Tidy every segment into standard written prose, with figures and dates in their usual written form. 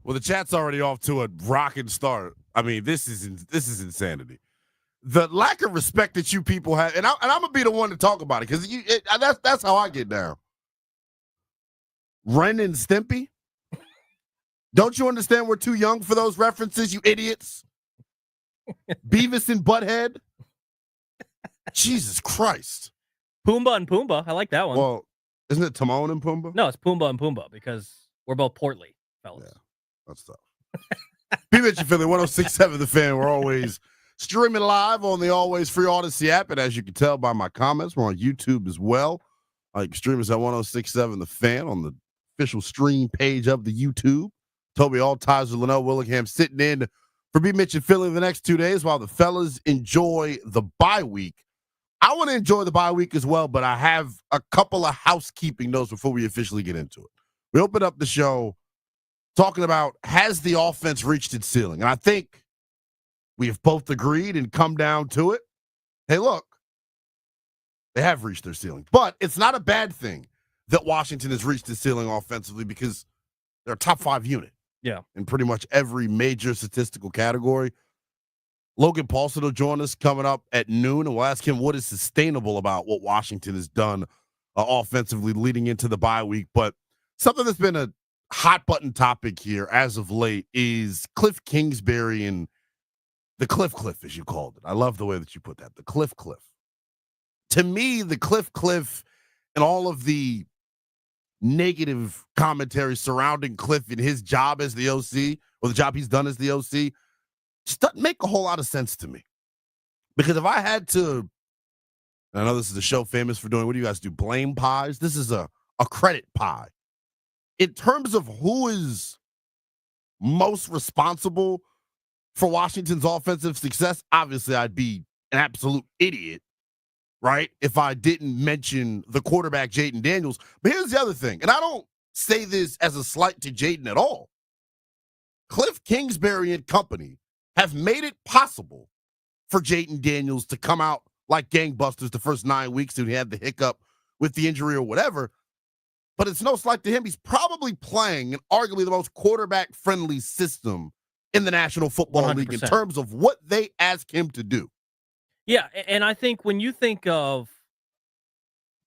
Well, the chat's already off to a rocking start. I mean, this is insanity. The lack of respect that you people have, and I'm gonna be the one to talk about it because that's how I get down. Ren and Stimpy. Don't you understand we're too young for those references, you idiots? Beavis and Butthead. Jesus Christ. Pumbaa and Pumbaa. I like that one. Well, isn't it Timon and Pumbaa? No, it's Pumbaa and Pumbaa because we're both portly fellas. Yeah, that's tough. Be Mitchell Philly, 106.7 The Fan. We're always streaming live on the always free Odyssey app. And as you can tell by my comments, we're on YouTube as well. You can stream us at 106.7 The Fan on the official stream page of the YouTube. Toby Altizer, Linnell Willingham sitting in for B. Mitch and Philly the next 2 days while the fellas enjoy the bye week. I want to enjoy the bye week as well, but I have a couple of housekeeping notes before we officially get into it. We opened up the show talking about, has the offense reached its ceiling? And I think we have both agreed and come down to it. Hey, look, they have reached their ceiling. But it's not a bad thing that Washington has reached its ceiling offensively because they're a top 5 unit. Yeah. In pretty much every major statistical category. Logan Paulson will join us coming up at noon, and we'll ask him what is sustainable about what Washington has done offensively leading into the bye week. But something that's been a hot-button topic here as of late is Cliff Kingsbury and the Cliff, as you called it. I love the way that you put that, the Cliff. To me, the Cliff and all of the negative commentary surrounding Cliff and his job as the OC, or the job he's done as the OC, just doesn't make a whole lot of sense to me. Because if I had to, I know this is a show famous for doing, what do you guys do, blame pies? This is a credit pie. In terms of who is most responsible for Washington's offensive success, obviously I'd be an absolute idiot, right, if I didn't mention the quarterback, Jaden Daniels. But here's the other thing, and I don't say this as a slight to Jaden at all. Cliff Kingsbury and company have made it possible for Jaden Daniels to come out like gangbusters the first 9 weeks when he had the hiccup with the injury or whatever. But it's no slight to him. He's probably playing in arguably the most quarterback-friendly system in the National Football 100%. League in terms of what they ask him to do. Yeah, and I think when you think of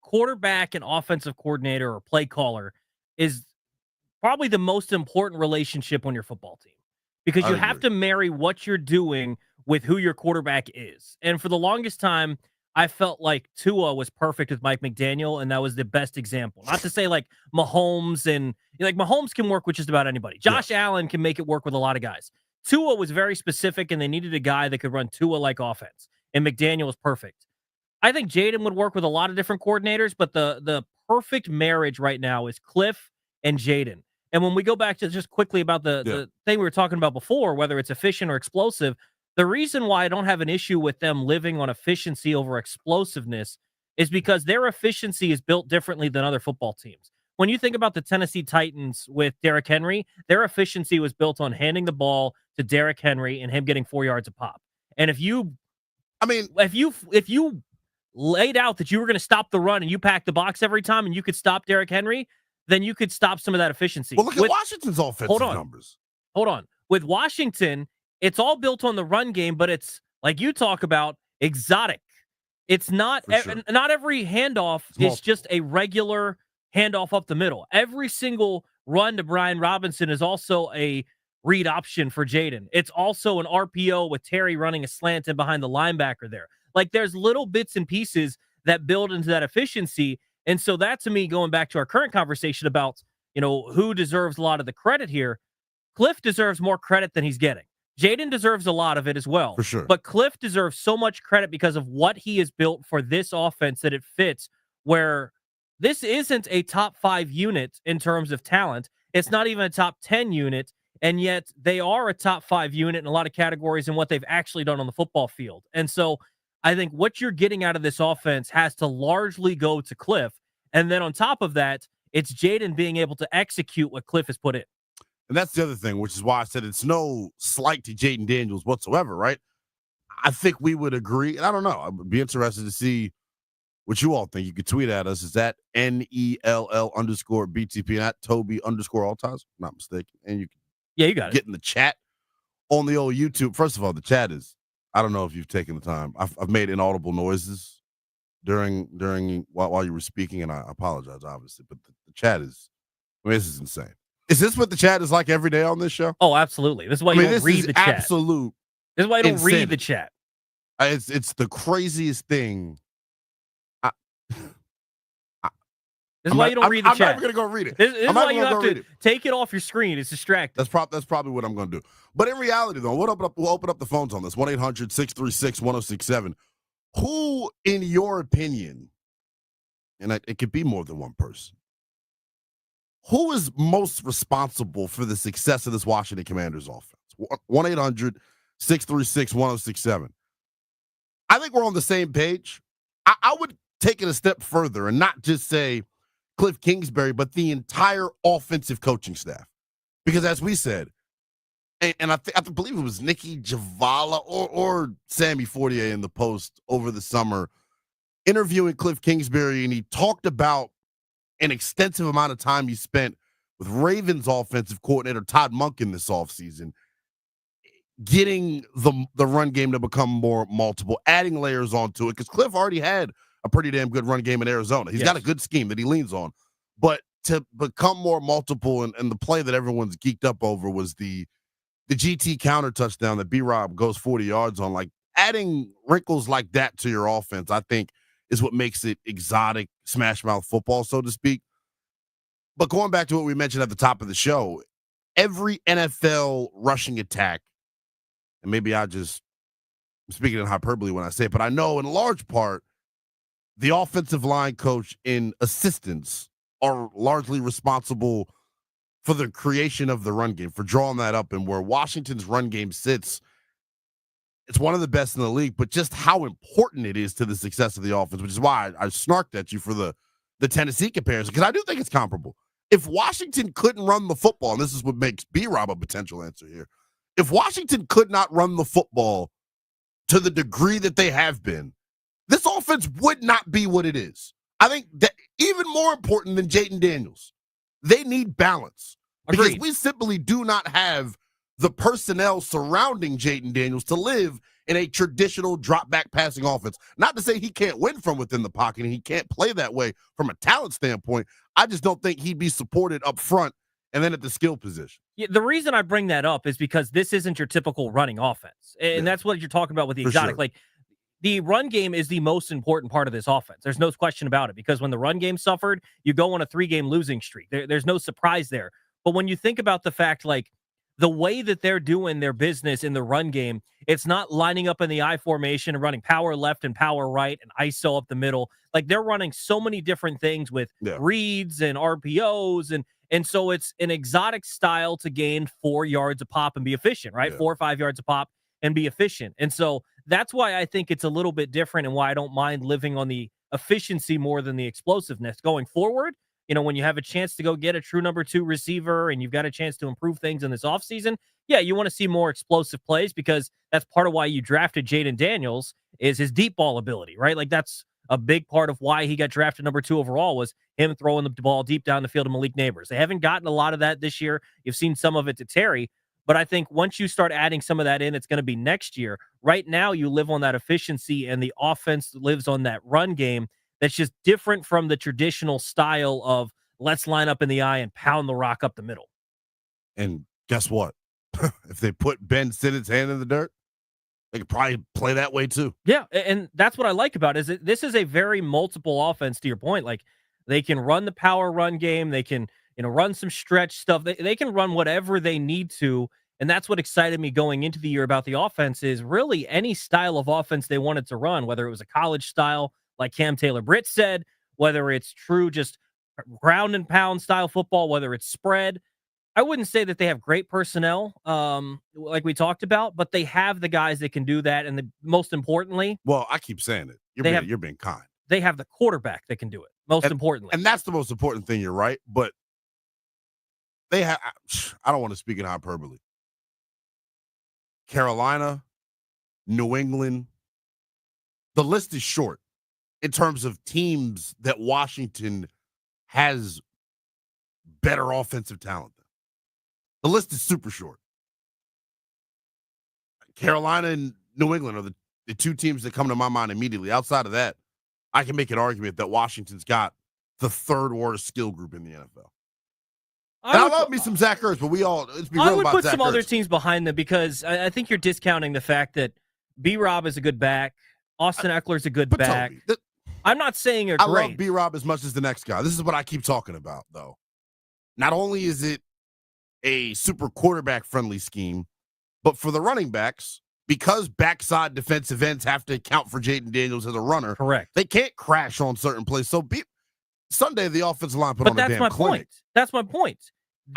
quarterback and offensive coordinator or play caller is probably the most important relationship on your football team. Because you have to marry what you're doing with who your quarterback is. And for the longest time, I felt like Tua was perfect with Mike McDaniel, and that was the best example. Not to say like Mahomes and Mahomes can work with just about anybody. Josh Allen can make it work with a lot of guys. Tua was very specific, and they needed a guy that could run Tua-like offense. And McDaniel was perfect. I think Jaden would work with a lot of different coordinators, but the perfect marriage right now is Cliff and Jaden. And when we go back to just quickly about the thing we were talking about before, whether it's efficient or explosive, the reason why I don't have an issue with them living on efficiency over explosiveness is because their efficiency is built differently than other football teams. When you think about the Tennessee Titans with Derrick Henry, their efficiency was built on handing the ball to Derrick Henry and him getting 4 yards a pop. And if you laid out that you were going to stop the run and you packed the box every time and you could stop Derrick Henry, then you could stop some of that efficiency. Well, look at Washington's offensive numbers. Hold on. With Washington, it's all built on the run game, but it's, like you talk about, exotic. It's not not every handoff is just a regular handoff up the middle. Every single run to Brian Robinson is also a read option for Jaden. It's also an RPO with Terry running a slant in behind the linebacker there. Like, there's little bits and pieces that build into that efficiency. And so that, to me, going back to our current conversation about, who deserves a lot of the credit here, Cliff deserves more credit than he's getting. Jaden deserves a lot of it as well. For sure. But Cliff deserves so much credit because of what he has built for this offense that it fits, where this isn't a top 5 unit in terms of talent. It's not even a top 10 unit, and yet they are a top 5 unit in a lot of categories in what they've actually done on the football field. And so I think what you're getting out of this offense has to largely go to Cliff. And then on top of that, it's Jaden being able to execute what Cliff has put in. And that's the other thing, which is why I said it's no slight to Jaden Daniels whatsoever, right? I think we would agree. And I don't know. I would be interested to see what you all think. You could tweet at us. Is that NELL_BTP and at Toby_Altizer? Not mistaken. And you can Yeah, you got it. getting the chat on the old YouTube. First of all, the chat is, I don't know if you've taken the time. I've made inaudible noises during while you were speaking, and I apologize, obviously, but the chat is, I mean, this is insane. Is this what the chat is like every day on this show? Oh, absolutely. This is why you don't read the chat. Absolute. This is why you don't read the insanity. chat. It's the craziest thing. I, This is why you don't read the chat. I'm not even gonna go read it. This is why you have to take it off your screen. It's distracting. That's probably what I'm gonna do. But in reality, though, we'll open up the phones on this 1-800-636-1067. Who, in your opinion, and it could be more than one person, who is most responsible for the success of this Washington Commanders offense? 1-800-636-1067. I think we're on the same page. I would take it a step further and not just say Cliff Kingsbury, but the entire offensive coaching staff. Because as we said, and I believe it was Nikki Javala or Sammy Fortier in the Post over the summer interviewing Cliff Kingsbury, and he talked about an extensive amount of time he spent with Ravens offensive coordinator Todd Monken this offseason, getting the run game to become more multiple, adding layers onto it, because Cliff already had a pretty damn good run game in Arizona. He's got a good scheme that he leans on. But to become more multiple, and the play that everyone's geeked up over was the GT counter touchdown that B-Rob goes 40 yards on. Like, adding wrinkles like that to your offense, I think, is what makes it exotic smash mouth football, so to speak. But going back to what we mentioned at the top of the show, every NFL rushing attack, and maybe I'm speaking in hyperbole when I say it, but I know in large part, the offensive line coach and assistants are largely responsible for the creation of the run game, for drawing that up. And where Washington's run game sits, it's one of the best in the league, but just how important it is to the success of the offense, which is why I snarked at you for the Tennessee comparison, because I do think it's comparable. If Washington couldn't run the football, and this is what makes B-Rob a potential answer here, if Washington could not run the football to the degree that they have been, this offense would not be what it is. I think that even more important than Jayden Daniels, they need balance. Because we simply do not have the personnel surrounding Jayden Daniels to live in a traditional drop-back passing offense. Not to say he can't win from within the pocket and he can't play that way from a talent standpoint. I just don't think he'd be supported up front and then at the skill position. Yeah, the reason I bring that up is because this isn't your typical running offense. And that's what you're talking about with the exotic. Sure. Like, the run game is the most important part of this offense. There's no question about it, because when the run game suffered, you go on a 3-game losing streak. There's no surprise there. But when you think about the fact, like, the way that they're doing their business in the run game, it's not lining up in the I formation and running power left and power right and ISO up the middle. Like, they're running so many different things with reads and RPOs. And so it's an exotic style to gain 4 yards a pop and be efficient, right? 4 or 5 yards a pop and be efficient. And so that's why I think it's a little bit different, and why I don't mind living on the efficiency more than the explosiveness going forward. You know, when you have a chance to go get a true number 2 receiver and you've got a chance to improve things in this offseason, yeah, you want to see more explosive plays, because that's part of why you drafted Jayden Daniels, is his deep ball ability, right? Like, that's a big part of why he got drafted number 2 overall, was him throwing the ball deep down the field to Malik Neighbors. They haven't gotten a lot of that this year. You've seen some of it to Terry, but I think once you start adding some of that in, it's going to be next year. Right now, you live on that efficiency, and the offense lives on that run game that's just different from the traditional style of let's line up in the eye and pound the rock up the middle. And guess what? If they put Ben Sinnot's hand in the dirt, they could probably play that way too. Yeah, and that's what I like about it, is that this is a very multiple offense, to your point. Like, they can run the power run game. They can, run some stretch stuff. They can run whatever they need to. And that's what excited me going into the year about the offense, is really any style of offense they wanted to run, whether it was a college style, like Cam Taylor-Britt said, whether it's true just ground and pound style football, whether it's spread. I wouldn't say that they have great personnel, like we talked about, but they have the guys that can do that. And most importantly, well, I keep saying it. You're being kind. They have the quarterback that can do it, most importantly. And that's the most important thing. You're right. But they have, I don't want to speak in hyperbole. Carolina, New England, the list is short in terms of teams that Washington has better offensive talent than. The list is super short. Carolina and New England are the two teams that come to my mind immediately. Outside of that, I can make an argument that Washington's got the third worst skill group in the NFL. And I love me some Zach Ertz, but let's be real I would about put Zach some other Ertz. teams behind them because I think you're discounting the fact that B-Rob is a good back. Austin Eckler's a good But back. Toby, I'm not saying they're I great. love B-Rob as much as the next guy. This is what I keep talking about, though. Not only is it a super quarterback-friendly scheme, but for the running backs, because backside defensive ends have to account for Jaden Daniels as a runner, Correct. they can't crash on certain plays. So Sunday, the offensive line put on a damn clinic. That's my point.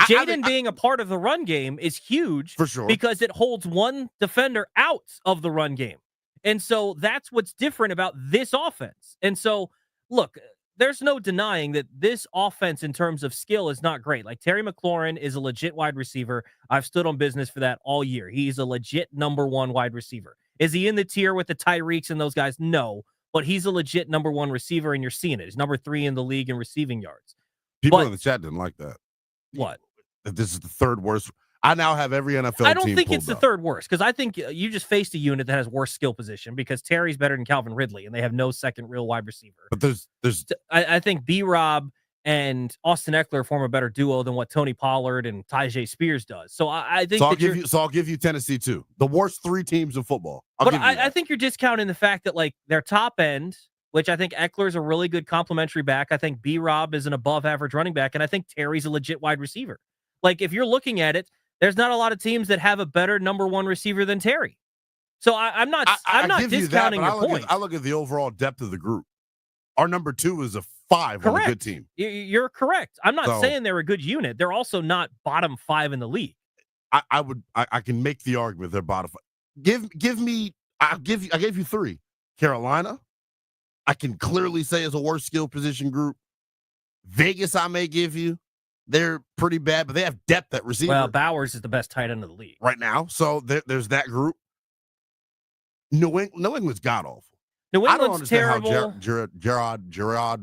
Jaden being a part of the run game is huge for sure because it holds one defender out of the run game. And so that's what's different about this offense. And so, look, there's no denying that this offense in terms of skill is not great. Like Terry McLaurin is a legit wide receiver. I've stood on business for that all year. He's a legit number one wide receiver. Is he in the tier with the Tyreeks and those guys? No, but he's a legit number one receiver, and you're seeing it. He's number 3 in the league in receiving yards. People in the chat didn't like that. What? That this is the third worst. I now have every NFL team. I don't think it's the third worst because I think you just faced a unit that has worse skill position because Terry's better than Calvin Ridley and they have no second real wide receiver. But there's I think B-Rob and Austin Eckler form a better duo than what Tony Pollard and Tyjae Spears does. So I think I'll give you Tennessee too. The worst 3 teams in football. I think you're discounting the fact that like their top end, which I think Eckler is a really good complementary back. I think B-Rob is an above average running back, and I think Terry's a legit wide receiver. Like if you're looking at it, there's not a lot of teams that have a better number one receiver than Terry. So I'm not discounting your point. I look at the overall depth of the group. Our number 2 is a 5 on a good team. You're correct. I'm not saying they're a good unit. They're also not bottom 5 in the league. I can make the argument they're bottom 5. I gave you 3. Carolina, I can clearly say is a worse skill position group. Vegas, I may give you. They're pretty bad, but they have depth at receiver. Well, Bowers is the best tight end of the league right now. So there's that group. New England's god awful. New England's I don't understand terrible. how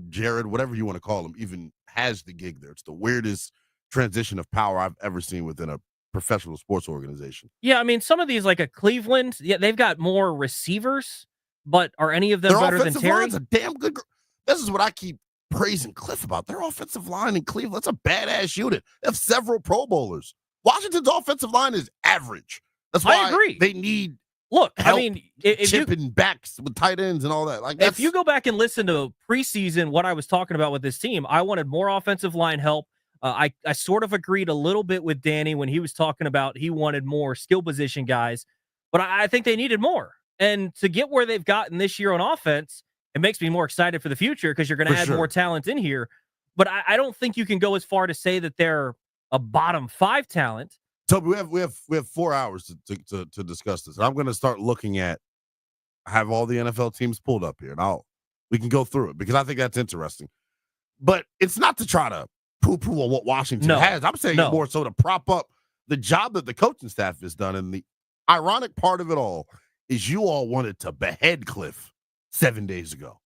Jared, whatever you want to call him, even has the gig there. It's the weirdest transition of power I've ever seen within a professional sports organization. Yeah, I mean, some of these, like a Cleveland, they've got more receivers, but are any of them better than Terry? Line's a damn good. This is what I keep praising Cliff about. Their offensive line in Cleveland, that's a badass unit. They have several Pro Bowlers. Washington's offensive line is average. That's why I agree. They need help. I mean, chipping backs with tight ends and all that. Like, if you go back and listen to preseason, what I was talking about with this team, I wanted more offensive line help. I sort of agreed a little bit with Danny when he was talking about he wanted more skill position guys, but I think they needed more. And to get where they've gotten this year on offense, it makes me more excited for the future because you're going to add more talent in here. But I don't think you can go as far to say that they're a bottom 5 talent. Toby, we have 4 hours to discuss this. And I'm going to start looking at have all the NFL teams pulled up here, and we can go through it because I think that's interesting. But it's not to try to poo-poo on what Washington has. I'm saying it more so to prop up the job that the coaching staff has done. And the ironic part of it all is you all wanted to behead Cliff 7 days ago.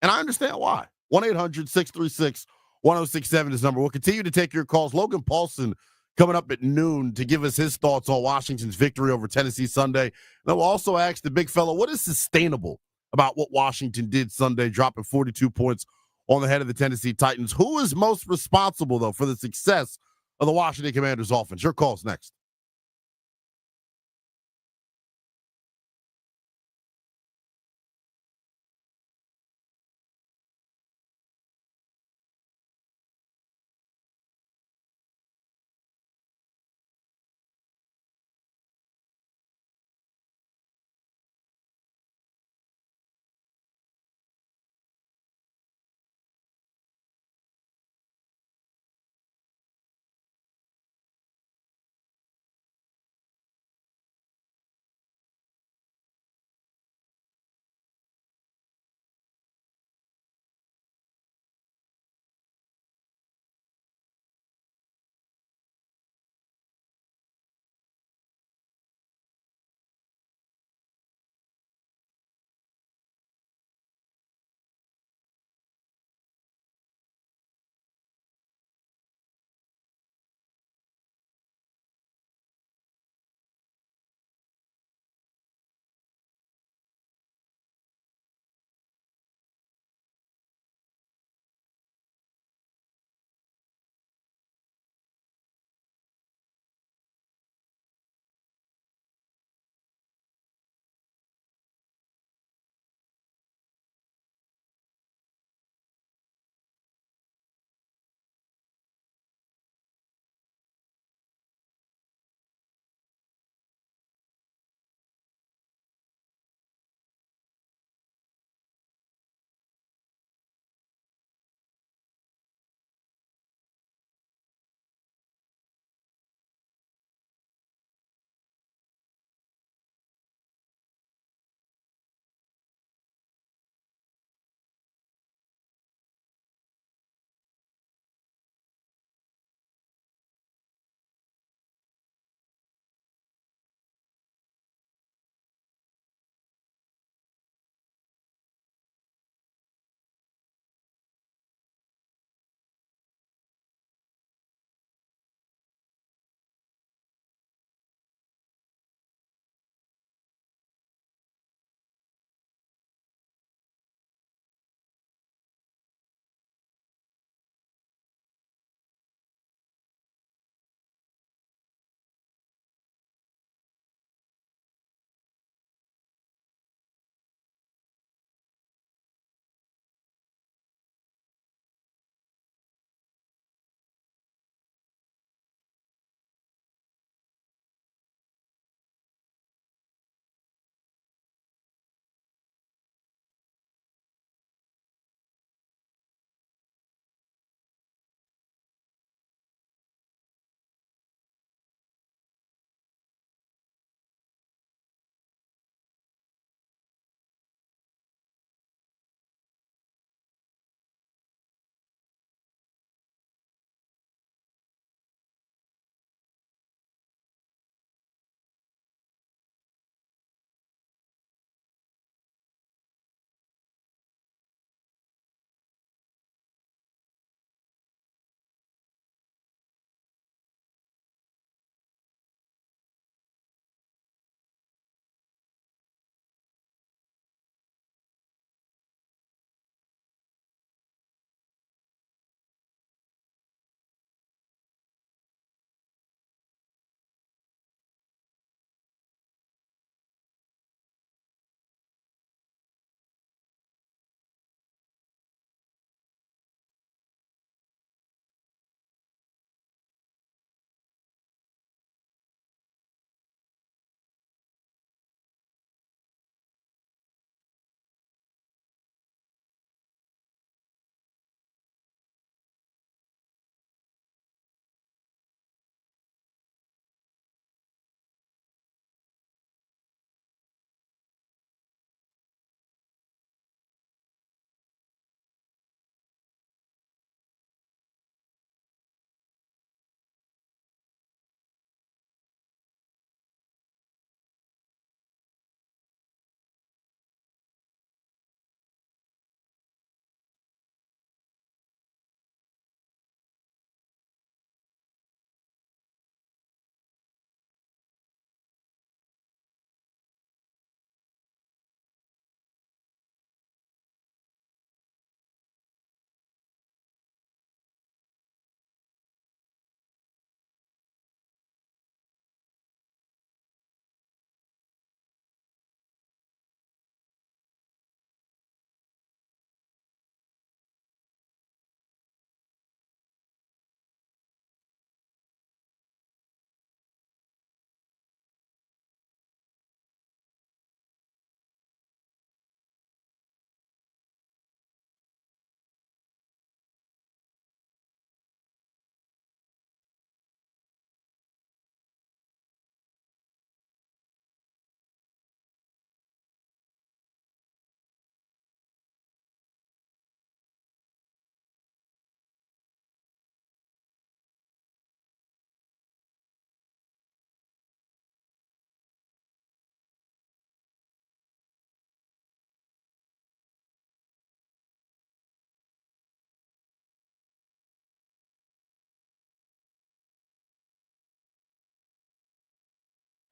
And I understand why. 1-800-636-1067 is number. We'll continue to take your calls. Logan Paulson coming up at noon to give us his thoughts on Washington's victory over Tennessee Sunday. And then we'll also ask the big fella, what is sustainable about what Washington did Sunday, dropping 42 points on the head of the Tennessee Titans? Who is most responsible, though, for the success of the Washington Commanders offense? Your call's next.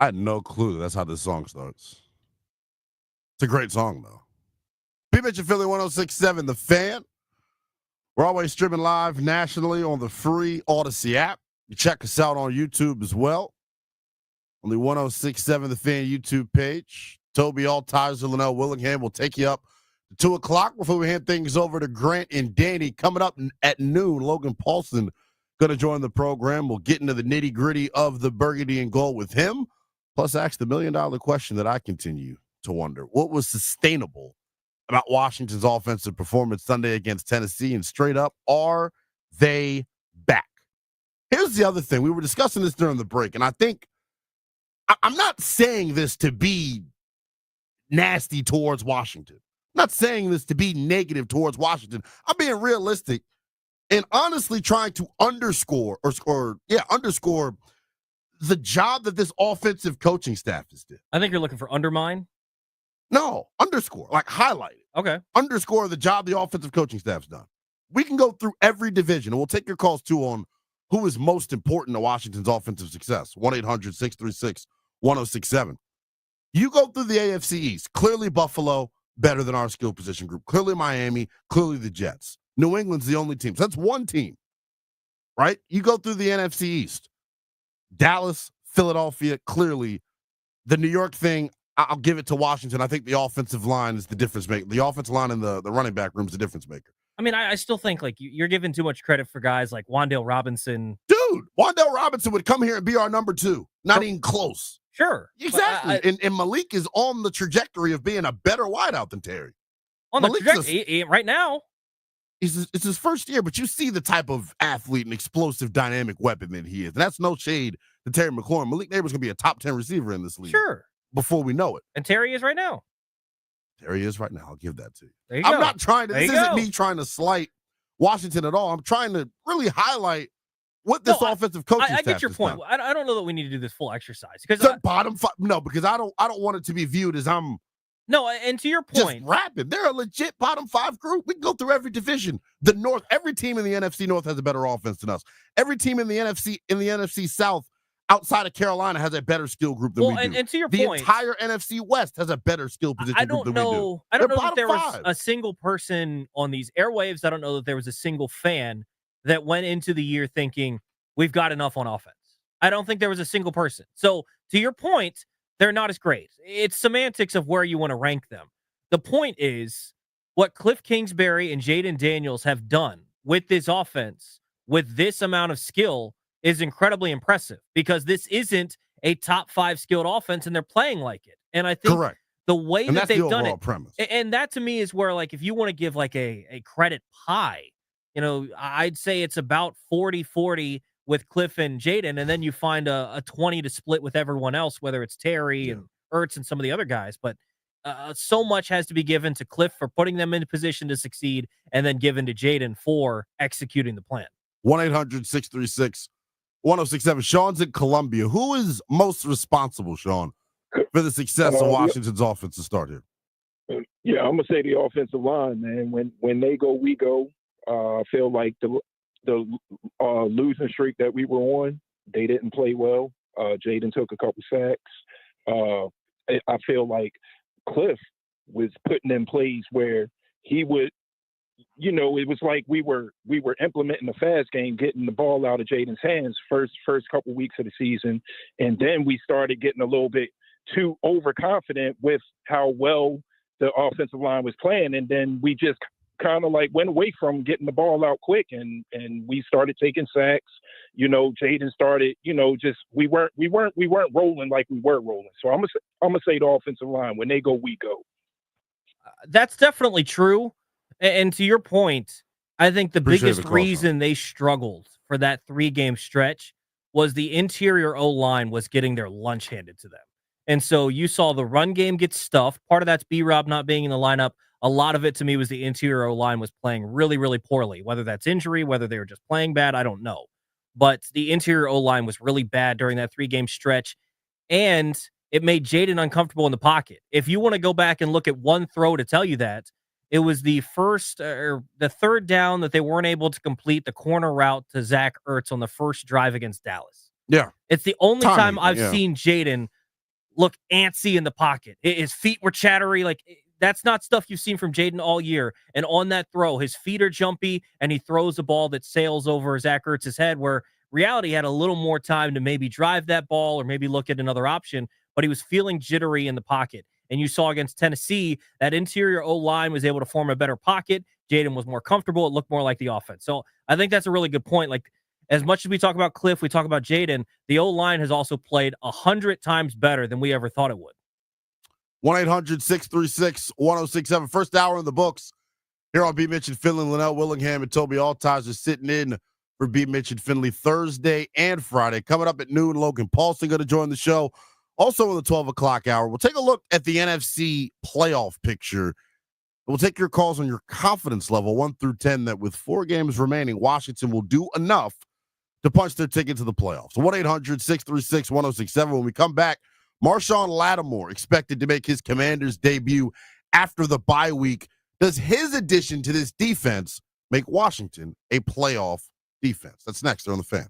I had no clue that's how this song starts. It's a great song, though. B-Mitch Philly 106.7, The Fan. We're always streaming live nationally on the free Odyssey app. You check us out on YouTube as well. On the 106.7 The Fan YouTube page. Toby Altizer, Linnell Willingham will take you up to 2 o'clock before we hand things over to Grant and Danny. Coming up at noon, Logan Paulson going to join the program. We'll get into the nitty-gritty of the burgundy and gold with him, plus ask the million-dollar question that I continue to wonder. What was sustainable about Washington's offensive performance Sunday against Tennessee? And straight up, are they back? Here's the other thing. We were discussing this during the break, and I think I'm not saying this to be nasty towards Washington. I'm not saying this to be negative towards Washington. I'm being realistic and honestly trying to underscore the job that this offensive coaching staff has did. I think you're looking for undermine. No, underscore, like highlight it. Okay. Underscore the job the offensive coaching staff's done. We can go through every division, and we'll take your calls, too, on who is most important to Washington's offensive success. 1-800-636-1067. You go through the AFC East. Clearly Buffalo, better than our skill position group. Clearly Miami, clearly the Jets. New England's the only team. So that's one team, right? You go through the NFC East. Dallas, Philadelphia, clearly. The New York thing, I'll give it to Washington. I think the offensive line is the difference maker. The offensive line and the running back room is the difference maker. I mean, I still think like you're giving too much credit for guys like Wan'Dale Robinson. Dude, Wan'Dale Robinson would come here and be our number 2. Not even close. Sure. Exactly. And Malik is on the trajectory of being a better wideout than Terry. On the trajectory right now. It's his first year, but you see the type of athlete and explosive dynamic weapon that he is. And that's no shade to Terry McLaurin. Malik Neighbors going to be a top 10 receiver in this league. Sure. Before we know it. And Terry is right now. Terry is right now. I'll give that to you. There you I'm go. not trying to, this isn't me trying to slight Washington at all. I'm trying to really highlight what this offensive coaching staff I get your point. Done. I don't know that we need to do this full exercise because bottom 5. No, because I don't want it to be viewed as I'm and to your point, just rapping. They're a legit bottom 5 group. We can go through every division. The North, every team in the NFC North has a better offense than us. Every team in the NFC South outside of Carolina has a better skill group than we do. And to your the point, entire NFC West has a better skill position group than we do. I don't know if there was a single person on these airwaves. I don't know that there was a single fan that went into the year thinking we've got enough on offense. I don't think there was a single person. So to your point, they're not as great. It's semantics of where you want to rank them. The point is what Cliff Kingsbury and Jaden Daniels have done with this offense, with this amount of skill, is incredibly impressive because this isn't a top 5 skilled offense and they're playing like it. And I think the way that they've done it, premise. And that to me is where, like, if you want to give like a credit pie, you know, I'd say it's about 40-40 with Cliff and Jaden, and then you find a 20 to split with everyone else, whether it's Terry and Ertz and some of the other guys. But so much has to be given to Cliff for putting them in a position to succeed and then given to Jaden for executing the plan. 1-800-636-1067. Sean's in Columbia. Who is most responsible, Sean, for the success of Washington's offense to start here? Yeah, I'm going to say the offensive line, man. When they go, we go. I feel like the losing streak that we were on, they didn't play well. Jaden took a couple sacks. I feel like Cliff was putting in plays where he would, you know, it was like we were implementing the fast game, getting the ball out of Jaden's hands first couple weeks of the season, and then we started getting a little bit too overconfident with how well the offensive line was playing, and then we just kind of like went away from getting the ball out quick, and we started taking sacks. You know, Jaden started, you know, just we weren't rolling like we were rolling. So I'm gonna say the offensive line, when they go, we go. That's definitely true. And to your point, I think the biggest reason they struggled for that 3-game stretch was the interior O-line was getting their lunch handed to them. And so you saw the run game get stuffed. Part of that's B-Rob not being in the lineup. A lot of it to me was the interior O-line was playing really, really poorly. Whether that's injury, whether they were just playing bad, I don't know. But the interior O-line was really bad during that 3-game stretch. And it made Jaden uncomfortable in the pocket. If you want to go back and look at one throw to tell you that, it was the third down that they weren't able to complete the corner route to Zach Ertz on the first drive against Dallas. Yeah. It's the only time I've seen Jaden look antsy in the pocket. His feet were chattery. Like, that's not stuff you've seen from Jaden all year. And on that throw, his feet are jumpy, and he throws a ball that sails over Zach Ertz's head, where reality had a little more time to maybe drive that ball or maybe look at another option, but he was feeling jittery in the pocket. And you saw against Tennessee, that interior O-line was able to form a better pocket. Jaden was more comfortable. It looked more like the offense. So I think that's a really good point. Like, as much as we talk about Cliff, we talk about Jaden, the O-line has also played 100 times better than we ever thought it would. 1-800-636-1067. First hour in the books here on B. Mitch and Finley. Linnell Willingham and Toby Altizer sitting in for B. Mitch and Finley Thursday and Friday. Coming up at noon, Logan Paulson going to join the show. Also in the 12 o'clock hour, we'll take a look at the NFC playoff picture. We'll take your calls on your confidence level, 1 through 10, that with 4 games remaining, Washington will do enough to punch their ticket to the playoffs. 1-800-636-1067. When we come back, Marshawn Lattimore expected to make his Commanders debut after the bye week. Does his addition to this defense make Washington a playoff defense? That's next on The Fan.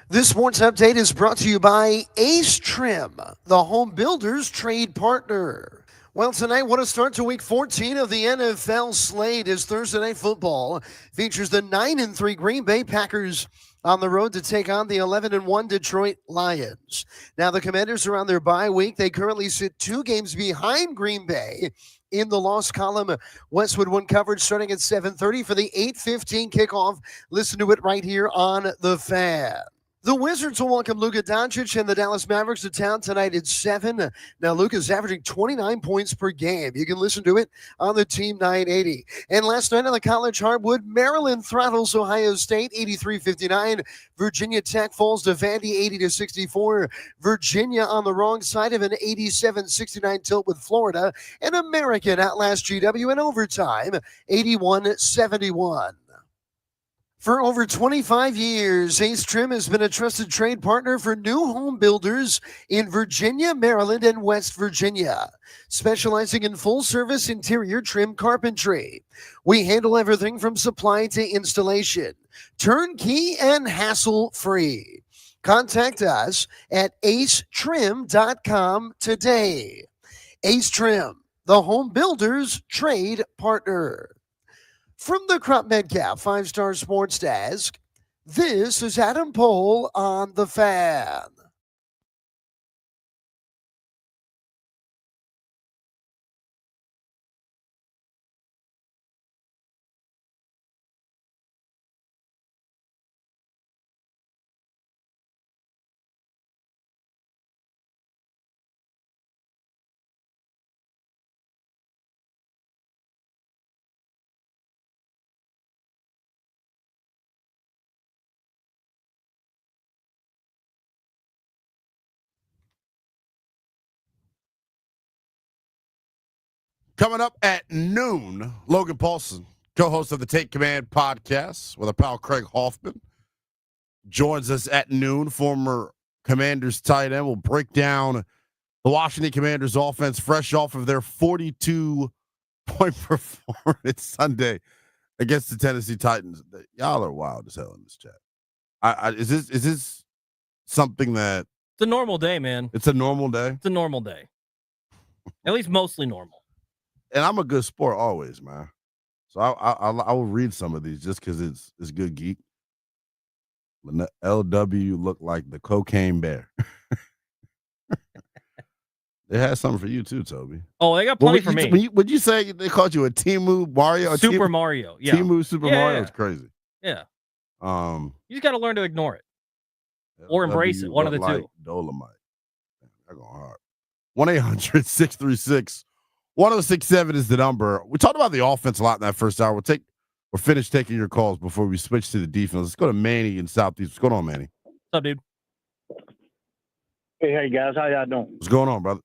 This sports update is brought to you by Ace Trim, the home builder's trade partner. Well, tonight, what a start to week 14 of the NFL slate as Thursday Night Football features the 9-3 Green Bay Packers on the road to take on the 11-1 Detroit Lions. Now, the Commanders are on their bye week. They currently sit 2 games behind Green Bay in the loss column. Westwood One coverage starting at 7:30 for the 8:15 kickoff. Listen to it right here on The Fan. The Wizards will welcome Luka Doncic and the Dallas Mavericks to town tonight at 7. Now, Luka's averaging 29 points per game. You can listen to it on the Team 980. And last night on the college hardwood, Maryland throttles Ohio State 83-59. Virginia Tech falls to Vandy 80-64. Virginia on the wrong side of an 87-69 tilt with Florida. And American outlasts GW in overtime 81-71. For over 25 years, Ace Trim has been a trusted trade partner for new home builders in Virginia, Maryland, and West Virginia, specializing in full-service interior trim carpentry. We handle everything from supply to installation, turnkey and hassle-free. Contact us at acetrim.com today. Ace Trim, the home builder's trade partner. From the Crop Metcalf 5-Star Sports Desk, this is Adam Pohl on The Fan. Coming up at noon, Logan Paulson, co-host of the Take Command podcast with our pal Craig Hoffman, joins us at noon. Former Commanders tight end will break down the Washington Commanders offense fresh off of their 42-point performance Sunday against the Tennessee Titans. Y'all are wild as hell in this chat. Is this something that It's a normal day, man. it's a normal day? It's a normal day. At least mostly normal. And I'm a good sport always, man. So I will read some of these just because it's good geek. LW looked like the cocaine bear. They had something for you too, Toby. Oh, they got plenty for me. Would you say they called you a Timu Mario? Super Mario. Yeah. Timu Super Mario is crazy. Yeah. You just got to learn to ignore it. Or embrace it. One of the two. Dolomite. They're going hard. 1-800-636-1067 is the number. We talked about the offense a lot in that first hour. We're finished taking your calls before we switch to the defense. Let's go to Manny in Southeast. What's going on, Manny? What's up, dude? Hey guys, how y'all doing? What's going on, brother?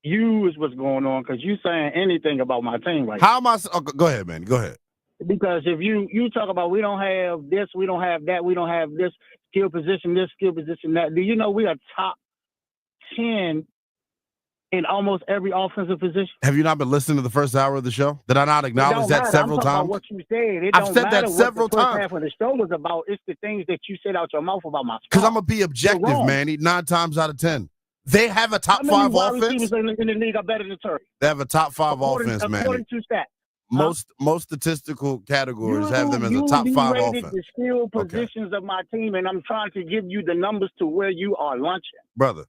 You is what's going on because you saying anything about my team right How am I? Oh, go ahead, man. Go ahead. Because if you talk about we don't have this, we don't have that, we don't have this skill position, that. Do you know we are top 10 in almost every offensive position? Have you not been listening to the first hour of the show? Did I not acknowledge that several times? About what you said. I've said that several times. What the first half of the show was about. It's the things that you said out your mouth about my. Because I'm gonna be objective, Manny. 9 times out of 10, they have a top 5 offense. In the league are better than Terry. They have a top 5 offense, Manny. According to stats. Most statistical categories have them as a top 5 offense. The skill positions of my team, and I'm trying to give you the numbers to where you are lunching, brother.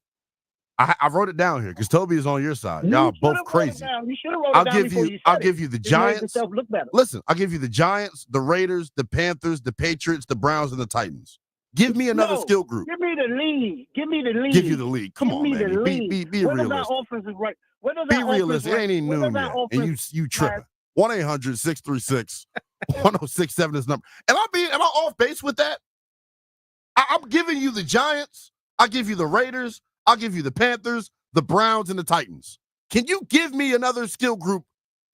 I wrote it down here because Toby is on your side. Y'all both crazy. You should have wrote it down before you said I'll give you the Giants. Look better. Listen, I'll give you the Giants, the Raiders, the Panthers, the Patriots, the Browns, and the Titans. Give me another skill group. Give me the lead. Give Give you the lead. Come on, man. Be realistic. Be realistic. It ain't even noon yet, and you tripping. 1-800-636-1067 is number. Am I off base with that? I'm giving you the Giants. I'll give you the Raiders. I'll give you the Panthers, the Browns, and the Titans. Can you give me another skill group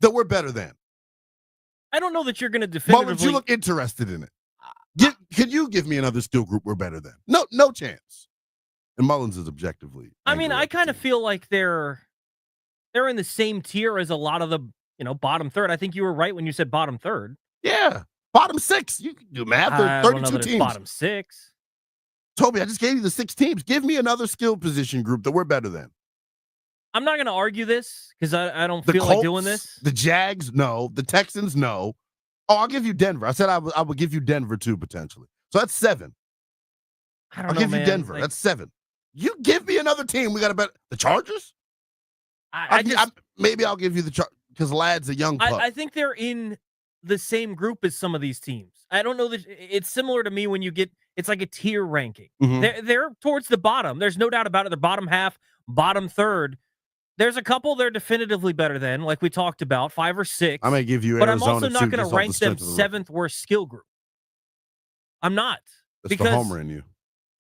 that we're better than? I don't know that you're going to definitively. Mullins, you look interested in it. Can you give me another skill group we're better than? No chance. And Mullins is objectively. I mean, I kind of feel like they're in the same tier as a lot of the bottom third. I think you were right when you said bottom third. Yeah. Bottom 6. You can do math. There are I don't know 32 that it's teams. bottom 6. Toby, I just gave you the 6 teams. Give me another skill position group that we're better than. I'm not going to argue this because I don't The feel Colts, like doing this. The Jags, no. The Texans, no. Oh, I'll give you Denver. I said I would give you Denver too, potentially. So that's 7. I don't I'll know, give man. you Denver. Like, That's 7. You give me another team. We got to bet the Chargers. Maybe I'll give you the Chargers because Ladd's a young pup. I think they're in the same group as some of these teams. I don't know that it's similar to me when you get it's like a tier ranking. Mhm. They're towards the bottom. There's no doubt about it. They're bottom half, bottom third. There's a couple they're definitively better than, like we talked about, 5 or 6. I may give you but Arizona I'm also not too, going just to off rank the them strength of the record. 7th worst skill group. I'm not. It's because the homer in you.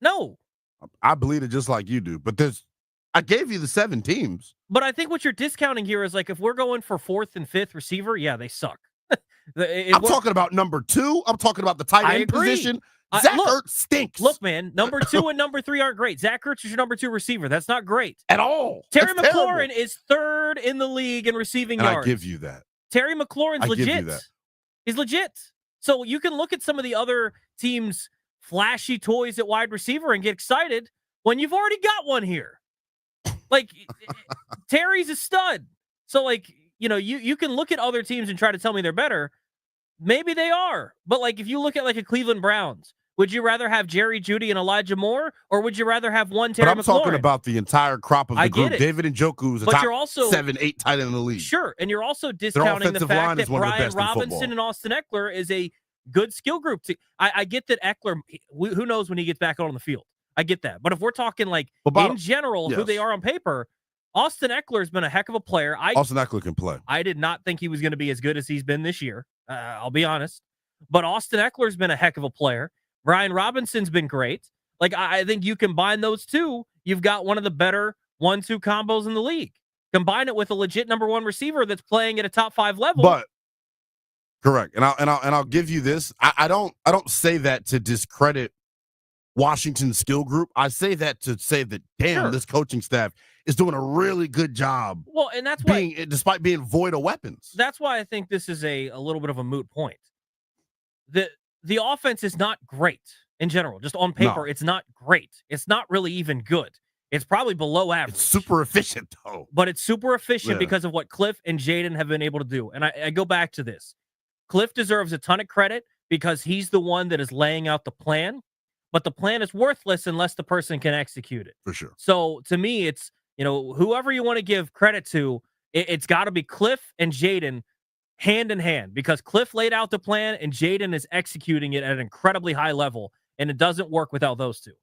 No. I believe it just like you do. But I gave you the 7 teams. But I think what you're discounting here is like if we're going for 4th and 5th receiver, yeah, they suck. I'm talking about number 2. I'm talking about the tight end position. Zach Ertz stinks. Look, man, number 2 and number 3 aren't great. Zach Ertz is your number 2 receiver. That's not great. At all. Terry That's McLaurin terrible. is 3rd in the league in receiving And yards. I give you that. Terry McLaurin's I give you legit. that. He's legit. So you can look at some of the other teams' flashy toys at wide receiver and get excited when you've already got one here. Like, Terry's a stud. So, like, you can look at other teams and try to tell me they're better. Maybe they are. But, like, if you look at, like, a Cleveland Browns, would you rather have Jerry Jeudy and Elijah Moore, or would you rather have one Terry McLaurin? But I'm talking about the entire crop of the group. It. David Njoku is a but top you're also, 7-8 tight end in the league. Sure, and you're also discounting the offensive line fact is that one of the Brian best in Robinson football. and Austin Eckler is a good skill group. I get that Eckler, who knows when he gets back out on the field. I get that. But if we're talking, like, in general, who they are on paper, Austin Eckler's been a heck of a player. Austin Eckler can play. I did not think he was going to be as good as he's been this year. I'll be honest. But Austin Eckler's been a heck of a player. Brian Robinson's been great. Like, I think you combine those two, you've got one of the better 1-2 combos in the league. Combine it with a legit number 1 receiver that's playing at a top 5 level. But correct. And I'll give you this. I don't say that to discredit Washington's skill group. I say that to say that, damn, this coaching staff is doing a really good job. Well, and that's why, despite being void of weapons. That's why I think this is a little bit of a moot point. The offense is not great in general. Just on paper, It's not great. It's not really even good. It's probably below average. It's super efficient, though. But it's super efficient because of what Cliff and Jaden have been able to do. And I go back to this. Cliff deserves a ton of credit because he's the one that is laying out the plan. But the plan is worthless unless the person can execute it. For sure. So to me, it's, whoever you want to give credit to, it's got to be Cliff and Jaden hand in hand, because Cliff laid out the plan and Jaden is executing it at an incredibly high level, and it doesn't work without those two.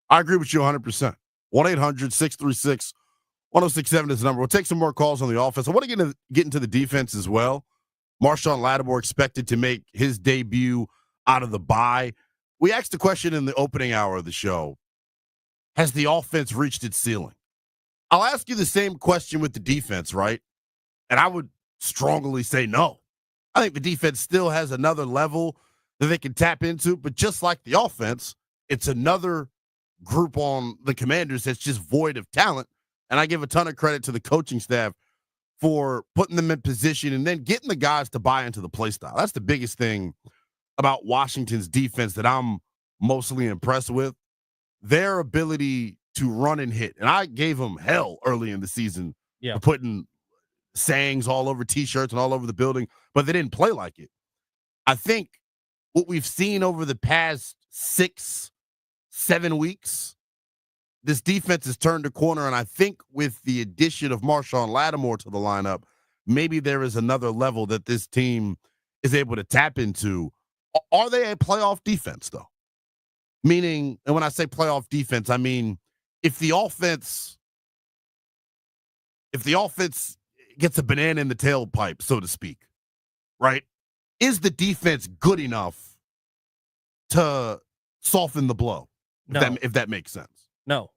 I agree with you 100%. 1-800-636-1067 is the number. We'll take some more calls on the offense. I want to get into the defense as well. Marshawn Lattimore expected to make his debut out of the bye. We asked the question in the opening hour of the show, has the offense reached its ceiling? I'll ask you the same question with the defense, right? And I would strongly say no. I think the defense still has another level that they can tap into, but just like the offense, it's another group on the Commanders that's just void of talent. And I give a ton of credit to the coaching staff for putting them in position and then getting the guys to buy into the play style. That's the biggest thing about Washington's defense that I'm mostly impressed with. Their ability to run and hit. And I gave them hell early in the season for putting sayings all over T-shirts and all over the building, but they didn't play like it. I think what we've seen over the past 6-7 weeks, this defense has turned a corner, and I think with the addition of Marshawn Lattimore to the lineup, maybe there is another level that this team is able to tap into. Are they a playoff defense, though? Meaning, and when I say playoff defense, I mean if the offense gets a banana in the tailpipe, so to speak, right? Is the defense good enough to soften the blow? No. If that makes sense. No.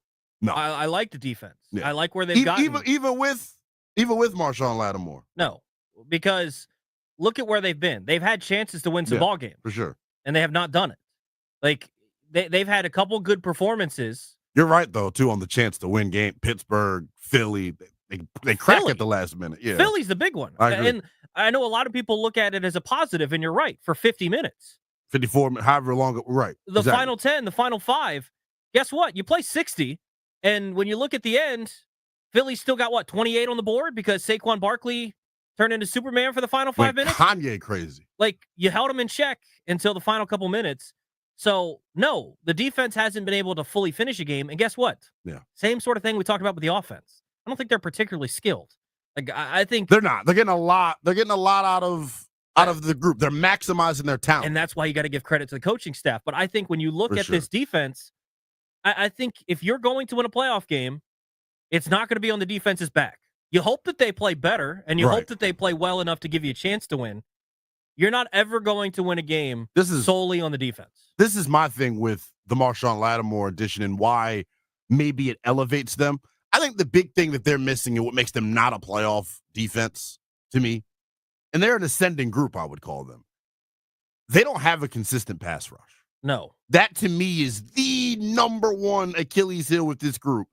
I like the defense. I like where they've gotten. Even with Marshawn Lattimore. No, because look at where they've been. They've had chances to win some ball games. For sure. And they have not done it. Like, they've had a couple good performances. You're right, though, too, on the chance to win game. Pittsburgh, Philly, they crack at the last minute. Yeah, Philly's the big one. I agree. And I know a lot of people look at it as a positive, and you're right, for 50 minutes. 54, however long, right. The exactly. final 10, the final 5, guess what? You play 60, and when you look at the end, Philly's still got, what, 28 on the board because Saquon Barkley turned into Superman for the final 5 minutes? Kanye crazy. Like, you held him in check until the final couple minutes. So, no, the defense hasn't been able to fully finish a game, and guess what? Yeah. Same sort of thing we talked about with the offense. I don't think they're particularly skilled. Like, I think they're not. They're getting a lot out of the group. They're maximizing their talent. And that's why you got to give credit to the coaching staff. But I think when you look at this defense, I think if you're going to win a playoff game, it's not going to be on the defense's back. You hope that they play better, and you hope that they play well enough to give you a chance to win. You're not ever going to win a game solely on the defense. This is my thing with the Marshawn Lattimore addition and why maybe it elevates them. I think the big thing that they're missing and what makes them not a playoff defense to me, and they're an ascending group, I would call them. They don't have a consistent pass rush. No. That, to me, is the number one Achilles heel with this group,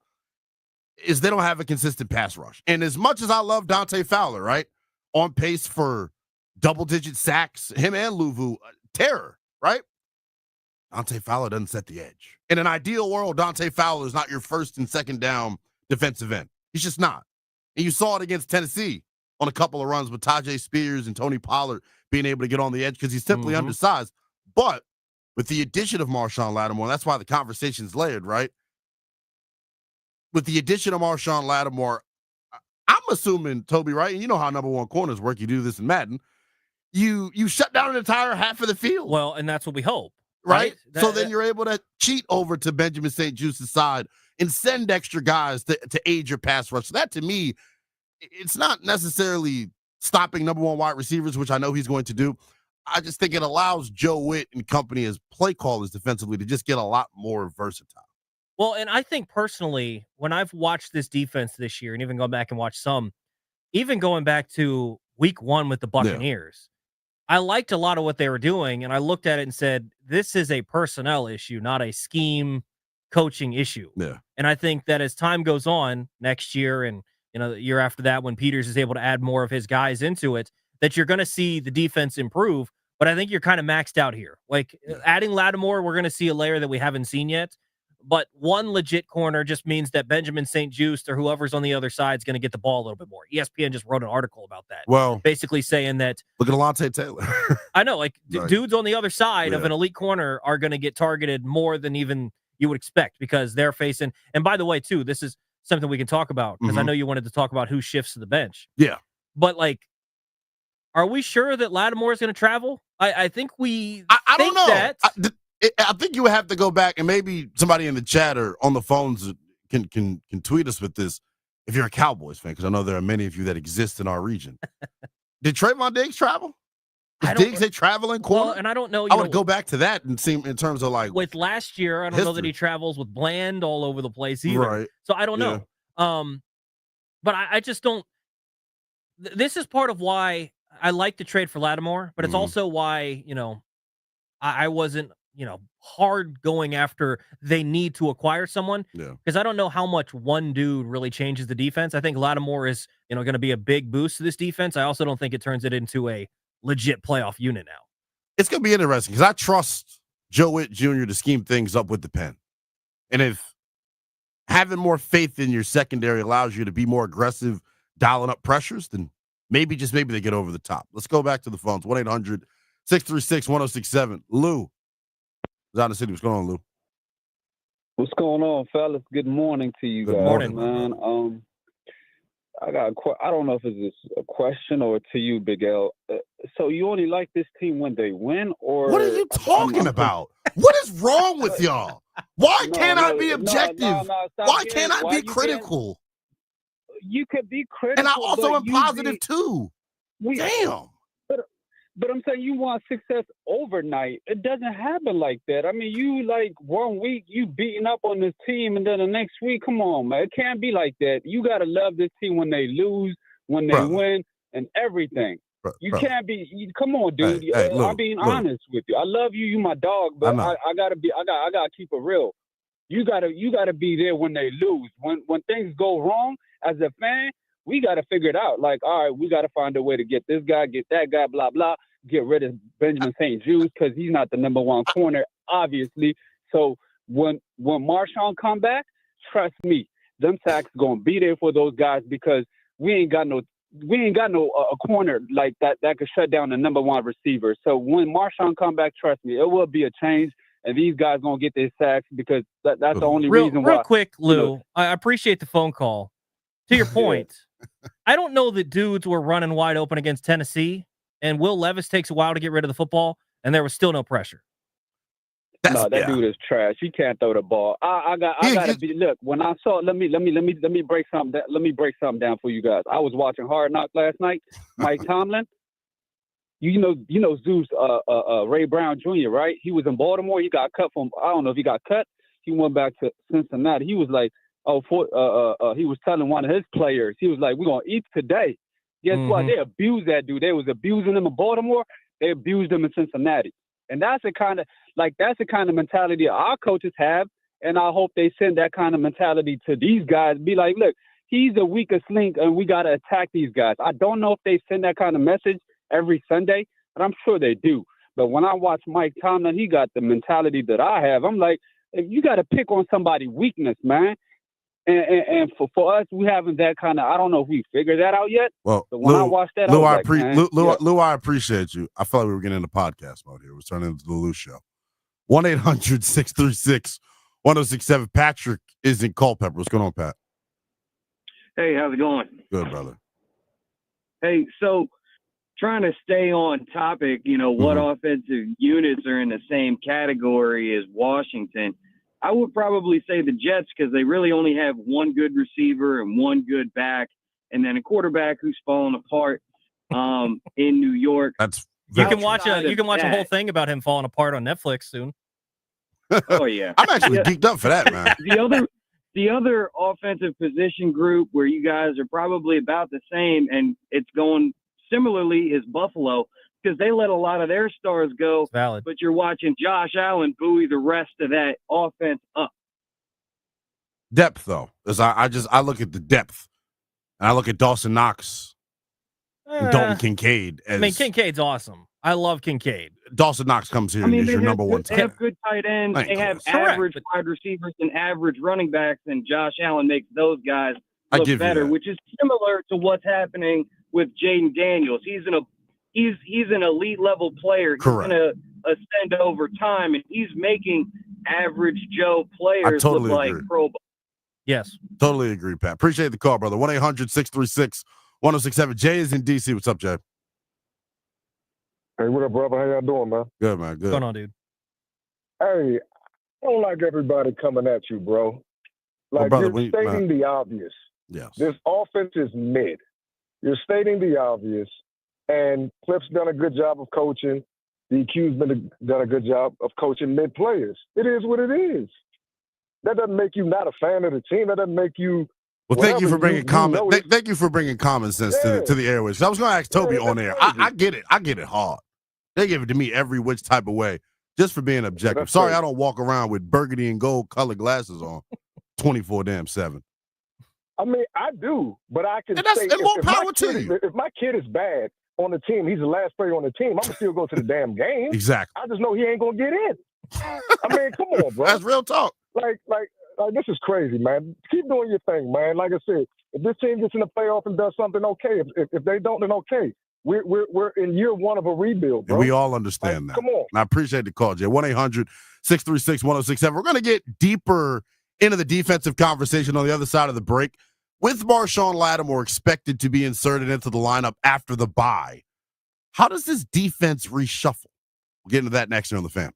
is they don't have a consistent pass rush. And as much as I love Dante Fowler, right, on pace for double-digit sacks, him and Luvu, terror, right? Dante Fowler doesn't set the edge. In an ideal world, Dante Fowler is not your first and second down defensive end. He's just not. And you saw it against Tennessee on a couple of runs with Tajay Spears and Tony Pollard being able to get on the edge because he's simply undersized. But with the addition of Marshawn Lattimore, that's why the conversation's layered, right? With the addition of Marshawn Lattimore, I'm assuming, Toby, right? And you know how number one corners work. You do this in Madden. You shut down an entire half of the field. Well, and that's what we hope. Right? So then you're able to cheat over to Benjamin St. Juice's side and send extra guys to aid your pass rush. So that, to me, it's not necessarily stopping number one wide receivers, which I know he's going to do. I just think it allows Joe Witt and company as play callers defensively to just get a lot more versatile. Well, and I think personally, when I've watched this defense this year and even going back and watched some, even going back to week 1 with the Buccaneers, I liked a lot of what they were doing, and I looked at it and said, this is a personnel issue, not a scheme coaching issue. Yeah. And I think that as time goes on next year and the year after that, when Peters is able to add more of his guys into it, that you're going to see the defense improve. But I think you're kind of maxed out here. Like adding Lattimore, we're going to see a layer that we haven't seen yet. But one legit corner just means that Benjamin St. Juste or whoever's on the other side is going to get the ball a little bit more. ESPN just wrote an article about that. Well, basically saying that. Look at Alontae Taylor. I know, like dudes on the other side of an elite corner are going to get targeted more than even you would expect because they're facing. And by the way, too, this is something we can talk about because I know you wanted to talk about who shifts to the bench. Yeah. But like, are we sure that Lattimore is going to travel? I think we. I don't know. That. I think you would have to go back, and maybe somebody in the chat or on the phones can tweet us with this if you're a Cowboys fan, because I know there are many of you that exist in our region. Did Trayvon Diggs travel? Is Diggs a traveling corner? Well, and I don't know. I would go back to that and see in terms of like with last year. I don't know that he travels with Bland all over the place either. Right. So I don't know. But I just don't. This is part of why I like to trade for Lattimore, but it's also why I wasn't. Hard going after they need to acquire someone because I don't know how much one dude really changes the defense. I think Lattimore is, going to be a big boost to this defense. I also don't think it turns it into a legit playoff unit now. It's going to be interesting because I trust Joe Witt Jr. to scheme things up with the pen. And if having more faith in your secondary allows you to be more aggressive, dialing up pressures, then maybe they get over the top. Let's go back to the phones. 1-800-636-1067. Lou. Out of the city. What's going on, Lou? What's going on, fellas? Good morning to you guys, morning, man. I got I don't know if it's a question or to you, Big L. So you only like this team when they win, or what are you talking about? What is wrong with y'all? Why can't I be objective? Why can't I be critical? You could be critical, and I also am positive too. Damn. But I'm saying you want success overnight. It doesn't happen like that. I mean, you like 1 week, you beating up on this team, and then the next week, come on, man. It can't be like that. You got to love this team when they lose, when they win, and everything. You can't be. Come on, dude. I'm being honest with you. I love you. You my dog, but I gotta keep it real. You gotta be there when they lose. When things go wrong, as a fan, we got to figure it out. Like, all right, we got to find a way to get this guy, get that guy, blah, blah, get rid of Benjamin St. Jude because he's not the number one corner, obviously. So when Marshawn come back, trust me, them sacks going to be there for those guys because we ain't got no a corner like that could shut down the number one receiver. So when Marshawn come back, trust me, it will be a change, and these guys going to get their sacks because that's the only reason why. Real quick, Lou, I appreciate the phone call. To your point, I don't know that dudes were running wide open against Tennessee, and Will Levis takes a while to get rid of the football, and there was still no pressure. No, that dude is trash. He can't throw the ball. I gotta be. Look, when I saw, let me break something. Let me break something down for you guys. I was watching Hard Knocks last night. Mike Tomlin, you know Zeus, Ray Brown Jr. Right? He was in Baltimore. He got cut from. I don't know if he got cut. He went back to Cincinnati. He was like, he was telling one of his players. He was like, "We're gonna eat today." Guess what? They abused that dude. They was abusing him in Baltimore. They abused him in Cincinnati. And that's the kind of mentality our coaches have, and I hope they send that kind of mentality to these guys. Be like, look, he's the weakest link, and we got to attack these guys. I don't know if they send that kind of message every Sunday, but I'm sure they do. But when I watch Mike Tomlin, he got the mentality that I have. I'm like, if you got to pick on somebody's weakness, man. And for us, we haven't that kind of. I don't know if we figured that out yet. Well, but when I watched that, Lou, I was Lou, I appreciate you. I felt like we were getting into podcast mode here. We're turning into the Lou Show. 1-800-636-1067. Patrick is in Culpeper. What's going on, Pat? Hey, how's it going? Good, brother. Hey, so trying to stay on topic, what offensive units are in the same category as Washington. I would probably say the Jets because they really only have one good receiver and one good back, and then a quarterback who's falling apart in New York. You can watch a whole thing about him falling apart on Netflix soon. Oh yeah, I'm actually geeked up for that, man. The other offensive position group where you guys are probably about the same, and it's going similarly, is Buffalo. Because they let a lot of their stars go, but you're watching Josh Allen buoy the rest of that offense up. Depth, though, is I look at the depth, and I look at Dawson Knox and Dalton Kincaid. Kincaid's awesome. I love Kincaid. Dawson Knox comes here and is your number one. They have good tight ends. They have average wide receivers and average running backs, and Josh Allen makes those guys look better, which is similar to what's happening with Jaden Daniels. He's an elite level player. Correct. He's going to ascend over time, and he's making average Joe players look like Pro Bowl. Yes. Totally agree, Pat. Appreciate the call, brother. 1-800-636-1067. Jay is in D.C. What's up, Jay? Hey, what up, brother? How y'all doing, man? Good, man. Good. What's going on, dude? Hey, I don't like everybody coming at you, bro. Like, you're stating the obvious. Yes. This offense is mid. You're stating the obvious. And Cliff's done a good job of coaching. DQ's done a good job of coaching mid players. It is what it is. That doesn't make you not a fan of the team. That doesn't make you. Well, thank you for bringing thank you for bringing common sense to the airways. I was going to ask Toby on air. I get it. I get it hard. They give it to me every which type of way, just for being objective. Sorry, I don't walk around with burgundy and gold colored glasses on 24/7. I mean, I do, but I can say if my kid is bad on the team, he's the last player on the team, I'm going to still go to the damn game. Exactly. I just know he ain't going to get in. I mean, come on, bro. That's real talk. Like, this is crazy, man. Keep doing your thing, man. Like I said, if this team gets in the playoff and does something, okay. If they don't, then okay. We're in year one of a rebuild, bro. And we all understand that. Come on. And I appreciate the call, Jay. 1-800-636-1067. We're going to get deeper into the defensive conversation on the other side of the break. With Marshawn Lattimore expected to be inserted into the lineup after the bye, how does this defense reshuffle? We'll get into that next year on The Fan.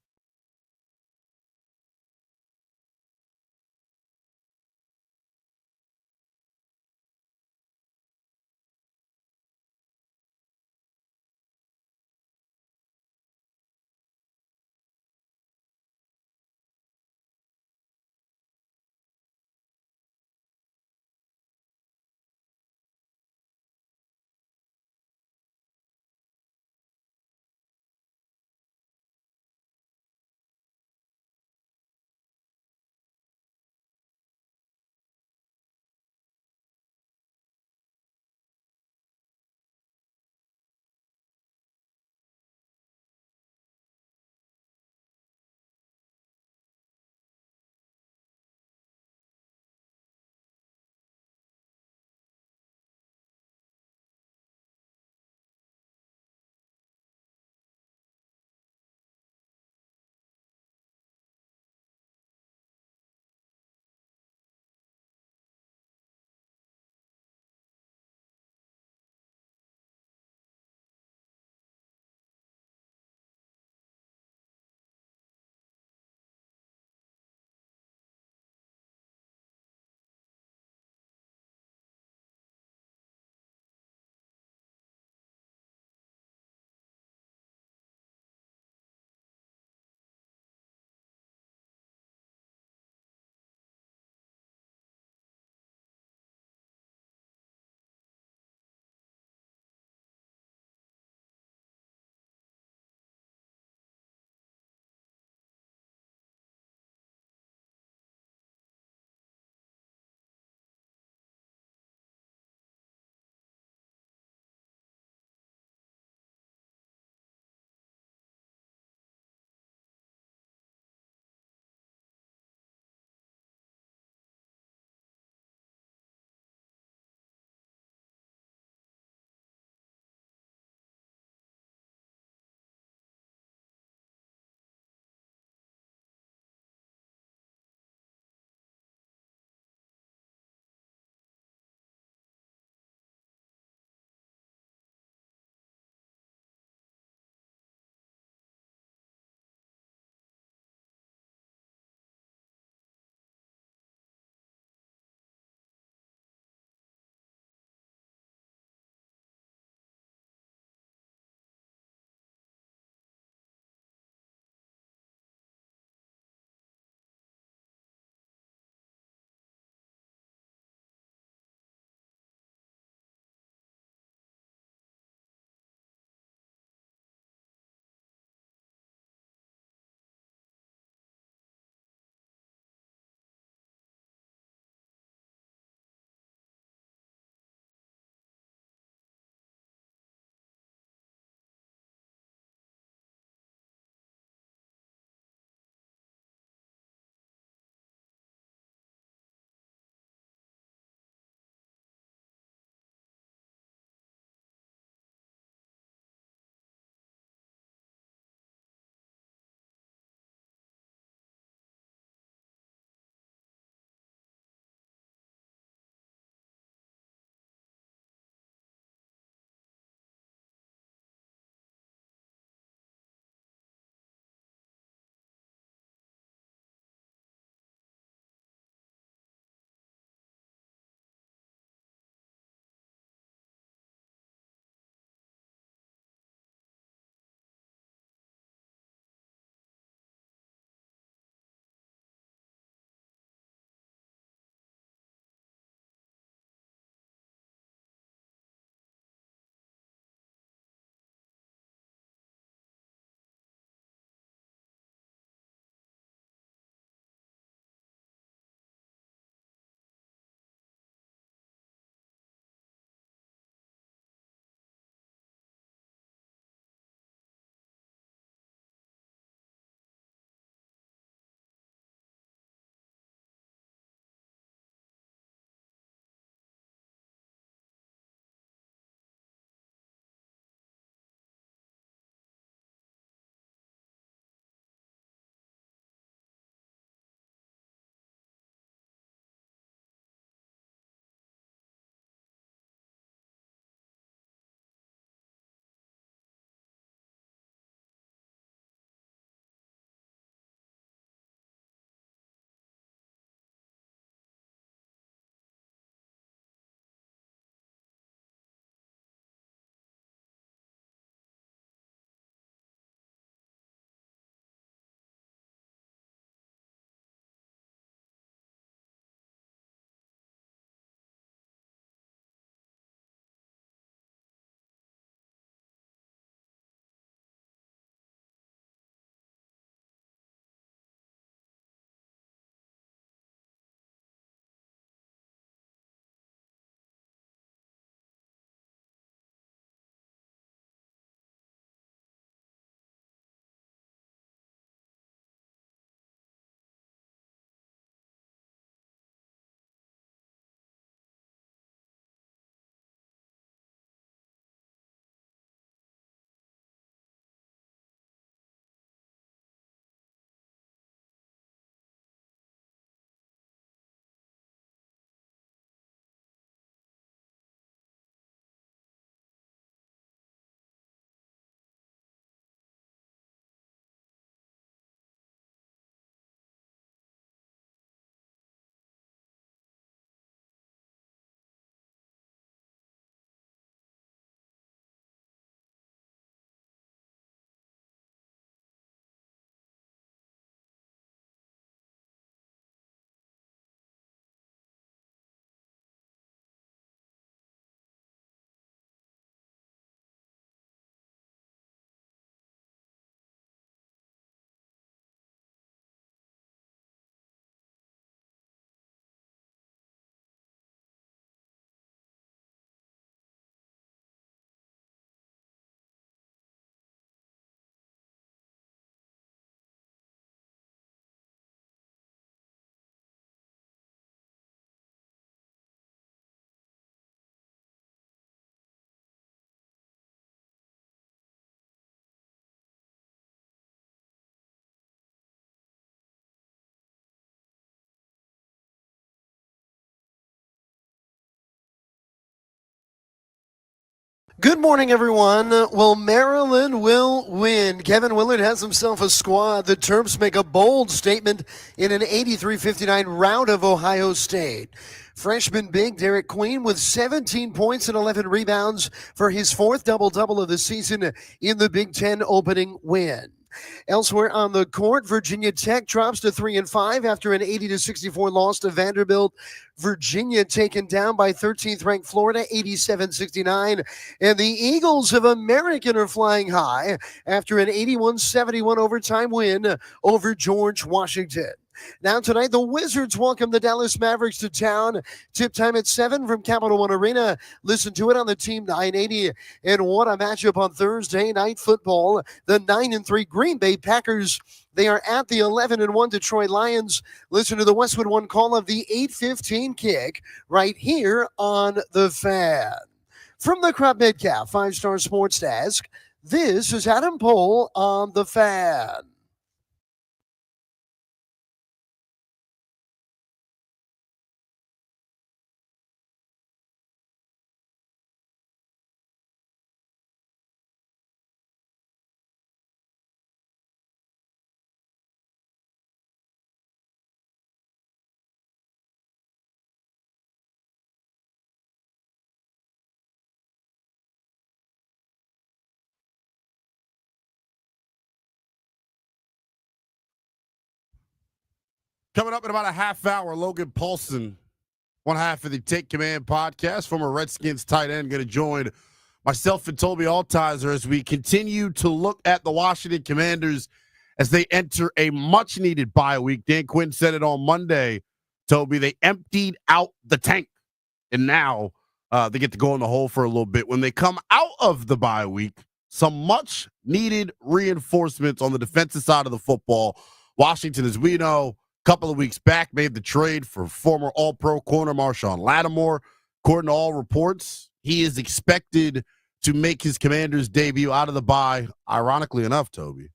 Good morning, everyone. Well, Maryland will win. Kevin Willard has himself a squad. The Terps make a bold statement in an 83-59 rout of Ohio State. Freshman big Derek Queen with 17 points and 11 rebounds for his fourth double-double of the season in the Big Ten opening win. Elsewhere on the court, Virginia Tech drops to 3-5 after an 80-64 loss to Vanderbilt. Virginia taken down by 13th ranked Florida, 87-69. And the Eagles of American are flying high after an 81-71 overtime win over George Washington. Now tonight, the Wizards welcome the Dallas Mavericks to town. Tip time at 7 from Capital One Arena. Listen to it on the Team 980. And what a matchup on Thursday Night Football. The 9-3 Green Bay Packers, they are at the 11-1 Detroit Lions. Listen to the Westwood One call of the 8:15 kick right here on The Fan. From the Crop Metcalf 5-Star Sports Desk, this is Adam Pohl on The Fan. Coming up in about a half hour, Logan Paulson, one half of the Take Command podcast, former Redskins tight end, going to join myself and Toby Altizer as we continue to look at the Washington Commanders as they enter a much-needed bye week. Dan Quinn said it on Monday, Toby. They emptied out the tank, and now they get to go in the hole for a little bit. When they come out of the bye week, some much-needed reinforcements on the defensive side of the football. Washington, as we know, couple of weeks back, made the trade for former All-Pro corner Marshawn Lattimore. According to all reports, he is expected to make his Commanders debut out of the bye, ironically enough, Toby,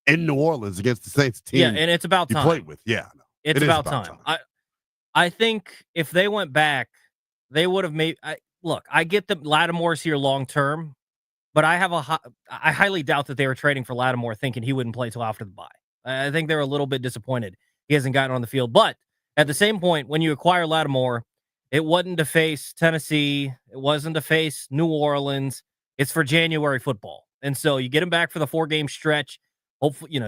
in New Orleans against the Saints team. Yeah, and it's about time. He played with. Yeah, no, it's about time. I think if they went back, they would have made. Look, I get that Lattimore's here long term, but I highly doubt that they were trading for Lattimore thinking he wouldn't play till after the bye. I think they're a little bit disappointed he hasn't gotten on the field. But at the same point, when you acquire Lattimore, it wasn't to face Tennessee. It wasn't to face New Orleans. It's for January football. And so you get him back for the 4-game stretch. Hopefully,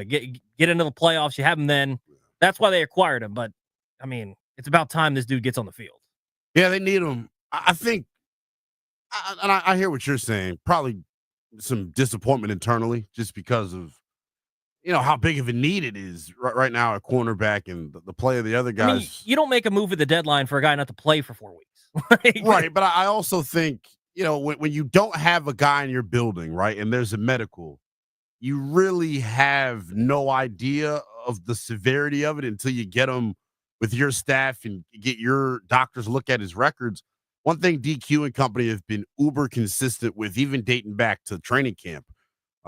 get into the playoffs. You have him then. That's why they acquired him. But, I mean, it's about time this dude gets on the field. Yeah, they need him. I think, and I hear what you're saying, probably some disappointment internally just because of, how big of a need it is right now at cornerback and the play of the other guys. I mean, you don't make a move at the deadline for a guy not to play for 4 weeks. Right, but I also think, when you don't have a guy in your building, right, and there's a medical, you really have no idea of the severity of it until you get him with your staff and get your doctors look at his records. One thing DQ and company have been uber consistent with, even dating back to training camp,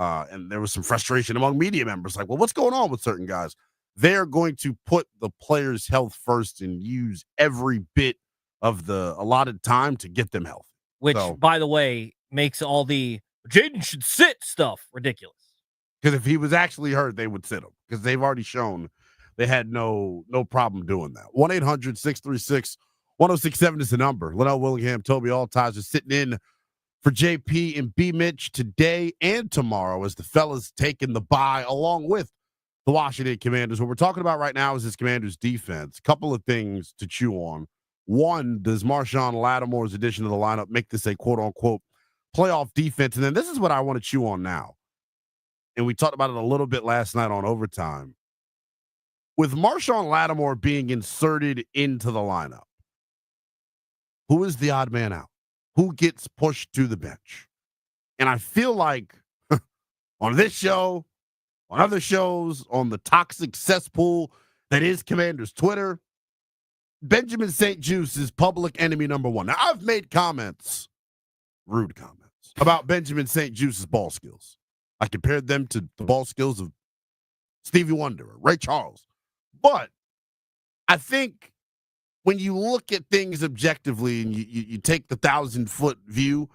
and there was some frustration among media members, like, well, what's going on with certain guys? They're going to put the player's health first and use every bit of the allotted time to get them healthy. Which, by the way, makes all the Jaden should sit stuff ridiculous. Because if he was actually hurt, they would sit him, because they've already shown they had no problem doing that. 1-800-636-1067 is the number. Linnell Willingham, Toby Altizer sitting in for JP and B. Mitch today and tomorrow as the fellas taking the bye along with the Washington Commanders. What we're talking about right now is this Commanders defense. A couple of things to chew on. One, does Marshawn Lattimore's addition to the lineup make this a quote-unquote playoff defense? And then this is what I want to chew on now. And we talked about it a little bit last night on Overtime. With Marshawn Lattimore being inserted into the lineup, who is the odd man out? Who gets pushed to the bench? And I feel like on this show, on other shows, on the toxic cesspool that is Commanders Twitter, Benjamin St. Juice is public enemy number one. Now, I've made comments, rude comments, about Benjamin St. Juice's ball skills. I compared them to the ball skills of Stevie Wonder or Ray Charles. But I think when you look at things objectively and you take the 1,000-foot view,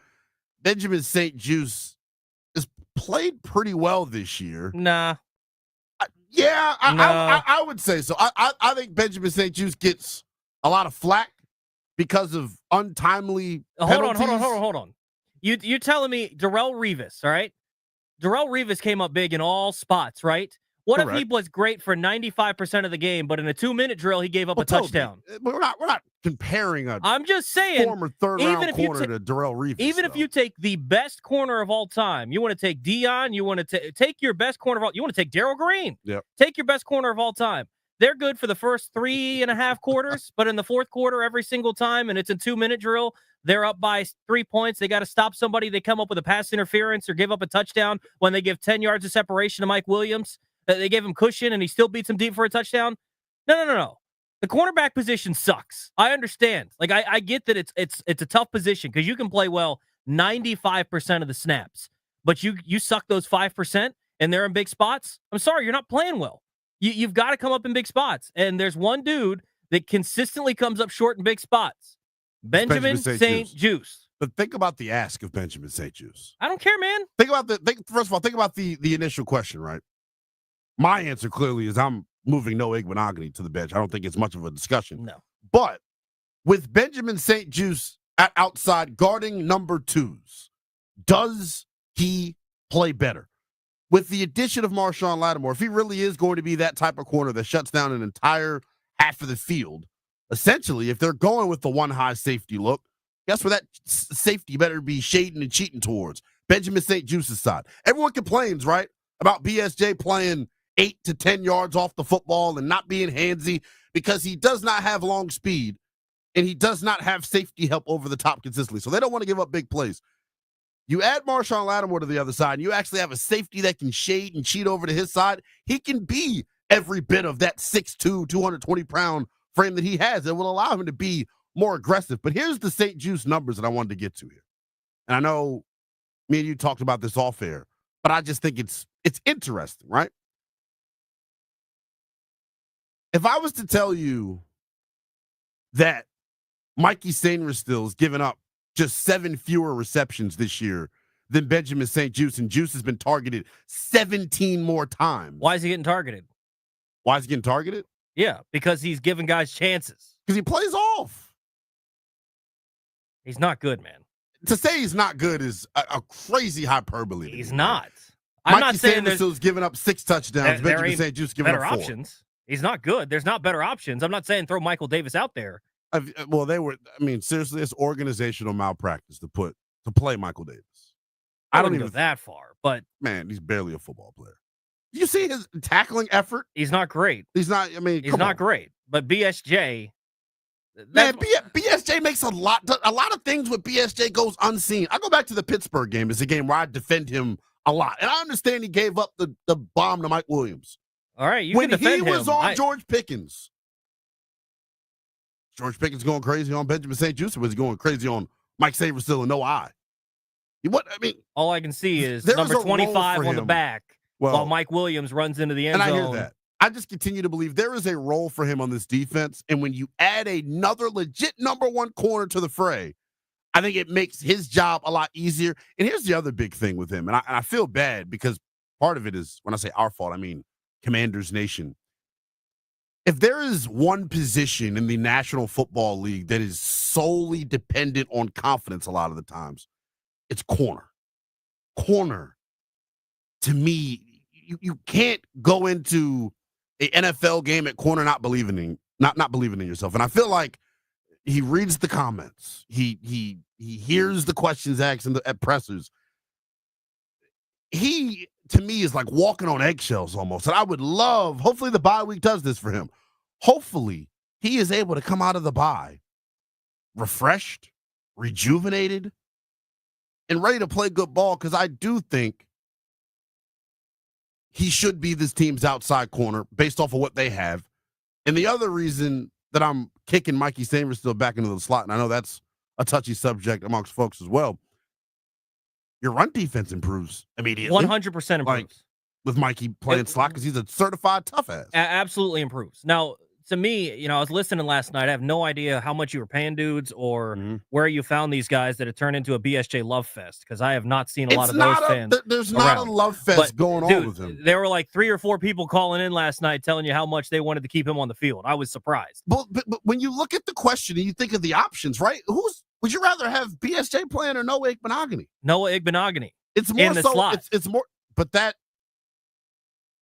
Benjamin St. Juice has played pretty well this year. Nah. Yeah, No. I would say so. I think Benjamin St. Juice gets a lot of flack because of untimely penalties. Hold on. You're telling me Darrelle Revis, all right? Darrelle Revis came up big in all spots, right? What if he was great for 95% of the game, but in a 2-minute drill he gave up a touchdown? We're not comparing I'm just saying, former third-round corner to Darrelle Revis. Even if you take the best corner of all time, you want to take Dion, you want to take your best corner of all, you want to take Darryl Green. Yep. Take your best corner of all time. They're good for the first 3.5 quarters, but in the fourth quarter, every single time, and it's a 2-minute drill, they're up by 3 points. They got to stop somebody. They come up with a pass interference or give up a touchdown when they give 10 yards of separation to Mike Williams. They gave him cushion, and he still beats him deep for a touchdown. No. The cornerback position sucks. I understand. Like I get that it's a tough position because you can play well 95% of the snaps, but you suck those 5%, and they're in big spots. I'm sorry, you're not playing well. You've got to come up in big spots, and there's one dude that consistently comes up short in big spots. Benjamin St. Juice. But think about the ask of Benjamin St. Juice. I don't care, man. First of all, think about the initial question, right? My answer clearly is I'm moving Noah Igbinoghene to the bench. I don't think it's much of a discussion. No. But with Benjamin St. Juice at outside guarding number 2s, does he play better? With the addition of Marshawn Lattimore, if he really is going to be that type of corner that shuts down an entire half of the field, essentially, if they're going with the one high safety look, guess where that safety better be shading and cheating towards? Benjamin St. Juice's side. Everyone complains, right, about BSJ playing 8 to 10 yards off the football and not being handsy because he does not have long speed and he does not have safety help over the top consistently. So they don't want to give up big plays. You add Marshawn Lattimore to the other side, and you actually have a safety that can shade and cheat over to his side. He can be every bit of that 6'2", 220-pound frame that he has. It will allow him to be more aggressive. But here's the St. Juice numbers that I wanted to get to here. And I know me and you talked about this off air, but I just think it's interesting, right? If I was to tell you that Mikey Sainristil has given up just 7 fewer receptions this year than Benjamin St. Juice, and Juice has been targeted 17 more times. Why is he getting targeted? Why is he getting targeted? Yeah, because he's giving guys chances. Because he plays off. He's not good, man. To say he's not good is a crazy hyperbole. He's not. I'm Mikey not saying Sainristil's giving up 6 touchdowns. Benjamin St. Juice giving up 4. Options. He's not good. There's not better options. I'm not saying throw Michael Davis out there. Well, seriously, it's organizational malpractice to play Michael Davis. I don't even go that far, but man, he's barely a football player. You see his tackling effort? He's not great. He's not great. But BSJ, man, BSJ makes a lot of things with BSJ goes unseen. I go back to the Pittsburgh game as a game where I defend him a lot, and I understand he gave up the bomb to Mike Williams. All right, when he was on George Pickens. George Pickens going crazy on Benjamin St. Juice, or was he going crazy on Mike Sainristil and no eye? All I can see is number 25 on the back while Mike Williams runs into the end zone. And I hear that. I just continue to believe there is a role for him on this defense, and when you add another legit number 1 corner to the fray, I think it makes his job a lot easier. And here's the other big thing with him, and I feel bad because part of it is, when I say our fault, I mean Commanders Nation. If there is one position in the National Football League that is solely dependent on confidence a lot of the times, it's corner. Corner, to me, you can't go into an NFL game at corner not believing in yourself. And I feel like he reads the comments. He hears the questions asked at pressers. He, to me, is like walking on eggshells almost. And I would love, hopefully the bye week does this for him. Hopefully he is able to come out of the bye refreshed, rejuvenated, and ready to play good ball, because I do think he should be this team's outside corner based off of what they have. And the other reason that I'm kicking Mikey Sainristil back into the slot, and I know that's a touchy subject amongst folks as well, your run defense improves immediately. 100% improves. With Mikey playing slot, because he's a certified tough ass. Absolutely improves. Now, to me, I was listening last night. I have no idea how much you were paying dudes or Mhm. where you found these guys that had turned into a BSJ love fest, because I have not seen a lot It's of those not fans. there's not a around. love fest But, going on dude, with him. there were like 3 or 4 people calling in last night telling you how much they wanted to keep him on the field. I was surprised. But when you look at the question and you think of the options, right? Would you rather have BSJ playing or Noah Igbenogany? Noah Igbenogany. It's more In the so. slot. It's more. But that,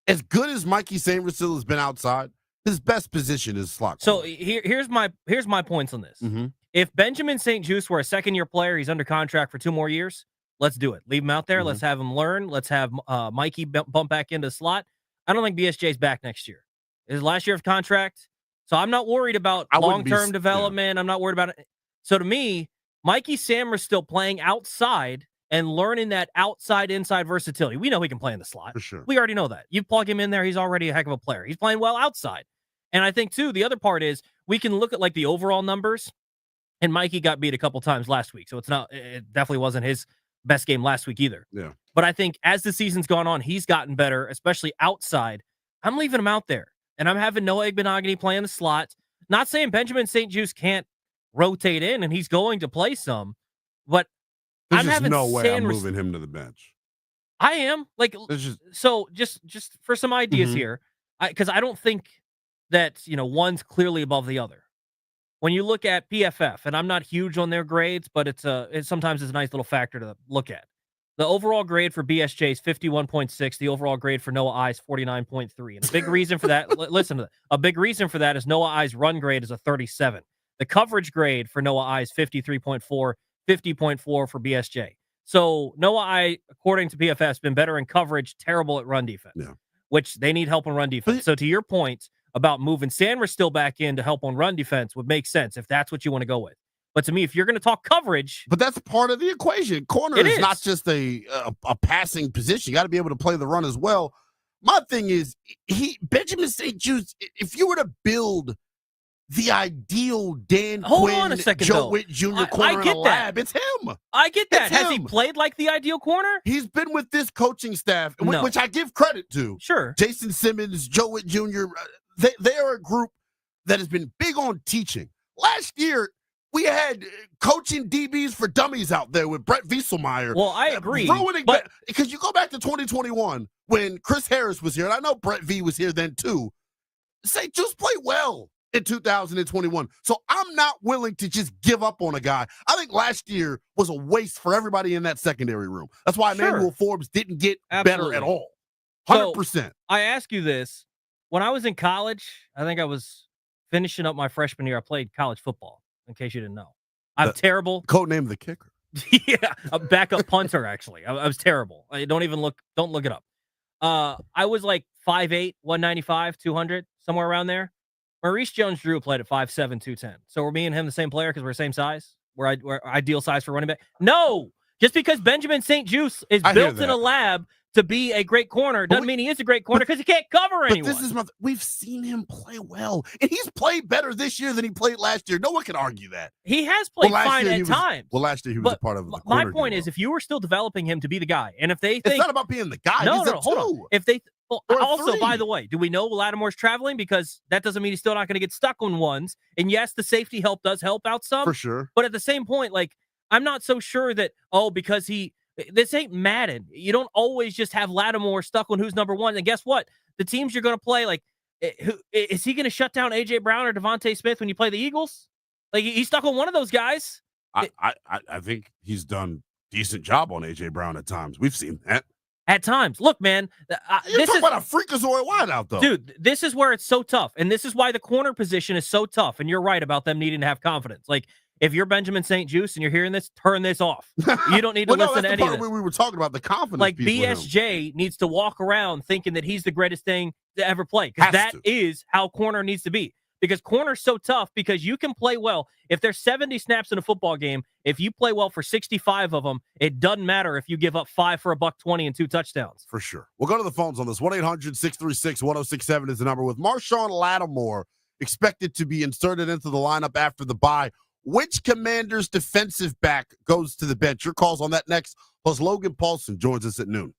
as good as Mikey Sainristil has been outside, his best position is slot. So here's my points on this. Mm-hmm. If Benjamin St. Juste were a second-year player, he's under contract for 2 more years, let's do it. Leave him out there. Mm-hmm. Let's have him learn. Let's have Mikey bump back into slot. I don't think BSJ's back next year. His last year of contract. So I'm not worried about long-term development. I'm not worried about it. So to me, Mikey Sammer's still playing outside and learning that outside-inside versatility. We know he can play in the slot. For sure. We already know that. You plug him in there, he's already a heck of a player. He's playing well outside. And I think, too, the other part is we can look at, like, the overall numbers, and Mikey got beat a couple times last week, so it definitely wasn't his best game last week either. Yeah. But I think as the season's gone on, he's gotten better, especially outside. I'm leaving him out there, and I'm having Noah Igbenogany play in the slot. Not saying Benjamin St. Juste can't rotate in, and he's going to play some, but There's I'm just having no way I'm moving him to the bench. I am. Like, so just for some ideas here, because I don't think that, one's clearly above the other. When you look at PFF, and I'm not huge on their grades, but sometimes it's a nice little factor to look at. The overall grade for BSJ is 51.6. The overall grade for Noah I is 49.3. And a big reason for that, listen to that. A big reason for that is Noah I's run grade is a 37. The coverage grade for Noah I is 53.4, 50.4 for BSJ. So Noah I, according to PFF, has been better in coverage, terrible at run defense, which they need help on run defense. So to your point about moving Sanders still back in to help on run defense would make sense if that's what you want to go with. But to me, if you're going to talk coverage, but that's part of the equation. Corner is not just a passing position. You got to be able to play the run as well. My thing is, Benjamin St. Juste, if you were to build the ideal Dan Quinn, Joe Witt Jr. corner in a lab, it's him. I get that. Has he played like the ideal corner? He's been with this coaching staff, which I give credit to. Sure. Jason Simmons, Joe Witt Jr., they are a group that has been big on teaching. Last year, we had coaching DBs for dummies out there with Brett Wieselmeyer. Well, I agree. Because you go back to 2021 when Chris Harris was here, and I know Brett V was here then too. St. Juste played well in 2021. So I'm not willing to just give up on a guy. I think last year was a waste for everybody in that secondary room. That's why Emmanuel Forbes didn't get better at all. 100%. So, I ask you this. When I was in college, I think I was finishing up my freshman year. I played college football, in case you didn't know. I'm terrible. Codename the kicker. Yeah, a backup punter, actually. I was terrible. Don't look it up. I was like 5'8", 195, 200, somewhere around there. Maurice Jones-Drew played at 5'7", 210. So were me and him the same player because we're the same size? We're ideal size for running back? No! Just because Benjamin St. Juste is built in a lab to be a great corner doesn't mean he is a great corner because he can't cover anyone. We've seen him play well, and he's played better this year than he played last year. No one can argue that. He has played fine at times. Well, last year he was a part of the my point is, if you were still developing him to be the guy, and if they think... It's not about being the guy. No, hold on. If they... Well, also, by the way, do we know Lattimore's traveling? Because that doesn't mean he's still not going to get stuck on ones. And yes, the safety help does help out some. For sure. But at the same point, like, I'm not so sure that, because this ain't Madden. You don't always just have Lattimore stuck on who's number one. And guess what? The teams you're going to play, like, is he going to shut down A.J. Brown or Devontae Smith when you play the Eagles? Like, he's stuck on one of those guys. I think he's done a decent job on A.J. Brown at times. We've seen that. At times. Look, man. You're talking about a freakazoid wideout, though. Dude, this is where it's so tough. And this is why the corner position is so tough. And you're right about them needing to have confidence. Like, if you're Benjamin St. Juste and you're hearing this, turn this off. You don't need to listen to any of this. We were talking about the confidence. Like, BSJ needs to walk around thinking that he's the greatest thing to ever play. Because that is how corner needs to be. Because corner's so tough because you can play well. If there's 70 snaps in a football game, if you play well for 65 of them, it doesn't matter if you give up 5 for $120 and 2 touchdowns. For sure. We'll go to the phones on this. 1-800-636-1067 is the number. With Marshawn Lattimore expected to be inserted into the lineup after the bye, which Commander's defensive back goes to the bench? Your calls on that next. Plus, Logan Paulson joins us at noon.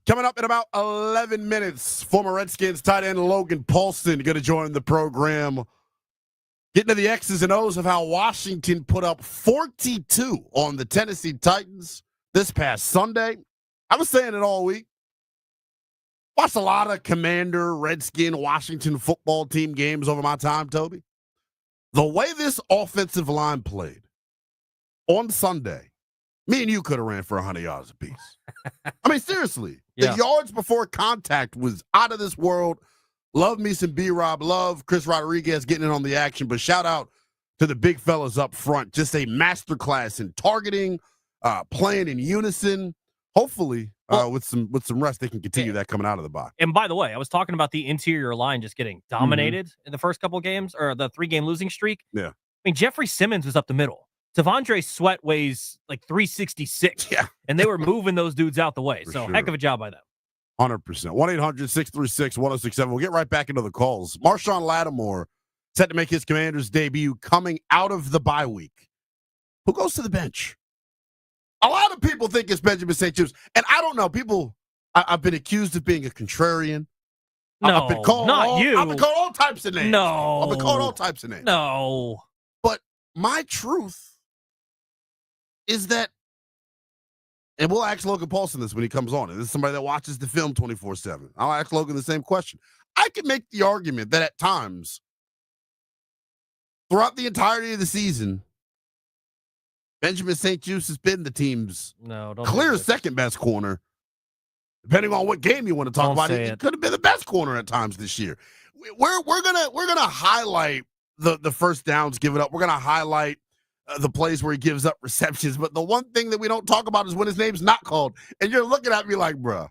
Coming up in about 11 minutes, former Redskins tight end Logan Paulson going to join the program. Getting to the X's and O's of how Washington put up 42 on the Tennessee Titans this past Sunday. I was saying it all week. Watched a lot of Commander, Redskin, Washington football team games over my time, Toby. The way this offensive line played on Sunday, me and you could have ran for 100 yards apiece. I mean, seriously, the yards before contact was out of this world. Love me some B-Rob. Love Chris Rodriguez getting in on the action. But shout out to the big fellas up front. Just a masterclass in targeting, playing in unison. Hopefully, with some rest, they can continue that coming out of the box. And by the way, I was talking about the interior line just getting dominated in the first couple games, or the 3-game losing streak. Yeah. I mean, Jeffrey Simmons was up the middle. Devondre Sweat weighs like 366. Yeah. And they were moving those dudes out the way. So heck of a job by them. 100%. 1-800-636-1067. We'll get right back into the calls. Marshawn Lattimore set to make his Commander's debut coming out of the bye week. Who goes to the bench? A lot of people think it's Benjamin St. Juste. And I don't know. People, I've been accused of being a contrarian. No, I've been called not you. I've been called all types of names. No. I've been called all types of names. No. But my truth is that, and we'll ask Logan Paulson this when he comes on. And this is somebody that watches the film 24/7. I'll ask Logan the same question. I can make the argument that at times, throughout the entirety of the season, Benjamin St. Juste has been the team's clear second-best corner. Depending on what game you want to talk about, it could have been the best corner at times this year. We're gonna highlight the first downs given up. We're gonna highlight the plays where he gives up receptions. But the one thing that we don't talk about is when his name's not called, and you're looking at me like, bruh.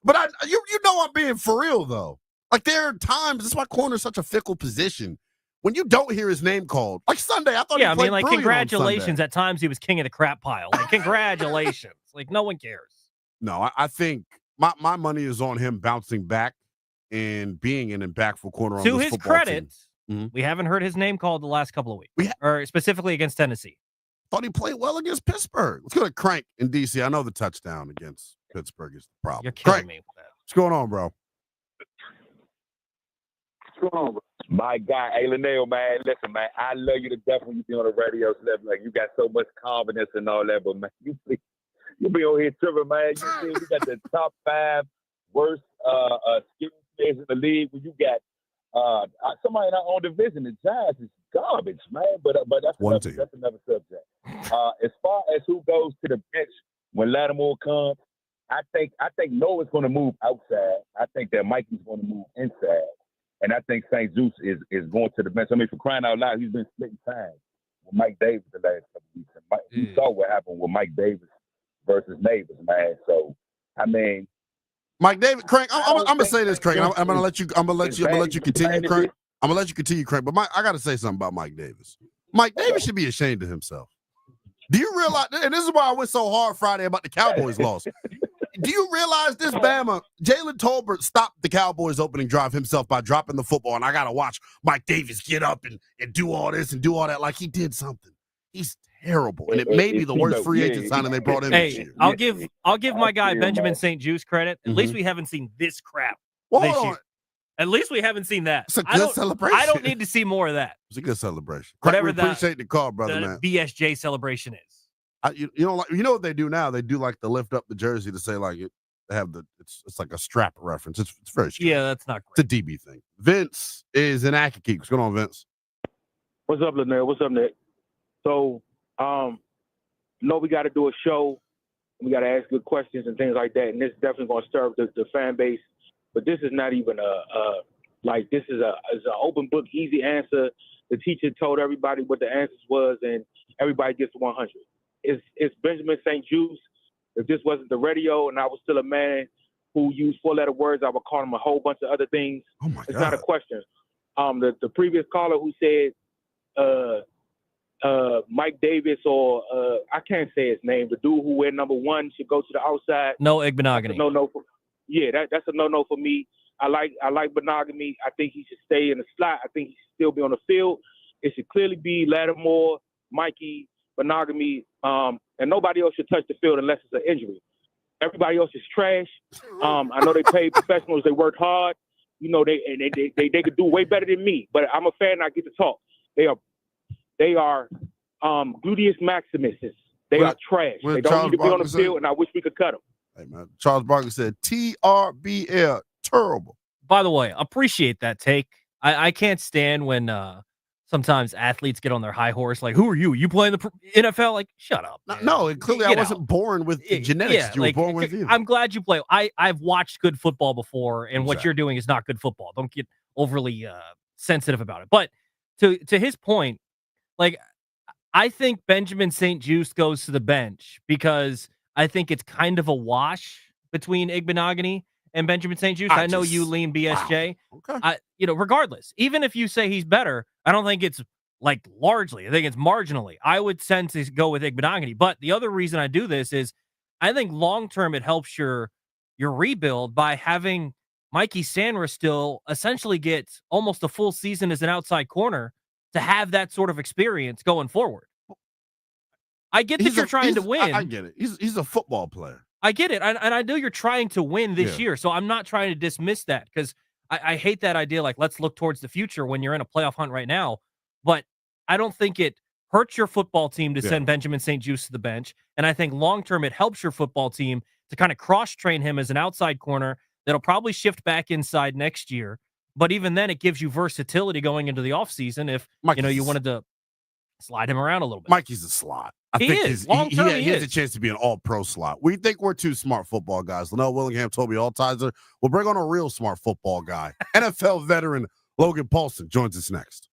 But you know I'm being for real though. Like there are times. That's why corner is such a fickle position. When you don't hear his name called, like Sunday, I thought. Yeah, I mean, like congratulations. At times he was king of the crap pile. Like congratulations. Like no one cares. No, I think my money is on him bouncing back and being an impactful corner on this football team. To his credit, we haven't heard his name called the last couple of weeks, or specifically against Tennessee. Thought he played well against Pittsburgh. Let's go to Crank in D.C. I know the touchdown against Pittsburgh is the problem. You're killing me with that. What's going on, bro? What's going on, bro? My guy, hey, Linnell, man, listen, man, I love you to death when you be on the radio. Like, you got so much confidence and all that, but, man, you be on here tripping, man. You see, we got the top 5 worst skill players in the league. When you got somebody in our own division, the Giants is garbage, man. But that's another subject. As far as who goes to the bench when Lattimore comes, I think Noah's going to move outside. I think that Mikey's going to move inside. And I think St. Juste is going to the bench. I mean, for crying out loud, he's been splitting time with Mike Davis the last couple of weeks. And you saw what happened with Mike Davis versus Neighbors, man. So, I mean, Mike Davis, Crank. I'm gonna say this, Crank. I'm gonna let you continue, Crank. I'm gonna let you continue, Crank. But I gotta say something about Mike Davis. Mike Davis should be ashamed of himself. Do you realize? And this is why I went so hard Friday about the Cowboys loss. Do you realize this Bama, Jalen Tolbert stopped the Cowboys opening drive himself by dropping the football, and I got to watch Mike Davis get up and do all this and do all that like he did something. He's terrible, and it may be the worst free agent signing they brought in this year. I'll give my guy Benjamin St. Juste credit. At least we haven't seen this crap this year. At least we haven't seen that. It's a good celebration. I don't need to see more of that. It's a good celebration. Whatever we appreciate the call, brother, man. BSJ celebration is. You know what they do now? They do like to lift up the jersey to say like it. They have it's like a strap reference. It's very strange. Yeah, that's not great. It's a DB thing. Vince is in Akakeek. What's going on, Vince? What's up, Linnell? What's up, Nick? So, we got to do a show. We got to ask good questions and things like that. And this is definitely going to serve the fan base. But this is not even this is an open book, easy answer. The teacher told everybody what the answers was, and everybody gets 100. It's Benjamin St. Juste. If this wasn't the radio and I was still a man who used 4-letter words, I would call him a whole bunch of other things. Oh my God. It's not a question. The previous caller who said Mike Davis or I can't say his name, the dude who wear number 1 should go to the outside. No Igbenogany. No. That's a no for me. I like Benogany. I think he should stay in the slot. I think he should still be on the field. It should clearly be Lattimore, Mikey, Benogany, and nobody else should touch the field unless it's an injury. Everybody else is trash. I know they pay professionals. They work hard. You know, they could do way better than me. But I'm a fan. I get to talk. They are gluteus maximuses. They are trash. They don't need to be on the field, and I wish we could cut them. Hey, man. Charles Barkley said, TRBL, terrible. By the way, appreciate that take. I can't stand when sometimes athletes get on their high horse. Like, who are you? You playing the NFL? Like, shut up. No, clearly I wasn't born with the genetics you were born with. Either. I'm glad you play. I've watched good football before, and what you're doing is not good football. Don't get overly sensitive about it. But to his point, like, I think Benjamin St. Juste goes to the bench because I think it's kind of a wash between Igbenogany and Benjamin St. Juste. I know you lean BSJ. Wow. Okay. Regardless, even if you say he's better, I don't think it's like largely. I think it's marginally. I would tend to go with Igbenogany. But the other reason I do this is I think long term it helps your rebuild by having Mikey Sanders still essentially get almost a full season as an outside corner to have that sort of experience going forward. I get that you're trying to win. I get it. He's a football player. I get it. And I know you're trying to win this year. So I'm not trying to dismiss that because I hate that idea. Like, let's look towards the future when you're in a playoff hunt right now. But I don't think it hurts your football team to send Benjamin St. Juste to the bench. And I think long-term it helps your football team to kind of cross-train him as an outside corner that'll probably shift back inside next year. But even then, it gives you versatility going into the offseason if, you wanted to slide him around a little bit. Mikey's a slot. I think he has a chance to be an all-pro slot. We think we're two smart football guys. Linnell Willingham, Toby Altizer. We'll bring on a real smart football guy. NFL veteran Logan Paulson joins us next.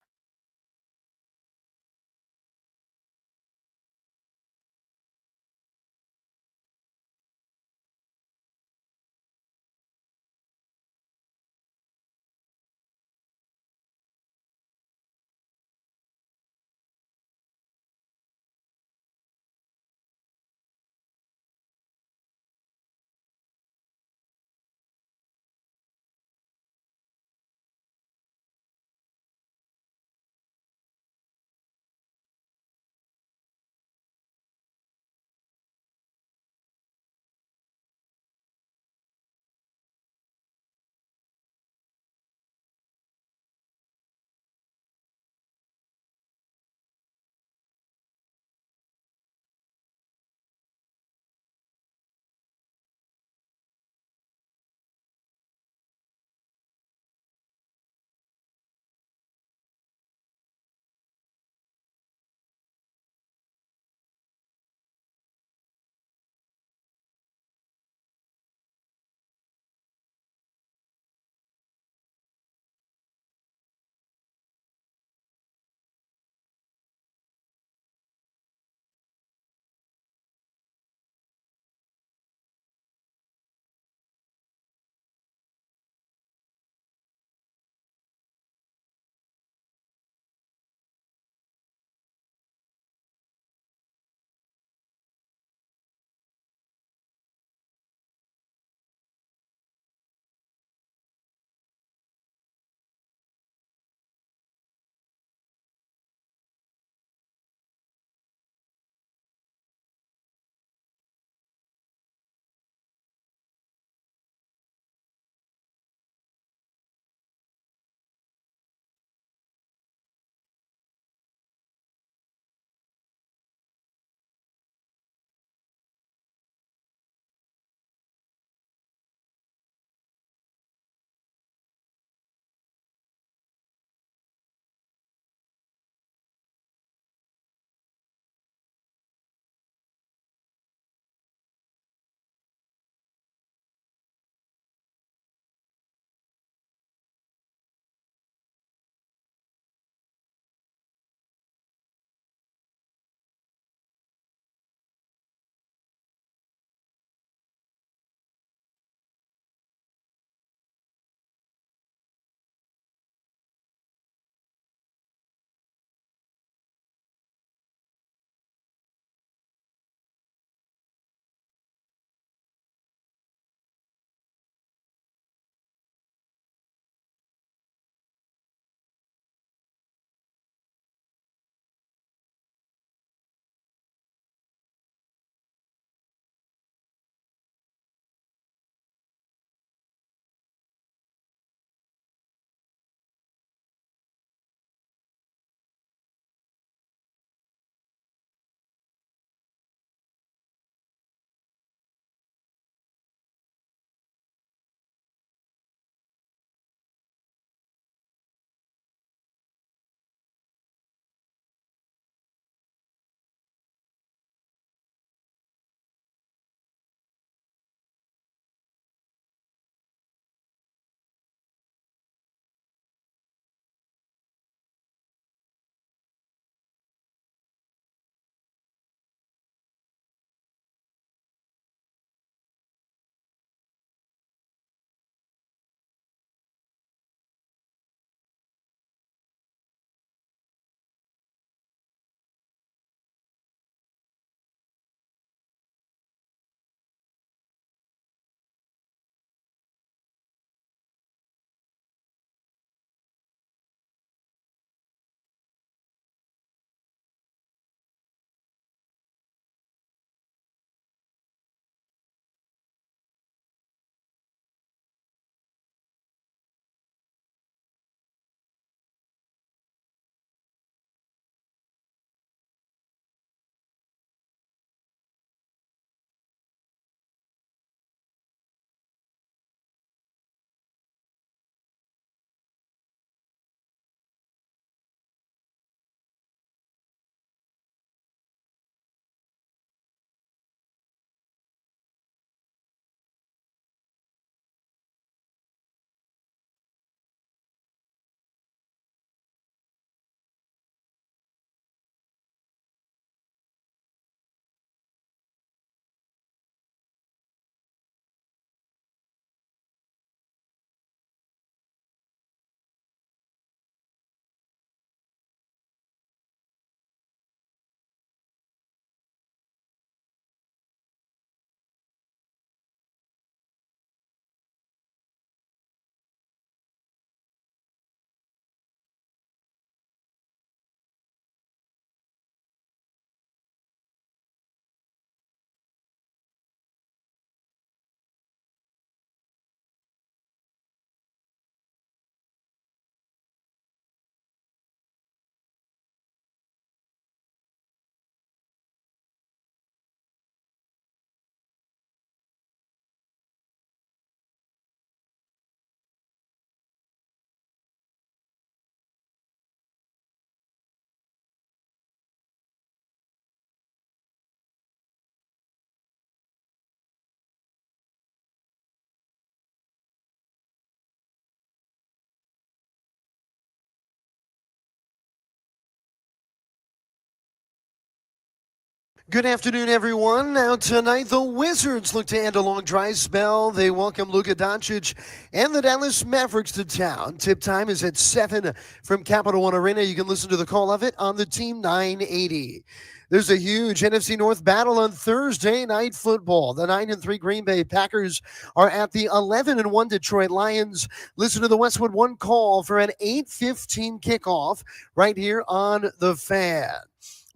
Good afternoon, everyone. Now tonight, the Wizards look to end a long dry spell. They welcome Luka Doncic and the Dallas Mavericks to town. Tip time is at 7 from Capital One Arena. You can listen to the call of it on the Team 980. There's a huge NFC North battle on Thursday Night Football. The 9-3 Green Bay Packers are at the 11-1 Detroit Lions. Listen to the Westwood One call for an 8:15 kickoff right here on the Fan.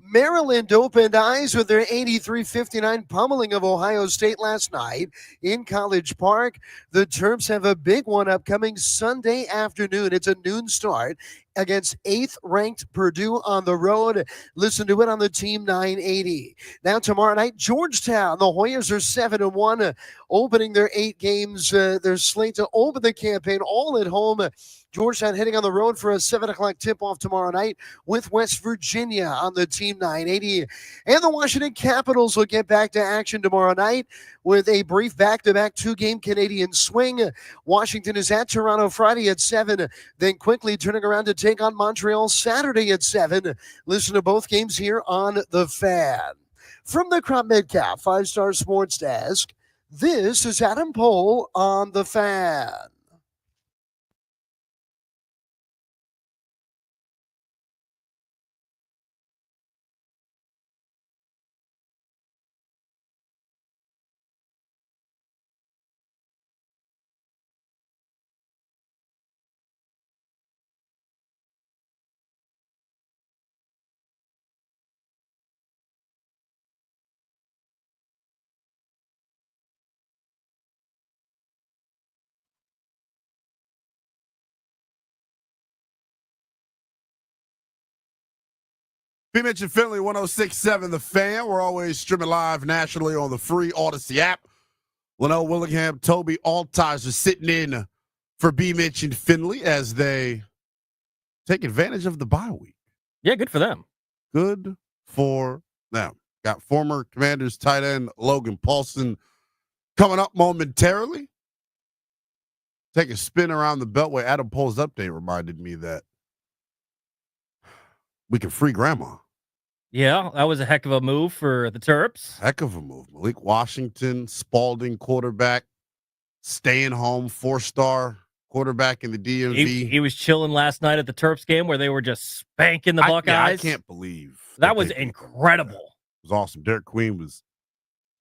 Maryland opened eyes with their 83-59 pummeling of Ohio State last night in College Park. The Terps have a big one upcoming Sunday afternoon. It's a noon start against 8th-ranked Purdue on the road. Listen to it on the Team 980. Now tomorrow night, Georgetown. The Hoyas are 7-1, opening their 8 games. Their slate to open the campaign all at home. Georgetown heading on the road for a 7 o'clock tip-off tomorrow night with West Virginia on the Team 980. And the Washington Capitals will get back to action tomorrow night with a brief back-to-back 2-game Canadian swing. Washington is at Toronto Friday at 7, then quickly turning around to take on Montreal Saturday at 7. Listen to both games here on The Fan. From the Crop Metcalf 5-Star Sports Desk, this is Adam Pohl on The Fan. Be mentioned Finley 1067 The Fan. We're always streaming live nationally on the free Odyssey app. Linnell Willingham, Toby Altizer sitting in for B mentioned Finley as they take advantage of the bye week. Yeah, good for them. Good for them. Got former Commanders tight end Logan Paulson coming up momentarily. Take a spin around the Beltway. Adam Pohl's update reminded me that we can free grandma. Yeah, that was a heck of a move for the Terps. Heck of a move. Malik Washington, Spalding quarterback, staying home, 4-star quarterback in the DMV. He was chilling last night at the Terps game where they were just spanking the Buckeyes. I can't believe that was incredible. It was awesome. Derek Queen was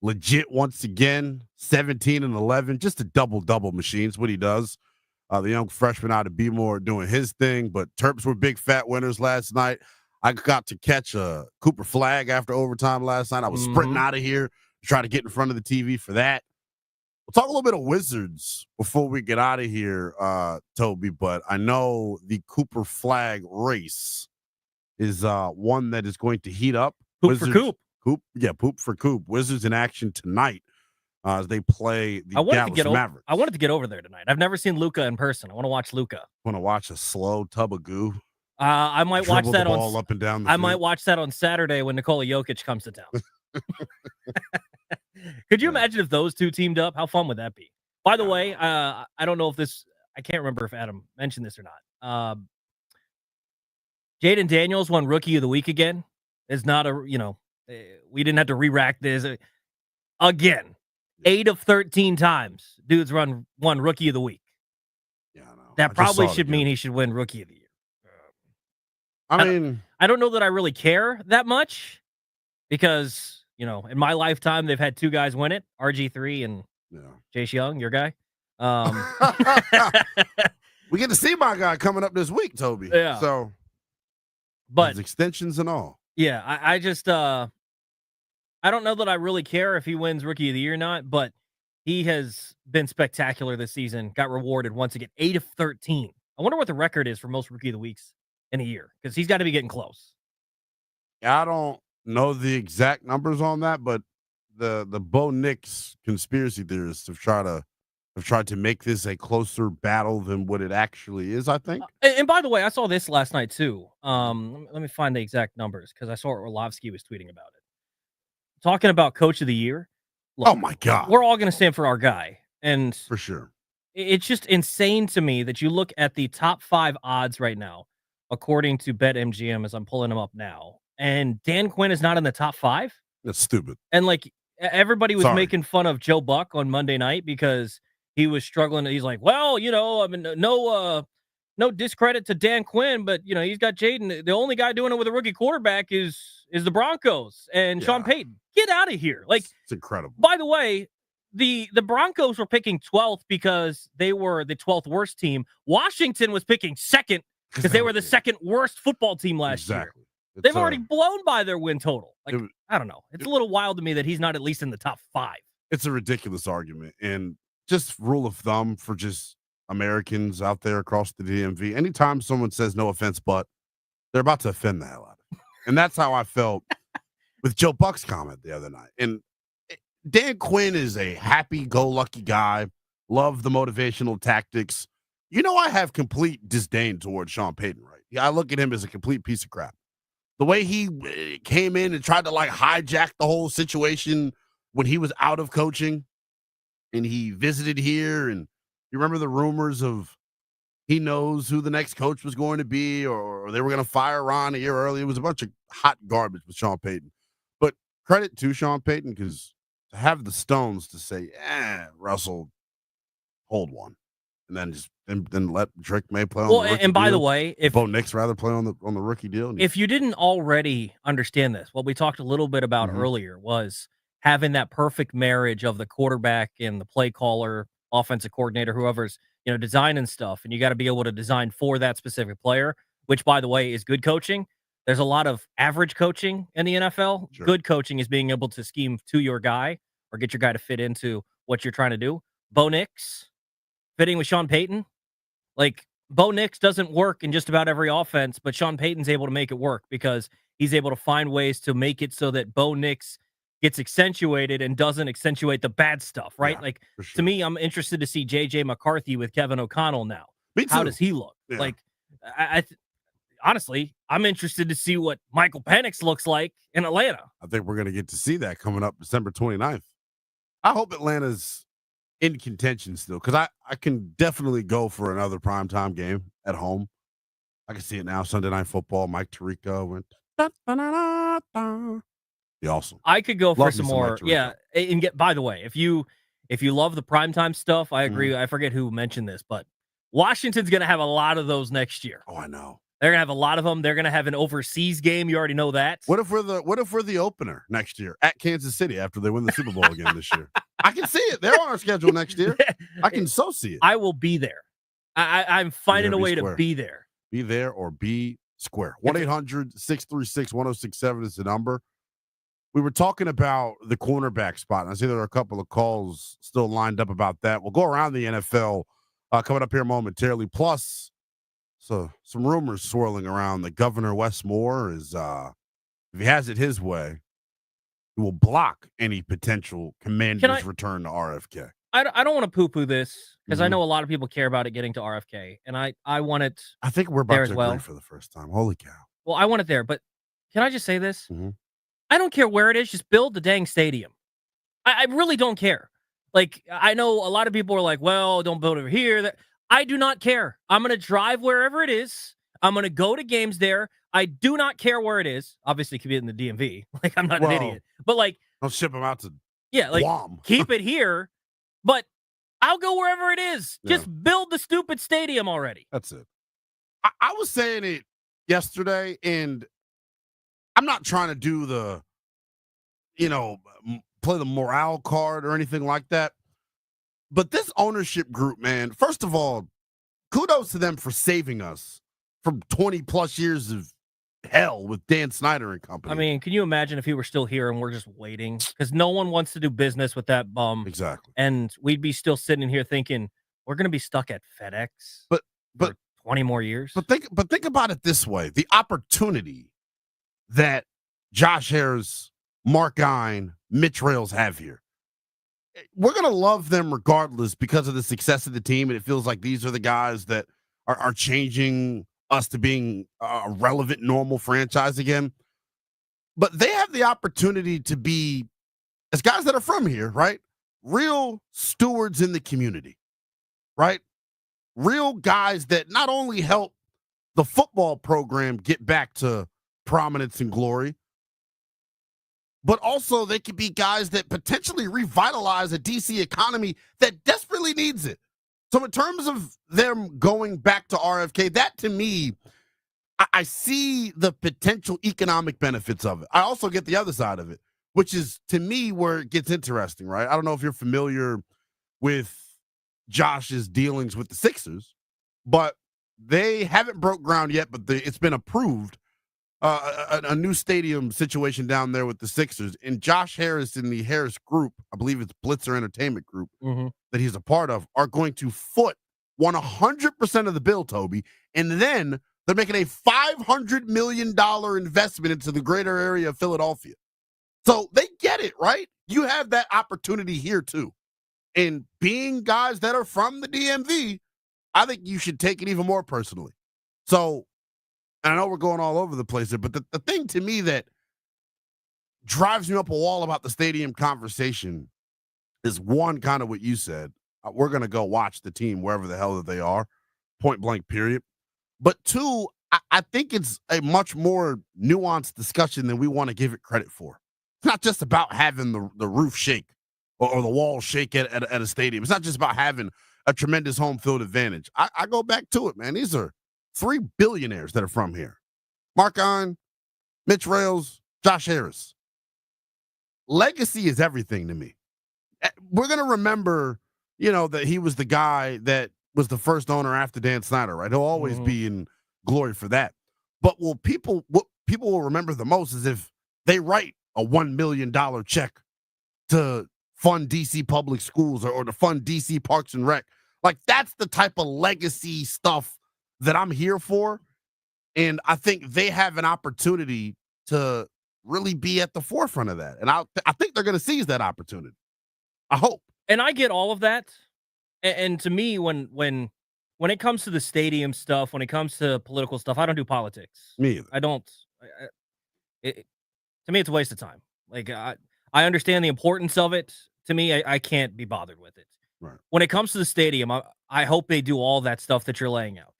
legit once again, 17 and 11, just a double machine. It's what he does. The young freshman out of B-More doing his thing, but Terps were big fat winners last night. I got to catch a Cooper flag after overtime last night. I was sprinting out of here to try to get in front of the TV for that. We'll talk a little bit of Wizards before we get out of here, Toby, but I know the Cooper flag race is one that is going to heat up. Poop for Coop. Poop for Coop. Wizards in action tonight as they play the Dallas Mavericks. I wanted to get over there tonight. I've never seen Luka in person. I want to watch Luka. Want to watch a slow tub of goo? I might watch that on up and down. I might watch that on Saturday when Nikola Jokic comes to town. Could you imagine if those two teamed up? How fun would that be? By the way, I don't know if this. I can't remember if Adam mentioned this or not. Jaden Daniels won Rookie of the Week again. It's not a we didn't have to re-rack this again. 8 of 13 times, dudes won Rookie of the Week. Yeah, I know. That probably should mean he should win Rookie of the Year. I mean, I don't know that I really care that much because, in my lifetime, they've had 2 guys win it, RG3 and Chase Young, your guy. We get to see my guy coming up this week, Toby. Yeah. So, but his extensions and all. Yeah, I just, I don't know that I really care if he wins Rookie of the Year or not, but he has been spectacular this season. Got rewarded once again, 8 of 13. I wonder what the record is for most Rookie of the Weeks in a year because he's got to be getting close. I don't know the exact numbers on that, but the Bo Nix conspiracy theorists have tried to make this a closer battle than what it actually is, I think. And by the way, I saw this last night too. Let me find the exact numbers because I saw Orlovsky was tweeting about it. Talking about Coach of the Year. Look, oh my God. We're all going to stand for our guy. And for sure. It's just insane to me that you look at the top 5 odds right now, according to BetMGM, as I'm pulling them up now. And Dan Quinn is not in the top 5. That's stupid. And everybody was Sorry. making fun of Joe Buck on Monday night because he was struggling. He's like, well, I mean, no discredit to Dan Quinn, but he's got Jaden. The only guy doing it with a rookie quarterback is the Broncos and Sean Payton. Get out of here! It's incredible. By the way, the Broncos were picking 12th because they were the 12th worst team. Washington was picking second because they were the second worst football team last year. They've already blown by their win total. I don't know. It's a little wild to me that he's not at least in the top 5. It's a ridiculous argument. And just rule of thumb for just Americans out there across the DMV, anytime someone says no offense, but they're about to offend the hell out of you. And that's how I felt with Joe Buck's comment the other night. And Dan Quinn is a happy-go-lucky guy, love the motivational tactics. I have complete disdain towards Sean Payton, right? I look at him as a complete piece of crap. The way he came in and tried to hijack the whole situation when he was out of coaching and he visited here, and you remember the rumors of he knows who the next coach was going to be, or they were going to fire Ron a year early. It was a bunch of hot garbage with Sean Payton. But credit to Sean Payton, because to have the stones to say, Russell, hold one. And then let Drake May play on the rookie and by deal. the way, if Bo Nix rather play on the rookie deal. If you didn't already understand this, what we talked a little bit about earlier was having that perfect marriage of the quarterback and the play caller, offensive coordinator, whoever's designing stuff, and you got to be able to design for that specific player, which, by the way, is good coaching. There's a lot of average coaching in the NFL. Sure. Good coaching is being able to scheme to your guy or get your guy to fit into what you're trying to do. Bo Nix fitting with Sean Payton. Bo Nix doesn't work in just about every offense, but Sean Payton's able to make it work because he's able to find ways to make it so that Bo Nix gets accentuated and doesn't accentuate the bad stuff, right? For sure. To me, I'm interested to see J.J. McCarthy with Kevin O'Connell now. Me too. How does he look? Yeah. Honestly, I'm interested to see what Michael Penix looks like in Atlanta. I think we're going to get to see that coming up December 29th. I hope Atlanta's in contention still, because I can definitely go for another primetime game at home. I can see it now. Sunday Night Football. Mike Tirico went. Be awesome. I could go for Love some me some more. Mike Tirico. Yeah. And by the way, if you love the primetime stuff, I agree. I forget who mentioned this, but Washington's going to have a lot of those next year. Oh, I know. They're going to have a lot of them. They're going to have an overseas game. You already know that. What if we're the opener next year at Kansas City after they win the Super Bowl again this year? I can see it. They're on our schedule next year. I can so see it. I will be there. I'm finding a way to be there. Be there or be square. 1-800-636-1067 is the number. We were talking about the cornerback spot, and I see there are a couple of calls still lined up about that. We'll go around the NFL coming up here momentarily. Plus, so some rumors swirling around that Governor Wes Moore is, if he has it his way, he will block any potential Commanders' return to RFK. I don't want to poo-poo this because I know a lot of people care about it getting to RFK, and I want it. I think we're about to agree for the first time. Holy cow! Well, I want it there, but can I just say this? I don't care where it is. Just build the dang stadium. I really don't care. I know a lot of people are like, well, don't build over here. I do not care. I'm going to drive wherever it is. I'm going to go to games there. I do not care where it is. Obviously, it could be in the DMV. I'm not an idiot. But I'll ship them out to Guam. Keep it here. But I'll go wherever it is. Yeah. Just build the stupid stadium already. That's it. I was saying it yesterday, and I'm not trying to do the, play the morale card or anything like that. But this ownership group, man, first of all, kudos to them for saving us from 20 plus years of hell with Dan Snyder and company. I mean, can you imagine if he were still here and we're just waiting? Because no one wants to do business with that bum. Exactly. And we'd be still sitting here thinking, we're going to be stuck at FedEx but for 20 more years. But think about it this way. The opportunity that Josh Harris, Mark Gein, Mitch Rales have here. We're going to love them regardless because of the success of the team, and it feels like these are the guys that are changing us to being a relevant, normal franchise again. But they have the opportunity to be, as guys that are from here, right, real stewards in the community, right? Real guys that not only help the football program get back to prominence and glory, but also they could be guys that potentially revitalize a DC economy that desperately needs it. So in terms of them going back to RFK, that to me, I see the potential economic benefits of it. I also get the other side of it, which is to me where it gets interesting, right? I don't know if you're familiar with Josh's dealings with the Sixers, but they haven't broke ground yet, but it's been approved. A new stadium situation down there with the Sixers, and Josh Harris in the Harris Group, I believe it's Blitzer Entertainment Group, that he's a part of, are going to foot 100% of the bill, Toby, and then they're making a $500 million investment into the greater area of Philadelphia. So they get it, right? You have that opportunity here too. And being guys that are from the DMV, I think you should take it even more personally. So, and I know we're going all over the place there, but the thing to me that drives me up a wall about the stadium conversation is one, kind of what you said. We're going to go watch the team wherever the hell that they are, point blank, period. But two, I think it's a much more nuanced discussion than we want to give it credit for. It's not just about having the roof shake or the walls shake at a stadium. It's not just about having a tremendous home field advantage. I go back to it, man. These are 3 billionaires that are from here. Mark Ine, Mitch Rales, Josh Harris. Legacy is everything to me. We're going to remember, that he was the guy that was the first owner after Dan Snyder, right? He'll always be in glory for that. But what people will remember the most is if they write a $1 million check to fund DC public schools or to fund DC Parks and Rec. Like, that's the type of legacy stuff that I'm here for. And I think they have an opportunity to really be at the forefront of that. And I think they're going to seize that opportunity. I hope. And I get all of that. And to me, when it comes to the stadium stuff, when it comes to political stuff, I don't do politics. Me either. I don't. To me, it's a waste of time. Like, I understand the importance of it. To me, I can't be bothered with it. Right. When it comes to the stadium, I hope they do all that stuff that you're laying out.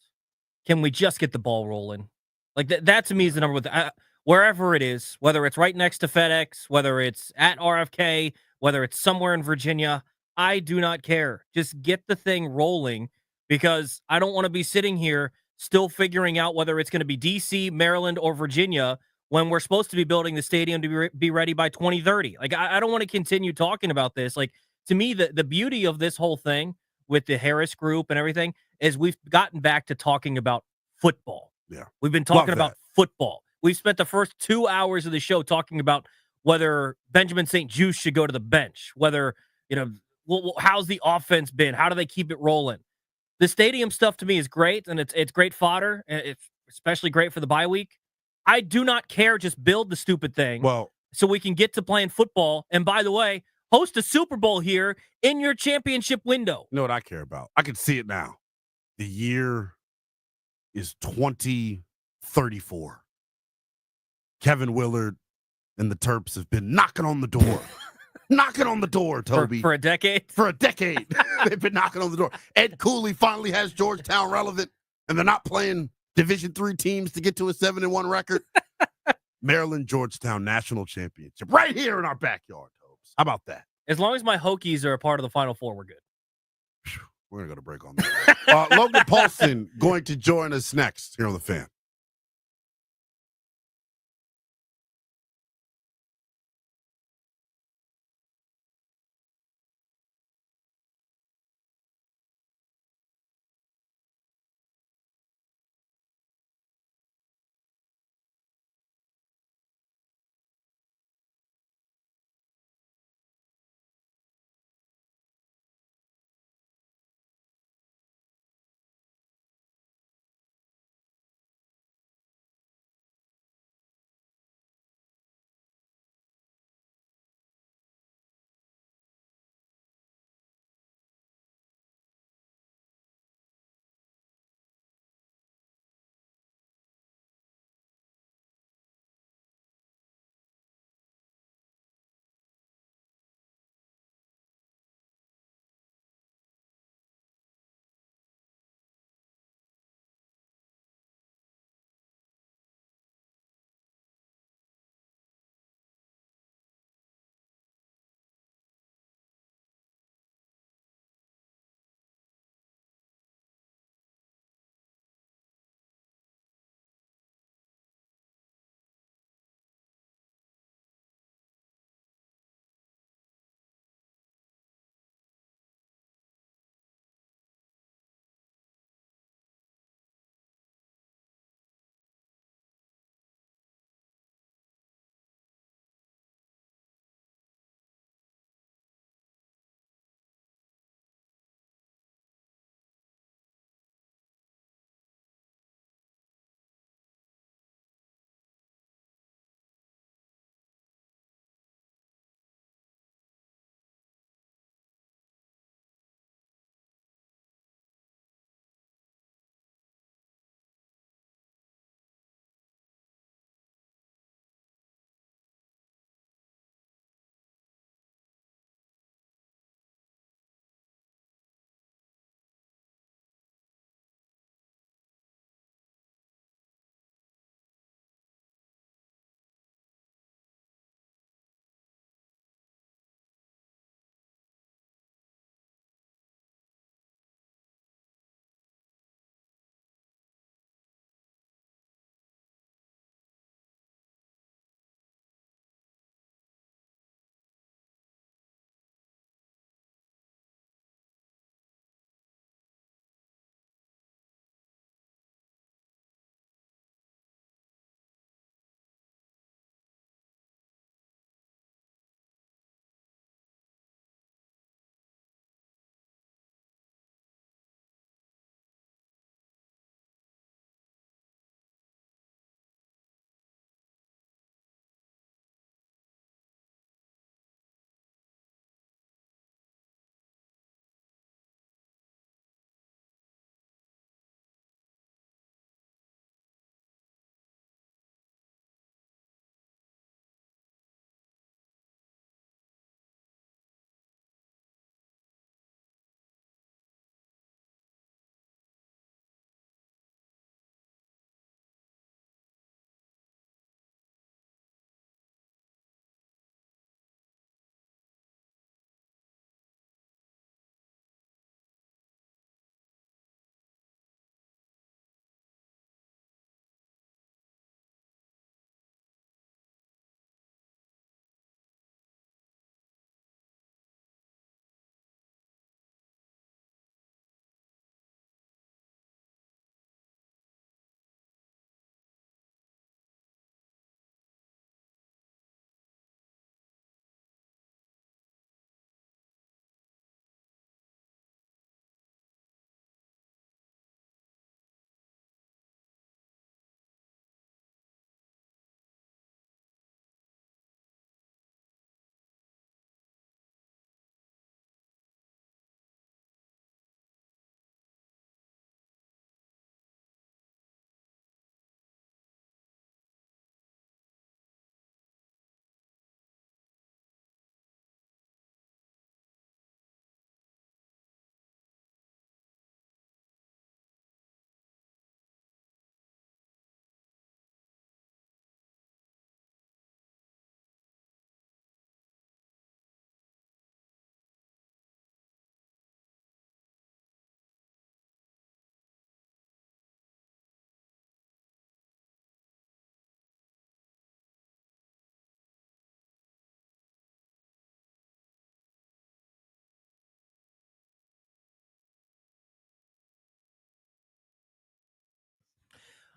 Can we just get the ball rolling? Like, that to me is the number one. Wherever it is, whether it's right next to FedEx, whether it's at RFK, whether it's somewhere in Virginia, I do not care. Just get the thing rolling, because I don't want to be sitting here still figuring out whether it's going to be DC, Maryland, or Virginia when we're supposed to be building the stadium to be ready by 2030. Like, I don't want to continue talking about this. Like, to me, the beauty of this whole thing with the Harris Group and everything is we've gotten back to talking about football. Yeah. We've been talking about football. We've spent the first 2 hours of the show talking about whether Benjamin St. Juste should go to the bench, whether, how's the offense been? How do they keep it rolling? The stadium stuff to me is great, and it's great fodder, and it's especially great for the bye week. I do not care. Just build the stupid thing so we can get to playing football. And by the way, host a Super Bowl here in your championship window. You know what I care about? I can see it now. The year is 2034. Kevin Willard and the Terps have been knocking on the door. Knocking on the door, Toby. For a decade? For a decade. They've been knocking on the door. Ed Cooley finally has Georgetown relevant, and they're not playing Division III teams to get to a 7-1 record. Maryland, Georgetown national championship right here in our backyard, Tobes. How about that? As long as my Hokies are a part of the Final Four, we're good. We're going to go to break on that. Logan Paulson going to join us next here on The Fan.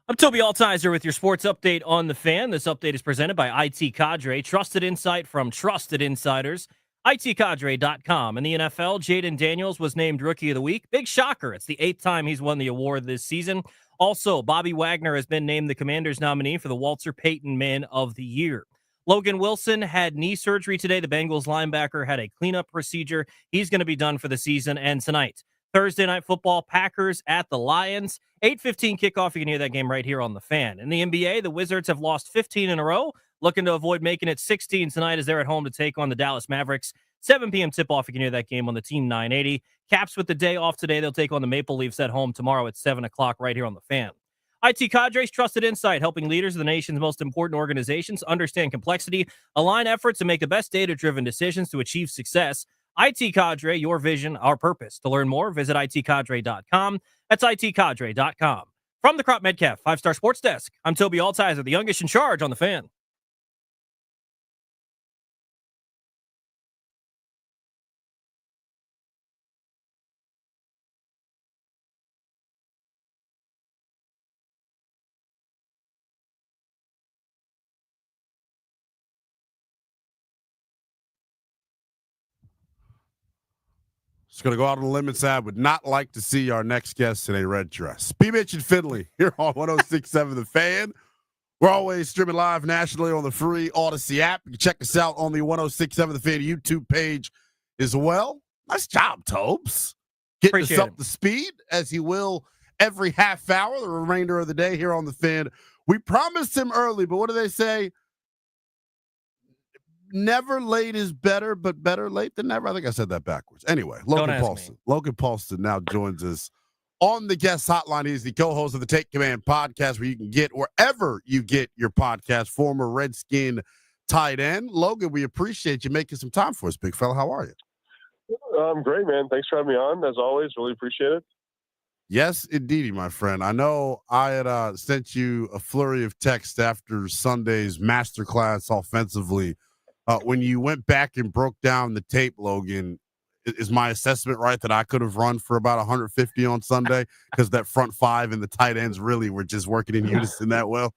I'm Toby Altizer with your sports update on The Fan. This update is presented by IT Cadre, trusted insight from trusted insiders. ITCadre.com. In the NFL, Jaden Daniels was named Rookie of the Week. Big shocker. It's the 8th time he's won the award this season. Also, Bobby Wagner has been named the Commanders nominee for the Walter Payton Man of the Year. Logan Wilson had knee surgery today. The Bengals linebacker had a cleanup procedure. He's going to be done for the season. And tonight, Thursday Night Football, Packers at the Lions. 8:15 kickoff. You can hear that game right here on The Fan. In the NBA, the Wizards have lost 15 in a row, looking to avoid making it 16 tonight as they're at home to take on the Dallas Mavericks. 7 p.m. tip-off. You can hear that game on the Team 980. Caps with the day off today. They'll take on the Maple Leafs at home tomorrow at 7 o'clock right here on The Fan. IT Cadre's trusted insight, helping leaders of the nation's most important organizations understand complexity, align efforts, and make the best data-driven decisions to achieve success. IT Cadre, your vision, our purpose. To learn more, visit itcadre.com. That's itcadre.com. From the Crop Metcalf 5-Star Sports Desk, I'm Toby Altizer, the youngest in charge on The Fan. Just going to go out on a limb and say I would not like to see our next guest in a red dress. B. Mitch and Finley here on 106.7 The Fan. We're always streaming live nationally on the free Odyssey app. You can check us out on the 106.7 The Fan YouTube page as well. Nice job, Tobes. Getting us up to speed, as he will every half hour, the remainder of the day here on The Fan. We promised him early, but what do they say? Never late is better, but better late than never. I think I said that backwards. Anyway, Logan Paulson. Logan Paulson now joins us on the guest hotline. He's the co-host of the Take Command podcast, where you can get wherever you get your podcast. Former Redskin tight end. Logan, we appreciate you making some time for us, big fella. How are you? I'm great, man. Thanks for having me on. As always, really appreciate it. Yes, indeedy, my friend. I know I had sent you a flurry of text after Sunday's masterclass offensively. When you went back and broke down the tape, Logan, is my assessment right that I could have run for about 150 on Sunday because that front five and the tight ends really were just working in unison that well?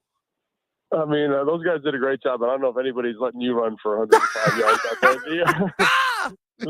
I mean, those guys did a great job, but I don't know if anybody's letting you run for 105 yards out there. Yeah, I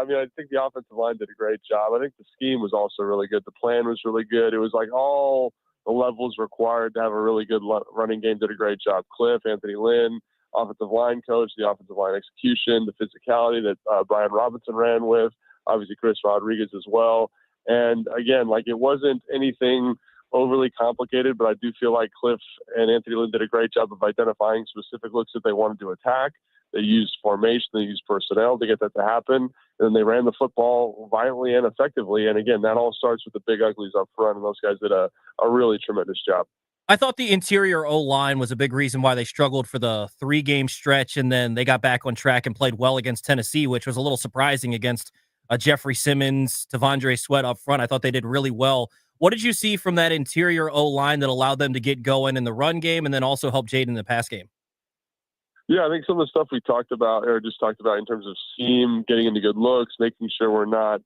mean, I think the offensive line did a great job. I think the scheme was also really good. The plan was really good. It was like all the levels required to have a really good running game did a great job. Cliff, Anthony Lynn, offensive line coach, the offensive line execution, the physicality that Brian Robinson ran with, obviously Chris Rodriguez as well. And again, like it wasn't anything overly complicated, but I do feel like Cliff and Anthony Lynn did a great job of identifying specific looks that they wanted to attack. They used formation, they used personnel to get that to happen. And they ran the football violently and effectively. And again, that all starts with the big uglies up front, and those guys did a really tremendous job. I thought the interior O-line was a big reason why they struggled for the 3-game stretch, and then they got back on track and played well against Tennessee, which was a little surprising against Jeffrey Simmons, Tavondre Sweat up front. I thought they did really well. What did you see from that interior O-line that allowed them to get going in the run game and then also help Jaden in the pass game? Yeah, I think some of the stuff we talked about, or just talked about in terms of scheme, getting into good looks, making sure we're not,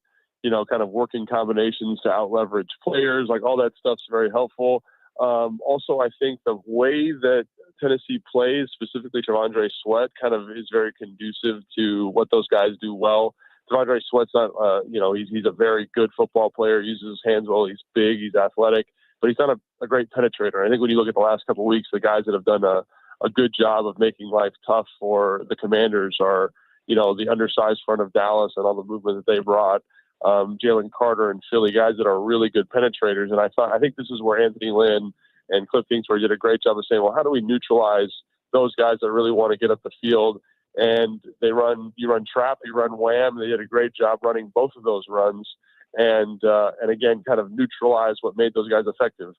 kind of working combinations to out-leverage players, like all that stuff's very helpful. Also, I think the way that Tennessee plays, specifically Tavondre Sweat, kind of is very conducive to what those guys do well. Tavondre Sweat's not, he's a very good football player, uses his hands well, he's big, he's athletic, but he's not a great penetrator. I think when you look at the last couple of weeks, the guys that have done a good job of making life tough for the Commanders are, the undersized front of Dallas and all the movement that they brought. Jalen Carter and Philly, guys that are really good penetrators. And I think this is where Anthony Lynn and Cliff Kingsbury did a great job of saying, well, how do we neutralize those guys that really want to get up the field? And you run trap, you run wham. They did a great job running both of those runs. And again, kind of neutralize what made those guys effective.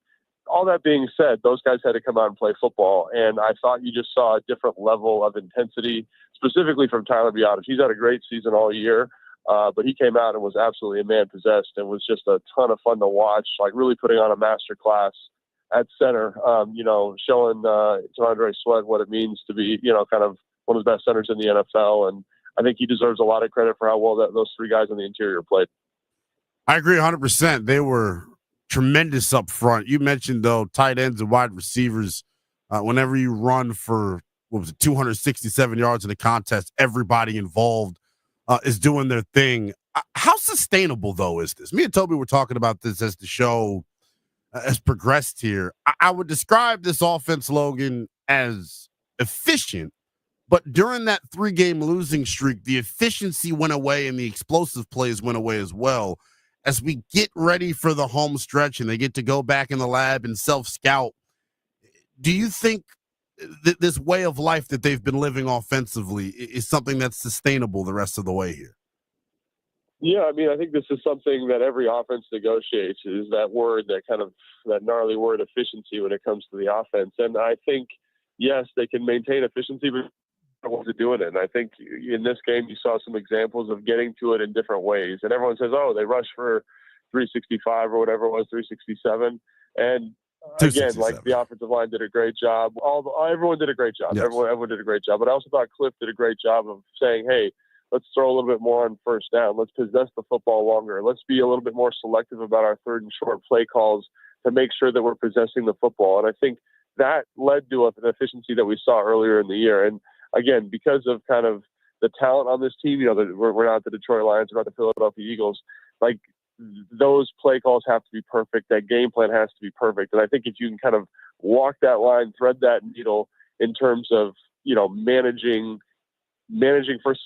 All that being said, those guys had to come out and play football. And I thought you just saw a different level of intensity, specifically from Tyler Biadasz. He's had a great season all year. But he came out and was absolutely a man possessed and was just a ton of fun to watch, like really putting on a master class at center, showing Tavondre Sweat what it means to be, kind of one of the best centers in the NFL. And I think he deserves a lot of credit for how well those three guys on the interior played. I agree 100%. They were tremendous up front. You mentioned, though, tight ends and wide receivers. Whenever you run for, 267 yards in a contest, everybody involved is doing their thing. How sustainable, though, is this? Me and Toby were talking about this as the show has progressed here. I would describe this offense, Logan, as efficient, but during that 3-game losing streak, the efficiency went away and the explosive plays went away as well. As we get ready for the home stretch and they get to go back in the lab and self-scout, do you think that this way of life that they've been living offensively is something that's sustainable the rest of the way here? Yeah, I mean, I think this is something that every offense negotiates, is that word, that gnarly word, efficiency, when it comes to the offense. And I think, yes, they can maintain efficiency, but what to do it in. I think in this game you saw some examples of getting to it in different ways. And everyone says, oh, they rushed for 365 or whatever it was, 367. And again, like, the offensive line did a great job. Everyone did a great job. Yes. Everyone did a great job. But I also thought Cliff did a great job of saying, hey, let's throw a little bit more on first down. Let's possess the football longer. Let's be a little bit more selective about our third and short play calls to make sure that we're possessing the football. And I think that led to an efficiency that we saw earlier in the year. And again, because of kind of the talent on this team, we're not the Detroit Lions, we're not the Philadelphia Eagles. Like, those play calls have to be perfect. That game plan has to be perfect. And I think if you can kind of walk that line, thread that needle in terms of, managing first,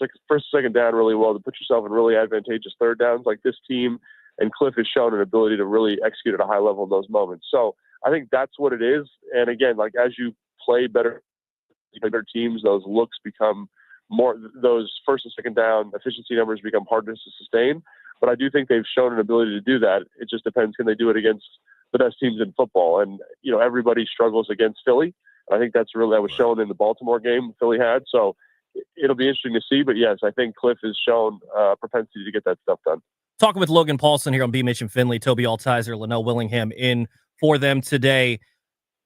second down really well to put yourself in really advantageous third downs, like this team and Cliff has shown an ability to really execute at a high level in those moments. So I think that's what it is. And again, like, as you play better teams, those looks become more, those first and second down efficiency numbers become harder to sustain. But I do think they've shown an ability to do that. It just depends, can they do it against the best teams in football? And, everybody struggles against Philly. I think that was shown in the Baltimore game Philly had. So it'll be interesting to see. But yes, I think Cliff has shown propensity to get that stuff done. Talking with Logan Paulson here on B. Mitch and Finley, Toby Altizer, Linnell Willingham in for them today.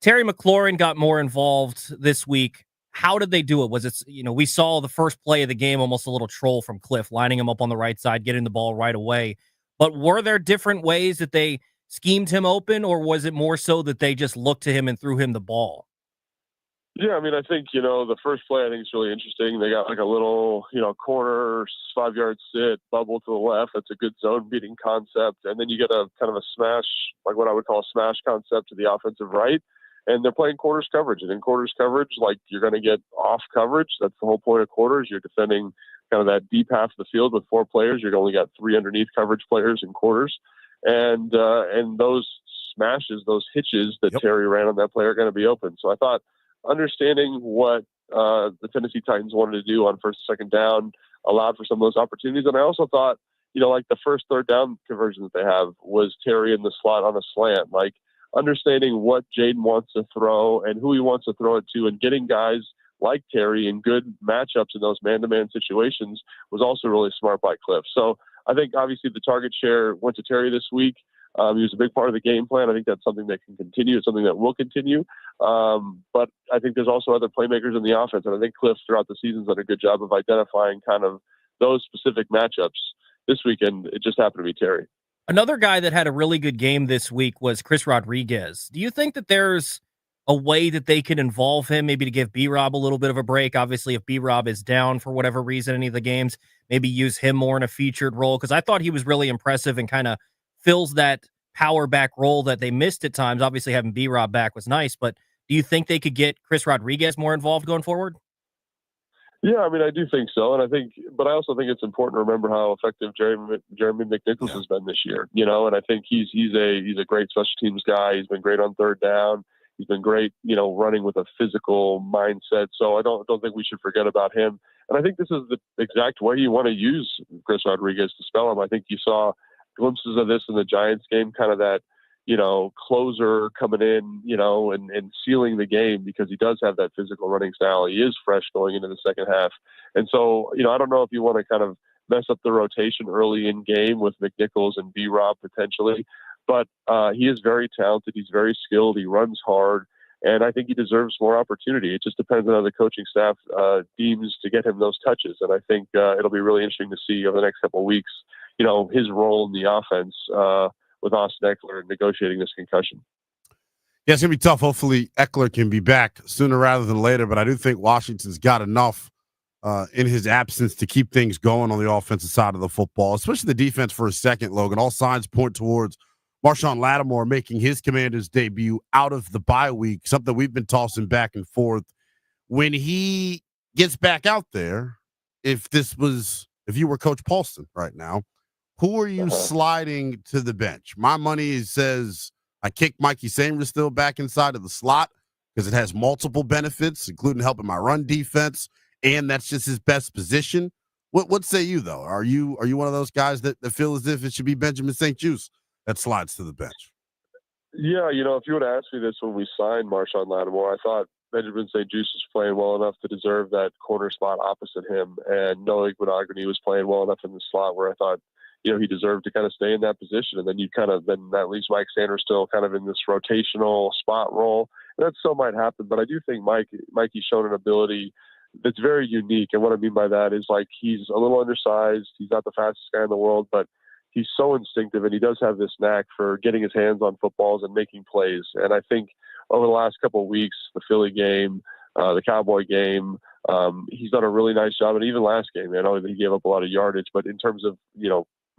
Terry McLaurin got more involved this week. How did they do it? Was it, we saw the first play of the game, almost a little troll from Cliff, lining him up on the right side, getting the ball right away. But were there different ways that they schemed him open, or was it more so that they just looked to him and threw him the ball? Yeah, I mean, I think, the first play I think is really interesting. They got like a little, corner 5-yard sit, bubble to the left. That's a good zone beating concept. And then you get a kind of a smash, like what I would call a smash concept to the offensive right. And they're playing quarters coverage. And in quarters coverage, like, you're going to get off coverage. That's the whole point of quarters. You're defending kind of that deep half of the field with 4 players. You've only got 3 underneath coverage players in quarters. And those smashes, those hitches that Terry ran on that play are going to be open. So I thought understanding what the Tennessee Titans wanted to do on first and second down allowed for some of those opportunities. And I also thought, like, the first third down conversion that they have was Terry in the slot on a slant. Like, understanding what Jaden wants to throw and who he wants to throw it to, and getting guys like Terry in good matchups in those man-to-man situations was also really smart by Cliff. So I think obviously the target share went to Terry this week. He was a big part of the game plan. I think that's something that can continue. It's something that will continue. But I think there's also other playmakers in the offense. And I think Cliff throughout the season's done a good job of identifying kind of those specific matchups. This weekend, it just happened to be Terry. Another guy that had a really good game this week was Chris Rodriguez. Do you think that there's a way that they can involve him, maybe to give B-Rob a little bit of a break? Obviously, if B-Rob is down for whatever reason, any of the games, maybe use him more in a featured role. Because I thought he was really impressive and kind of fills that power back role that they missed at times. Obviously, having B-Rob back was nice, but do you think they could get Chris Rodriguez more involved going forward? Yeah, I mean, I do think so. But I also think it's important to remember how effective Jeremy McNichols has been this year, and I think he's a great special teams guy. He's been great on third down. He's been great, running with a physical mindset. So I don't think we should forget about him. And I think this is the exact way you want to use Chris Rodriguez to spell him. I think you saw glimpses of this in the Giants game, kind of that, closer coming in, and sealing the game, because he does have that physical running style. He is fresh going into the second half. And so, I don't know if you want to kind of mess up the rotation early in game with McNichols and B-Rob potentially, but he is very talented. He's very skilled. He runs hard. And I think he deserves more opportunity. It just depends on how the coaching staff deems to get him those touches. And I think it'll be really interesting to see over the next couple of weeks, his role in the offense with Austin Eckler negotiating this concussion. Yeah, it's going to be tough. Hopefully, Eckler can be back sooner rather than later, but I do think Washington's got enough in his absence to keep things going on the offensive side of the football, especially the defense for a second, Logan. All signs point towards Marshawn Lattimore making his Commanders debut out of the bye week, something we've been tossing back and forth. When he gets back out there, if you were Coach Paulson right now, who are you sliding to the bench? My money says I kick Mikey Sanders still back inside of the slot because it has multiple benefits, including helping my run defense, and that's just his best position. What say you, though? Are you one of those guys that feel as if it should be Benjamin St-Juste that slides to the bench? Yeah, if you would have asked me this when we signed Marshawn Lattimore, I thought Benjamin St-Juste was playing well enough to deserve that corner spot opposite him, and Noah Igbinoghene was playing well enough in the slot where I thought, he deserved to kind of stay in that position. And then then that leaves Mike Sanders still kind of in this rotational spot role. And that still might happen, but I do think Mikey's shown an ability that's very unique. And what I mean by that is, like, he's a little undersized. He's not the fastest guy in the world, but he's so instinctive, and he does have this knack for getting his hands on footballs and making plays. And I think over the last couple of weeks, the Philly game, the Cowboy game, he's done a really nice job. And even last game, I know that he gave up a lot of yardage, but in terms of,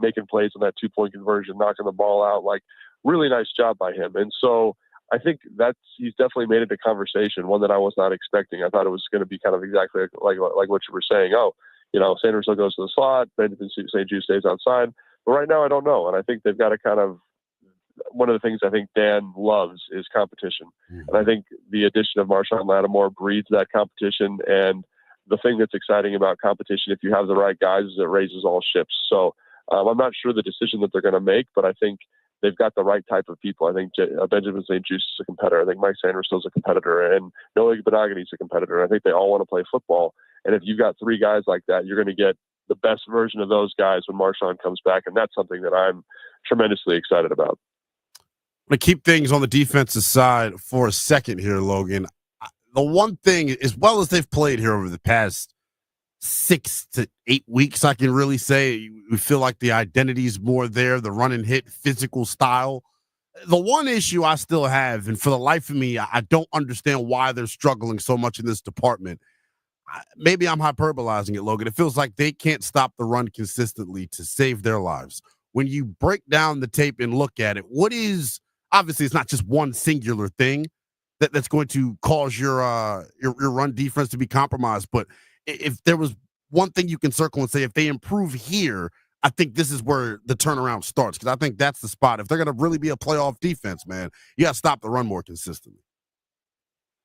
making plays on that 2-point conversion, knocking the ball out, like, really nice job by him. And so I think he's definitely made it a conversation, one that I was not expecting. I thought it was going to be kind of exactly like what you were saying. Sanders still goes to the slot, Benjamin St-Juste stays outside. But right now I don't know. And I think they've got to kind of, one of the things I think Dan loves is competition. And I think the addition of Marshawn Lattimore breeds that competition. And the thing that's exciting about competition, if you have the right guys, is it raises all ships. So I'm not sure the decision that they're going to make, but I think they've got the right type of people. I think Benjamin St-Juste is a competitor. I think Mike Sanders is a competitor, and Noah Igbinoghene is a competitor. I think they all want to play football. And if you've got three guys like that, you're going to get the best version of those guys when Marshawn comes back, and that's something that I'm tremendously excited about. I'm going to keep things on the defensive side for a second here, Logan. The one thing, as well as they've played here over the past 6 to 8 weeks, I can really say we feel like the identity is more there, the run and hit physical style. The one issue I still have, and for the life of me, I don't understand why they're struggling so much in this department. Maybe I'm hyperbolizing it, Logan. It feels like they can't stop the run consistently to save their lives. When you break down the tape and look at it, obviously it's not just one singular thing that's going to cause your run defense to be compromised, but if there was one thing you can circle and say, if they improve here, I think this is where the turnaround starts, because I think that's the spot. If they're going to really be a playoff defense, man, you got to stop the run more consistently.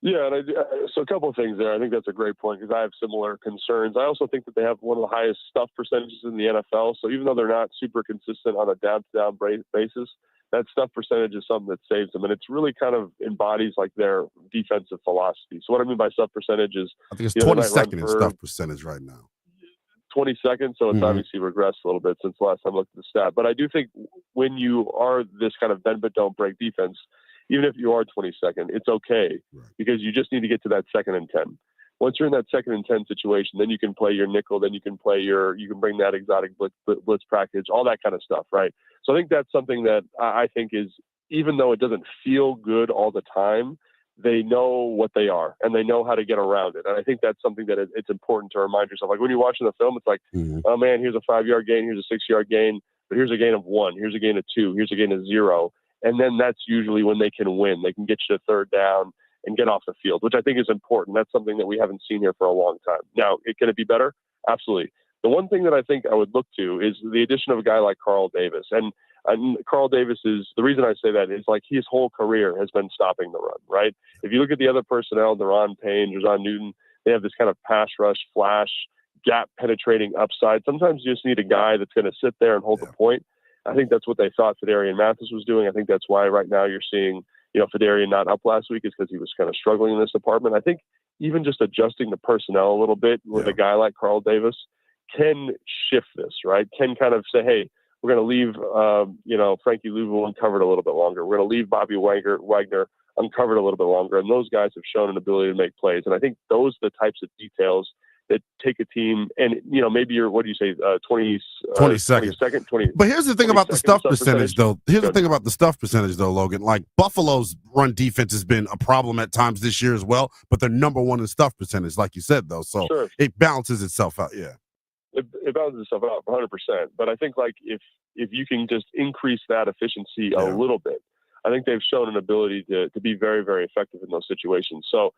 Yeah, and so a couple of things there. I think that's a great point because I have similar concerns. I also think that they have one of the highest stuff percentages in the NFL. So even though they're not super consistent on a down-to-down basis, that stuff percentage is something that saves them. And it's really kind of embodies like their defensive philosophy. So what I mean by stuff percentage is, I think it's 22nd in stuff percentage right now. 22nd, so it's obviously regressed a little bit since the last time I looked at the stat. But I do think when you are this kind of bend but don't break defense, even if you are 22nd, it's okay because you just need to get to that 2nd and 10. Once you're in that 2nd and 10 situation, then you can play your nickel, then you can bring that exotic blitz package, all that kind of stuff, right? So I think that's something that I think is, even though it doesn't feel good all the time, they know what they are and they know how to get around it. And I think that's something that it's important to remind yourself. Like when you're watching the film, it's like, oh man, here's a 5-yard gain, here's a 6-yard gain, but here's a gain of 1, here's a gain of 2, here's a gain of 0. And then that's usually when they can win. They can get you to 3rd down and get off the field, which I think is important. That's something that we haven't seen here for a long time. Now, can it be better? Absolutely. The one thing that I think I would look to is the addition of a guy like Carl Davis. And Carl Davis is, the reason I say that is like his whole career has been stopping the run, right? If you look at the other personnel, Deron Payne, Jazon Newton, they have this kind of pass rush, flash, gap penetrating upside. Sometimes you just need a guy that's going to sit there and hold the point. I think that's what they thought Fedarian Mathis was doing. I think that's why right now you're seeing, Fedarian not up last week is because he was kind of struggling in this department. I think even just adjusting the personnel a little bit with a guy like Carl Davis can shift this, right? Can kind of say, hey, we're going to leave, Frankie Louisville uncovered a little bit longer. We're going to leave Bobby Wagner uncovered a little bit longer. And those guys have shown an ability to make plays. And I think those are the types of details that take a team and, maybe you're, what do you say, 22nd. 20. But here's the thing about the 22nd stuff percentage, though. Here's the thing about the stuff percentage, though, Logan. Like, Buffalo's run defense has been a problem at times this year as well, but they're number one in stuff percentage, like you said, though. So Sure. it balances itself out, yeah. It balances itself out 100%. But I think, like, if you can just increase that efficiency a little bit, I think they've shown an ability to be very, very effective in those situations. So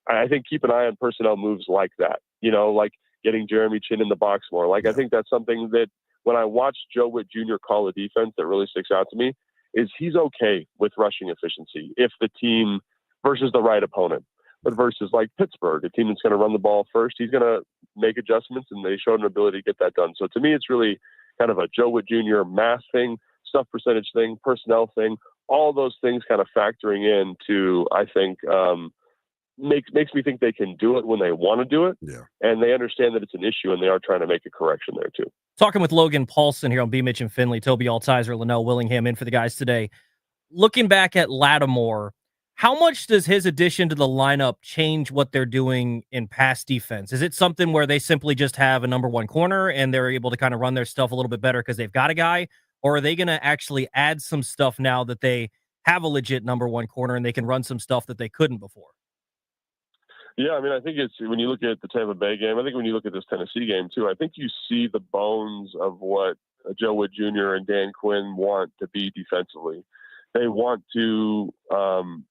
I think keep an eye on personnel moves like that, like getting Jeremy Chin in the box more. Like, I think that's something that when I watch Joe Witt Jr. call a defense that really sticks out to me is he's okay with rushing efficiency if the team versus the right opponent. But versus like Pittsburgh, a team that's going to run the ball first, he's going to make adjustments, and they showed an ability to get that done. So to me, it's really kind of a Joe Witt Jr. math thing, stuff percentage thing, personnel thing, all those things kind of factoring into, I think, makes me think they can do it when they want to do it. Yeah. And they understand that it's an issue, and they are trying to make a correction there too. Talking with Logan Paulson here on B. Mitch and Finley, Toby Altizer, Linnell Willingham in for the guys today. Looking back at Lattimore, how much does his addition to the lineup change what they're doing in pass defense? Is it something where they simply just have a number one corner and they're able to kind of run their stuff a little bit better because they've got a guy? Or are they going to actually add some stuff now that they have a legit number one corner and they can run some stuff that they couldn't before? Yeah, I mean, I think it's when you look at the Tampa Bay game, I think when you look at this Tennessee game too, I think you see the bones of what Joe Witt Jr. and Dan Quinn want to be defensively. They want to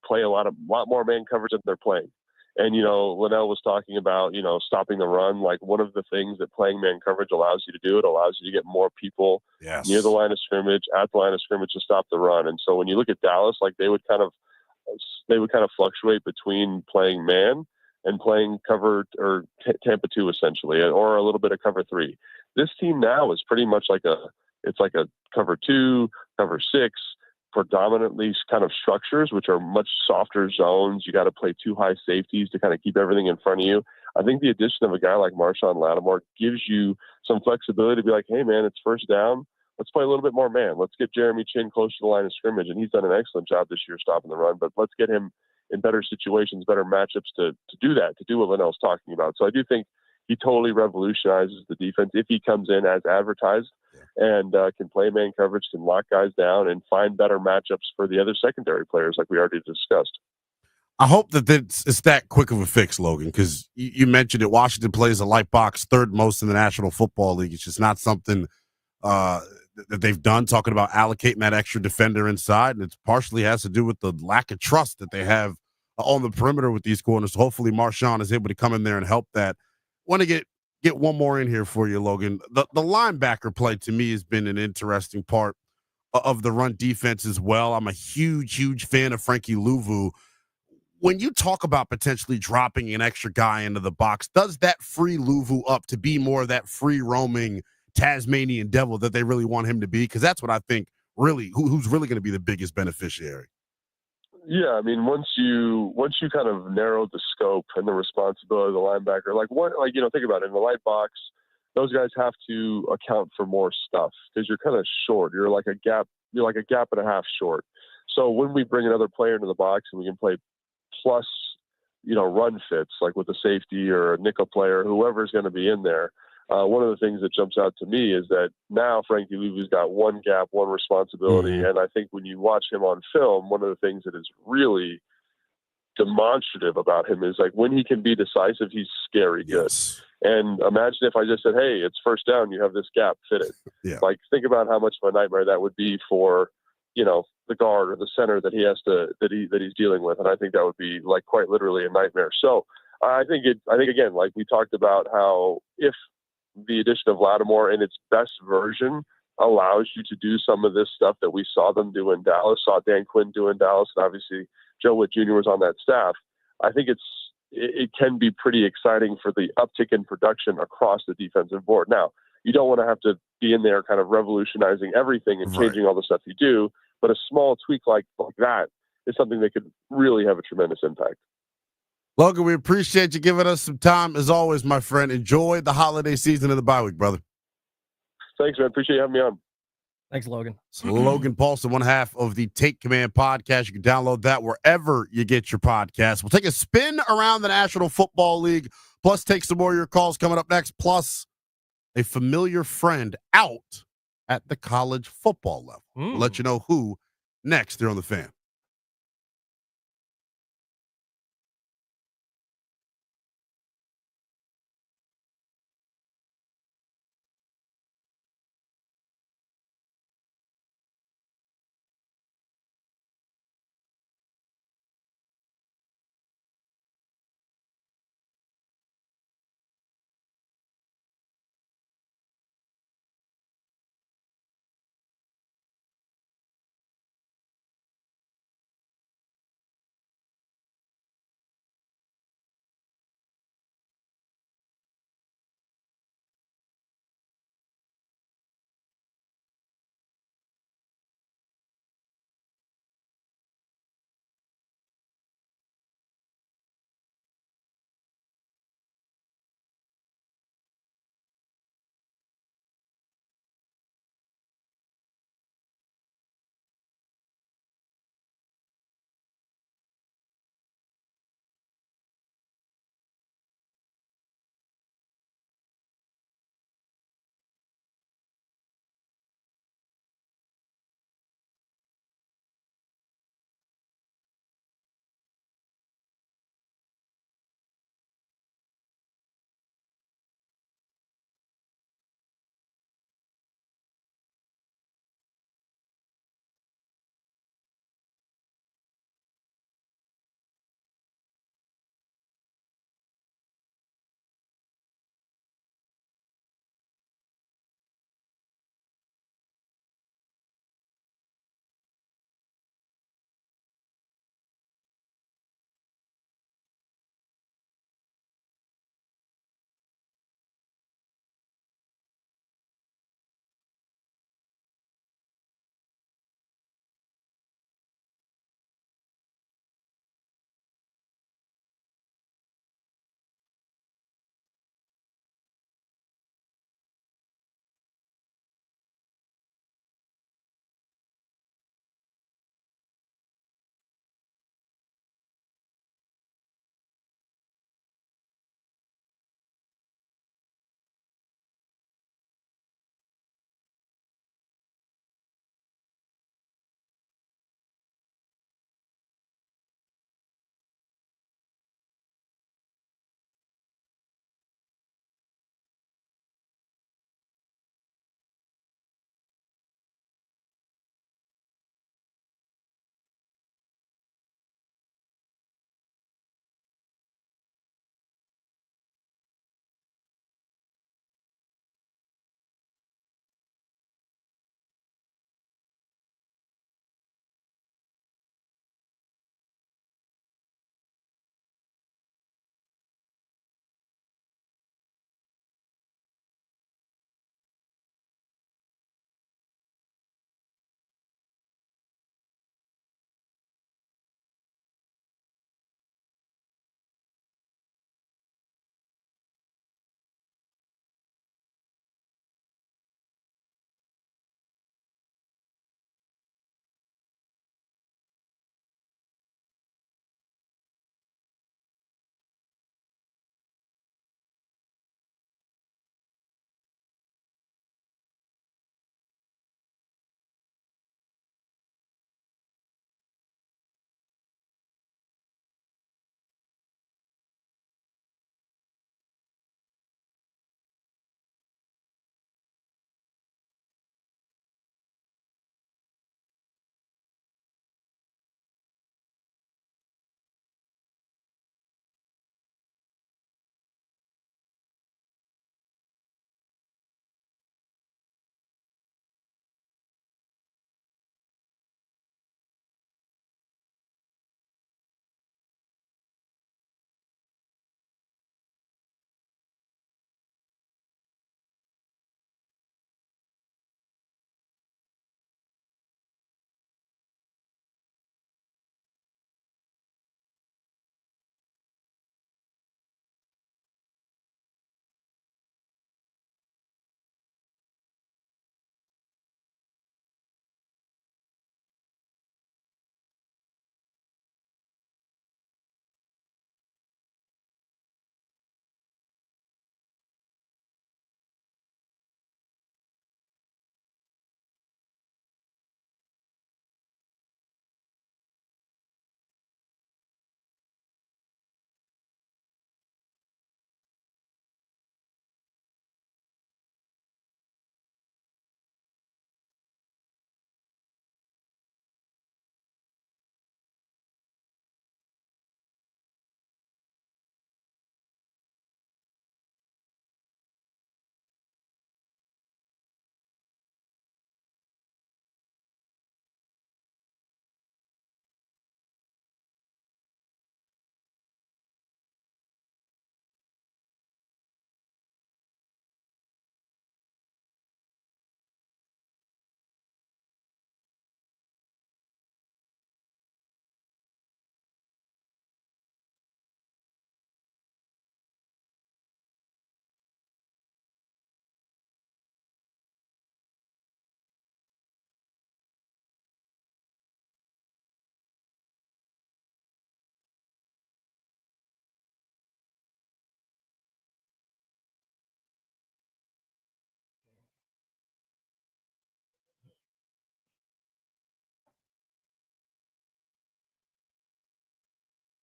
play a lot more man coverage than they're playing. And, Linnell was talking about, stopping the run. Like, one of the things that playing man coverage allows you to do, it allows you to get more people near the line of scrimmage, at the line of scrimmage to stop the run. And so when you look at Dallas, like they would kind of fluctuate between playing man and playing cover or Tampa 2 essentially, or a little bit of cover 3. This team now is pretty much like a cover 2, cover 6, predominantly kind of structures, which are much softer zones. You got to play 2 high safeties to kind of keep everything in front of you. I think the addition of a guy like Marshawn Lattimore gives you some flexibility to be like, hey man, it's first down. Let's play a little bit more man. Let's get Jeremy Chin close to the line of scrimmage. And he's done an excellent job this year stopping the run, but let's get him in better situations, better matchups to do that, to do what Linnell's talking about. So I do think he totally revolutionizes the defense if he comes in as advertised and can play man coverage, can lock guys down, and find better matchups for the other secondary players like we already discussed. I hope that it's that quick of a fix, Logan, because you mentioned it. Washington plays a light box, third most in the National Football League. It's just not something that they've done, talking about allocating that extra defender inside, and it partially has to do with the lack of trust that they have on the perimeter with these corners. So hopefully Marshawn is able to come in there and help that. Want to get one more in here for you, Logan. The linebacker play to me has been an interesting part of the run defense as well. I'm a huge fan of Frankie Louvu. When you talk about potentially dropping an extra guy into the box, does that free Louvu up to be more of that free roaming Tasmanian devil that they really want him to be? Because that's what I think really who's really going to be the biggest beneficiary. Yeah, I mean, once you kind of narrow the scope and the responsibility of the linebacker, think about it. In the light box, those guys have to account for more stuff because you're kind of short. You're like a gap and a half short. So when we bring another player into the box and we can play plus, run fits like with a safety or a nickel player, whoever's going to be in there. One of the things that jumps out to me is that now Frankie Louvu's got one gap, one responsibility. And I think when you watch him on film, one of the things that is really demonstrative about him is like when he can be decisive, he's scary good. And imagine if I just said, hey, it's first down, you have this gap, fit it. Yeah. Like think about how much of a nightmare that would be for, the guard or the center that he's dealing with. And I think that would be like quite literally a nightmare. So I think again, like we talked about how if the addition of Lattimore in its best version allows you to do some of this stuff that we saw them do in Dallas, saw Dan Quinn do in Dallas, and obviously Joe Witt Jr. was on that staff. I think it can be pretty exciting for the uptick in production across the defensive board. Now, you don't want to have to be in there kind of revolutionizing everything and changing all the stuff you do, but a small tweak like that is something that could really have a tremendous impact. Logan, we appreciate you giving us some time. As always, my friend, enjoy the holiday season of the bye week, brother. Thanks, man. Appreciate you having me on. Thanks, Logan. So Logan Paulson, one half of the Take Command podcast. You can download that wherever you get your podcasts. We'll take a spin around the National Football League. Plus, take some more of your calls coming up next. Plus, a familiar friend out at the college football level. We'll let you know who next here on The Fan.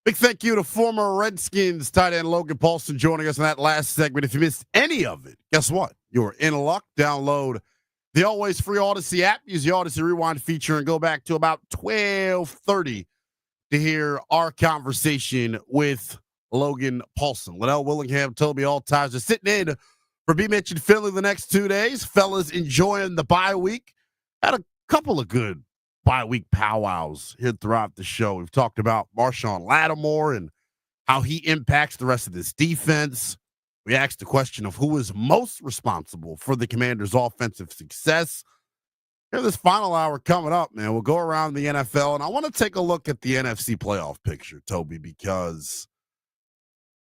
Big thank you to former Redskins tight end Logan Paulson joining us in that last segment. If you missed any of it, guess what? You're in luck. Download the always free Odyssey app. Use the Odyssey Rewind feature and go back to about 12:30 to hear our conversation with Logan Paulson. Linnell Willingham, Toby Altizer are sitting in for B. Mitch and Philly the next 2 days. Fellas enjoying the bye week. Had a couple of good bye-week powwows here throughout the show. We've talked about Marshawn Lattimore and how he impacts the rest of this defense. We asked the question of who is most responsible for the Commanders' offensive success. Here, this final hour coming up, man, we'll go around the NFL, and I want to take a look at the NFC playoff picture, Toby, because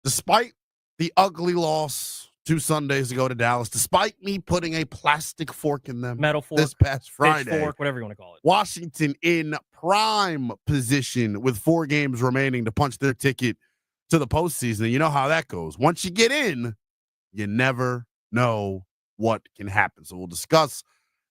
despite the ugly loss 2 Sundays ago to Dallas, despite me putting a plastic fork in them metal fork, this past Friday, fork, whatever you want to call it, Washington in prime position with 4 games remaining to punch their ticket to the postseason. And you know how that goes. Once you get in, you never know what can happen. So we'll discuss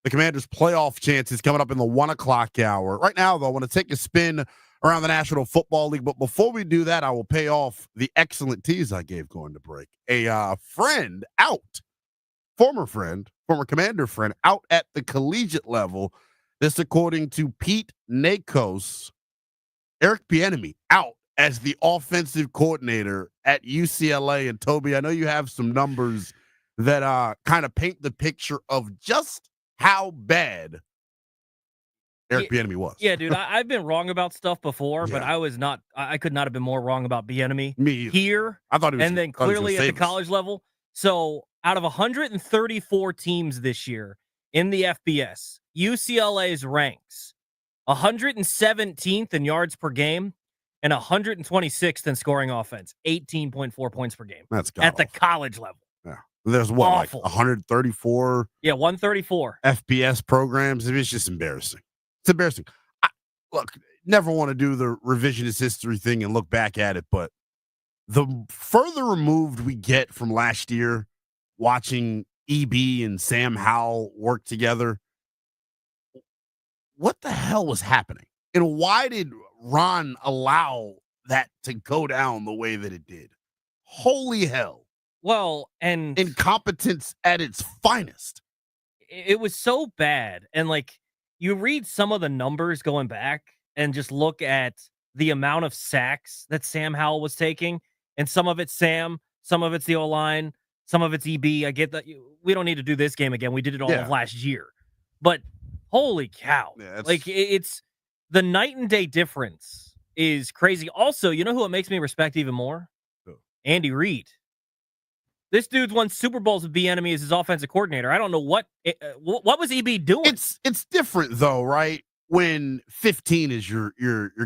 the Commanders' playoff chances coming up in the 1 o'clock hour. Right now, though, I want to take a spin around the National Football League. But before we do that, I will pay off the excellent tease I gave going to break. A friend out, former Commander friend out at the collegiate level. This according to Pete Nakos. Eric Bieniemy out as the offensive coordinator at UCLA. And Toby, I know you have some numbers that kind of paint the picture of just how bad Eric Bieniemy was. Yeah, dude, I've been wrong about stuff before, but I could not have been more wrong about Bieniemy. Me either. Here. I thought he was, and then clearly at the college level. So out of 134 teams this year in the FBS, UCLA's ranks 117th in yards per game and 126th in scoring offense, 18.4 points per game. That's at the college level. Yeah. There's what, awful. Like 134? Yeah, 134. FBS programs. It's just embarrassing. It's embarrassing. Look, never want to do the revisionist history thing and look back at it, but the further removed we get from last year, watching EB and Sam Howell work together, what the hell was happening? And why did Ron allow that to go down the way that it did? Holy hell. Well, and incompetence at its finest. It was so bad. And like, you read some of the numbers going back and just look at the amount of sacks that Sam Howell was taking. And some of it's Sam, some of it's the O-line, some of it's EB. I get that. We don't need to do this game again. We did it all of last year. But holy cow. Yeah, like, it's the night and day difference is crazy. Also, you know who it makes me respect even more? Who? Andy Reid. This dude's won Super Bowls with Bieniemy as his offensive coordinator. I don't know what was EB doing. It's different though, right? When 15 is your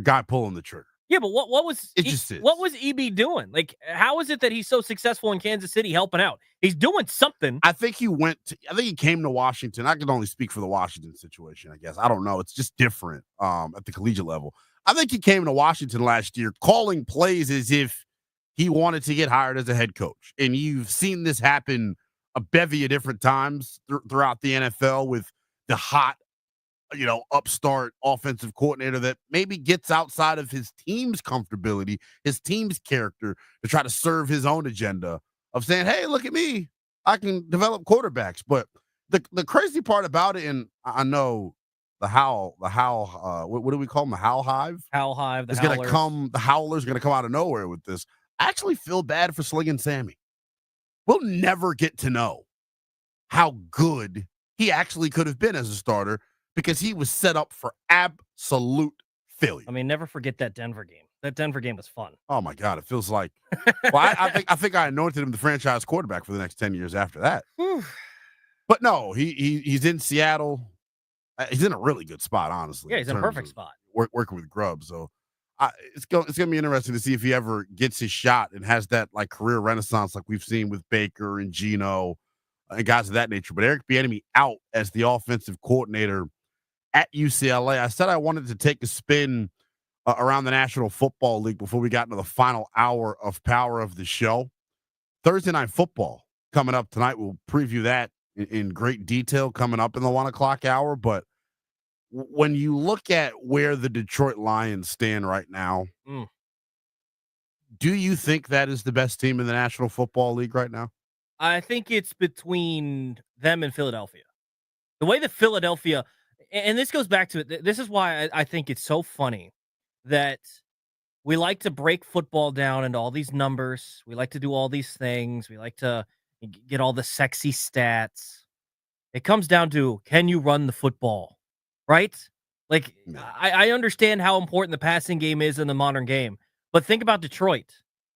guy pulling the trigger. Yeah, but what was what was EB doing? Like, how is it that he's so successful in Kansas City helping out? He's doing something. I think he came to Washington. I can only speak for the Washington situation, I guess. I don't know. It's just different at the collegiate level. I think he came to Washington last year calling plays as if he wanted to get hired as a head coach. And you've seen this happen a bevy of different times throughout the NFL with the hot, upstart offensive coordinator that maybe gets outside of his team's comfortability, his team's character, to try to serve his own agenda of saying, hey, look at me, I can develop quarterbacks. But the crazy part about it, and I know the Howl, what do we call them? The Howl Hive? Howl Hive, the Howlers going to come out of nowhere with this. I actually feel bad for Slinging Sammy. We'll never get to know how good he actually could have been as a starter because he was set up for absolute failure. I mean, never forget that Denver game. That Denver game was fun. Oh my God, it feels like. Well, I think I anointed him the franchise quarterback for the next 10 years after that. But no, he's in Seattle. He's in a really good spot, honestly. Yeah, he's in a perfect spot. Working with Grubb, so. It's gonna be interesting to see if he ever gets his shot and has that like career renaissance like we've seen with Baker and Geno and guys of that nature. But Eric Bieniemy out as the offensive coordinator at UCLA. I said I wanted to take a spin around the National Football League before we got into the final hour of power of the show. Thursday Night Football coming up tonight. We'll preview that in great detail coming up in the 1 o'clock hour. But when you look at where the Detroit Lions stand right now, Do you think that is the best team in the National Football League right now? I think it's between them and Philadelphia. The way that Philadelphia, and this goes back to it. This is why I think it's so funny that we like to break football down into all these numbers. We like to do all these things. We like to get all the sexy stats. It comes down to, can you run the football, right? Like, I understand how important the passing game is in the modern game, but think about Detroit,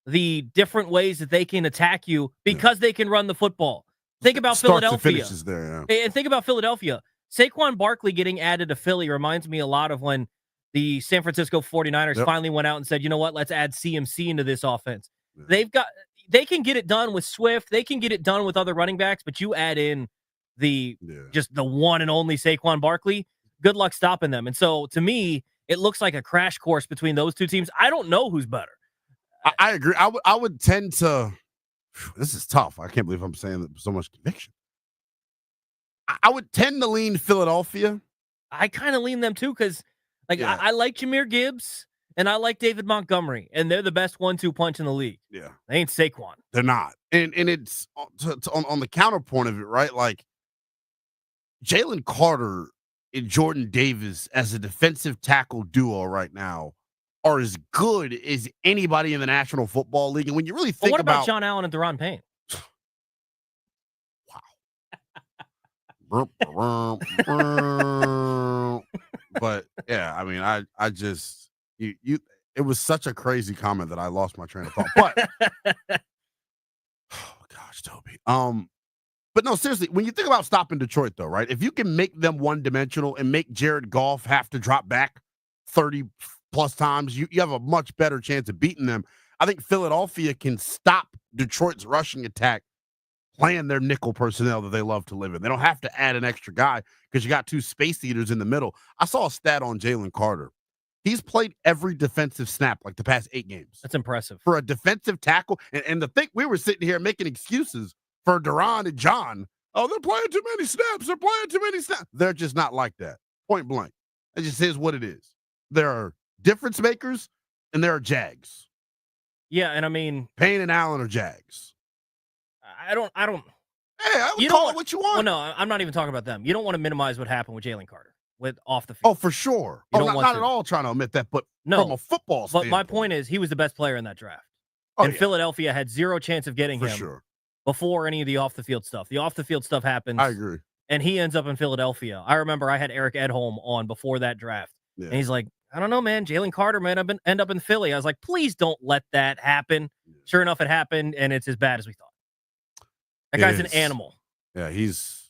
the different ways that they can attack you because they can run the football. Think about Philadelphia. Finishes there, yeah. And think about Philadelphia. Saquon Barkley getting added to Philly reminds me a lot of when the San Francisco 49ers finally went out and said, you know what, let's add CMC into this offense. Yeah. They can get it done with Swift. They can get it done with other running backs, but you add in just the one and only Saquon Barkley, good luck stopping them. And so to me, it looks like a crash course between those two teams. I don't know who's better. I agree. I would tend to, this is tough. I can't believe I'm saying that with so much conviction. I would tend to lean Philadelphia. I kind of lean them too, because I like Jahmyr Gibbs and I like David Montgomery, and they're the best 1-2 punch in the league. Yeah. They ain't Saquon. They're not. And it's on the counterpoint of it, right? Like, Jalen Carter and Jordan Davis as a defensive tackle duo right now are as good as anybody in the National Football League. And when you really think what about John Allen and Deron Payne? Wow. But yeah, I mean, I just you it was such a crazy comment that I lost my train of thought. But oh gosh, Toby. But no, seriously, when you think about stopping Detroit, though, right? If you can make them one-dimensional and make Jared Goff have to drop back 30-plus times, you have a much better chance of beating them. I think Philadelphia can stop Detroit's rushing attack playing their nickel personnel that they love to live in. They don't have to add an extra guy because you got two space eaters in the middle. I saw a stat on Jalen Carter. He's played every defensive snap like the past 8 games. That's impressive. For a defensive tackle. And the thing, we were sitting here making excuses for Deron and John. Oh, they're playing too many snaps. They're playing too many snaps. They're just not like that. Point blank. It just is what it is. There are difference makers and there are Jags. Yeah, and I mean, Payne and Allen are Jags. I don't. Hey, I would call it what you want. Well, no, I'm not even talking about them. You don't want to minimize what happened with Jalen Carter with off the field. Oh, for sure. You not at all trying to admit that, but from a football standpoint. But my point is, he was the best player in that draft. Oh, and Philadelphia had zero chance of getting him before any of the off-the-field stuff. The off-the-field stuff happens. I agree. And he ends up in Philadelphia. I remember I had Eric Edholm on before that draft. Yeah. And he's like, I don't know, man. Jalen Carter might end up in Philly. I was like, please don't let that happen. Yeah. Sure enough, it happened, and it's as bad as we thought. That guy's an animal. Yeah, he's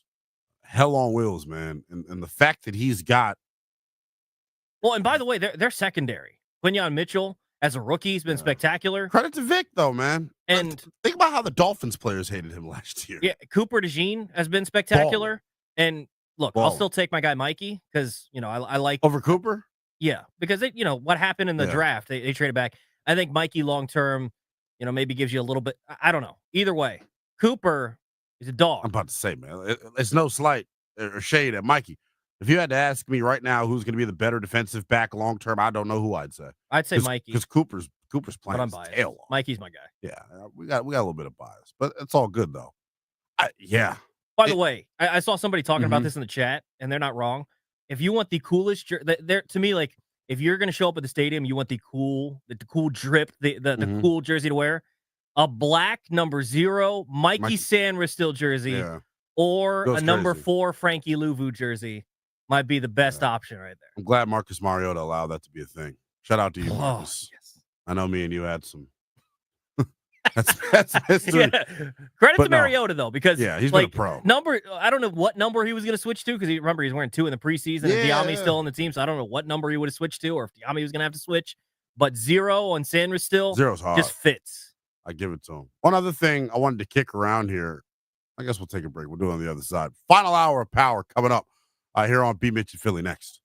hell on wheels, man. And the fact that he's got. Well, and by the way, their secondary. Quinyon Mitchell, as a rookie, has been spectacular. Credit to Vic, though, man. And think about how the Dolphins players hated him last year. Yeah, Cooper DeJean has been spectacular. And look, I'll still take my guy Mikey because, I like. Over Cooper? Yeah, because, what happened in the draft, they traded back. I think Mikey long-term, maybe gives you a little bit. I don't know. Either way, Cooper is a dog. I'm about to say, man, it's no slight or shade at Mikey. If you had to ask me right now who's going to be the better defensive back long term, I don't know who I'd say. I'd say Mikey because Cooper's playing his tail off. Mikey's my guy. Yeah, we got a little bit of bias, but it's all good though. Yeah. By the way, I saw somebody talking about this in the chat, and they're not wrong. If you want the coolest, to me, like if you're going to show up at the stadium, you want the cool drip, the cool jersey to wear. A black number 0 Mikey Sandristil jersey, or a number 4 Frankie Louvu jersey might be the best option right there. I'm glad Marcus Mariota allowed that to be a thing. Shout out to you, Marcus. Yes. I know me and you had some. that's history. Yeah. Credit to Mariota though, because he's been a pro. I don't know what number he was going to switch to because he's wearing 2 in the preseason, and Diami's still on the team, so I don't know what number he would have switched to, or if Diami was going to have to switch. But 0 on Sandristil, 0's hard. Just fits. I give it to him. One other thing I wanted to kick around here. I guess we'll take a break. We'll do it on the other side. Final hour of power coming up here on B. Mitch and Philly next.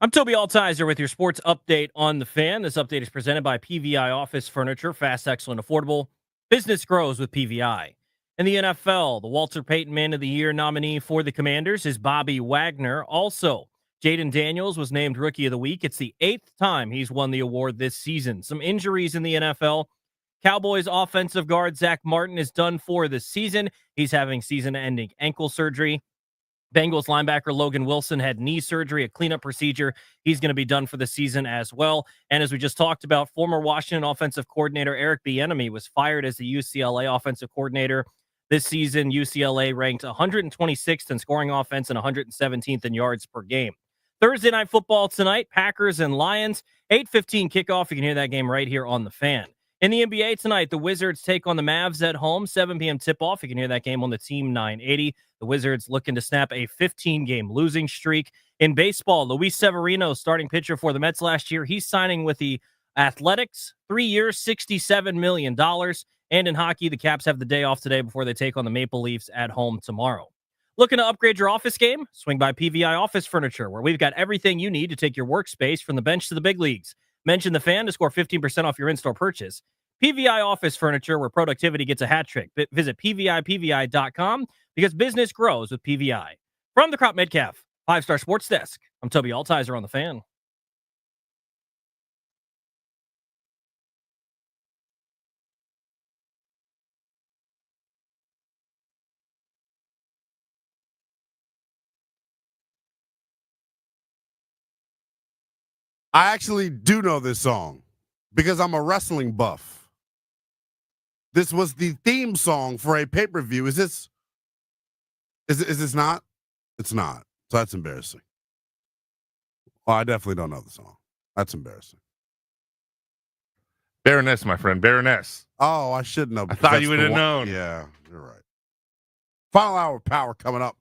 I'm Toby Altizer with your sports update on the Fan. This update is presented by PVI Office Furniture. Fast, excellent, affordable. Business grows with PVI. In the NFL, the Walter Payton Man of the Year nominee for the Commanders is Bobby Wagner. Also, Jaden Daniels was named Rookie of the Week. It's the 8th time he's won the award this season. Some injuries in the NFL. Cowboys offensive guard Zach Martin is done for this season. He's having season-ending ankle surgery. Bengals linebacker Logan Wilson had knee surgery, a cleanup procedure. He's going to be done for the season as well. And as we just talked about, former Washington offensive coordinator Eric Bieniemy was fired as the UCLA offensive coordinator. This season, UCLA ranked 126th in scoring offense and 117th in yards per game. Thursday Night Football tonight, Packers and Lions, 8:15 kickoff. You can hear that game right here on the Fan. In the NBA tonight, the Wizards take on the Mavs at home, 7 p.m. tip-off. You can hear that game on the Team 980. The Wizards looking to snap a 15-game losing streak. In baseball, Luis Severino, starting pitcher for the Mets last year, he's signing with the Athletics, 3 years, $67 million. And in hockey, the Caps have the day off today before they take on the Maple Leafs at home tomorrow. Looking to upgrade your office game? Swing by PVI Office Furniture, where we've got everything you need to take your workspace from the bench to the big leagues. Mention the Fan to score 15% off your in-store purchase. PVI Office Furniture, where productivity gets a hat trick. Visit PVIPVI.com because business grows with PVI. From the Crop Metcalf 5-Star Sports Desk, I'm Toby Altizer on the Fan. I actually do know this song because I'm a wrestling buff. This was the theme song for a pay-per-view. Is this not? It's not. So that's embarrassing. Well, I definitely don't know the song. That's embarrassing. Baroness, my friend, Baroness. Oh, I should know. I thought you would have known. Yeah, you're right. Final hour of power coming up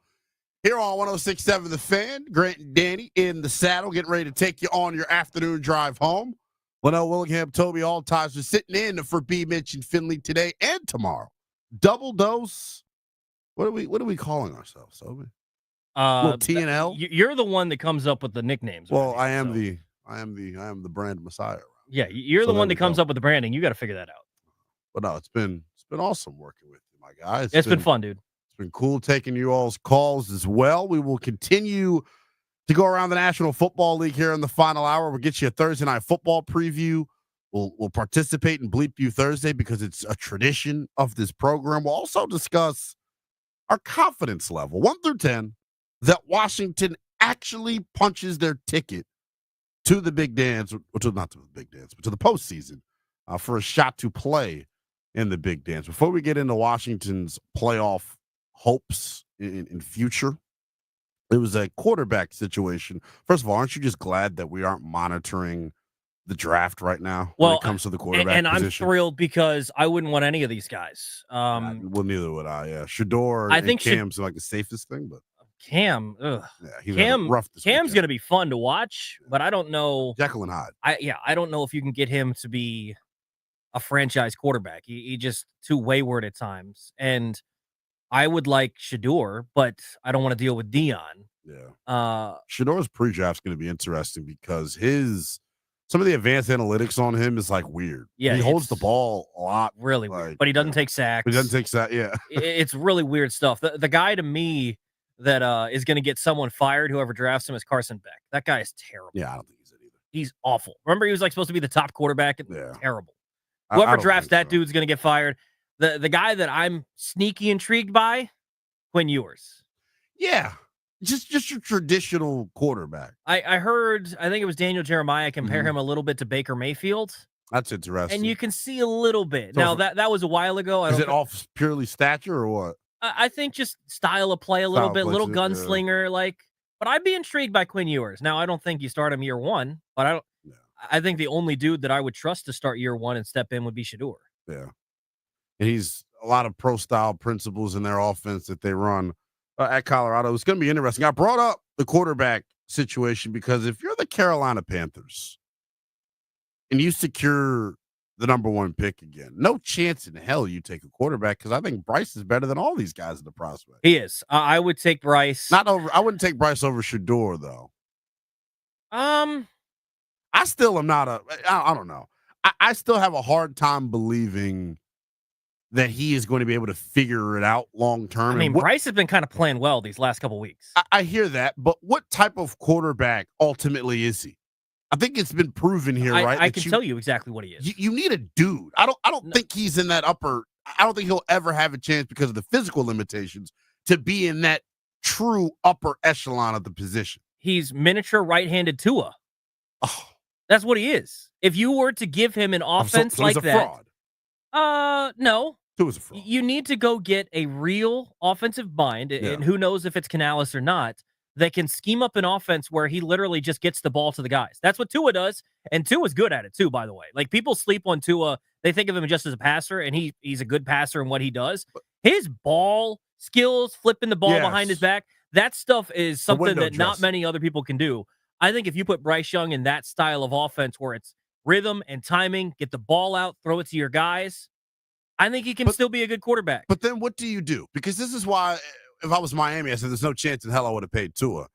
here on 106.7 The Fan. Grant and Danny in the saddle, getting ready to take you on your afternoon drive home. Linnell Willingham, Toby Altizer sitting in for B. Mitch and Finley today and tomorrow. Double dose. What are we calling ourselves, Toby? Little TNL. You're the one that comes up with the nicknames. Well, I am the brand messiah. Yeah, you're the one that comes up with the branding. You got to figure that out. But no, it's been awesome working with you, my guy. It's been fun, dude. It's been cool taking you all's calls as well. We will continue to go around the National Football League here in the final hour. We'll get you a Thursday night football preview. We'll participate in Bleep You Thursday because it's a tradition of this program. We'll also discuss our confidence level, 1 through 10, that Washington actually punches their ticket to the big dance, not to the big dance, but to the postseason for a shot to play in the big dance. Before we get into Washington's playoff hopes in future, it was a quarterback situation. First of all, aren't you just glad that we aren't monitoring the draft right now when it comes to the quarterback and position? I'm thrilled because I wouldn't want any of these guys. Well, neither would I. Yeah, Shador I think Cam's like the safest thing, but Cam, yeah, Cam's going to be fun to watch, but I don't know. Jekyll and Hyde. I don't know if you can get him to be a franchise quarterback. He just too wayward at times, and I would like Shador, but I don't want to deal with Dion. Yeah. Shador's pre-draft's going to be interesting because some of the advanced analytics on him is like weird. Yeah, he holds the ball a lot, really weird, but he doesn't take sacks. He doesn't take sacks. Yeah, it's really weird stuff. The guy to me that is going to get someone fired, whoever drafts him, is Carson Beck. That guy is terrible. Yeah, I don't think he's it either. He's awful. Remember, he was like supposed to be the top quarterback. Yeah, terrible. Whoever drafts that dude's going to get fired. The guy that I'm sneaky intrigued by, Quinn Ewers. Yeah, just your traditional quarterback. I heard, I think it was Daniel Jeremiah compare him a little bit to Baker Mayfield. That's interesting. And you can see a little bit. So now, that was a while ago. Is it off purely stature or what? I think just style of play a little bit, little gunslinger, but I'd be intrigued by Quinn Ewers. Now, I don't think you start him year one, but I think the only dude that I would trust to start year one and step in would be Shador. Yeah. And he's a lot of pro-style principles in their offense that they run at Colorado. It's going to be interesting. I brought up the quarterback situation because if you're the Carolina Panthers and you secure the number one pick again, no chance in hell you take a quarterback because I think Bryce is better than all these guys in the prospect. He is. I would take Bryce. I wouldn't take Bryce over Shador, though. I still am not I don't know. I still have a hard time believing that he is going to be able to figure it out long term. I mean, Bryce has been kind of playing well these last couple weeks. I hear that, but what type of quarterback ultimately is he? I think it's been proven here, right? I can tell you exactly what he is. You need a dude. I don't think he's in that upper. I don't think he'll ever have a chance because of the physical limitations to be in that true upper echelon of the position. He's miniature right-handed Tua. Oh. That's what he is. If you were to give him an offense so like he's a that, fraud. No. Tua's a fraud. You need to go get a real offensive mind, and who knows if it's Canales or not, that can scheme up an offense where he literally just gets the ball to the guys. That's what Tua does, and Tua's good at it too, by the way. Like, people sleep on Tua. They think of him just as a passer, and he's a good passer in what he does. His ball skills, flipping the ball behind his back, that stuff is something that not many other people can do. I think if you put Bryce Young in that style of offense where it's rhythm and timing, get the ball out, throw it to your guys, I think he can still be a good quarterback. But then what do you do? Because this is why, if I was Miami, I said there's no chance in hell I would have paid Tua.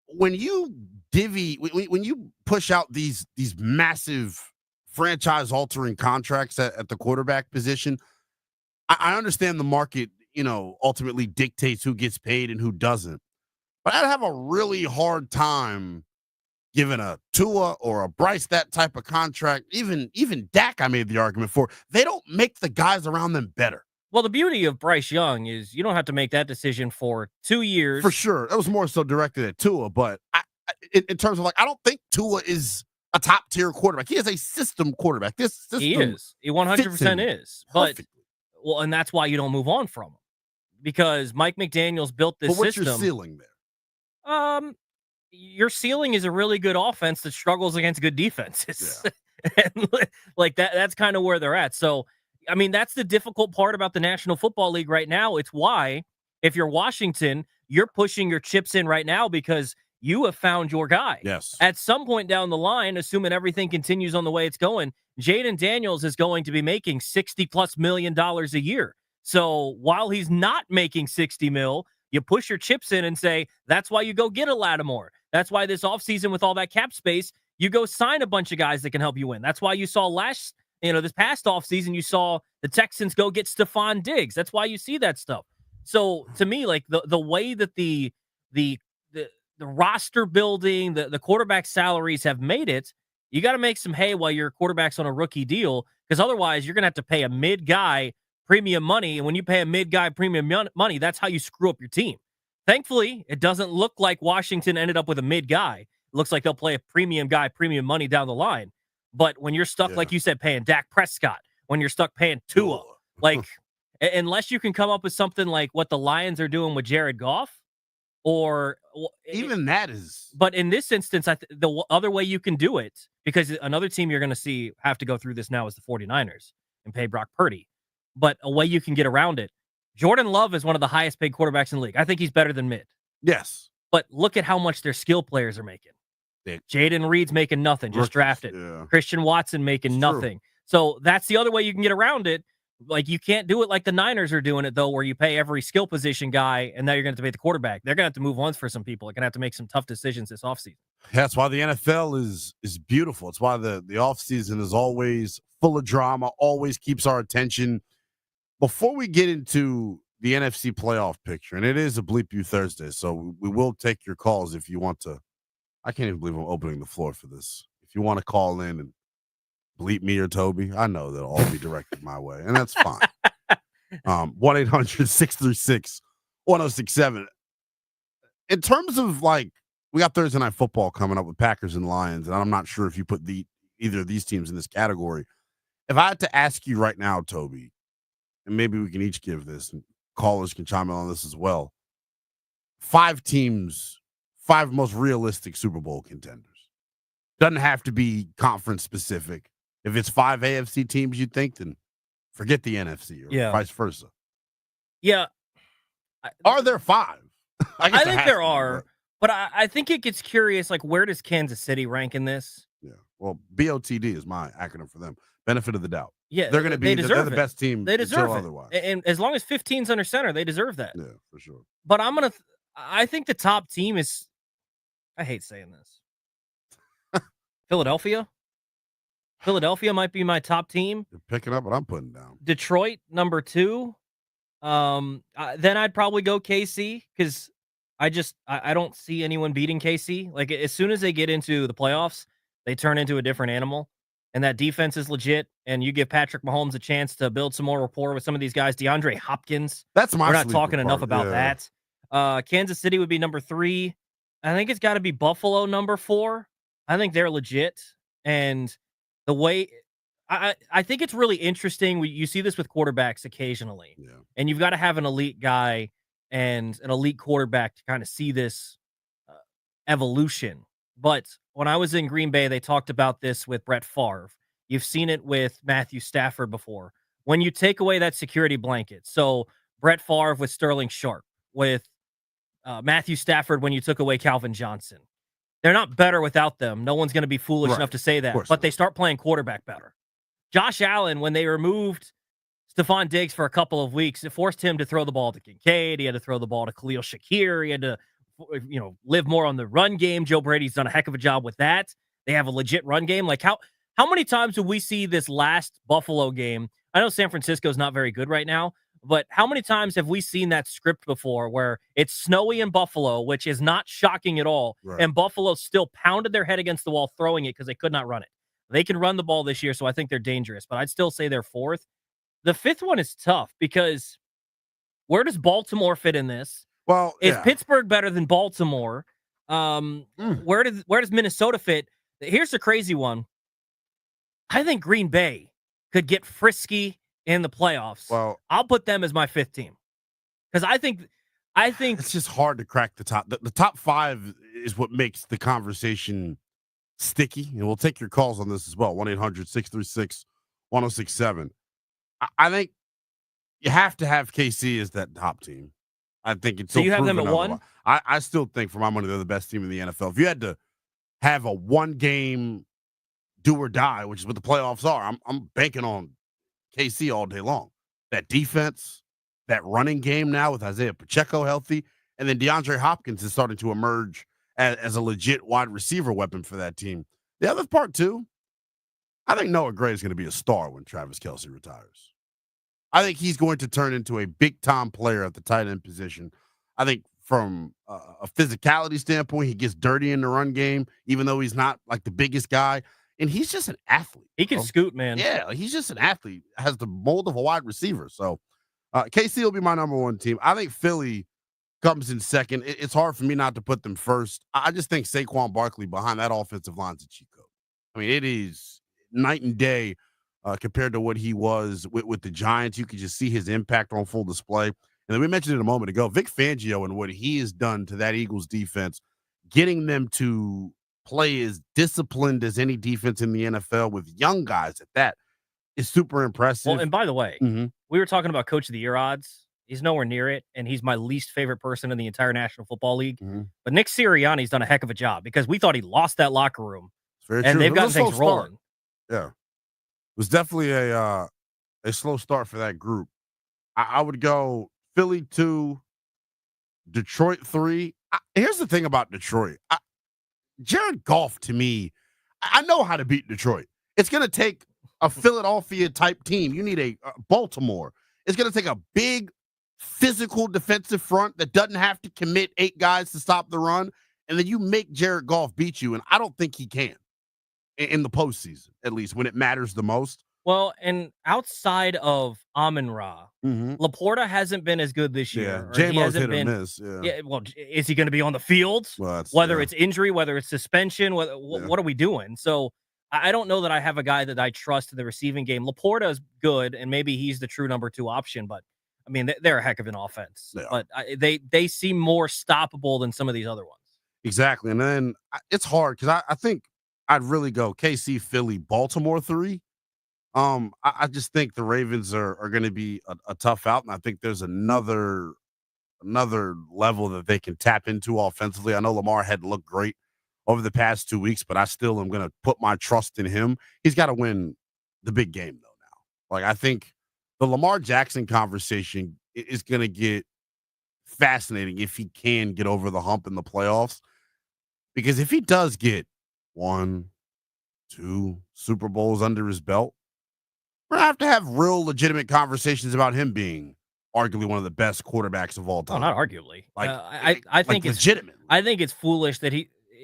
When you when you push out these massive franchise-altering contracts at the quarterback position, I understand the market, ultimately dictates who gets paid and who doesn't. But I'd have a really hard time giving a Tua or a Bryce that type of contract. Even Dak, I made the argument for. They don't make the guys around them better. Well, the beauty of Bryce Young is you don't have to make that decision for 2 years. For sure. That was more so directed at Tua. But in terms of, I don't think Tua is a top-tier quarterback. He is a system quarterback. This system he is. He 100% is. But, and that's why you don't move on from him. Because Mike McDaniel's built this system. What's your ceiling there? Your ceiling is a really good offense that struggles against good defenses. Yeah. And like that's kind of where they're at. So, I mean, that's the difficult part about the National Football League right now. It's why, if you're Washington, you're pushing your chips in right now because you have found your guy. Yes. At some point down the line, assuming everything continues on the way it's going, Jaden Daniels is going to be making $60+ million a year. So while he's not making 60 mil, you push your chips in and say, that's why you go get a Lattimore. That's why this offseason with all that cap space, you go sign a bunch of guys that can help you win. That's why you saw this past offseason, you saw the Texans go get Stephon Diggs. That's why you see that stuff. So to me, like the way that the roster building, the quarterback salaries have made it, you got to make some hay while your quarterback's on a rookie deal, because otherwise you're going to have to pay a mid guy premium money. And when you pay a mid guy premium money, that's how you screw up your team. Thankfully, it doesn't look like Washington ended up with a mid guy. It looks like they'll play a premium guy, premium money down the line. But when you're stuck, like you said, paying Dak Prescott, when you're stuck paying Tua, like unless you can come up with something like what the Lions are doing with Jared Goff, or even that is. But in this instance, the other way you can do it, because another team you're going to see have to go through this now is the 49ers and pay Brock Purdy. But a way you can get around it, Jordan Love is one of the highest paid quarterbacks in the league. I think he's better than mid. Yes. But look at how much their skill players are making. Jaden Reed's making nothing, just drafted. Yeah. Christian Watson making nothing. So that's the other way you can get around it. Like, you can't do it like the Niners are doing it, though, where you pay every skill position guy, and now you're going to have to pay the quarterback. They're going to have to move on for some people. They're going to have to make some tough decisions this offseason. That's why the NFL is beautiful. It's why the offseason is always full of drama, always keeps our attention. Before we get into the NFC playoff picture, and it is a Bleep You Thursday, so we will take your calls if you want to. I can't even believe I'm opening the floor for this. If you want to call in and bleep me or Toby, I know they'll all be directed my way, and that's fine. 1-800-636-1067. In terms of, like, we got Thursday Night Football coming up with Packers and Lions, and I'm not sure if you put either of these teams in this category. If I had to ask you right now, Toby, and maybe we can each give this, and callers can chime in on this as well, 5 teams, 5 most realistic Super Bowl contenders. Doesn't have to be conference specific. If it's 5 AFC teams you think, then forget the NFC or vice versa. Yeah. Are there 5? I think there are, but I think it gets curious, like, where does Kansas City rank in this? Yeah. Well, BOTD is my acronym for them. Benefit of the doubt. Yeah. They're going to be they're the best team. They deserve it. Otherwise. And as long as 15's under center, they deserve that. Yeah, for sure. But I think the top team is, I hate saying this, Philadelphia. Philadelphia might be my top team. You're picking up what I'm putting down. Detroit, number 2. Then I'd probably go KC because I don't see anyone beating KC. Like, as soon as they get into the playoffs, they turn into a different animal. And that defense is legit. And you give Patrick Mahomes a chance to build some more rapport with some of these guys. DeAndre Hopkins. That's my We're not sleeper talking enough part, about yeah. that. Kansas City would be number 3. I think it's got to be Buffalo number 4. I think they're legit. And the way I think it's really interesting. You see this with quarterbacks occasionally. Yeah. And you've got to have an elite guy and an elite quarterback to kind of see this evolution. But when I was in Green Bay, they talked about this with Brett Favre. You've seen it with Matthew Stafford before. When you take away that security blanket, so Brett Favre with Sterling Sharp, with Matthew Stafford when you took away Calvin Johnson, they're not better without them. No one's going to be foolish enough to say that, but they start playing quarterback better. Josh Allen, when they removed Stephon Diggs for a couple of weeks, it forced him to throw the ball to Kincaid. He had to throw the ball to Khalil Shakir. He had to, live more on the run game. Joe Brady's done a heck of a job with that. They have a legit run game. Like, how many times did we see this last Buffalo game? I know San Francisco's not very good right now, but how many times have we seen that script before where it's snowy in Buffalo, which is not shocking at all, and Buffalo still pounded their head against the wall throwing it because they could not run it? They can run the ball this year, so I think they're dangerous, but I'd still say they're 4th. The 5th one is tough because where does Baltimore fit in this? Well, is Pittsburgh better than Baltimore? Where does Minnesota fit? Here's the crazy one. I think Green Bay could get frisky in the playoffs. Well, I'll put them as my 5th team because I think it's just hard to crack the top. The top 5 is what makes the conversation sticky, and we'll take your calls on this as well. 1-800-636-1067. I think you have to have KC as that top team. I think it's so you have them at 1. I still think, for my money, they're the best team in the NFL. If you had to have a 1-game do or die, which is what the playoffs are, I'm banking on KC all day long. That defense, that running game now with Isaiah Pacheco healthy, and then DeAndre Hopkins is starting to emerge as a legit wide receiver weapon for that team. The other part, too, I think Noah Gray is going to be a star when Travis Kelce retires. I think he's going to turn into a big-time player at the tight end position. I think from a physicality standpoint, he gets dirty in the run game, even though he's not like the biggest guy. And he's just an athlete. He can scoot, man. Yeah, he's just an athlete. Has the mold of a wide receiver. So KC will be my number 1 team. I think Philly comes in second. It's hard for me not to put them first. I just think Saquon Barkley behind that offensive line's a cheat code. I mean, it is night and day compared to what he was with the Giants. You could just see his impact on full display. And then we mentioned it a moment ago, Vic Fangio and what he has done to that Eagles defense, getting them to play as disciplined as any defense in the NFL with young guys at that is super impressive. Well, and by the way, we were talking about Coach of the Year odds. He's nowhere near it, and he's my least favorite person in the entire National Football League. But Nick Sirianni's done a heck of a job because we thought he lost that locker room, and they've gotten things rolling. Yeah, it was definitely a slow start for that group. I would go Philly 2, Detroit 3. Here's the thing about Detroit. Jared Goff, to me, I know how to beat Detroit. It's going to take a Philadelphia-type team. You need a Baltimore. It's going to take a big, physical defensive front that doesn't have to commit 8 guys to stop the run, and then you make Jared Goff beat you, and I don't think he can in the postseason, at least, when it matters the most. Well, and outside of Amon-Ra, Laporta hasn't been as good this year. Yeah, J-Mo's hit or miss. Yeah, well, is he going to be on the field? Well, whether it's injury, whether it's suspension, what are we doing? So I don't know that I have a guy that I trust in the receiving game. Laporta is good, and maybe he's the true number 2 option, but I mean, they're a heck of an offense. But they seem more stoppable than some of these other ones. Exactly. And then it's hard because I think I'd really go KC, Philly, Baltimore 3. I just think the Ravens are going to be a tough out, and I think there's another level that they can tap into offensively. I know Lamar hadn't looked great over the past 2 weeks, but I still am going to put my trust in him. He's got to win the big game, though, now. Like, I think the Lamar Jackson conversation is going to get fascinating if he can get over the hump in the playoffs. Because if he does get 1, 2 Super Bowls under his belt. We're going to have real legitimate conversations about him being arguably one of the best quarterbacks of all Oh, time. not arguably. Like, I think it's legitimate. I think it's foolish that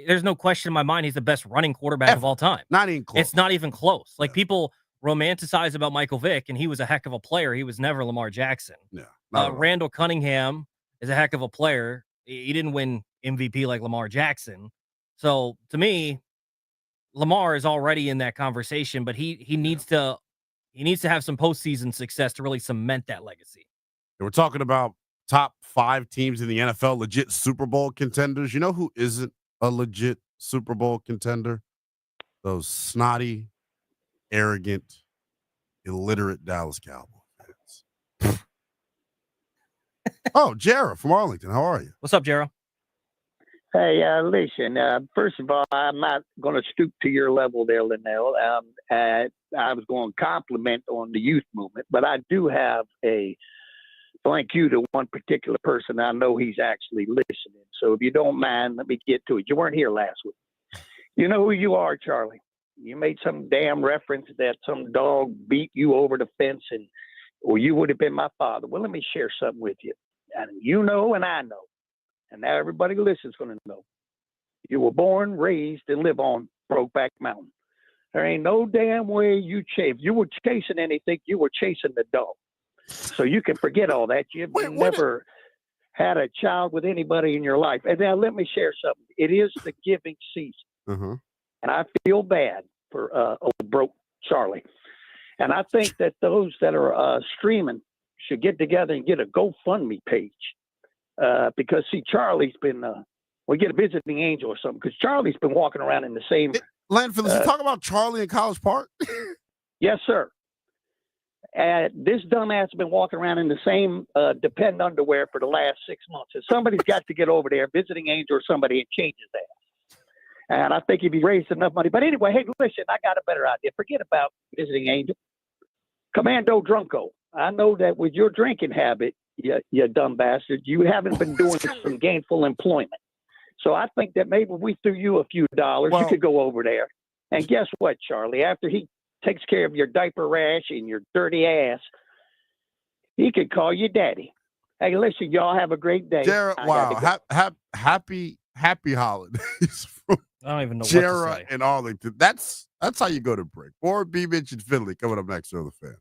there's no question in my mind he's the best running quarterback of all time. Not even close. It's not even close. Like, people romanticize about Michael Vick, and he was a heck of a player. He was never Lamar Jackson. Yeah. Not at all. Randall Cunningham is a heck of a player. He didn't win MVP like Lamar Jackson. So to me, Lamar is already in that conversation, but he needs to have some postseason success to really cement that legacy. We're talking about top 5 teams in the NFL, legit Super Bowl contenders. You know who isn't a legit Super Bowl contender? Those snotty, arrogant, illiterate Dallas Cowboys fans. Oh, Jarrah from Arlington. How are you? What's up, Jarrah? Hey, listen, first of all, I'm not going to stoop to your level there, Linnell. I was going to compliment on the youth movement, but I do have a thank you to one particular person. I know he's actually listening. So if you don't mind, let me get to it. You weren't here last week. You know who you are, Charlie. You made some damn reference that some dog beat you over the fence or you would have been my father. Well, let me share something with you. And you know, and I know. And now everybody who listens is going to know. You were born, raised, and live on Brokeback Mountain. There ain't no damn way if you were chasing anything, you were chasing the dog. So you can forget all that. You've never had a child with anybody in your life. And now let me share something. It is the giving season. Mm-hmm. And I feel bad for old broke Charlie. And I think that those that are streaming should get together and get a GoFundMe page. Because, see, Charlie's been, we get a visiting angel or something, because Charlie's been walking around in the same. Landfill, you talk about Charlie in College Park? Yes, sir. This dumbass has been walking around in the same Depend underwear for the last 6 months. And somebody's got to get over there, visiting angel or somebody, and change his ass. And I think if he raised enough money. But anyway, hey, listen, I got a better idea. Forget about visiting angel. Commando Drunko. I know that with your drinking habit, you dumb bastard, you haven't been doing some gainful employment. So I think that maybe we threw you a few dollars. You could go over there. And guess what, Charlie? After he takes care of your diaper rash and your dirty ass, he could call you daddy. Hey, listen, y'all have a great day. Jarrah, wow. Happy holidays from I don't even know Jarrah what to say. and Arlington. That's how you go to break. Or B. Mitch and Finley coming up next on The Fan.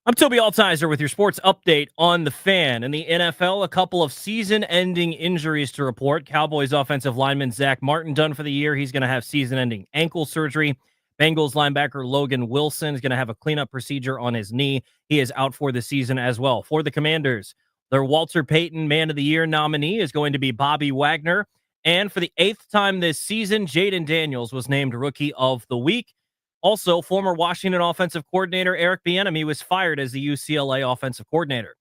I'm Toby Altizer with your sports update on the Fan. In the NFL, a couple of season-ending injuries to report. Cowboys offensive lineman Zach Martin done for the year. He's going to have season-ending ankle surgery. Bengals linebacker Logan Wilson is going to have a cleanup procedure on his knee. He is out for the season as well. For the Commanders, their Walter Payton Man of the Year nominee is going to be Bobby Wagner. And for the 8th time this season, Jaden Daniels was named Rookie of the Week. Also, former Washington offensive coordinator Eric Bieniemy was fired as the UCLA offensive coordinator.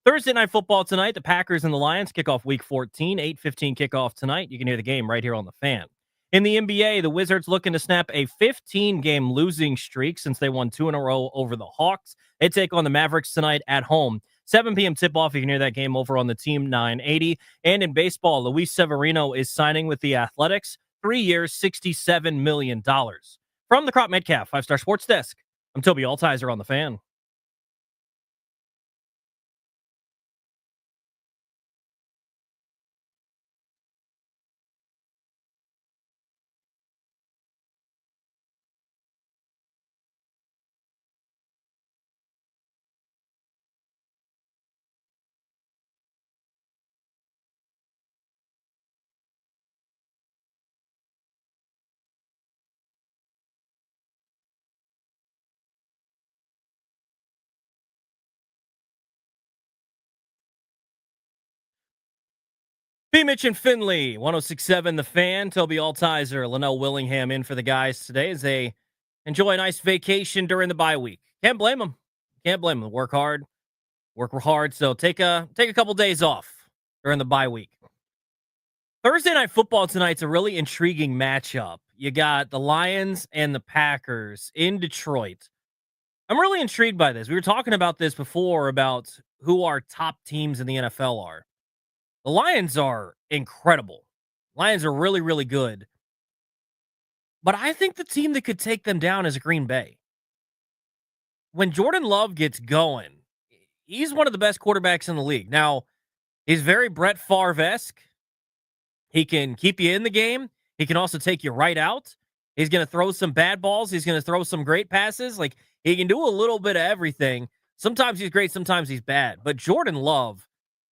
Thursday Night Football tonight, the Packers and the Lions kick off Week 14, 8:15 kickoff tonight. You can hear the game right here on the Fan. In the NBA, the Wizards looking to snap a 15-game losing streak since they won 2 in a row over the Hawks. They take on the Mavericks tonight at home. 7 p.m. tip-off. You can hear that game over on the Team 980. And in baseball, Luis Severino is signing with the Athletics. 3 years, $67 million. From the Crop Metcalf 5-Star Sports Desk, I'm Toby Altizer on the Fan. B. Mitch and Finley, 106.7 The Fan. Toby Altizer, Linnell Willingham in for the guys today as they enjoy a nice vacation during the bye week. Can't blame them. Can't blame them. Work hard. So take a couple days off during the bye week. Thursday Night Football tonight's a really intriguing matchup. You got the Lions and the Packers in Detroit. I'm really intrigued by this. We were talking about this before about who our top teams in the NFL are. The Lions are incredible. Lions are really, really good. But I think the team that could take them down is Green Bay. When Jordan Love gets going, he's one of the best quarterbacks in the league. Now, he's very Brett Favre-esque. He can keep you in the game. He can also take you right out. He's going to throw some bad balls. He's going to throw some great passes. Like, he can do a little bit of everything. Sometimes he's great, sometimes he's bad. But Jordan Love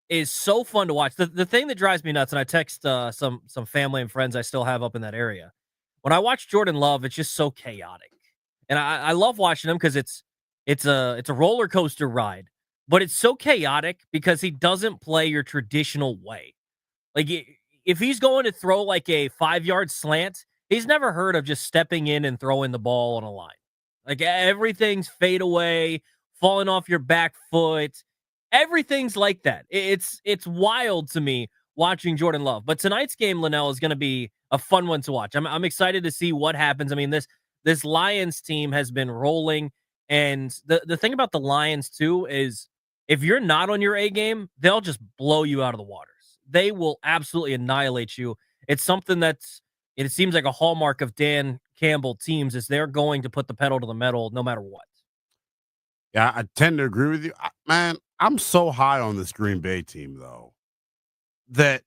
is so fun to watch. The thing that drives me nuts, and I text some family and friends I still have up in that area. When I watch Jordan Love, it's just so chaotic, and I love watching him because it's a roller coaster ride. But it's so chaotic because he doesn't play your traditional way. Like, if he's going to throw like a 5-yard slant, he's never heard of just stepping in and throwing the ball on a line. Like, everything's fade away, falling off your back foot. Everything's like that. It's wild to me watching Jordan Love. But tonight's game, Linnell, is going to be a fun one to watch. I'm excited to see what happens. I mean, this Lions team has been rolling. And the thing about the Lions, too, is if you're not on your A game, they'll just blow you out of the waters. They will absolutely annihilate you. It's something it seems like a hallmark of Dan Campbell teams is they're going to put the pedal to the metal no matter what. Yeah, I tend to agree with you. Man, I'm so high on this Green Bay team, though, that,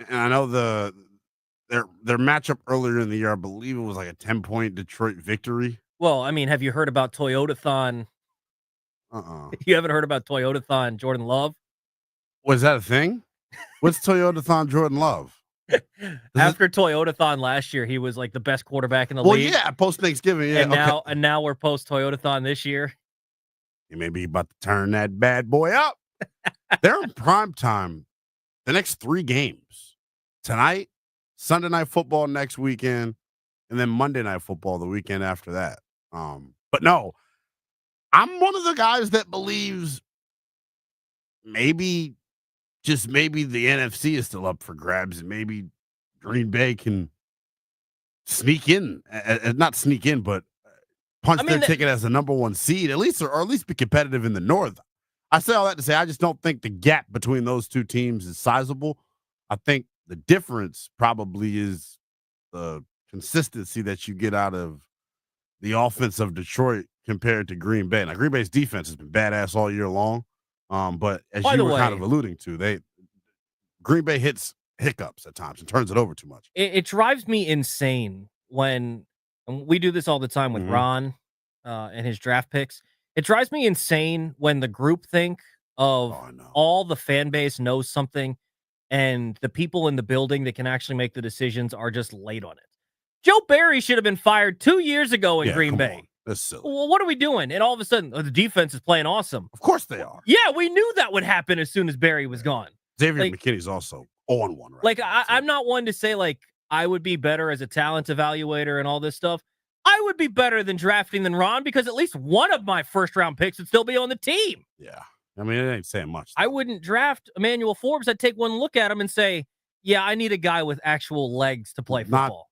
and I know their matchup earlier in the year, I believe it was like a 10-point Detroit victory. Well, I mean, have you heard about Toyotathon? You haven't heard about Toyotathon Jordan Love? Was that a thing? What's Toyotathon Jordan Love? After Toyotathon last year, he was like the best quarterback in the league. Well, yeah, post Thanksgiving, yeah. And now we're post Toyotathon this year. You may be about to turn that bad boy up. They're in prime time the next 3 games. Tonight, Sunday Night Football next weekend, and then Monday Night Football the weekend after that. But no, I'm one of the guys that believes maybe the NFC is still up for grabs, and maybe Green Bay can sneak in, not sneak in, but punch their ticket as the number 1 seed, or at least be competitive in the North. I say all that to say I just don't think the gap between those 2 teams is sizable. I think the difference probably is the consistency that you get out of the offense of Detroit compared to Green Bay. Now, Green Bay's defense has been badass all year long, but as you were kind of alluding to, Green Bay hits hiccups at times and turns it over too much. It drives me insane when, and we do this all the time with Ron and his draft picks. It drives me insane when the groupthink of all the fan base knows something and the people in the building that can actually make the decisions are just late on it. Joe Barry should have been fired 2 years ago in Green Bay. On. That's silly. Well, what are we doing? And all of a sudden, the defense is playing awesome. Of course they are. Yeah, we knew that would happen as soon as Barry was gone. Xavier McKinney's also on one right now. I'm not one to say, I would be better as a talent evaluator and all this stuff. I would be better than drafting than Ron because at least one of my first-round picks would still be on the team. Yeah. I mean, it ain't saying much. I wouldn't draft Emmanuel Forbes. I'd take one look at him and say, yeah, I need a guy with actual legs to play football.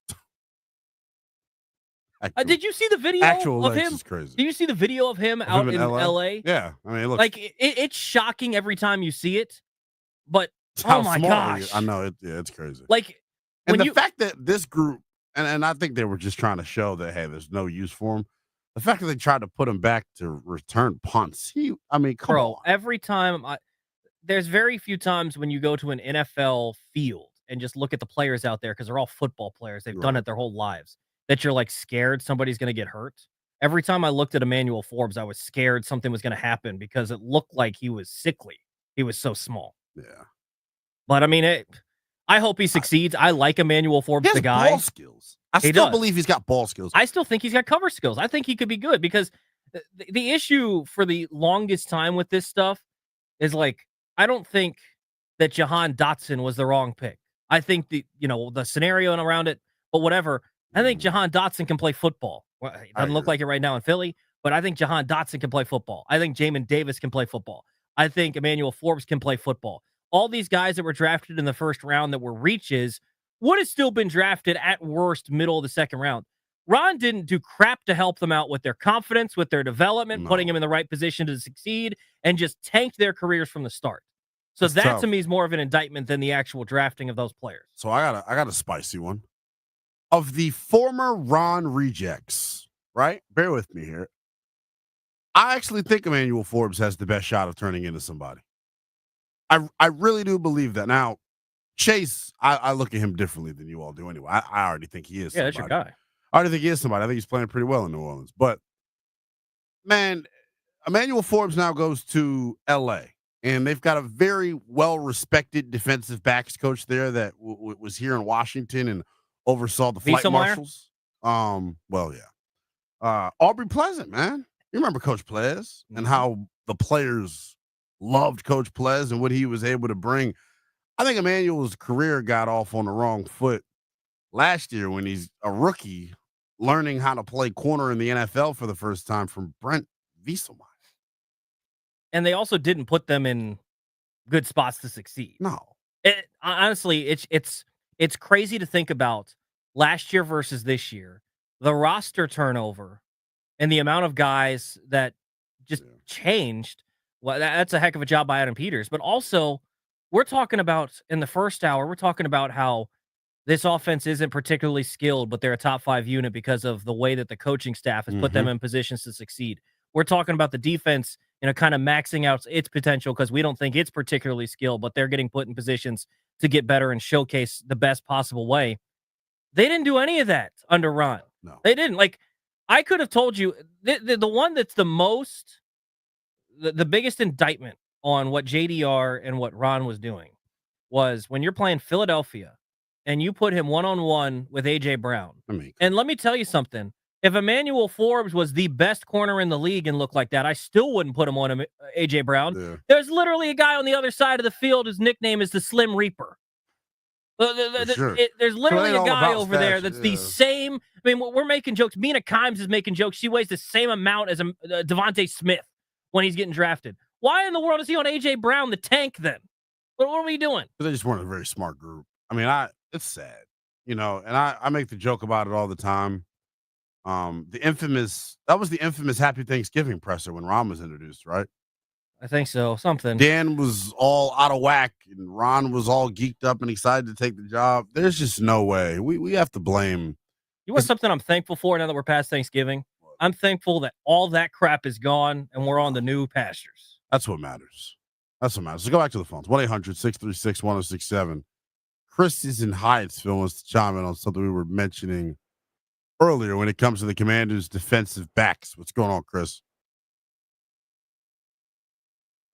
Did you see the video of him? Is crazy. Did you see the video of him out in LA? Yeah. I mean, it looks it's shocking every time you see it. But oh my gosh. I know it. Yeah, it's crazy. And the fact that this group, and I think they were just trying to show that, hey, there's no use for him. The fact that they tried to put him back to return punts. Come on. Every time there's very few times when you go to an NFL field and just look at the players out there because they're all football players. They've done it their whole lives. That you're scared somebody's going to get hurt. Every time I looked at Emmanuel Forbes, I was scared something was going to happen because it looked like he was sickly. He was so small. Yeah. But I mean, I hope he succeeds. I like Emmanuel Forbes, the guy. Ball skills. I still believe he's got ball skills. I still think he's got cover skills. I think he could be good because the issue for the longest time with this stuff is I don't think that Jahan Dotson was the wrong pick. I think the scenario around it, but whatever. I think Jahan Dotson can play football. Well, it doesn't look like it right now in Philly, but I think Jahan Dotson can play football. I think Jamin Davis can play football. I think Emmanuel Forbes can play football. All these guys that were drafted in the first round that were reaches would have still been drafted at worst middle of the second round. Ron didn't do crap to help them out with their confidence, with their development, putting them in the right position to succeed, and just tanked their careers from the start. So that to me is more of an indictment than the actual drafting of those players. So I got a spicy one. Of the former Ron rejects, right? Bear with me here. I actually think Emmanuel Forbes has the best shot of turning into somebody. I really do believe that. Now, Chase, I look at him differently than you all do anyway. I already think he is somebody. Yeah, that's your guy. I already think he is somebody. I think he's playing pretty well in New Orleans. But, man, Emmanuel Forbes now goes to L.A., and they've got a very well-respected defensive backs coach there that was here in Washington and oversaw the flight marshals. Well, yeah. Aubrey Pleasant, man. You remember Coach Plez and how the players loved Coach Plez and what he was able to bring. I think Emmanuel's career got off on the wrong foot last year when he's a rookie learning how to play corner in the NFL for the first time from Brent Wieselmeyer. And they also didn't put them in good spots to succeed. No. Honestly, it's crazy to think about last year versus this year, the roster turnover and the amount of guys that just changed. Well, that's a heck of a job by Adam Peters. But also, we're talking about in the first hour, we're talking about how this offense isn't particularly skilled, but they're a top 5 unit because of the way that the coaching staff has put them in positions to succeed. We're talking about the defense, kind of maxing out its potential because we don't think it's particularly skilled, but they're getting put in positions to get better and showcase the best possible way. They didn't do any of that under Ron. No. They didn't. I could have told you the one that's the biggest indictment on what JDR and what Ron was doing was when you're playing Philadelphia and you put him one-on-one with A.J. Brown. And let me tell you something. If Emmanuel Forbes was the best corner in the league and looked like that, I still wouldn't put him on A.J. Brown. Yeah. There's literally a guy on the other side of the field. His nickname is the Slim Reaper. There's literally a guy over there that's the same. I mean, we're making jokes. Mina Kimes is making jokes. She weighs the same amount as Devontae Smith when he's getting drafted. Why in the world is he on A.J. Brown, the tank, then? What are we doing? They just weren't a very smart group. I mean, it's sad, and I make the joke about it all the time. That was the infamous Happy Thanksgiving presser when Ron was introduced, right? I think so. Something. Dan was all out of whack, and Ron was all geeked up and excited to take the job. There's just no way. We have to blame. You want something I'm thankful for now that we're past Thanksgiving? I'm thankful that all that crap is gone and we're on the new pastures. That's what matters. Let's go back to the phones. 1-800-636-1067. Chris is in Hyattsville, wants to chime in on something we were mentioning earlier when it comes to the Commanders' defensive backs. What's going on, Chris?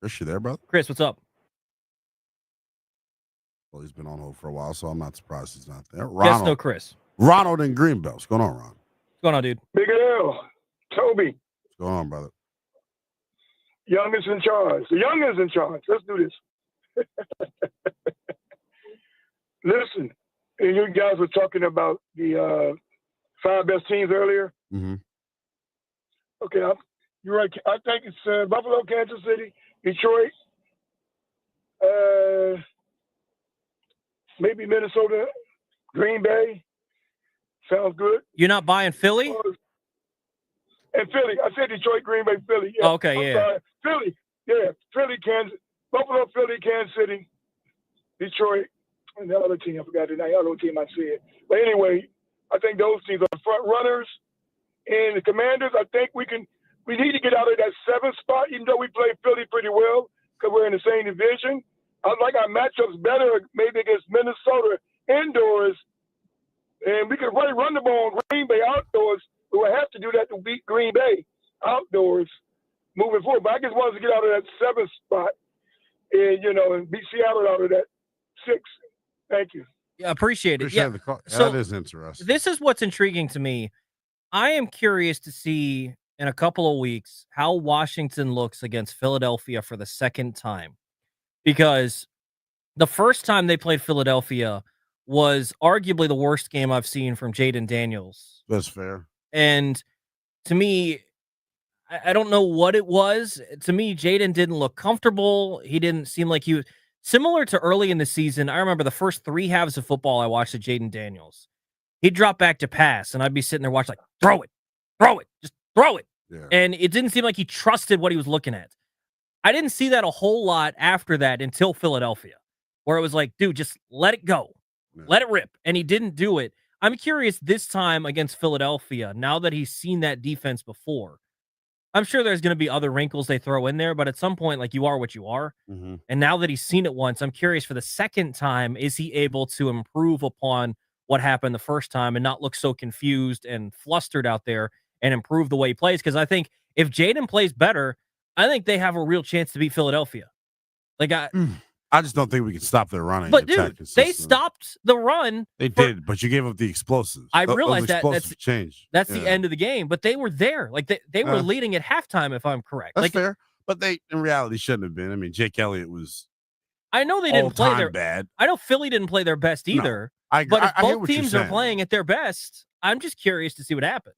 Chris, you there, brother? Chris, what's up? Well, he's been on hold for a while, so I'm not surprised he's not there. Yes, no, Chris. Ronald in Greenbelt. What's going on, Ron? What's going on, dude? Big L, Toby, What's going on, brother? Young is in charge. The Young is in charge. Let's do this. Listen, and you guys were talking about the 5 best teams earlier. Mm-hmm. Okay, you're right. I think it's Buffalo, Kansas City, Detroit, maybe Minnesota, Green Bay. Sounds good. You're not buying Philly? And Philly. I said Detroit, Green Bay, Philly. Yeah. Oh, okay, I'm yeah. sorry. Philly. Yeah. Philly, Kansas. Buffalo, Philly, Kansas City, Detroit, and the other team. I forgot the name. The other team I said. But anyway, I think those teams are the front runners. And the Commanders, I think we need to get out of that 7th spot, even though we play Philly pretty well because we're in the same division. I like our matchups better maybe against Minnesota indoors. And we could really run the ball on Green Bay outdoors. We would have to do that to beat Green Bay outdoors moving forward. But I just wanted to get out of that 7th spot and, and beat Seattle out of that 6th. Thank you. Yeah, appreciate it. Appreciate the call. So that is interesting. This is what's intriguing to me. I am curious to see in a couple of weeks how Washington looks against Philadelphia for the second time. Because the first time they played Philadelphia was arguably the worst game I've seen from Jaden Daniels. That's fair. And to me, I don't know what it was. To me, Jaden didn't look comfortable. He didn't seem like he was similar to early in the season. I remember the first 3 halves of football I watched at Jaden Daniels. He'd drop back to pass, and I'd be sitting there watching like, throw it, just throw it. Yeah. And it didn't seem like he trusted what he was looking at. I didn't see that a whole lot after that until Philadelphia, where it was like, dude, just let it go. Yeah. Let it rip. And he didn't do it. I'm curious this time against Philadelphia, now that he's seen that defense before. I'm sure there's going to be other wrinkles they throw in there, but at some point, like, you are what you are. Mm-hmm. And now that he's seen it once, I'm curious for the second time, is he able to improve upon what happened the first time and not look so confused and flustered out there and improve the way he plays? Because I think if Jaden plays better, I think they have a real chance to beat Philadelphia. Like, I just don't think we can stop their running. But dude, they stopped the run. They did, but you gave up the explosives. I realized those that's changed. That's the end of the game. But they were there. Like they were leading at halftime, if I'm correct. That's like, fair. But they, in reality, shouldn't have been. I mean, Jake Elliott was. I know they didn't play their bad. I know Philly didn't play their best either. No, but if I hear both what you're teams are saying, playing at their best, I'm just curious to see what happens.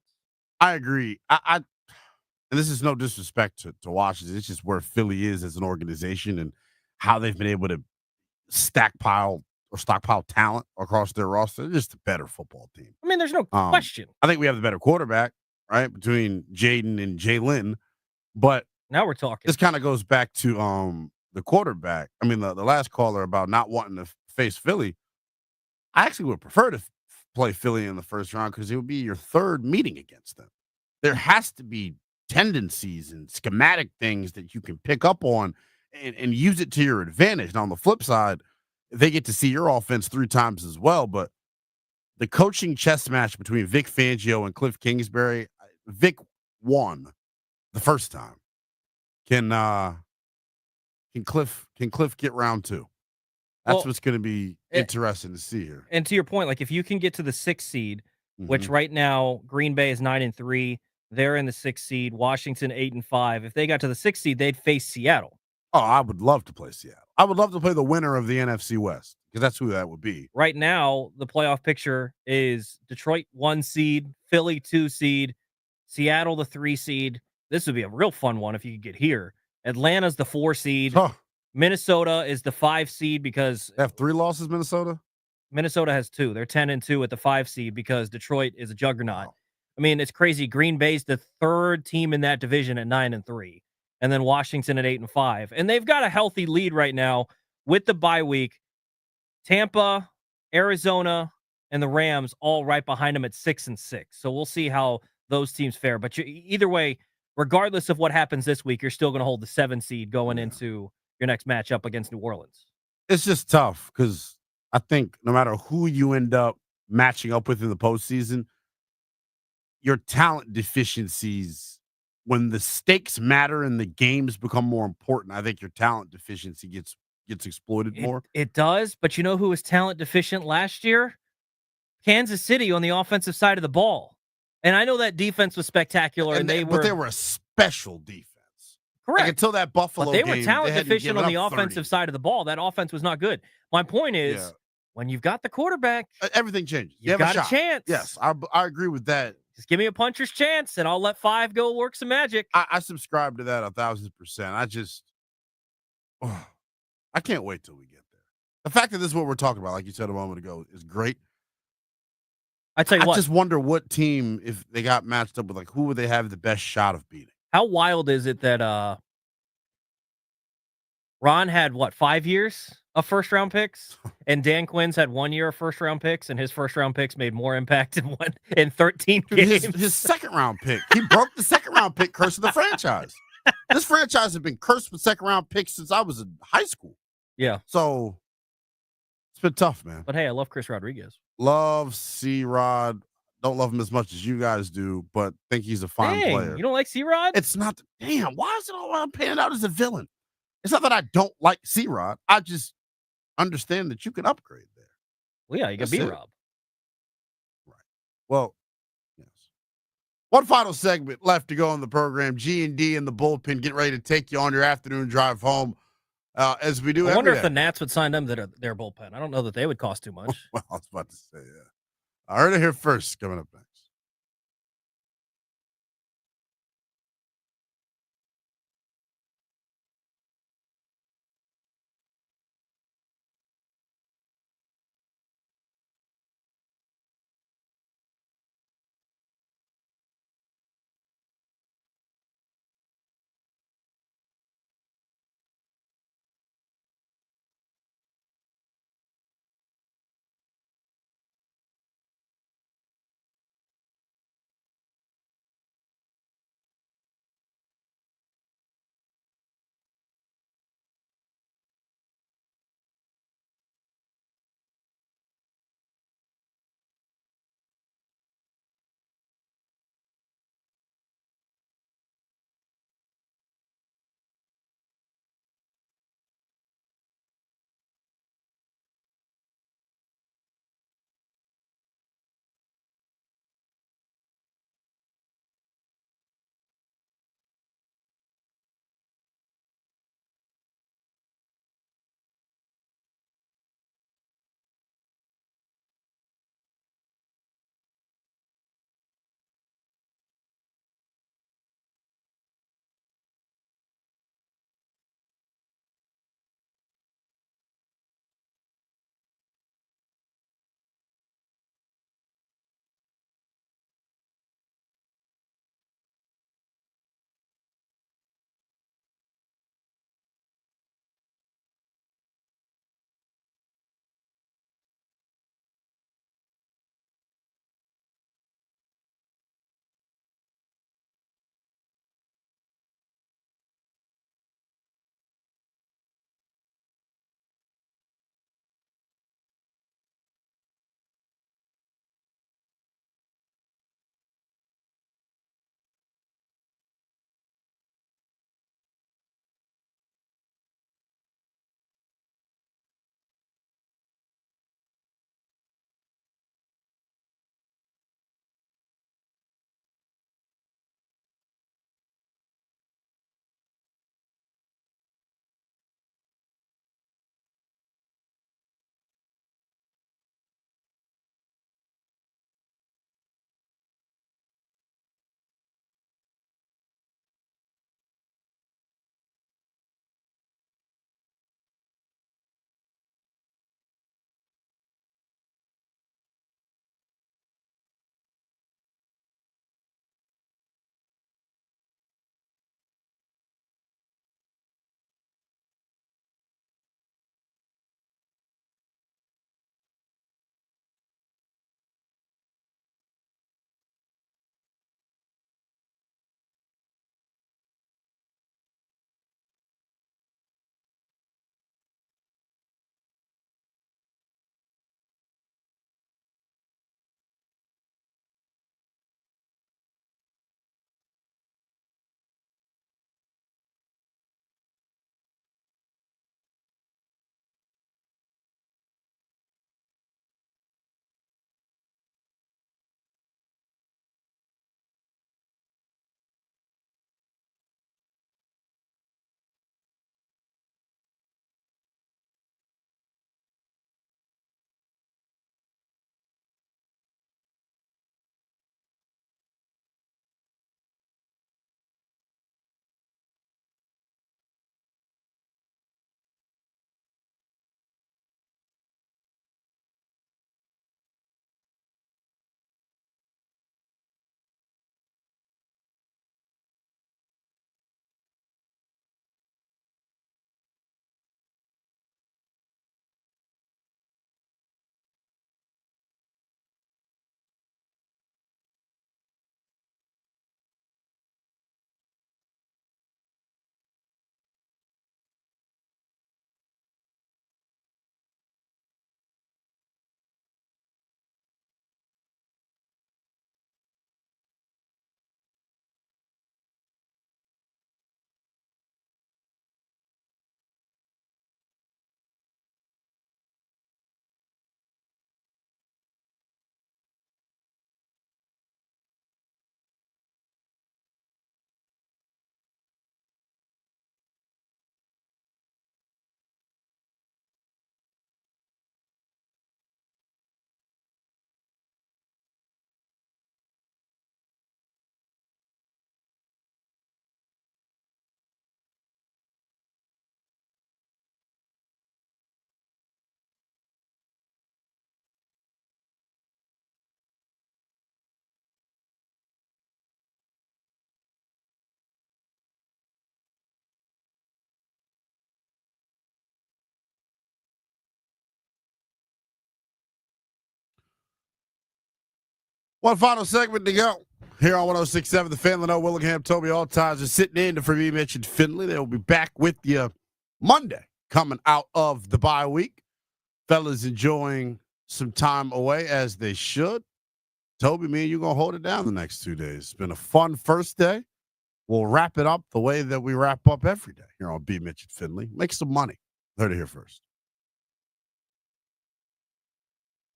I agree. And this is no disrespect to Washington. It's just where Philly is as an organization and how they've been able to stockpile talent across their roster. They're just a better football team. I mean, there's no question. I think we have the better quarterback, right, between Jaden and Jalen. But now we're talking. This kind of goes back to the quarterback. I mean, the last caller about not wanting to face Philly. I actually would prefer to play Philly in the first round because it would be your 3rd meeting against them. There has to be tendencies and schematic things that you can pick up on and use it to your advantage. Now, on the flip side, they get to see your offense 3 times as well. But the coaching chess match between Vic Fangio and Cliff Kingsbury, Vic won the first time. Can Cliff get round 2? That's what's going to be interesting to see here. And to your point, like if you can get to the 6th seed, which right now Green Bay is 9-3, they're in the 6th seed. Washington 8-5. If they got to the 6th seed, they'd face Seattle. Oh, I would love to play Seattle. I would love to play the winner of the NFC West because that's who that would be. Right now, the playoff picture is Detroit 1 seed, Philly 2 seed, Seattle the 3 seed. This would be a real fun one if you could get here. Atlanta's the 4 seed. Huh. Minnesota is the 5 seed because they have 3 losses. Minnesota has 2. They're 10-2 at the 5 seed because Detroit is a juggernaut. Wow. I mean, it's crazy. Green Bay's the 3rd team in that division at 9-3. And then Washington at 8-5. And they've got a healthy lead right now with the bye week. Tampa, Arizona, and the Rams all right behind them at 6-6. So we'll see how those teams fare. But either way, regardless of what happens this week, you're still going to hold the 7 seed going into your next matchup against New Orleans. It's just tough because I think no matter who you end up matching up with in the postseason, your talent deficiencies when the stakes matter and the games become more important, I think your talent deficiency gets exploited more. It does, but you know who was talent deficient last year? Kansas City on the offensive side of the ball. And I know that defense was spectacular, and but they were a special defense. correct. Like until that Buffalo But they game, were talent hadn't deficient given on the up 30. offensive side of the ball. That offense was not good. My point is, when you've got the quarterback, everything changes. You've got a chance. Yes, I agree with that. Just give me a puncher's chance, and I'll let 5 go work some magic. I subscribe to that 1,000%. I can't wait till we get there. The fact that this is what we're talking about, like you said a moment ago, is great. I tell you what, I just wonder what team, if they got matched up with, like, who would they have the best shot of beating? how wild is it that Ron had 5 years of first round picks, and Dan Quinn's had 1 year of first round picks, and his first round picks made more impact in 13 games. His second round pick, he broke the second round pick curse of the franchise. This franchise has been cursed with second round picks since I was in high school. Yeah. So it's been tough, man. But hey, I love Chris Rodriguez. Love C-Rod. Don't love him as much as you guys do, but think he's a fine player. You don't like C-Rod? It's not. Damn, why is it all I'm painted out as a villain? It's not that I don't like C-Rod. I just understand that you can upgrade there. Well, yeah, you got B-Rob. Right. Well, yes. One final segment left to go on the program. G&D and the bullpen get ready to take you on your afternoon drive home. As we do I wonder every if the Nats would sign them to their bullpen. I don't know that they would cost too much. Well, I was about to say, yeah. I heard it here first. Coming up next. One final segment to go. Here on 106.7, the Fan Livestream, Willingham, Toby Altizer sitting in for me, Mitch and Finley. They'll be back with you Monday, coming out of the bye week. Fellas enjoying some time away as they should. Toby, me and you going to hold it down the next 2 days. It's been a fun first day. We'll wrap it up the way that we wrap up every day here on B. Mitch and Finley. Make some money. Heard it here first.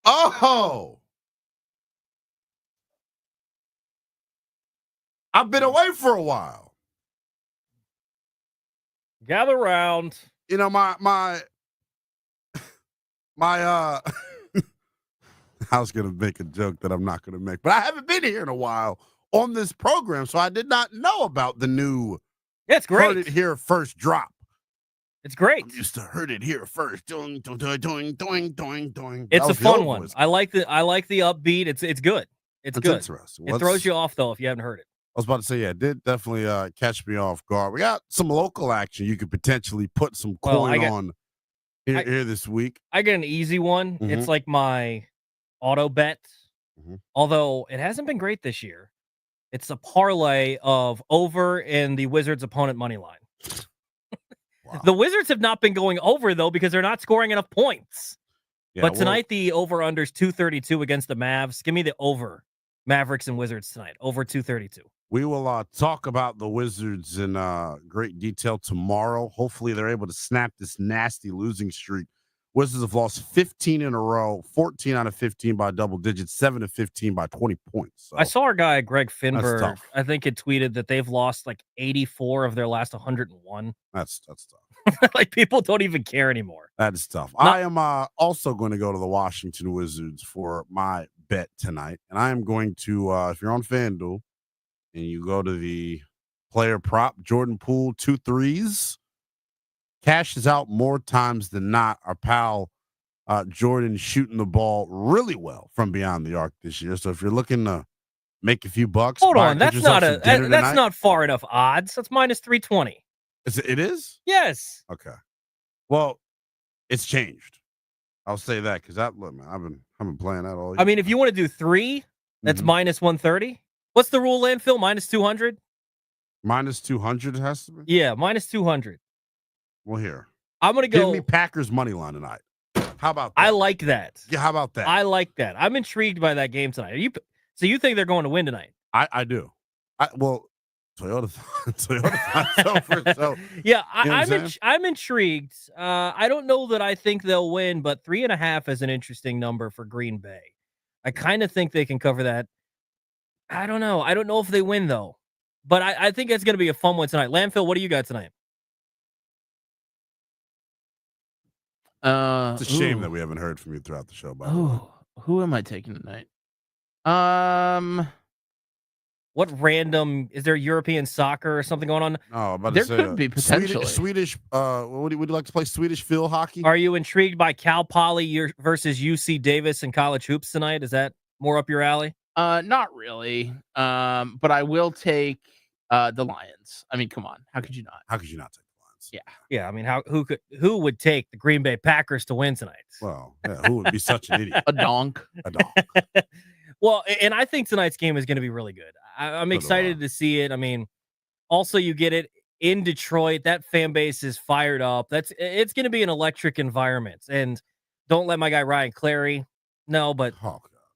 Oh! I've been away for a while. Gather round. You know, my I was gonna make a joke that I'm not gonna make, but I haven't been here in a while on this program, so I did not know about the new It's great. Heard It Here First drop. It's great. I'm used to heard it here first. Doing, doing, doing, doing, doing, doing. It's a fun one. I like the upbeat. It's good. It's good. Interesting. It throws you off though if you haven't heard it. I was about to say, yeah, it did definitely catch me off guard. We got some local action you could potentially put some coin on here this week. I get an easy one. Mm-hmm. It's like my auto bet, although it hasn't been great this year. It's a parlay of over in the Wizards' opponent money line. Wow. The Wizards have not been going over, though, because they're not scoring enough points. Yeah, but tonight, the over-under's 232 against the Mavs. Give me the over. Mavericks and Wizards tonight. Over 232. We will talk about the Wizards in great detail tomorrow. Hopefully, they're able to snap this nasty losing streak. Wizards have lost 15 in a row, 14 out of 15 by double digits, 7 of 15 by 20 points. So I saw our guy, Greg Finberg, I think had tweeted that they've lost like 84 of their last 101. That's tough. Like, people don't even care anymore. That is tough. I am also going to go to the Washington Wizards for my bet tonight. And I am going to, if you're on FanDuel and you go to the player prop, Jordan Poole, 2 threes, cashes out more times than not. Our pal Jordan shooting the ball really well from beyond the arc this year. So if you're looking to make a few bucks, hold on, that's not far enough odds. That's minus 320. It is? Yes. Okay. Well, it's changed. I'll say that because I've been playing that all year. I mean, if you want to do 3, that's minus 130. What's the rule, Landfill? Minus 200? Minus 200 it has to be? Yeah, minus 200. Well, here. I'm going to go. Give me Packers money line tonight. How about that? I like that. Yeah, how about that? I like that. I'm intrigued by that game tonight. So you think they're going to win tonight? I do. Toyota over. So yeah, I'm intrigued. I don't know that I think they'll win, but 3.5 is an interesting number for Green Bay. I kind of think they can cover that. I don't know. I don't know if they win though, but I think it's going to be a fun one tonight. Landfill, what do you got tonight? It's a shame that we haven't heard from you throughout the show. By the way, who am I taking tonight? What random is there? European soccer or something going on? Oh, there could be potentially Swedish. Would you like to play Swedish field hockey? Are you intrigued by Cal Poly versus UC Davis in college hoops tonight? Is that more up your alley? Not really. But I will take the Lions. I mean, come on, how could you not? How could you not take the Lions? Yeah. I mean, who would take the Green Bay Packers to win tonight? Well, yeah, who would be such an idiot? A donk. Well, and I think tonight's game is going to be really good. I'm excited to see it. I mean, also you get it in Detroit. That fan base is fired up. It's going to be an electric environment. And don't let my guy Ryan Clary know, but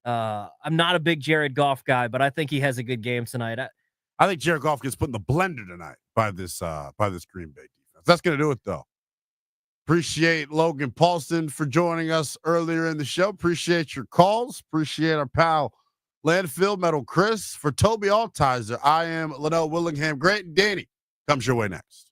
I'm not a big Jared Goff guy, but I think he has a good game tonight. I think Jared Goff gets put in the blender tonight by this Green Bay defense. That's going to do it, though. Appreciate Logan Paulson for joining us earlier in the show. Appreciate your calls. Appreciate our pal Landfill Metal Chris. For Toby Altizer, I am Linnell Willingham. Grant and Danny comes your way next.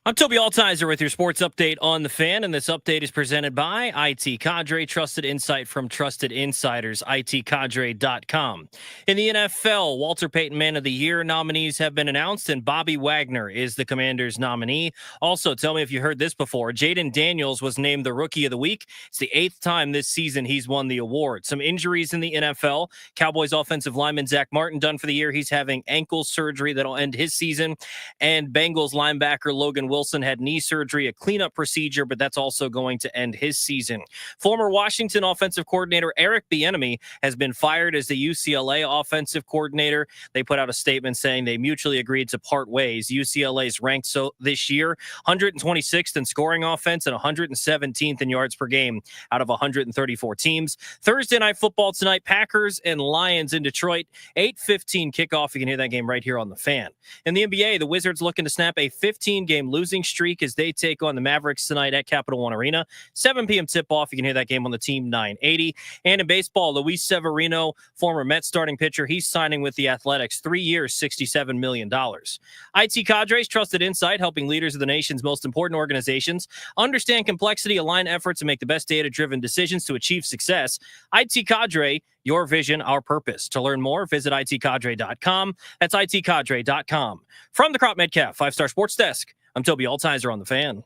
I'm Toby Altizer with your sports update on the Fan, and this update is presented by IT Cadre, trusted insight from trusted insiders, itcadre.com. In the NFL, Walter Payton Man of the Year nominees have been announced, and Bobby Wagner is the Commanders' nominee. Also, tell me if you heard this before. Jaden Daniels was named the Rookie of the Week. It's the 8th time this season he's won the award. Some injuries in the NFL. Cowboys offensive lineman Zach Martin done for the year. He's having ankle surgery that'll end his season. And Bengals linebacker Logan Wilson had knee surgery, a cleanup procedure, but that's also going to end his season. Former Washington offensive coordinator Eric Bieniemy has been fired as the UCLA offensive coordinator. They put out a statement saying they mutually agreed to part ways. UCLA's ranked this year 126th in scoring offense and 117th in yards per game out of 134 teams. Thursday Night Football tonight, Packers and Lions in Detroit, 8:15 kickoff. You can hear that game right here on the Fan. In the NBA, the Wizards looking to snap a 15-game losing streak as they take on the Mavericks tonight at Capital One Arena. 7 p.m. tip-off. You can hear that game on the Team 980. And in baseball, Luis Severino, former Mets starting pitcher, he's signing with the Athletics. 3 years, $67 million. IT Cadre's trusted insight, helping leaders of the nation's most important organizations understand complexity, align efforts, and make the best data-driven decisions to achieve success. IT Cadre, your vision, our purpose. To learn more, visit itcadre.com. That's itcadre.com. From the Crop Metcalf 5-Star Sports Desk, I'm Toby Altizer on the Fan.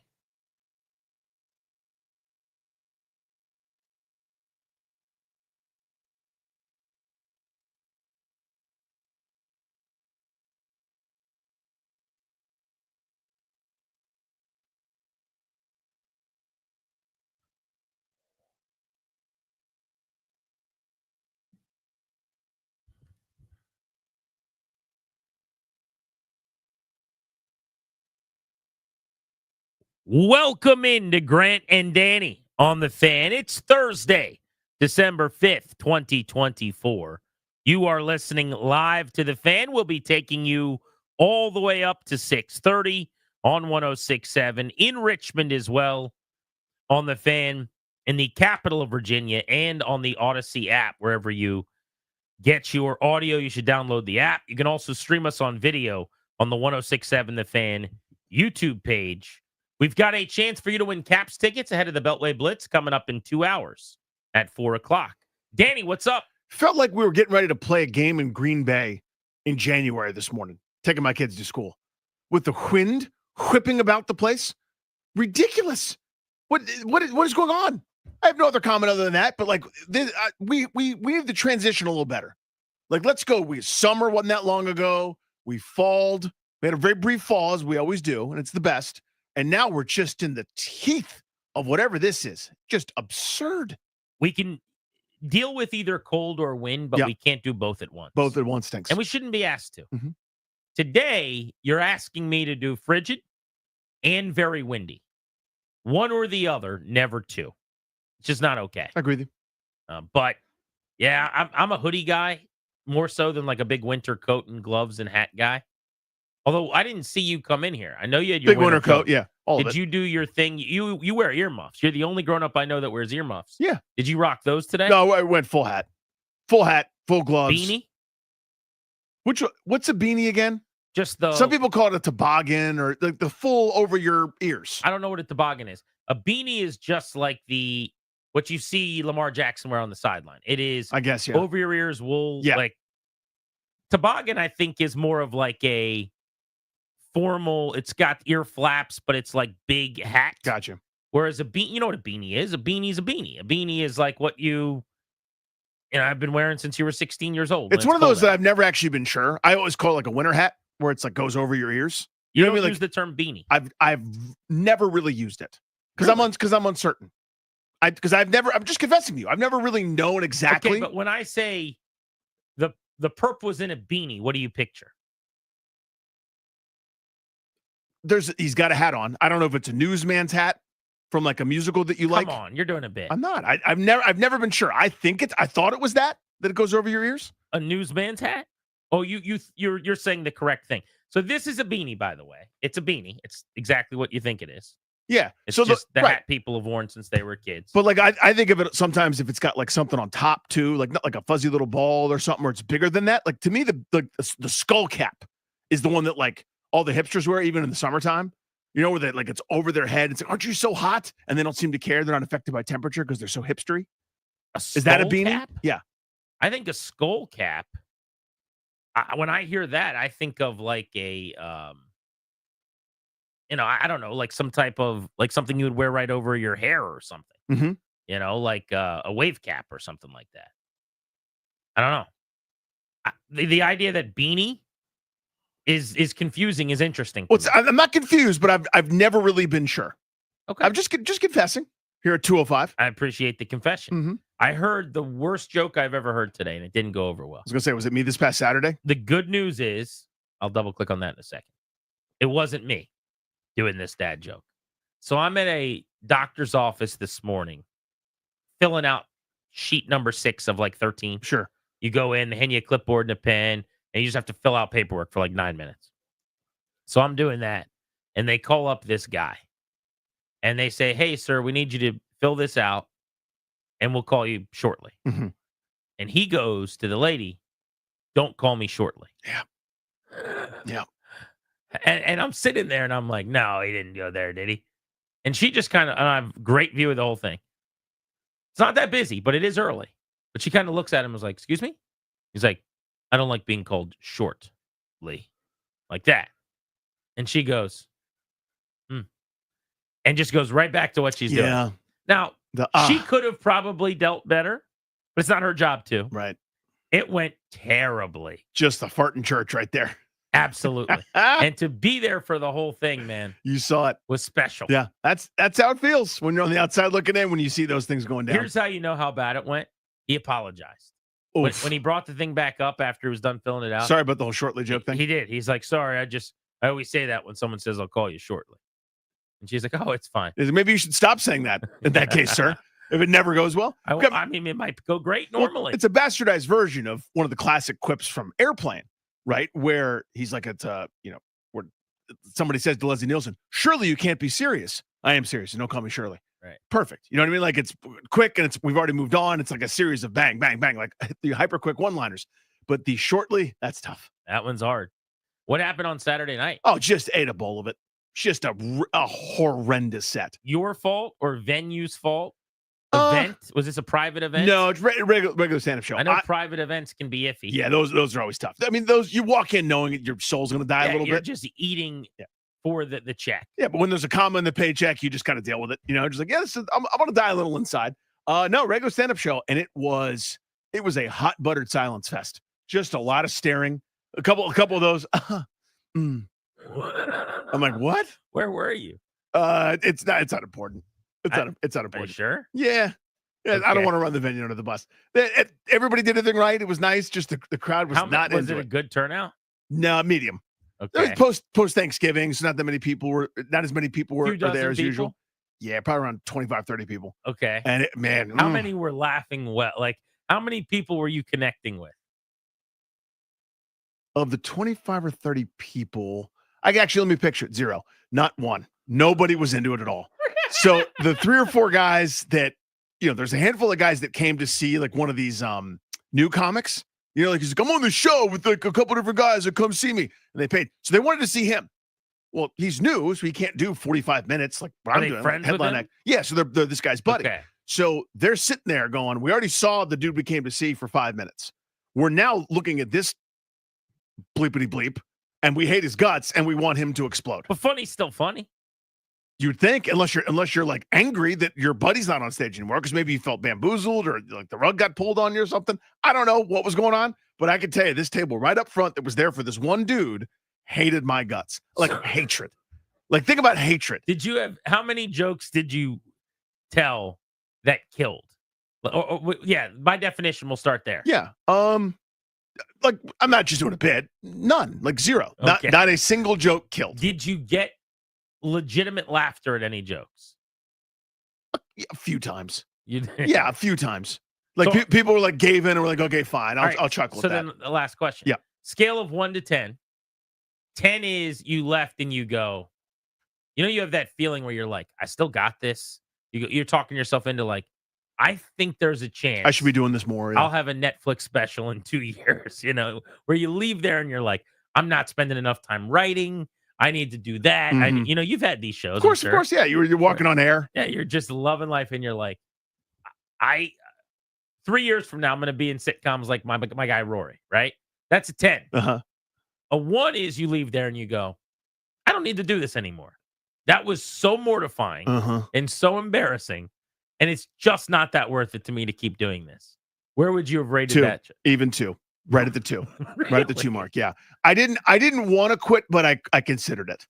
Welcome into Grant and Danny on the Fan. It's Thursday, December 5th, 2024. You are listening live to the Fan. We'll be taking you all the way up to 6:30 on 106.7 in Richmond as well on the Fan in the capital of Virginia and on the Odyssey app, wherever you get your audio. You should download the app. You can also stream us on video on the 106.7 The Fan YouTube page. We've got a chance for you to win Caps tickets ahead of the Beltway Blitz coming up in 2 hours at 4 o'clock. Danny, what's up? Felt like we were getting ready to play a game in Green Bay in January this morning, taking my kids to school. With the wind whipping about the place. Ridiculous. What is going on? I have no other comment other than that, but like this, we need to transition a little better. Like, let's go. Summer wasn't that long ago. We falled. We had a very brief fall, as we always do, and it's the best. And now we're just in the teeth of whatever this is. Just absurd. We can deal with either cold or wind, but we can't do both at once. Both at once stinks. And we shouldn't be asked to. Mm-hmm. Today, you're asking me to do frigid and very windy. One or the other, never two. It's just not okay. I agree with you. But, yeah, I'm a hoodie guy more so than like a big winter coat and gloves and hat guy. Although I didn't see you come in here. I know you had your big winter coat. Yeah. Did you do your thing? You wear earmuffs. You're the only grown-up I know that wears earmuffs. Yeah. Did you rock those today? No, I went full hat. Full hat, full gloves. Beanie? What's a beanie again? Just the... Some people call it a toboggan or like the full over your ears. I don't know what a toboggan is. A beanie is just like what you see Lamar Jackson wear on the sideline. It is, I guess, yeah. Over your ears, wool. Yeah. Like, toboggan, I think, is more of like a formal, it's got ear flaps, but it's like big hat. Gotcha. Whereas a beanie, you know what a beanie is? A beanie is a beanie. A beanie is like what I've been wearing since you were 16 years old. It's one of those that I've never actually been sure. I always call it like a winter hat where it's like goes over your ears. You know don't what I mean? use the term beanie. I've never really used it because I'm uncertain. I'm just confessing to you. I've never really known exactly. Okay, but when I say the perp was in a beanie, what do you picture? He's got a hat on. I don't know if it's a newsman's hat from like a musical that you like. Come on, you're doing a bit. I'm not. I've never been sure. I thought it was that it goes over your ears. A newsman's hat? Oh, you're saying the correct thing. So this is a beanie, by the way. It's a beanie. It's exactly what you think it is. Yeah. It's just the hat people have worn since they were kids. But like I think of it sometimes if it's got like something on top too, like not like a fuzzy little ball or something, or it's bigger than that. Like to me, the skull cap is the one that like all the hipsters wear, even in the summertime. You know, where they like it's over their head. It's like, aren't you so hot? And they don't seem to care. They're not affected by temperature because they're so hipstery. Is that a skull beanie? cap? Yeah. I think a skull cap. When I hear that, I think of like a, I don't know, like some type of like something you would wear right over your hair or something. Mm-hmm. You know, like a wave cap or something like that. I don't know. The idea that beanie is confusing is interesting. Well, I'm not confused, but I've never really been sure. Okay. I'm just confessing here at 2:05. I appreciate the confession. Mm-hmm. I heard the worst joke I've ever heard today, and it didn't go over well. I was gonna say, was it me this past Saturday? The good news is, I'll double click on that in a second. It wasn't me doing this dad joke. So I'm at a doctor's office this morning, filling out sheet number 6 of like 13. Sure. You go in, they hand you a clipboard and a pen, and you just have to fill out paperwork for like 9 minutes. So I'm doing that, and they call up this guy, and they say, "Hey, sir, we need you to fill this out, and we'll call you shortly." Mm-hmm. And he goes to the lady, "Don't call me shortly." Yeah. And I'm sitting there, and I'm like, "No, he didn't go there, did he?" And she just kind of, and I have a great view of the whole thing. It's not that busy, but it is early. But she kind of looks at him and was like, "Excuse me?" He's like, "I don't like being called shortly." Like that. And she goes, and just goes right back to what she's doing. Now, she could have probably dealt better, but it's not her job to. Right. It went terribly. Just a fart in church right there. Absolutely. And to be there for the whole thing, man. You saw it. Was special. Yeah. That's how it feels when you're on the outside looking in, when you see those things going down. Here's how you know how bad it went. He apologized. When he brought the thing back up after he was done filling it out. Sorry about the whole shortly joke thing. He did. He's like, "Sorry, I always say that when someone says I'll call you shortly." And she's like, "Oh, it's fine." Maybe you should stop saying that in that case, sir. If it never goes well. I mean, it might go great normally. Well, it's a bastardized version of one of the classic quips from Airplane, right? Where he's like, where somebody says to Leslie Nielsen, "Surely you can't be serious." "I am serious, and don't call me Shirley." Right. Perfect. You know what I mean? Like, it's quick and we've already moved on. It's like a series of bang, bang, bang, like the hyper quick one-liners. But the shortly, that's tough. That one's hard. What happened on Saturday night? Oh, just ate a bowl of it. Just a horrendous set. Your fault or venue's fault? Event? Was this a private event? No, it's regular stand-up show. I know private events can be iffy. Yeah, those are always tough. I mean, those you walk in knowing your soul's going to die a little you're bit. Just eating for the check. Yeah, but when there's a comma in the paycheck, you just kind of deal with it. You know, just like, I'm going to die a little inside. No, regular stand-up show, and it was a hot buttered silence fest. Just a lot of staring. A couple of those. I'm like, what? Where were you? It's not important. It's not important. Are you sure? Yeah. Okay. I don't want to run the venue under the bus. Everybody did everything right. It was nice. Just the crowd was not was into it. A good turnout? No, medium. Okay. It was post Thanksgiving, so not as many people were there as usual. Yeah, probably around 25, 30 people. Okay. And how many were laughing well? Like, how many people were you connecting with? Of the 25 or 30 people, let me picture it. 0. Not one. Nobody was into it at all. So the 3 or 4 guys that, there's a handful of guys that came to see like one of these new comics. Like he's like, "I'm on the show with like a couple different guys that come see me," and they paid. So they wanted to see him. Well, he's new, so he can't do 45 minutes like I'm doing. Friends with him? Act. Yeah, so they're this guy's buddy. Okay. So they're sitting there going, "We already saw the dude we came to see for 5 minutes. We're now looking at this bleepity bleep, and we hate his guts, and we want him to explode." But funny's still funny. You'd think, unless you're like angry that your buddy's not on stage anymore, because maybe you felt bamboozled or like the rug got pulled on you or something. I don't know what was going on, but I can tell you this table right up front that was there for this one dude hated my guts. Like hatred. Like, think about hatred. How many jokes did you tell that killed? Yeah, by definition, we'll start there. Yeah. Like, I'm not just doing a bit. None. Like 0. Okay. Not a single joke killed. Did you get legitimate laughter at any jokes? A few times. Yeah, a few times. Like, people were like, gave in and were like, "Okay, fine. I'll chuckle at that." So then the last question. Yeah. Scale of 1 to 10. 10 is you left and you go, you have that feeling where you're like, "I still got this." You're talking yourself into like, "I think there's a chance I should be doing this more. Yeah. I'll have a Netflix special in 2 years," where you leave there and you're like, "I'm not spending enough time writing. I need to do that. Mhm. You've had these shows. Of course, I'm of sure. course. Yeah, you're walking on air. Yeah, you're just loving life, and you're like, 3 years from now, I'm going to be in sitcoms like my guy Rory, right? That's a 10. Uh-huh. A 1 is you leave there and you go, I don't need to do this anymore. That was so mortifying and so embarrassing, and it's just not that worth it to me to keep doing this. Where would you have rated 2, that? even 2, right at the 2, Really? right at the 2 mark. Yeah, I didn't want to quit, but I considered it.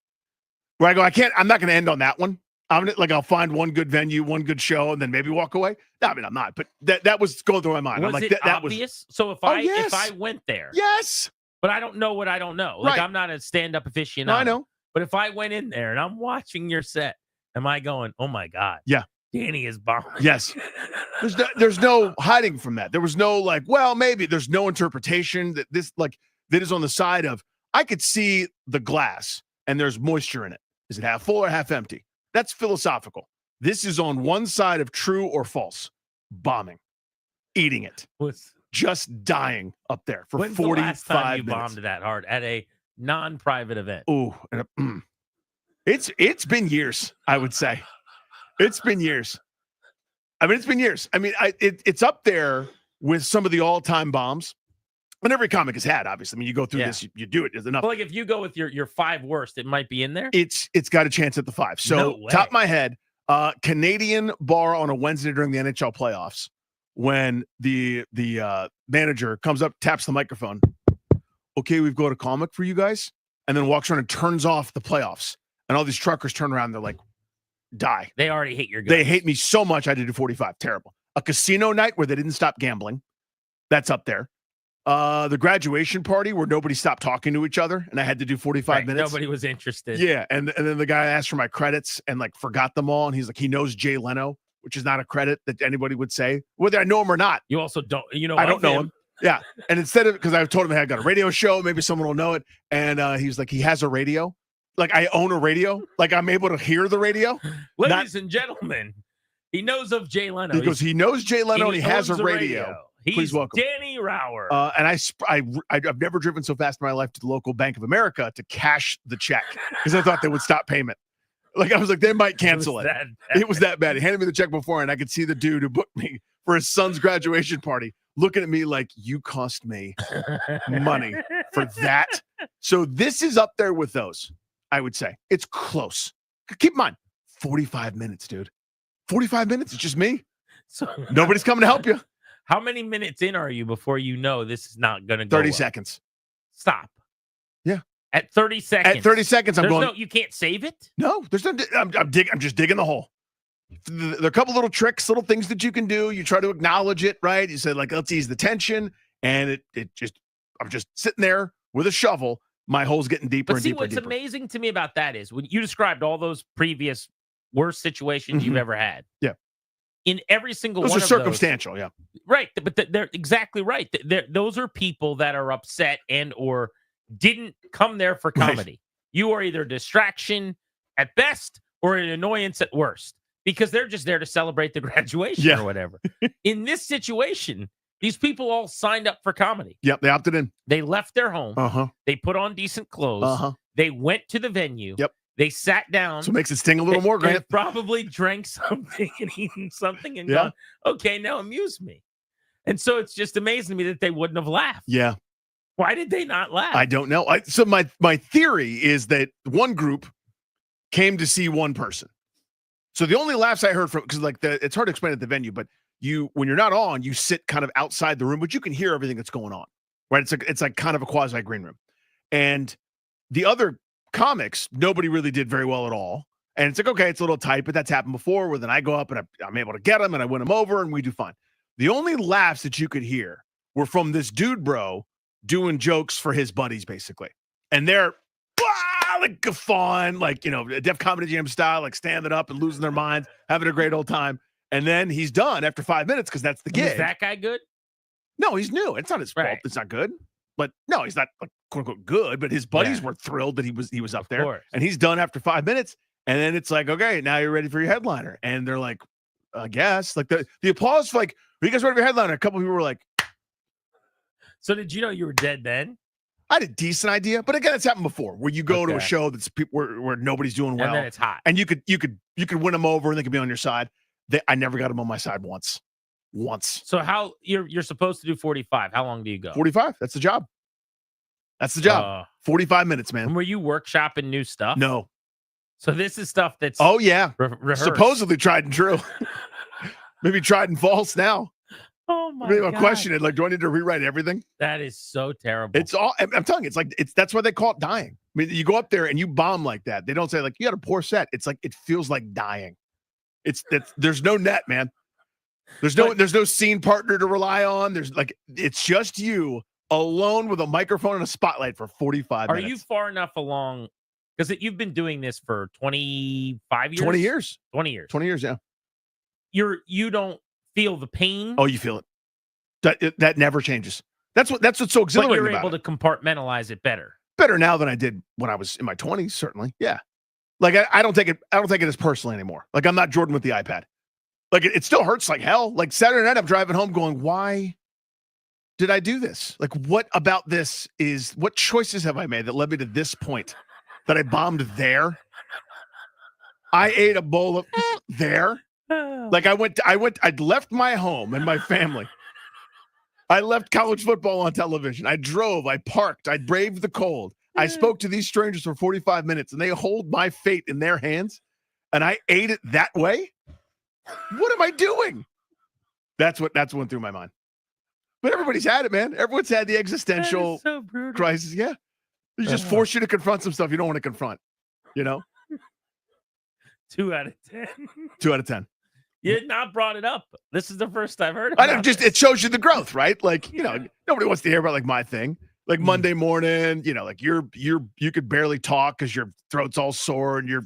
Where I go, I'm not going to end on that one. I'll find one good venue, one good show, and then maybe walk away. No, I mean, I'm not, but that was going through my mind. Was I'm like, it that obvious? So if yes. if I went there, yes, but I don't know what I don't know. Like Right. I'm not a stand-up aficionado. No, I know. But if I went in there and I'm watching your set, am I going, oh my God, Yeah. Danny is bombing? Yes. There's no hiding from that. There was no like, well, maybe there's no interpretation that that is on the side of, I could see the glass and there's moisture in it. Is it half full or half empty? That's philosophical. This is on one side of true or false. Bombing. Eating it. Just dying up there for When's 45 the last time you minutes. bombed that hard at a non-private event? Oh, it's been years, I would say. It's been years. I mean, it's been years. I mean, it's up there with some of the all-time bombs. And every comic has had, obviously. I mean, you go through this, you do it. There's enough. But like if you go with your 5 worst, it might be in there. It's got a chance at the 5. So No way. top of my head, Canadian bar on a Wednesday during the NHL playoffs, when the manager comes up, taps the microphone. Okay, we've got a comic for you guys, and then walks around and turns off the playoffs. And all these truckers turn around, and they're like, die. They already hate your guts. They hate me so much I did do 45. Terrible. A casino night where they didn't stop gambling. That's up there. The graduation party where nobody stopped talking to each other, and I had to do 45 minutes. Nobody was interested. Yeah, and then the guy asked for my credits and like forgot them all, and he's like, he knows Jay Leno, which is not a credit that anybody would say, whether I know him or not. You also don't, I don't know him. Yeah, and instead of, because I told him I had got a radio show, maybe someone will know it, and he's like, he has a radio, like I own a radio, like I'm able to hear the radio. Ladies and gentlemen, he knows of Jay Leno. He goes, he knows Jay Leno, and he has a owns radio. He's Please welcome Danny Rauer. And I've never driven so fast in my life to the local Bank of America to cash the check because I thought they would stop payment. Like I was like, they might cancel it. It was that bad. He handed me the check before, and I could see the dude who booked me for his son's graduation party looking at me like, you cost me money for that. So this is up there with those, I would say. It's close. Keep in mind, 45 minutes, dude. 45 minutes. It's just me. So nobody's coming to help you. How many minutes in are you before you know this is not going to go 30 well? seconds. Stop. Yeah. At 30 seconds. At 30 seconds, I'm There's going. no, you can't save it? No, there's no. I'm just digging the hole. There are a couple little tricks, little things that you can do. You try to acknowledge it, right? You say like, let's ease the tension, and I'm just sitting there with a shovel. My hole's getting deeper But and see, deeper. what's and deeper. amazing to me about that is when you described all those previous worst situations you've ever had. Yeah. In every single Those one are of circumstantial, yeah. Right, but they're exactly right. Those are people that are upset and or didn't come there for comedy. Right. You are either a distraction at best or an annoyance at worst because they're just there to celebrate the graduation or whatever. In this situation, these people all signed up for comedy. Yep, they opted in. They left their home. Uh-huh. They put on decent clothes. They went to the venue. Yep. They sat down. So it makes it sting a little more, Grant. They probably drank something and eaten something and gone, okay, now amuse me. And so it's just amazing to me that they wouldn't have laughed. Yeah. Why did they not laugh? I don't know. So my theory is that one group came to see one person. So the only laughs I heard from, because like it's hard to explain at the venue, but when you're not on, you sit kind of outside the room, but you can hear everything that's going on, right? It's like kind of a quasi green room. And the other comics, nobody really did very well at all. And it's like, okay, it's a little tight, but that's happened before where then I go up and I'm able to get them and I win them over and we do fine. The only laughs that you could hear were from this dude, bro, doing jokes for his buddies, basically. And they're like guffawing, like, Def Comedy Jam style, like standing up and losing their minds, having a great old time. And then he's done after 5 minutes because that's the gig. Is that guy good? No, he's new. It's not his fault. It's not good. But no, he's not like, quote unquote good, but his buddies were thrilled that he was up there. And he's done after 5 minutes. And then it's like, okay, now you're ready for your headliner. And they're like, I guess. Like the applause, like, are you guys ready for your headliner? A couple of people were like, so did you know you were dead then? I had a decent idea, but again, it's happened before where you go to a Okay. show that's where nobody's doing well, And then it's hot. and you could win them over, and they could be on your side. I never got them on my side once. So how you're supposed to do 45? How long do you go? 45. That's the job. That's the job. 45 minutes, man. And were you workshopping new stuff? No. So this is stuff that's Oh yeah, rehearsed. supposedly tried and true. Maybe tried and false now. Oh my Maybe I'm God. questioning. Like, do I need to rewrite everything? That is so terrible. It's all. I'm telling you, that's why they call it dying. I mean, you go up there and you bomb like that. They don't say like you got a poor set. It's like it feels like dying. There's no net, man. There's no scene partner to rely on. It's just you alone with a microphone and a spotlight for 45 minutes. Are you far enough along? Because you've been doing this for 25 years. 20 years. 20 years. 20 years, yeah. You don't feel the pain. Oh, you feel it. That never changes. That's what's so But exhilarating you're about able it. to compartmentalize it better. Better now than I did when I was in my 20s, certainly. Yeah. Like I don't take it as personally anymore. Like I'm not Jordan with the iPad. Like it still hurts like hell. Like Saturday night, I'm driving home going, why did I do this? Like what about this what choices have I made that led me to this point that I bombed there? I ate a bowl of there. Like I'd left my home and my family. I left college football on television. I drove, I parked, I braved the cold. I spoke to these strangers for 45 minutes and they hold my fate in their hands and I ate it that way. What am I doing? That's what went through my mind. But everybody's had it, man. Everyone's had the existential crisis. Yeah. They just force you to confront some stuff you don't want to confront. 2 out of 10. 2 out of 10. You had not brought it up. This is the first I've heard I about don't just this. it shows you the growth, right? Like, nobody wants to hear about like my thing. Like Monday morning, like you could barely talk because your throat's all sore and you're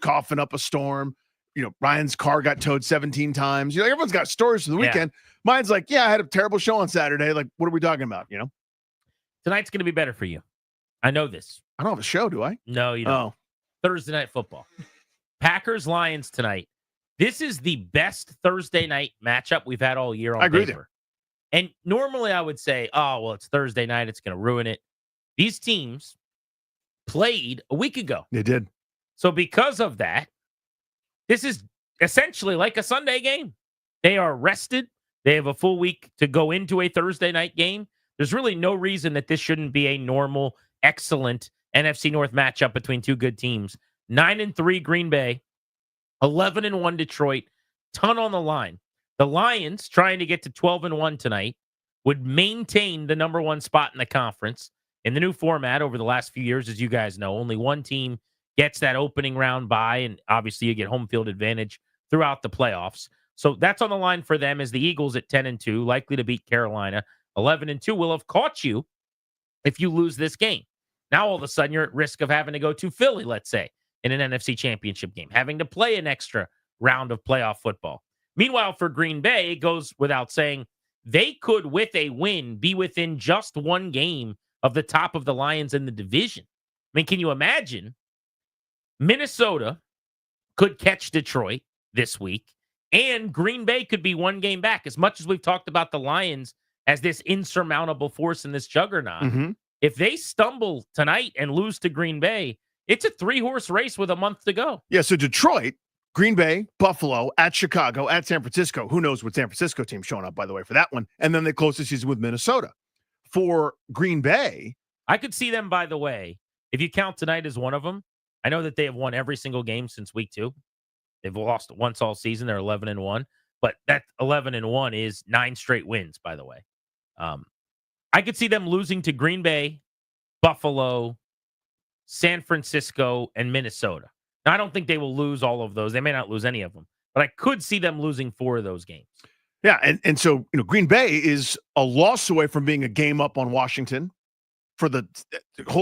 coughing up a storm. Ryan's car got towed 17 times. Everyone's got stories from the weekend. Mine's like, I had a terrible show on Saturday. Like, what are we talking about? Tonight's going to be better for you. I know this. I don't have a show, do I? No, you don't. Oh. Thursday night football. Packers Lions tonight. This is the best Thursday night matchup we've had all year on I agree with paper. And normally I would say, oh, well, it's Thursday night. It's going to ruin it. These teams played a week ago. They did. So because of that, this is essentially like a Sunday game. They are rested. They have a full week to go into a Thursday night game. There's really no reason that this shouldn't be a normal, excellent NFC North matchup between two good teams. 9-3 Green Bay, 11-1 Detroit, ton on the line. The Lions, trying to get to 12-1 tonight, would maintain the number one spot in the conference. In the new format over the last few years, as you guys know, only one team gets that opening round bye, and obviously you get home field advantage throughout the playoffs. So that's on the line for them as the Eagles at 10-2, likely to beat Carolina. 11-2 will have caught you if you lose this game. Now all of a sudden you're at risk of having to go to Philly, let's say, in an NFC championship game, having to play an extra round of playoff football. Meanwhile, for Green Bay, it goes without saying, they could, with a win, be within just one game of the top of the Lions in the division. I mean, can you imagine? Minnesota could catch Detroit this week, and Green Bay could be one game back. As much as we've talked about the Lions as this insurmountable force in this juggernaut, if they stumble tonight and lose to Green Bay, it's a 3-horse race with a month to go. Yeah, so Detroit, Green Bay, Buffalo, at Chicago, at San Francisco. Who knows what San Francisco team's showing up, by the way, for that one. And then they close the season with Minnesota. For Green Bay, I could see them, by the way, if you count tonight as one of them. I know that they have won every single game since week 2. They've lost once all season. They're 11-1. But that 11-1 is 9 straight wins, by the way. I could see them losing to Green Bay, Buffalo, San Francisco, and Minnesota. Now, I don't think they will lose all of those. They may not lose any of them. But I could see them losing 4 of those games. Yeah, and so Green Bay is a loss away from being a game up on Washington for the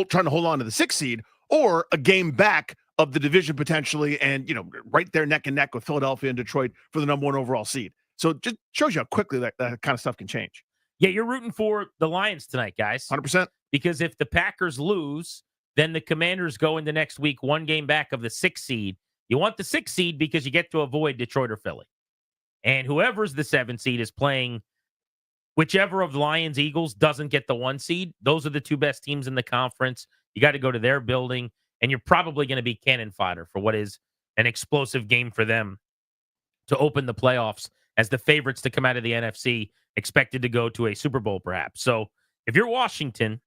trying to hold on to the 6th seed, or a game back of the division potentially, and right there neck and neck with Philadelphia and Detroit for the number 1 overall seed. So it just shows you how quickly that kind of stuff can change. Yeah, you're rooting for the Lions tonight, guys. 100%. Because if the Packers lose, then the Commanders go into next week 1 game back of the 6th seed. You want the 6th seed because you get to avoid Detroit or Philly. And whoever's the 7th seed is playing whichever of Lions, Eagles doesn't get the 1 seed, those are the 2 best teams in the conference. You got to go to their building, and you're probably going to be cannon fodder for what is an explosive game for them to open the playoffs as the favorites to come out of the NFC, expected to go to a Super Bowl perhaps. So if you're Washington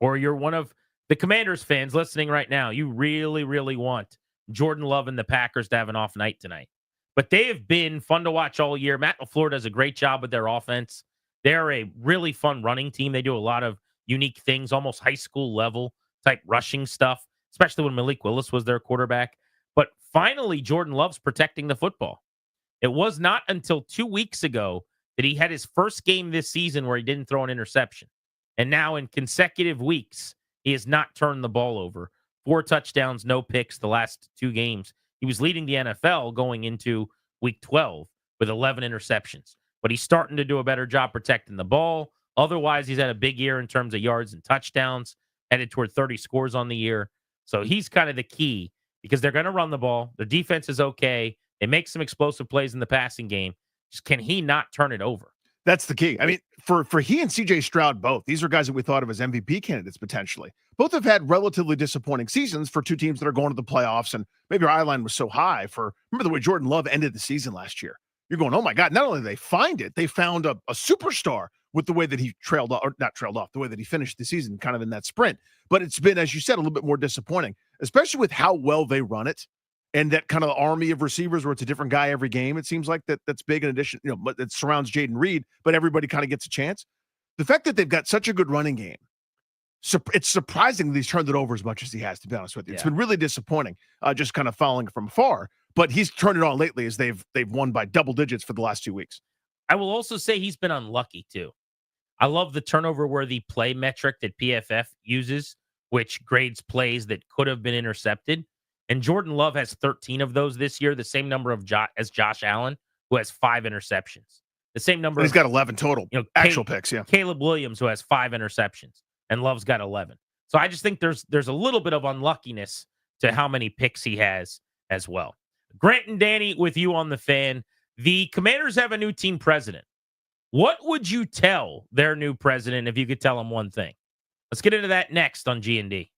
or you're one of the Commanders fans listening right now, you really, really want Jordan Love and the Packers to have an off night tonight. But they have been fun to watch all year. Matt LaFleur does a great job with their offense. They're a really fun running team. They do a lot of unique things, almost high school level type rushing stuff, especially when Malik Willis was their quarterback. But finally, Jordan Love's protecting the football. It was not until 2 weeks ago that he had his first game this season where he didn't throw an interception. And now in consecutive weeks, he has not turned the ball over. 4 touchdowns, no picks the last 2 games. He was leading the NFL going into week 12 with 11 interceptions. But he's starting to do a better job protecting the ball. Otherwise, he's had a big year in terms of yards and touchdowns, headed toward 30 scores on the year. So he's kind of the key because they're going to run the ball. Their defense is okay. They make some explosive plays in the passing game. Just can he not turn it over? That's the key. I mean, for he and CJ Stroud both, these are guys that we thought of as MVP candidates potentially. Both have had relatively disappointing seasons for 2 teams that are going to the playoffs, and maybe our eye line was so high for, remember the way Jordan Love ended the season last year. You're going, oh my God, not only did they find it, they found a superstar with the way that he trailed off, or not trailed off, the way that he finished the season kind of in that sprint. But it's been, as you said, a little bit more disappointing, especially with how well they run it. And that kind of army of receivers where it's a different guy every game. It seems like that's big in addition, it surrounds Jaden Reed, but everybody kind of gets a chance. The fact that they've got such a good running game, it's surprising that he's turned it over as much as he has, to be honest with you. It's been really disappointing, just kind of following from afar. But he's turned it on lately as they've won by double digits for the last 2 weeks. I will also say he's been unlucky too. I love the turnover-worthy play metric that PFF uses, which grades plays that could have been intercepted. And Jordan Love has 13 of those this year, the same number of as Josh Allen, who has 5 interceptions. The same number. And he's got 11 total, actual picks, yeah. Caleb Williams, who has 5 interceptions, and Love's got 11. So I just think there's a little bit of unluckiness to how many picks he has as well. Grant and Danny with you on the Fan. The Commanders have a new team president. What would you tell their new president if you could tell him one thing? Let's get into that next on G&D.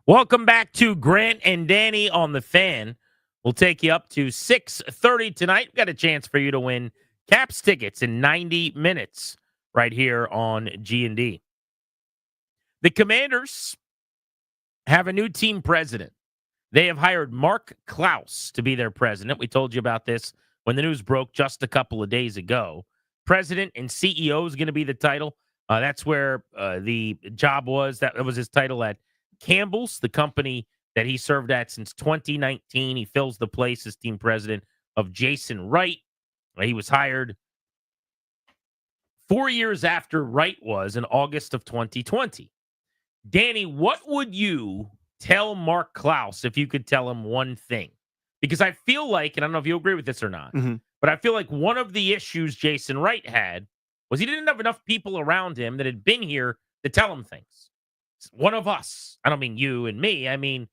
Welcome back to Grant and Danny on the Fan. We'll take you up to 6:30 tonight. We've got a chance for you to win Caps tickets in 90 minutes right here on G&D. The Commanders have a new team president. They have hired Mark Klaus to be their president. We told you about this when the news broke just a couple of days ago. President and CEO is going to be the title. That's where the job was. That was his title at Campbell's, the company that he served at since 2019. He fills the place as team president of Jason Wright. He was hired 4 years after Wright was in August of 2020. Danny, what would you tell Mark Klaus if you could tell him one thing? Because I feel like, and I don't know if you agree with this or not, but I feel like one of the issues Jason Wright had was he didn't have enough people around him that had been here to tell him things. One of us, I don't mean you and me, I mean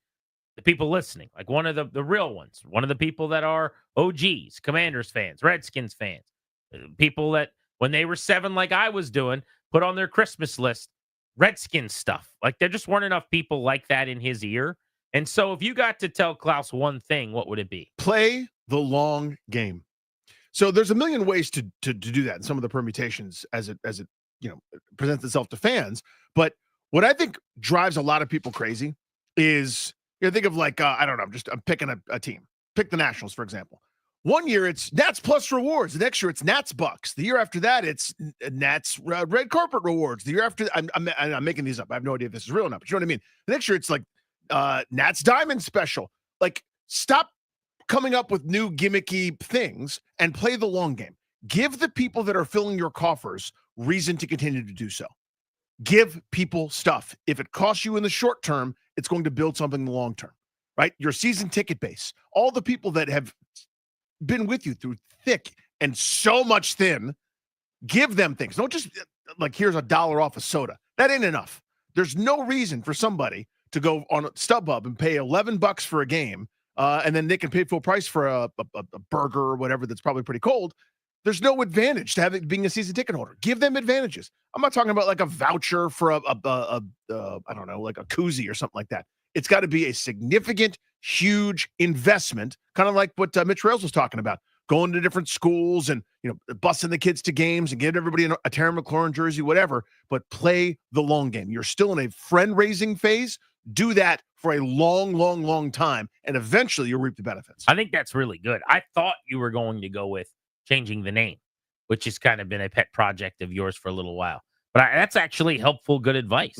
the people listening, like one of the real ones, one of the people that are OGs, Commanders fans, Redskins fans, people that when they were 7 like I was doing, put on their Christmas list Redskins stuff. Like there just weren't enough people like that in his ear. And so if you got to tell Klaus one thing, what would it be? Play the long game. So there's a million ways to do that, and some of the permutations as it presents itself to fans. But what I think drives a lot of people crazy is think of like I don't know, I'm picking a team. Pick the Nationals, for example. One year it's Nats plus rewards. The next year it's Nats Bucks. The year after that it's Nats red carpet rewards. The year after I'm making these up. I have no idea if this is real or not, but you know what I mean. The next year it's like Nats Diamond Special. Like stop coming up with new gimmicky things and play the long game. Give the people that are filling your coffers reason to continue to do so. Give people stuff. If it costs you in the short term, it's going to build something in the long term, right? Your season ticket base, all the people that have been with you through thick and so much thin, give them things. Don't just like, here's $1 off a soda. That ain't enough. There's no reason for somebody to go on StubHub and pay $11 for a game, and then they can pay full price for a burger or whatever that's probably pretty cold. There's no advantage to being a season ticket holder. Give them advantages. I'm not talking about like a voucher for I don't know, like a koozie or something like that. It's got to be a significant, huge investment, kind of like what Mitch Rails was talking about, going to different schools and busing the kids to games and getting everybody a Terry McLaurin jersey, whatever. But play the long game. You're still in a friend-raising phase. Do that for a long, long, long time, and eventually you'll reap the benefits. I think that's really good. I thought you were going to go with changing the name, which has kind of been a pet project of yours for a little while. But that's actually helpful, good advice.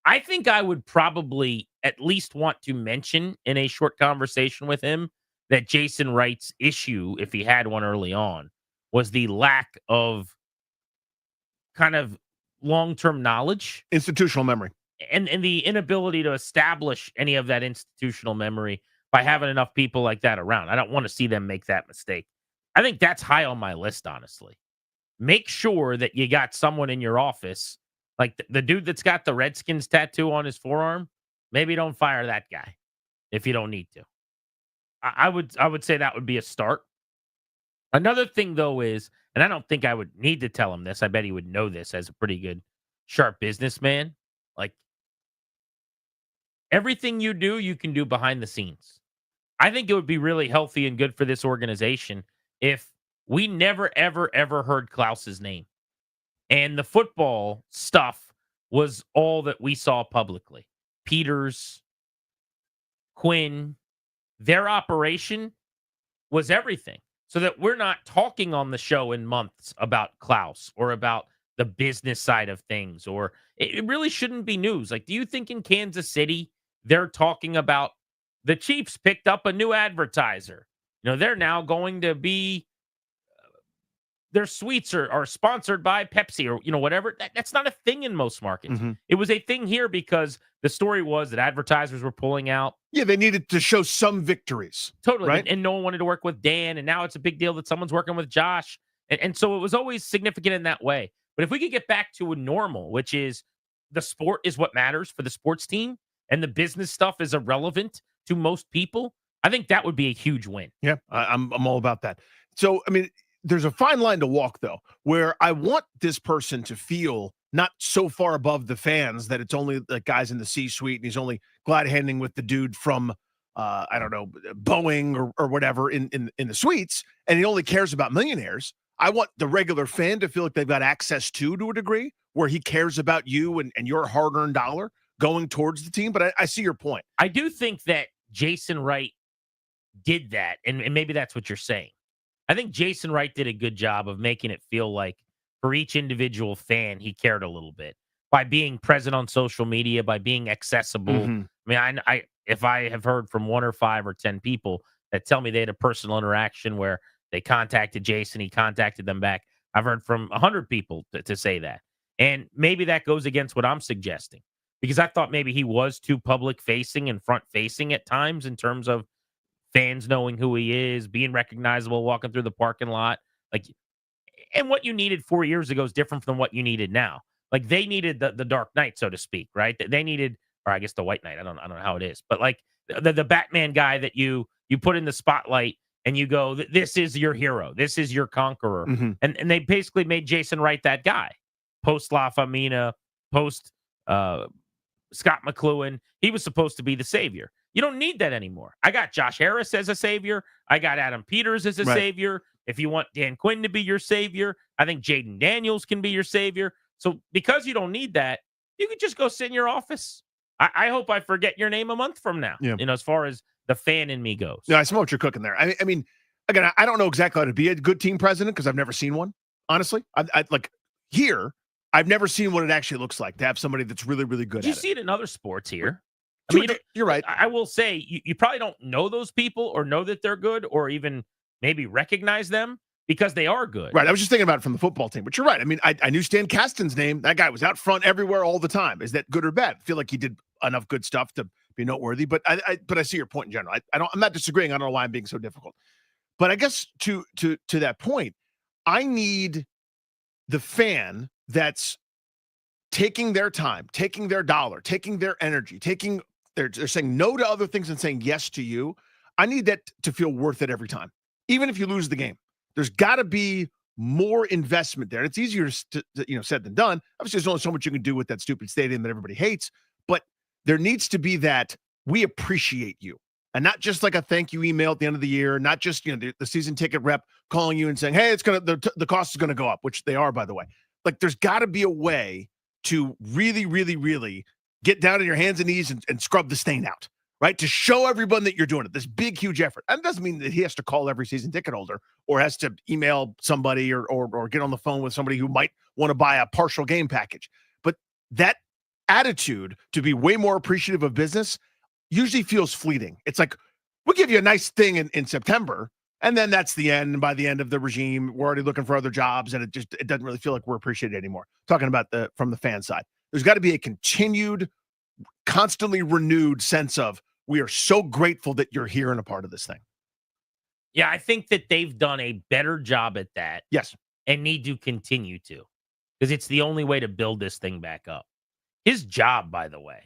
I think I would probably at least want to mention in a short conversation with him that Jason Wright's issue, if he had one early on, was the lack of kind of long-term knowledge. Institutional memory. And the inability to establish any of that institutional memory by having enough people like that around. I don't want to see them make that mistake. I think that's high on my list, honestly. Make sure that you got someone in your office, like the dude that's got the Redskins tattoo on his forearm. Maybe don't fire that guy if you don't need to. I would say that would be a start. Another thing, though, is, and I don't think I would need to tell him this. I bet he would know this as a pretty good, sharp businessman. Like, everything you do, you can do behind the scenes. I think it would be really healthy and good for this organization if we never, ever, ever heard Klaus's name. And the football stuff was all that we saw publicly. Peters, Quinn, their operation was everything. So that we're not talking on the show in months about Klaus or about the business side of things, or it really shouldn't be news. Like, do you think in Kansas City, they're talking about the Chiefs picked up a new advertiser? They're now going to be, their suites are sponsored by Pepsi or, whatever. That's not a thing in most markets. It was a thing here because the story was that advertisers were pulling out. Yeah, they needed to show some victories. Totally. Right? And no one wanted to work with Dan. And now it's a big deal that someone's working with Josh. And so it was always significant in that way. But if we could get back to a normal, which is the sport is what matters for the sports team and the business stuff is irrelevant to most people, I think that would be a huge win. Yeah, I'm all about that. So, I mean, there's a fine line to walk, though, where I want this person to feel not so far above the fans that it's only the guys in the C-suite and he's only glad handing with the dude from I don't know, Boeing or whatever in the suites, and he only cares about millionaires. I want the regular fan to feel like they've got access to a degree where he cares about you and your hard-earned dollar going towards the team. But I see your point. I do think that Jason Wright did that, and maybe that's what you're saying. I think Jason Wright did a good job of making it feel like for each individual fan, he cared a little bit by being present on social media, by being accessible. Mm-hmm. I mean, if I have heard from 1 or 5 or 10 people that tell me they had a personal interaction where they contacted Jason, he contacted them back, I've heard from 100 people to say that. And maybe that goes against what I'm suggesting, because I thought maybe he was too public facing and front facing at times in terms of fans knowing who he is, being recognizable, walking through the parking lot. And what you needed 4 years ago is different from what you needed now. Like, they needed the Dark Knight, so to speak, right? They needed, or I guess the White Knight. I don't know how it is, but like the Batman guy that you put in the spotlight and you go, this is your hero, this is your conqueror, and they basically made Jason Wright that guy. Post La Famina, post Scott McLuhan, he was supposed to be the savior. You don't need that anymore. I got Josh Harris as a savior. I got Adam Peters as a savior. If you want Dan Quinn to be your savior, I think Jaden Daniels can be your savior. So because you don't need that, you could just go sit in your office. I hope I forget your name a month from now, as far as the fan in me goes. Yeah, I smell what you're cooking there. I mean, again, I don't know exactly how to be a good team president because I've never seen one, honestly. I've never seen what it actually looks like to have somebody that's really, really good at it. You see it in other sports here. I mean, you're right. I will say you probably don't know those people or know that they're good or even maybe recognize them because they are good. Right. I was just thinking about it from the football team, but you're right. I mean, I knew Stan Kasten's name. That guy was out front everywhere all the time. Is that good or bad? I feel like he did enough good stuff to be noteworthy, but I see your point in general. I'm not disagreeing. I don't know why I'm being so difficult, but I guess to that point, I need the fan that's taking their time, taking their dollar, taking their energy, they're saying no to other things and saying yes to you. I need that to feel worth it every time, even if you lose the game. There's got to be more investment there. And it's easier to said than done. Obviously, there's only so much you can do with that stupid stadium that everybody hates, but there needs to be that we appreciate you. And not just like a thank you email at the end of the year, not just the season ticket rep calling you and saying, hey, the cost is gonna go up, which they are, by the way. Like, there's got to be a way to really, really, really get down on your hands and knees and scrub the stain out, right? To show everyone that you're doing it, this big, huge effort. And it doesn't mean that he has to call every season ticket holder or has to email somebody or get on the phone with somebody who might want to buy a partial game package. But that attitude to be way more appreciative of business usually feels fleeting. It's like, we'll give you a nice thing in September, and then that's the end. And by the end of the regime, we're already looking for other jobs, and it doesn't really feel like we're appreciated anymore. Talking about from the fan side, there's got to be a continued, constantly renewed sense of we are so grateful that you're here and a part of this thing. Yeah, I think that they've done a better job at that. Yes. And need to continue to, because it's the only way to build this thing back up. His job, by the way,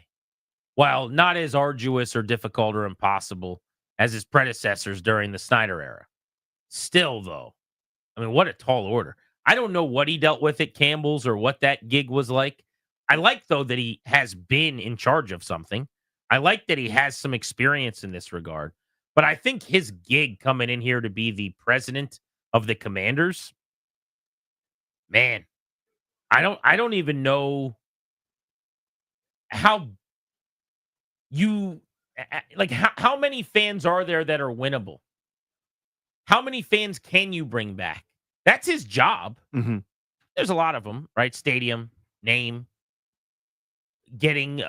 while not as arduous or difficult or impossible as his predecessors during the Snyder era, still, though, I mean, what a tall order. I don't know what he dealt with at Campbell's or what that gig was like. I like, though, that he has been in charge of something. I like that he has some experience in this regard. But I think his gig coming in here to be the president of the Commanders, man, I don't even know how how many fans are there that are winnable? How many fans can you bring back? That's his job. Mm-hmm. There's a lot of them, right? Stadium, name, getting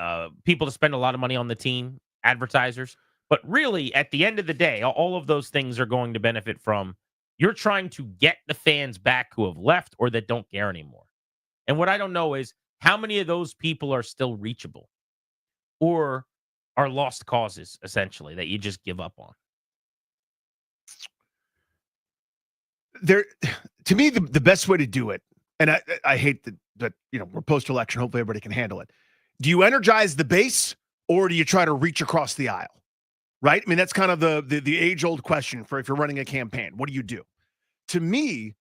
people to spend a lot of money on the team, advertisers. But really, at the end of the day, all of those things are going to benefit from you're trying to get the fans back who have left or that don't care anymore. And what I don't know is how many of those people are still reachable or are lost causes, essentially, that you just give up on. To me, the best way to do it, and I hate that we're post-election, hopefully everybody can handle it. Do you energize the base or do you try to reach across the aisle? Right? I mean, that's kind of the age-old question for if you're running a campaign. What do you do? To me,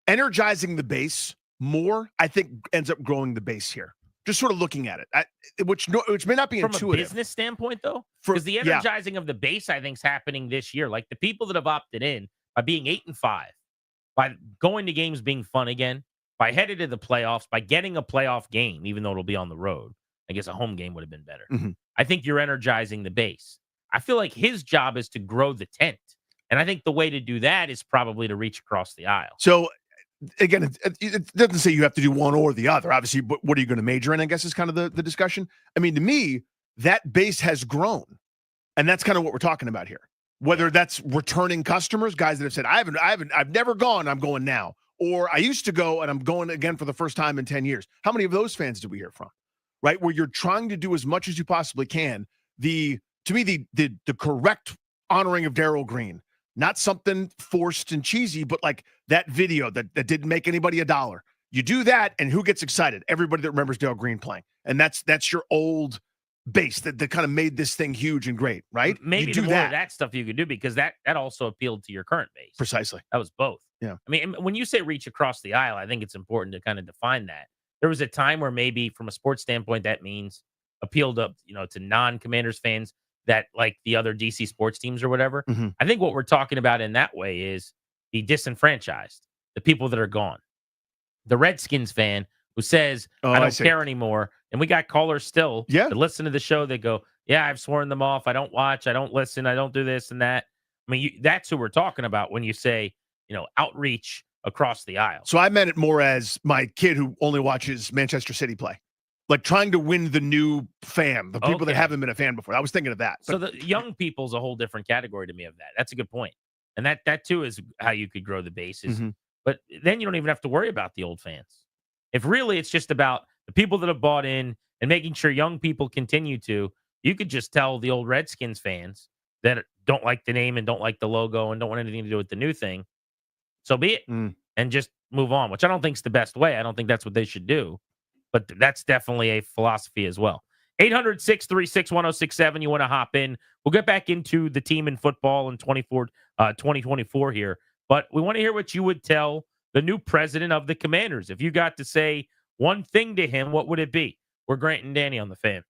energizing the base more, I think, ends up growing the base here. Just sort of looking at it, which may not be From intuitive. a business standpoint, though, For- because the yeah. energizing of the base, I think, is happening this year. Like the people that have opted in by being 8-5, by going to games being fun again, by headed to the playoffs, by getting a playoff game, even though it'll be on the road. I guess a home game would have been better. Mhm. I think you're energizing the base. I feel like his job is to grow the tent. And I think the way to do that is probably to reach across the aisle. So, again, it doesn't say you have to do one or the other. Obviously, but what are you going to major in, I guess, is kind of the discussion. I mean, to me, that base has grown. And that's kind of what we're talking about here. Whether that's returning customers, guys that have said, I've never gone, I'm going now. Or I used to go and I'm going again for the first time in 10 years. How many of those fans did we hear from? Right? Where you're trying to do as much as you possibly can. To me, the correct honoring of Darryl Green, not something forced and cheesy, but like that video that didn't make anybody $1. You do that, and who gets excited? Everybody that remembers Darryl Green playing. And that's your old base that kind of made this thing huge and great, right? Maybe you do the more of that stuff you could do, because that also appealed to your current base. Precisely. That was both. Yeah. I mean, when you say reach across the aisle, I think it's important to kind of define that. There was a time where maybe from a sports standpoint, that means appealed up, to non-Commanders fans that like the other DC sports teams or whatever. Mm-hmm. I think what we're talking about in that way is the disenfranchised, the people that are gone. The Redskins fan who says, I don't care anymore. And we got callers still that listen to the show that go, yeah, I've sworn them off. I don't watch. I don't listen. I don't do this and that. I mean, that's who we're talking about when you say, outreach across the aisle. So I meant it more as my kid who only watches Manchester City play. Like trying to win the new fan, the people that haven't been a fan before. I was thinking of that. So the young people's a whole different category to me of that. That's a good point. And that too is how you could grow the bases. Mm-hmm. But then you don't even have to worry about the old fans. If really it's just about the people that have bought in and making sure young people continue to, you could just tell the old Redskins fans that don't like the name and don't like the logo and don't want anything to do with the new thing. So be it. And just move on, which I don't think is the best way. I don't think that's what they should do. But that's definitely a philosophy as well. 800-636-1067. You want to hop in. We'll get back into the team in football in 2024 here. But we want to hear what you would tell the new president of the Commanders. If you got to say one thing to him, what would it be? We're Grant and Danny on the Fan.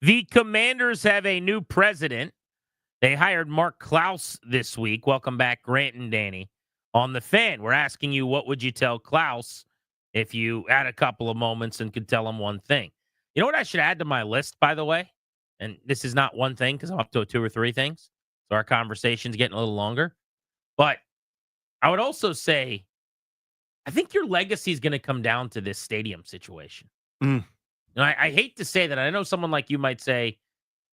The Commanders have a new president. They hired Mark Klaus this week. Welcome back, Grant and Danny. On the Fan, we're asking you, what would you tell Klaus if you had a couple of moments and could tell him one thing? You know what I should add to my list, by the way? And this is not one thing because I'm up to 2 or 3 things. So our conversation's getting a little longer. But I would also say, I think your legacy is going to come down to this stadium situation. Mm. And I hate to say that. I know someone like you might say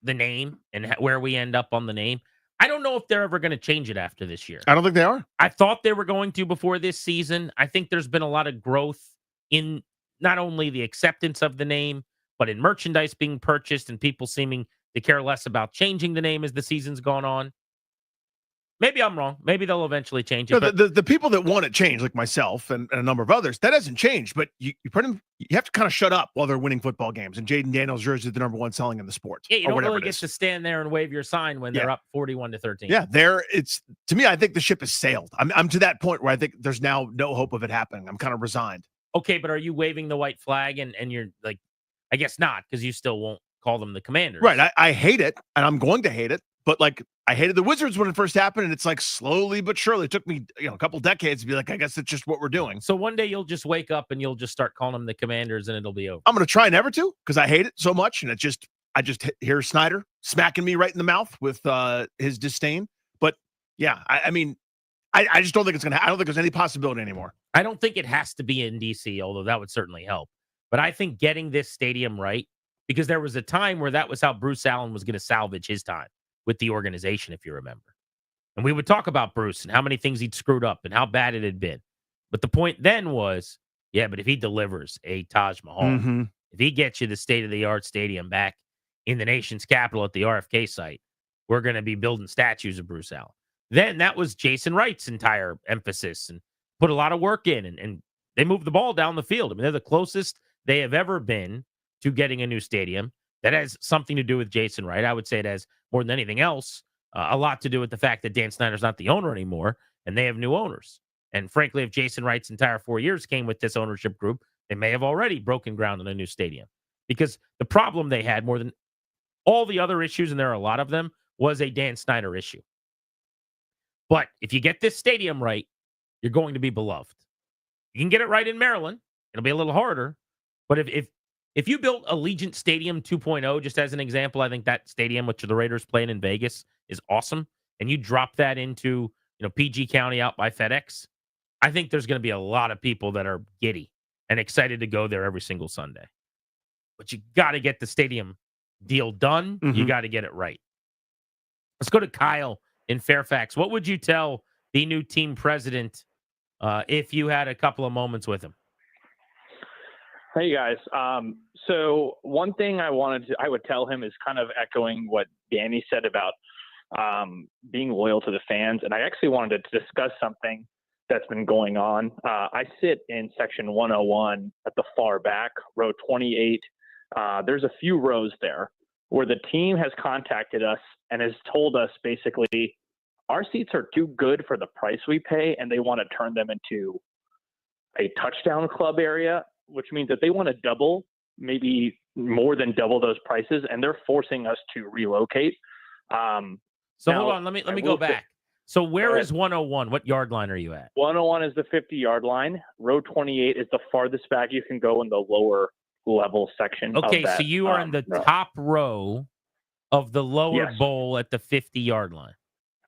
the name and where we end up on the name. I don't know if they're ever going to change it after this year. I don't think they are. I thought they were going to before this season. I think there's been a lot of growth in not only the acceptance of the name, but in merchandise being purchased and people seeming to care less about changing the name as the season's gone on. Maybe I'm wrong. Maybe they'll eventually change it. No, the people that want it changed, like myself and a number of others, that hasn't changed. But you have to kind of shut up while they're winning football games. And Jaden Daniels' jersey is the number one selling in the sport. Yeah, you don't really get to stand there and wave your sign when they're up 41-13. Yeah, it's to me. I think the ship has sailed. I'm to that point where I think there's now no hope of it happening. I'm kind of resigned. Okay, but are you waving the white flag and you're like, I guess not, because you still won't call them the Commanders. Right. I hate it, and I'm going to hate it. But like, I hated the Wizards when it first happened, and it's like slowly but surely. It took me a couple decades to be like, I guess it's just what we're doing. So one day you'll just wake up and you'll just start calling them the Commanders, and it'll be over. I'm going to try never to, because I hate it so much, and I just hear Snyder smacking me right in the mouth with his disdain. But yeah, I mean, I just don't think it's going to. I don't think there's any possibility anymore. I don't think it has to be in DC, although that would certainly help. But I think getting this stadium right, because there was a time where that was how Bruce Allen was going to salvage his time with the organization, if you remember. And we would talk about Bruce and how many things he'd screwed up and how bad it had been. But the point then was, yeah, but if he delivers a Taj Mahal, if he gets you the state-of-the-art stadium back in the nation's capital at the RFK site, we're going to be building statues of Bruce Allen. Then that was Jason Wright's entire emphasis and put a lot of work in, and they moved the ball down the field. I mean, they're the closest they have ever been to getting a new stadium. That has something to do with Jason Wright. I would say it has, more than anything else, a lot to do with the fact that Dan Snyder's not the owner anymore, and they have new owners. And frankly, if Jason Wright's entire 4 years came with this ownership group, they may have already broken ground on a new stadium. Because the problem they had, more than all the other issues, and there are a lot of them, was a Dan Snyder issue. But if you get this stadium right, you're going to be beloved. You can get it right in Maryland. It'll be a little harder. But if you built Allegiant Stadium 2.0, just as an example, I think that stadium, which the Raiders playing in Vegas, is awesome. And you drop that into PG County out by FedEx, I think there's going to be a lot of people that are giddy and excited to go there every single Sunday. But you got to get the stadium deal done. You got to get it right. Let's go to Kyle in Fairfax. What would you tell the new team president if you had a couple of moments with him? Hey guys. So one thing I would tell him is kind of echoing what Danny said about being loyal to the fans. And I actually wanted to discuss something that's been going on. I sit in section 101 at the far back, row 28. There's a few rows there where the team has contacted us and has told us basically our seats are too good for the price we pay, and they want to turn them into a touchdown club area, which means that they want to double, maybe more than double those prices, and they're forcing us to relocate. So hold on, let me go back. So where is 101? What yard line are you at? 101 is the 50-yard line. Row 28 is the farthest back you can go in the lower level section. Okay, of that, so you are in the top row of the lower bowl at the 50-yard line.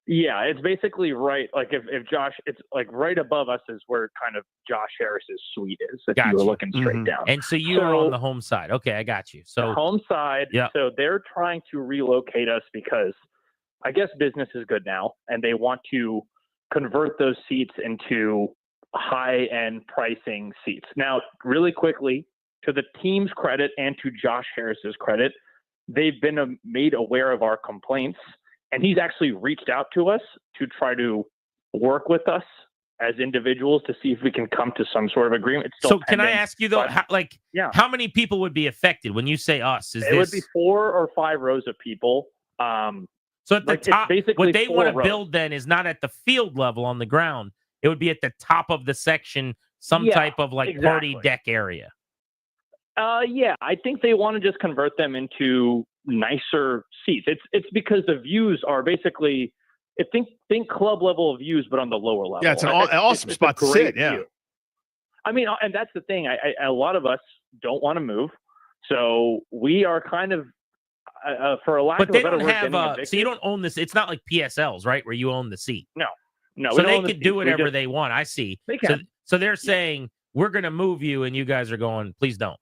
Yeah, it's basically right. Like if Josh, it's like right above us is where kind of Josh Harris's suite is. If you were looking straight down. And so you are on the home side. Okay, I got you. So the home side. Yeah. So they're trying to relocate us because I guess business is good now, and they want to convert those seats into high-end pricing seats. Now, really quickly, to the team's credit and to Josh Harris's credit, they've been made aware of our complaints. And he's actually reached out to us to try to work with us as individuals to see if we can come to some sort of agreement. It's still can I ask you though, how many people would be affected when you say us? It would be 4 or 5 rows of people. So at the top, what they want to build then is not at the field level on the ground. It would be at the top of the section, some type of party deck area. Yeah, I think they want to just convert them into nicer seats. It's because the views are basically think club level of views, but on the lower level. Yeah, it's an awesome spot to sit. Yeah. View. I mean, and that's the thing. A lot of us don't want to move, so we are kind of, for a lack of a better word, getting evicted. So you don't own this. It's not like PSLs, right, where you own the seat. No. So they could do whatever they want. I see. They can. So they're saying we're going to move you, and you guys are going, please don't.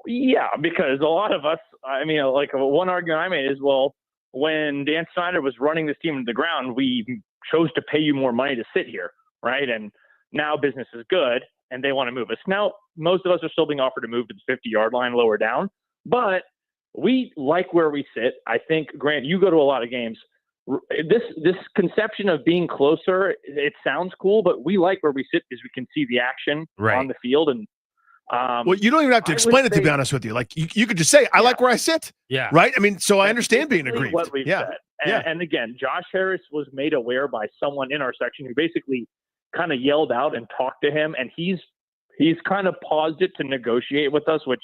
Yeah, because a lot of us. I mean, like one argument I made is, well, when Dan Snyder was running this team to the ground, we chose to pay you more money to sit here, right? And now business is good, and they want to move us. Now, most of us are still being offered to move to the 50-yard line lower down, but we like where we sit. I think, Grant, you go to a lot of games. This conception of being closer, it sounds cool, but we like where we sit because we can see the action on the field. And well, you don't even have to explain it, to be honest with you. Like you could just say, I like where I sit. Yeah. Right. I mean, so I understand being aggrieved. What we've said. And again, Josh Harris was made aware by someone in our section who basically kind of yelled out and talked to him. And he's kind of paused it to negotiate with us, which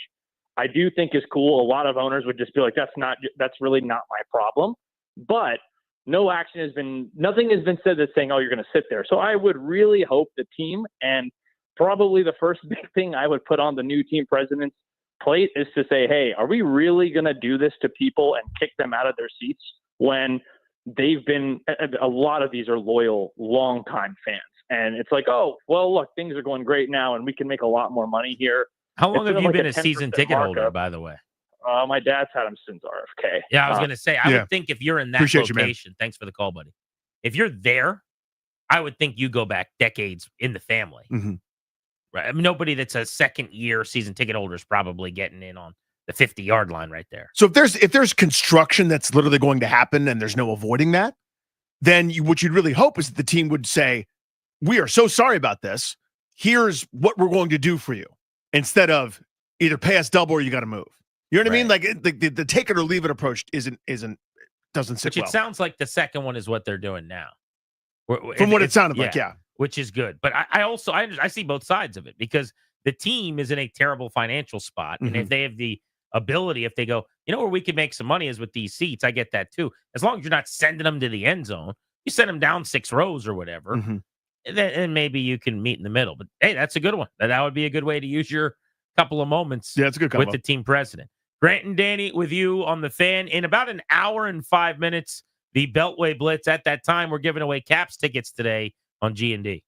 I do think is cool. A lot of owners would just be like, that's really not my problem. But nothing has been said that's saying, oh, you're going to sit there. So I would really hope the team, and probably the first big thing I would put on the new team president's plate is to say, hey, are we really going to do this to people and kick them out of their seats when they've been, a lot of these are loyal, longtime fans. And it's like, oh, well, look, things are going great now and we can make a lot more money here. How long have you been a season ticket holder, by the way? My dad's had them since RFK. Yeah, I was going to say, I would think if you're in that location, thanks for the call, buddy. If you're there, I would think you go back decades in the family. Mm-hmm. Right. I mean, nobody that's a second year season ticket holder is probably getting in on the 50-yard line right there. So if there's construction that's literally going to happen and there's no avoiding that, then what you'd really hope is that the team would say, we are so sorry about this. Here's what we're going to do for you, instead of either pay us double or you got to move. You know what I mean? Like the take it or leave it approach doesn't sit Which well. it sounds like the second one is what they're doing now. From what it sounded like, yeah. Which is good. But I see both sides of it, because the team is in a terrible financial spot. And if they have the ability, if they go, you know where we could make some money is with these seats. I get that too. As long as you're not sending them to the end zone, you send them down 6 rows or whatever, and maybe you can meet in the middle. But hey, that's a good one. That would be a good way to use your couple of moments it's a good combo with the team president. Grant and Danny with you on the Fan. In about an hour and 5 minutes, the Beltway Blitz. At that time, we're giving away Caps tickets today on G&D.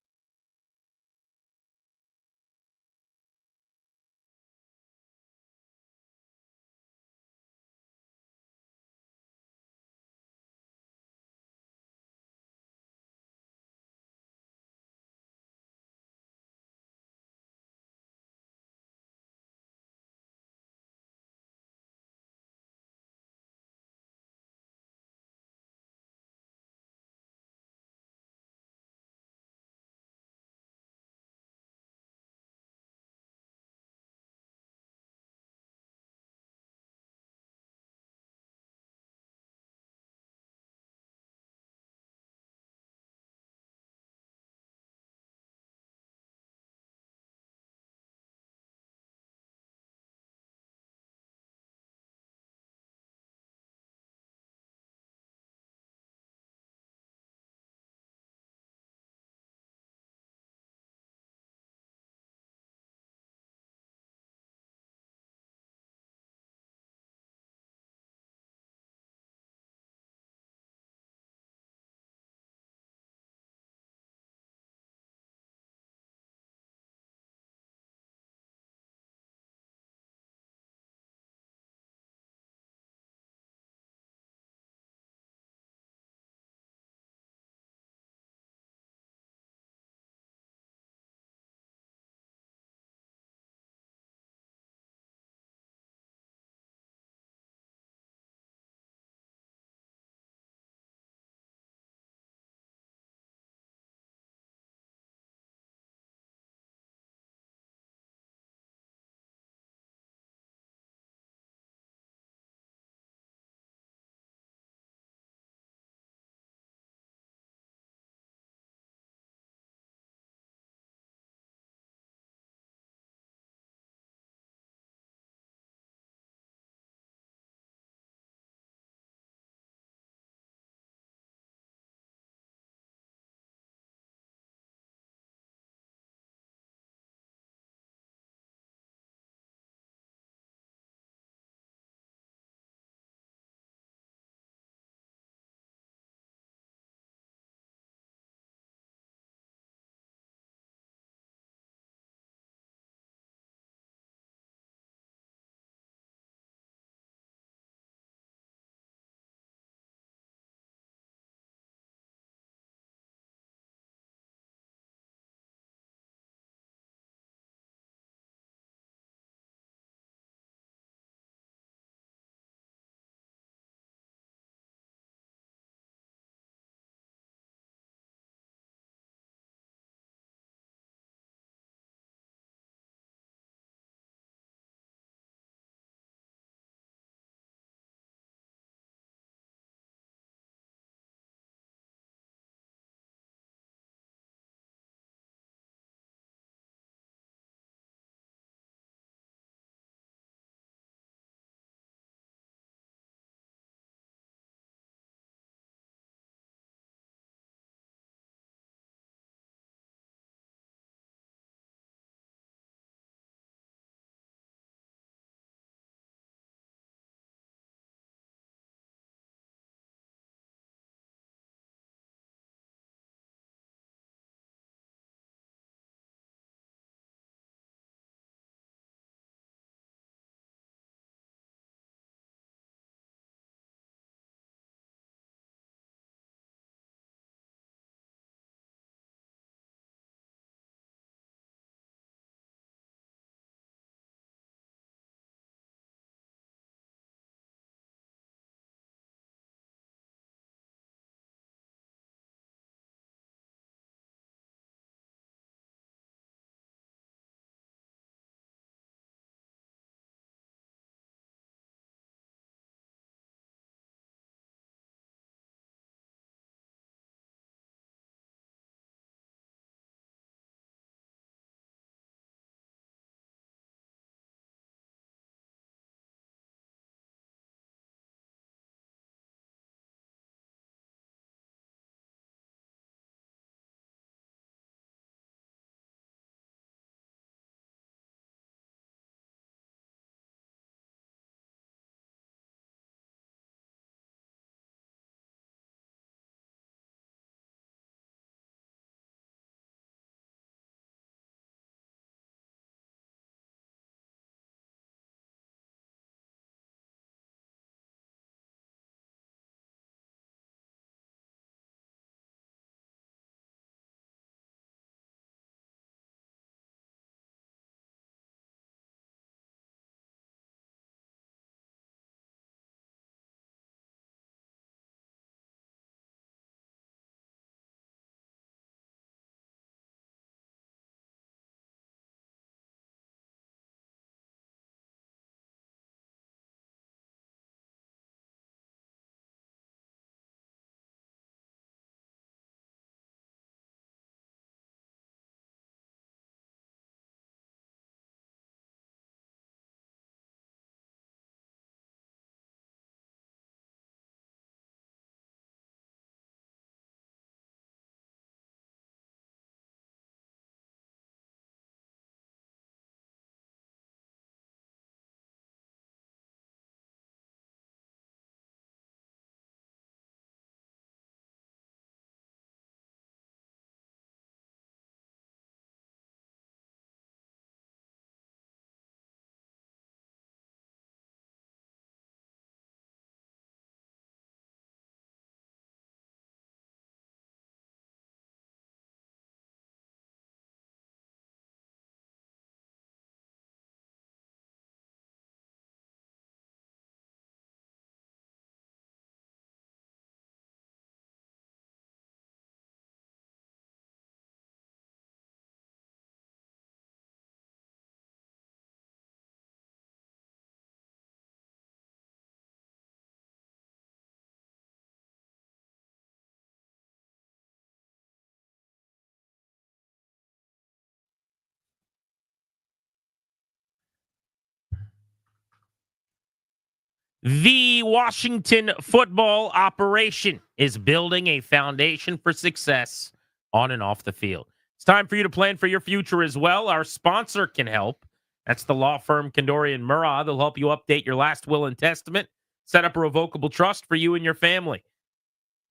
The Washington football operation is building a foundation for success on and off the field. It's time for you to plan for your future as well. Our sponsor can help. That's the law firm Kandori and Murrah. They'll help you update your last will and testament, set up a revocable trust for you and your family.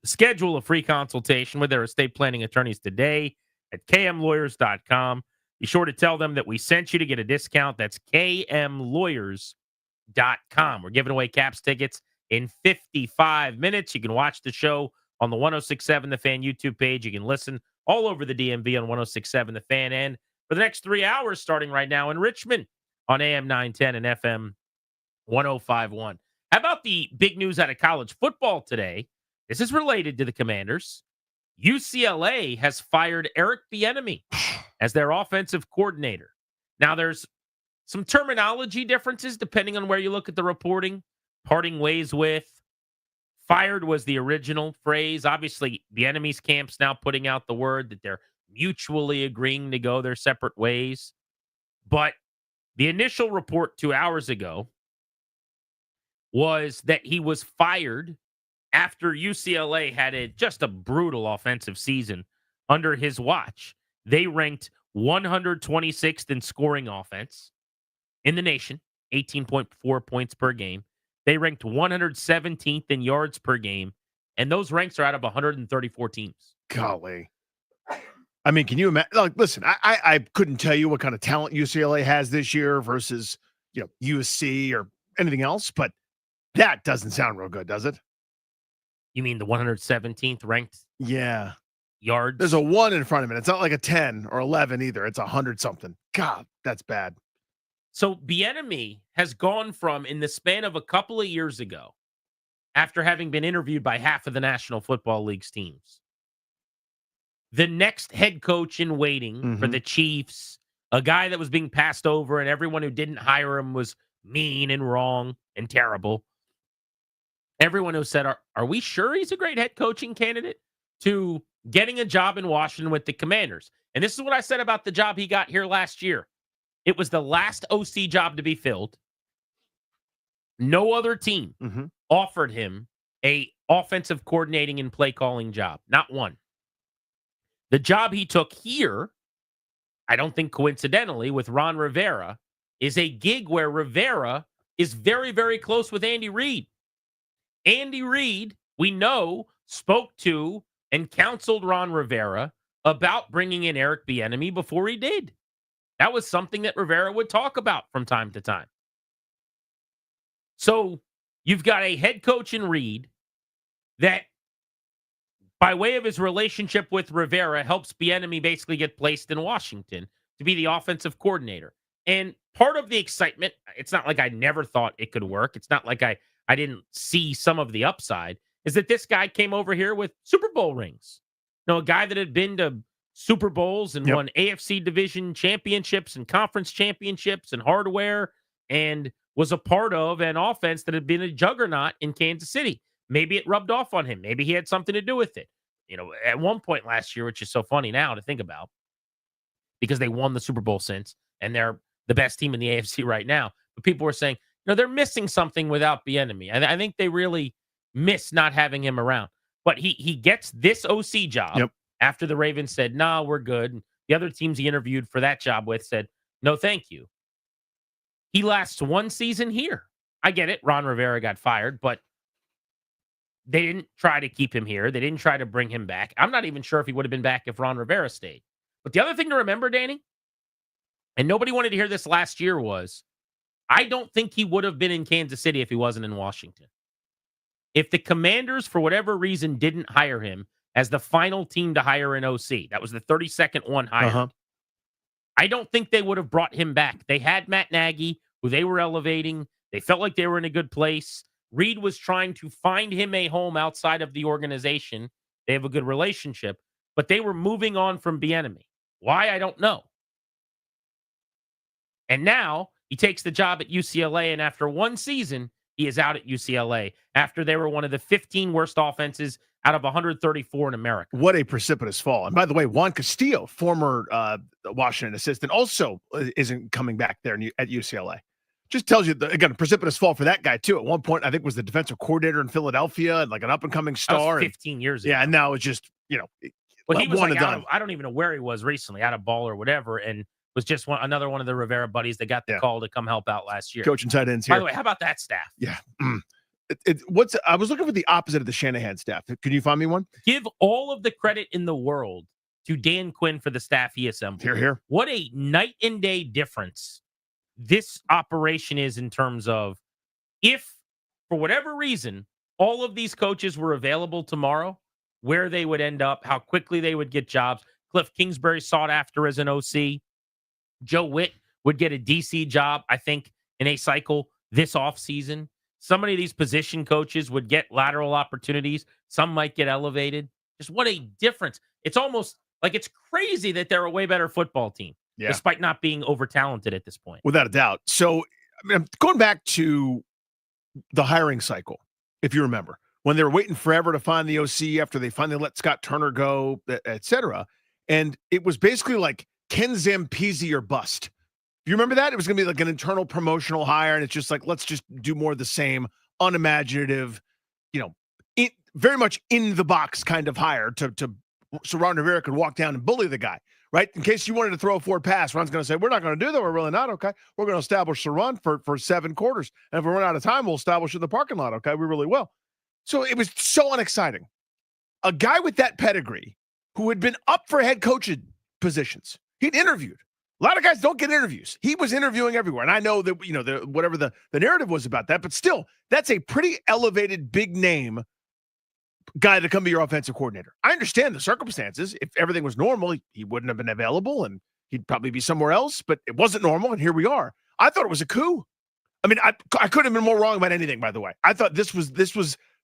Schedule a free consultation with their estate planning attorneys today at kmlawyers.com. Be sure to tell them that we sent you to get a discount. That's kmlawyers.com. We're giving away Caps tickets in 55 minutes. You can watch the show on the 1067 The Fan YouTube page. You can listen all over the DMV on 1067 The Fan, and for the next 3 hours, starting right now in Richmond on AM 910 and FM 1051. How about the big news out of college football today? This is related to the Commanders. UCLA has fired Eric Bieniemy as their offensive coordinator. Now, there's some terminology differences depending on where you look at the reporting. Parting ways with. Fired was the original phrase. Obviously, Bieniemy's camp's now putting out the word that they're mutually agreeing to go their separate ways. But the initial report 2 hours ago was that he was fired after UCLA had just a brutal offensive season under his watch. They ranked 126th in scoring offense in the nation, 18.4 points per game. They ranked 117th in yards per game, and those ranks are out of 134 teams. Golly. I mean, can you imagine? Like, listen, I couldn't tell you what kind of talent UCLA has this year versus, USC or anything else, but that doesn't sound real good, does it? You mean the 117th ranked? Yeah. Yards? There's a 1 in front of it. It's not like a 10 or 11 either. It's 100 something. God, that's bad. So Bieniemy has gone from, in the span of a couple of years ago, after having been interviewed by half of the National Football League's teams, the next head coach in waiting for the Chiefs, a guy that was being passed over and everyone who didn't hire him was mean and wrong and terrible. Everyone who said, are we sure he's a great head coaching candidate? To getting a job in Washington with the Commanders. And this is what I said about the job he got here last year. It was the last OC job to be filled. No other team offered him a offensive coordinating and play calling job. Not one. The job he took here, I don't think coincidentally, with Ron Rivera, is a gig where Rivera is very, very close with Andy Reid. Andy Reid, we know, spoke to and counseled Ron Rivera about bringing in Eric Bieniemy before he did. That was something that Rivera would talk about from time to time. So you've got a head coach in Reid that, by way of his relationship with Rivera, helps Bieniemy basically get placed in Washington to be the offensive coordinator. And part of the excitement, it's not like I never thought it could work. It's not like I didn't see some of the upside, is that this guy came over here with Super Bowl rings. A guy that had been to Super Bowls and won AFC division championships and conference championships and hardware, and was a part of an offense that had been a juggernaut in Kansas City. Maybe it rubbed off on him. Maybe he had something to do with it. At one point last year, which is so funny now to think about, because they won the Super Bowl since, and they're the best team in the AFC right now. But people were saying, they're missing something without Bieniemy. I think they really miss not having him around. But he gets this OC job after the Ravens said, "Nah, we're good." And the other teams he interviewed for that job with said, "No, thank you." He lasts one season here. I get it. Ron Rivera got fired, but they didn't try to keep him here. They didn't try to bring him back. I'm not even sure if he would have been back if Ron Rivera stayed. But the other thing to remember, Danny, and nobody wanted to hear this last year, was I don't think he would have been in Kansas City if he wasn't in Washington. If the Commanders, for whatever reason, didn't hire him as the final team to hire an OC, that was the 32nd one hired, I don't think they would have brought him back. They had Matt Nagy, who they were elevating. They felt like they were in a good place. Reid was trying to find him a home outside of the organization. They have a good relationship, but they were moving on from Bieniemy. Why? I don't know. And now he takes the job at UCLA, and after one season, he is out at UCLA after they were one of the 15 worst offenses out of 134 in America. What a precipitous fall. And by the way, Juan Castillo, former Washington assistant, also isn't coming back there at UCLA. Just tells you, again, a precipitous fall for that guy, too. At one point, I think was the defensive coordinator in Philadelphia and like an up-and-coming star. That was 15 years ago. Yeah, and now it's just, Well, he was one like and done. I don't even know where he was recently, out of ball or whatever, and was just another one of the Rivera buddies that got the call to come help out last year. Coaching tight ends here. By the way, how about that staff? Yeah. I was looking for the opposite of the Shanahan staff. Can you find me one? Give all of the credit in the world to Dan Quinn for the staff he assembled. Here. What a night and day difference this operation is in terms of if, for whatever reason, all of these coaches were available tomorrow, where they would end up, how quickly they would get jobs. Cliff Kingsbury sought after as an OC. Joe Witt would get a DC job, I think, in a cycle this offseason. So many of these position coaches would get lateral opportunities. Some might get elevated. Just what a difference. It's almost like it's crazy that they're a way better football team, despite not being over-talented at this point. Without a doubt. So, I'm going back to the hiring cycle, if you remember, when they were waiting forever to find the OC after they finally let Scott Turner go, et cetera. And it was basically like Ken Zampese or bust. You remember that? It was going to be like an internal promotional hire, and it's just like, let's just do more of the same, unimaginative, very much in the box kind of hire so Ron Rivera could walk down and bully the guy, right? In case you wanted to throw a forward pass, Ron's going to say, we're not going to do that. We're really not, okay? We're going to establish the run for 7 quarters. And if we run out of time, we'll establish it in the parking lot, okay? We really will. So it was so unexciting. A guy with that pedigree who had been up for head coaching positions, he'd interviewed. A lot of guys don't get interviews. He was interviewing everywhere. And I know that, whatever the narrative was about that, but still, that's a pretty elevated, big name guy to come be your offensive coordinator. I understand the circumstances. If everything was normal, he wouldn't have been available and he'd probably be somewhere else, but it wasn't normal. And here we are. I thought it was a coup. I mean, I couldn't have been more wrong about anything, by the way. I thought this was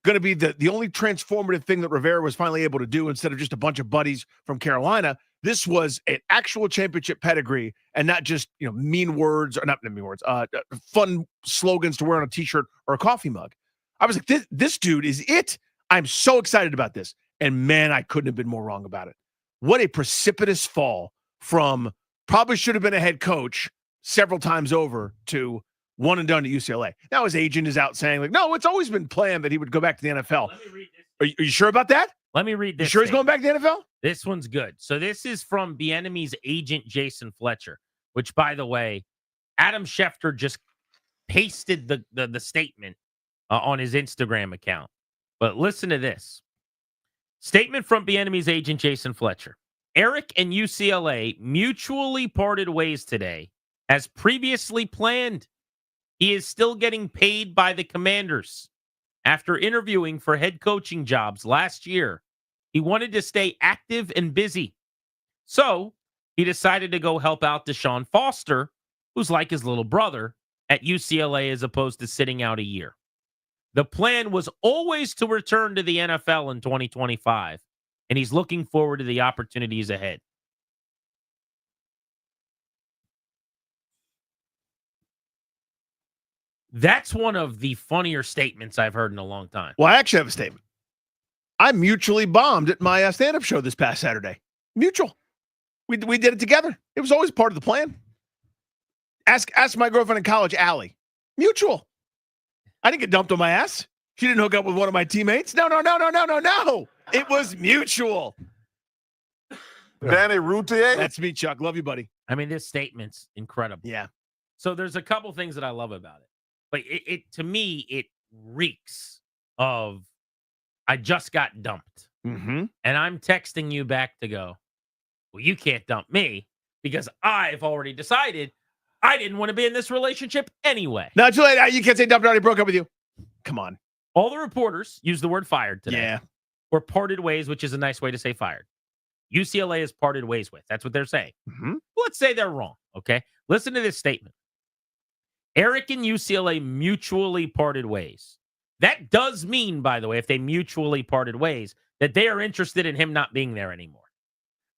going to be the only transformative thing that Rivera was finally able to do instead of just a bunch of buddies from Carolina. This was an actual championship pedigree and not just, mean words or not mean words, fun slogans to wear on a t-shirt or a coffee mug. I was like, this dude is it. I'm so excited about this. And man, I couldn't have been more wrong about it. What a precipitous fall from probably should have been a head coach several times over to one and done at UCLA. Now his agent is out saying, like, no, it's always been planned that he would go back to the NFL. Let me read this. Are you sure about that? Let me read this. You sure he's going back to the NFL? This one's good. So this is from Bieniemy's agent, Jason Fletcher, which, by the way, Adam Schefter just pasted the statement on his Instagram account. But listen to this. Statement from Bieniemy's agent, Jason Fletcher. Eric and UCLA mutually parted ways today as previously planned. He is still getting paid by the Commanders. After interviewing for head coaching jobs last year, he wanted to stay active and busy. So he decided to go help out Deshaun Foster, who's like his little brother, at UCLA as opposed to sitting out a year. The plan was always to return to the NFL in 2025, and he's looking forward to the opportunities ahead. That's one of the funnier statements I've heard in a long time. Well, I actually have a statement. I mutually bombed at my stand-up show this past Saturday. Mutual. We did it together. It was always part of the plan. Ask my girlfriend in college, Allie. Mutual. I didn't get dumped on my ass. She didn't hook up with one of my teammates. No. It was mutual. Danny Routier? That's me, Chuck. Love you, buddy. I mean, this statement's incredible. Yeah. So there's a couple things that I love about it. But it to me, it reeks of I just got dumped. Mm-hmm. And I'm texting you back to go, well, you can't dump me because I've already decided I didn't want to be in this relationship anyway. No, too late. You can't say dumped. I already broke up with you. Come on. All the reporters use the word fired today. Yeah. Or parted ways, which is a nice way to say fired. UCLA is parted ways with. That's what they're saying. Mm-hmm. Let's say they're wrong, okay? Listen to this statement. Eric and UCLA mutually parted ways. That does mean, by the way, if they mutually parted ways, that they are interested in him not being there anymore.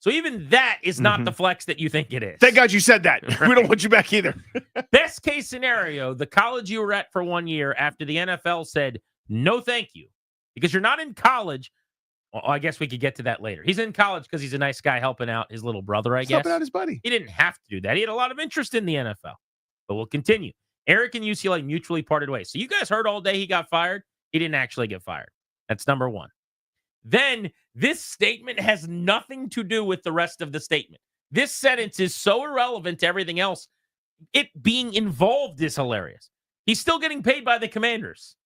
So even that is not the flex that you think it is. Thank God you said that. We don't want you back either. Best case scenario, the college you were at for 1 year after the NFL said, no, thank you. Because you're not in college. Well, I guess we could get to that later. He's in college because he's a nice guy helping out his little brother, I guess. Helping out his buddy. He didn't have to do that. He had a lot of interest in the NFL. But we'll continue. Eric and UCLA mutually parted ways. So you guys heard all day he got fired. He didn't actually get fired. That's number one. Then this statement has nothing to do with the rest of the statement. This sentence is so irrelevant to everything else. It being involved is hilarious. He's still getting paid by the Commanders.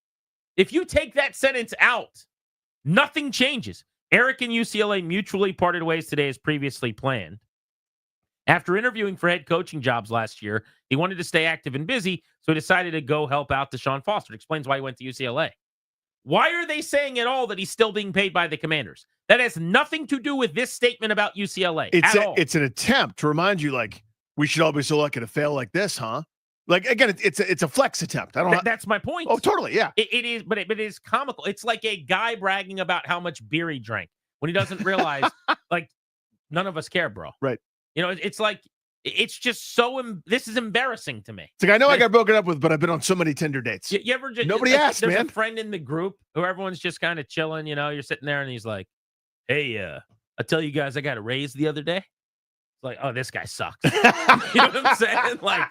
If you take that sentence out, nothing changes. Eric and UCLA mutually parted ways today as previously planned. After interviewing for head coaching jobs last year, he wanted to stay active and busy, so he decided to go help out Deshaun Foster. It explains why he went to UCLA. Why are they saying at all that he's still being paid by the Commanders? That has nothing to do with this statement about UCLA at all. It's an attempt to remind you, like, we should all be so lucky to fail like this, huh? Like, again, it's a flex attempt. I don't. That's my point. Oh, totally, yeah. It is, but it is comical. It's like a guy bragging about how much beer he drank when he doesn't realize, like, none of us care, bro. Right. You know, it's like, it's just so, this is embarrassing to me. It's like, I know I got broken up with, but I've been on so many Tinder dates. You ever just, Nobody like, asked, there's man. a friend in the group who everyone's just kind of chilling, you know, you're sitting there and he's like, hey, I tell you guys, I got a raise the other day. It's like, oh, this guy sucks. You know what I'm saying? Like,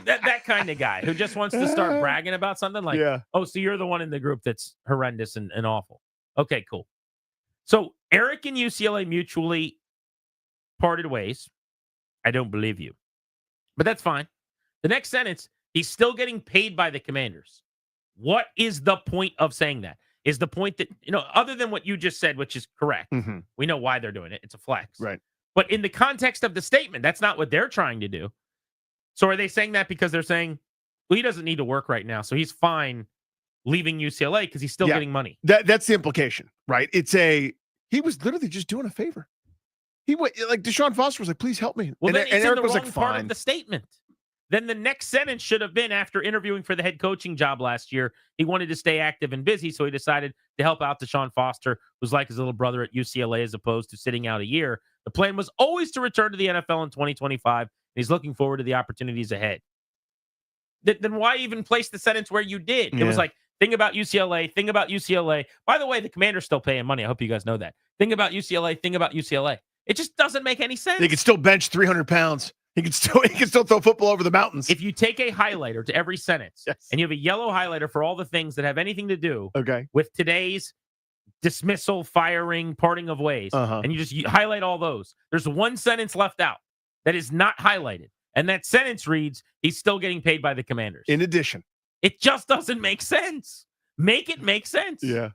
that kind of guy who just wants to start bragging about something like, oh, so you're the one in the group that's horrendous and awful. Okay, cool. So Eric and UCLA mutually parted ways. I don't believe you. But that's fine. The next sentence, he's still getting paid by the Commanders. What is the point of saying that? Is the point that, you know, other than what you just said, which is correct, we know why they're doing it. It's a flex. Right. But in the context of the statement, that's not what they're trying to do. So are they saying that because they're saying, well, he doesn't need to work right now, so he's fine leaving UCLA because he's still getting money? That's the implication, right? He was literally just doing a favor. He went, like, Deshaun Foster was like, please help me. Well, and then it's Eric in the was wrong like, part fine. of the statement. Then the next sentence should have been, after interviewing for the head coaching job last year, he wanted to stay active and busy, so he decided to help out Deshaun Foster, who's like his little brother at UCLA as opposed to sitting out a year. The plan was always to return to the NFL in 2025, and he's looking forward to the opportunities ahead. Then why even place the sentence where you did? It was like, think about UCLA, think about UCLA. By the way, the Commanders still paying money. I hope you guys know that. Think about UCLA, think about UCLA. It just doesn't make any sense. He can still bench 300 pounds. He can still throw football over the mountains. If you take a highlighter to every sentence and you have a yellow highlighter for all the things that have anything to do with today's dismissal, firing, parting of ways, and you highlight all those, there's one sentence left out that is not highlighted. And that sentence reads, he's still getting paid by the Commanders. In addition. It just doesn't make sense. Make it make sense. Yeah.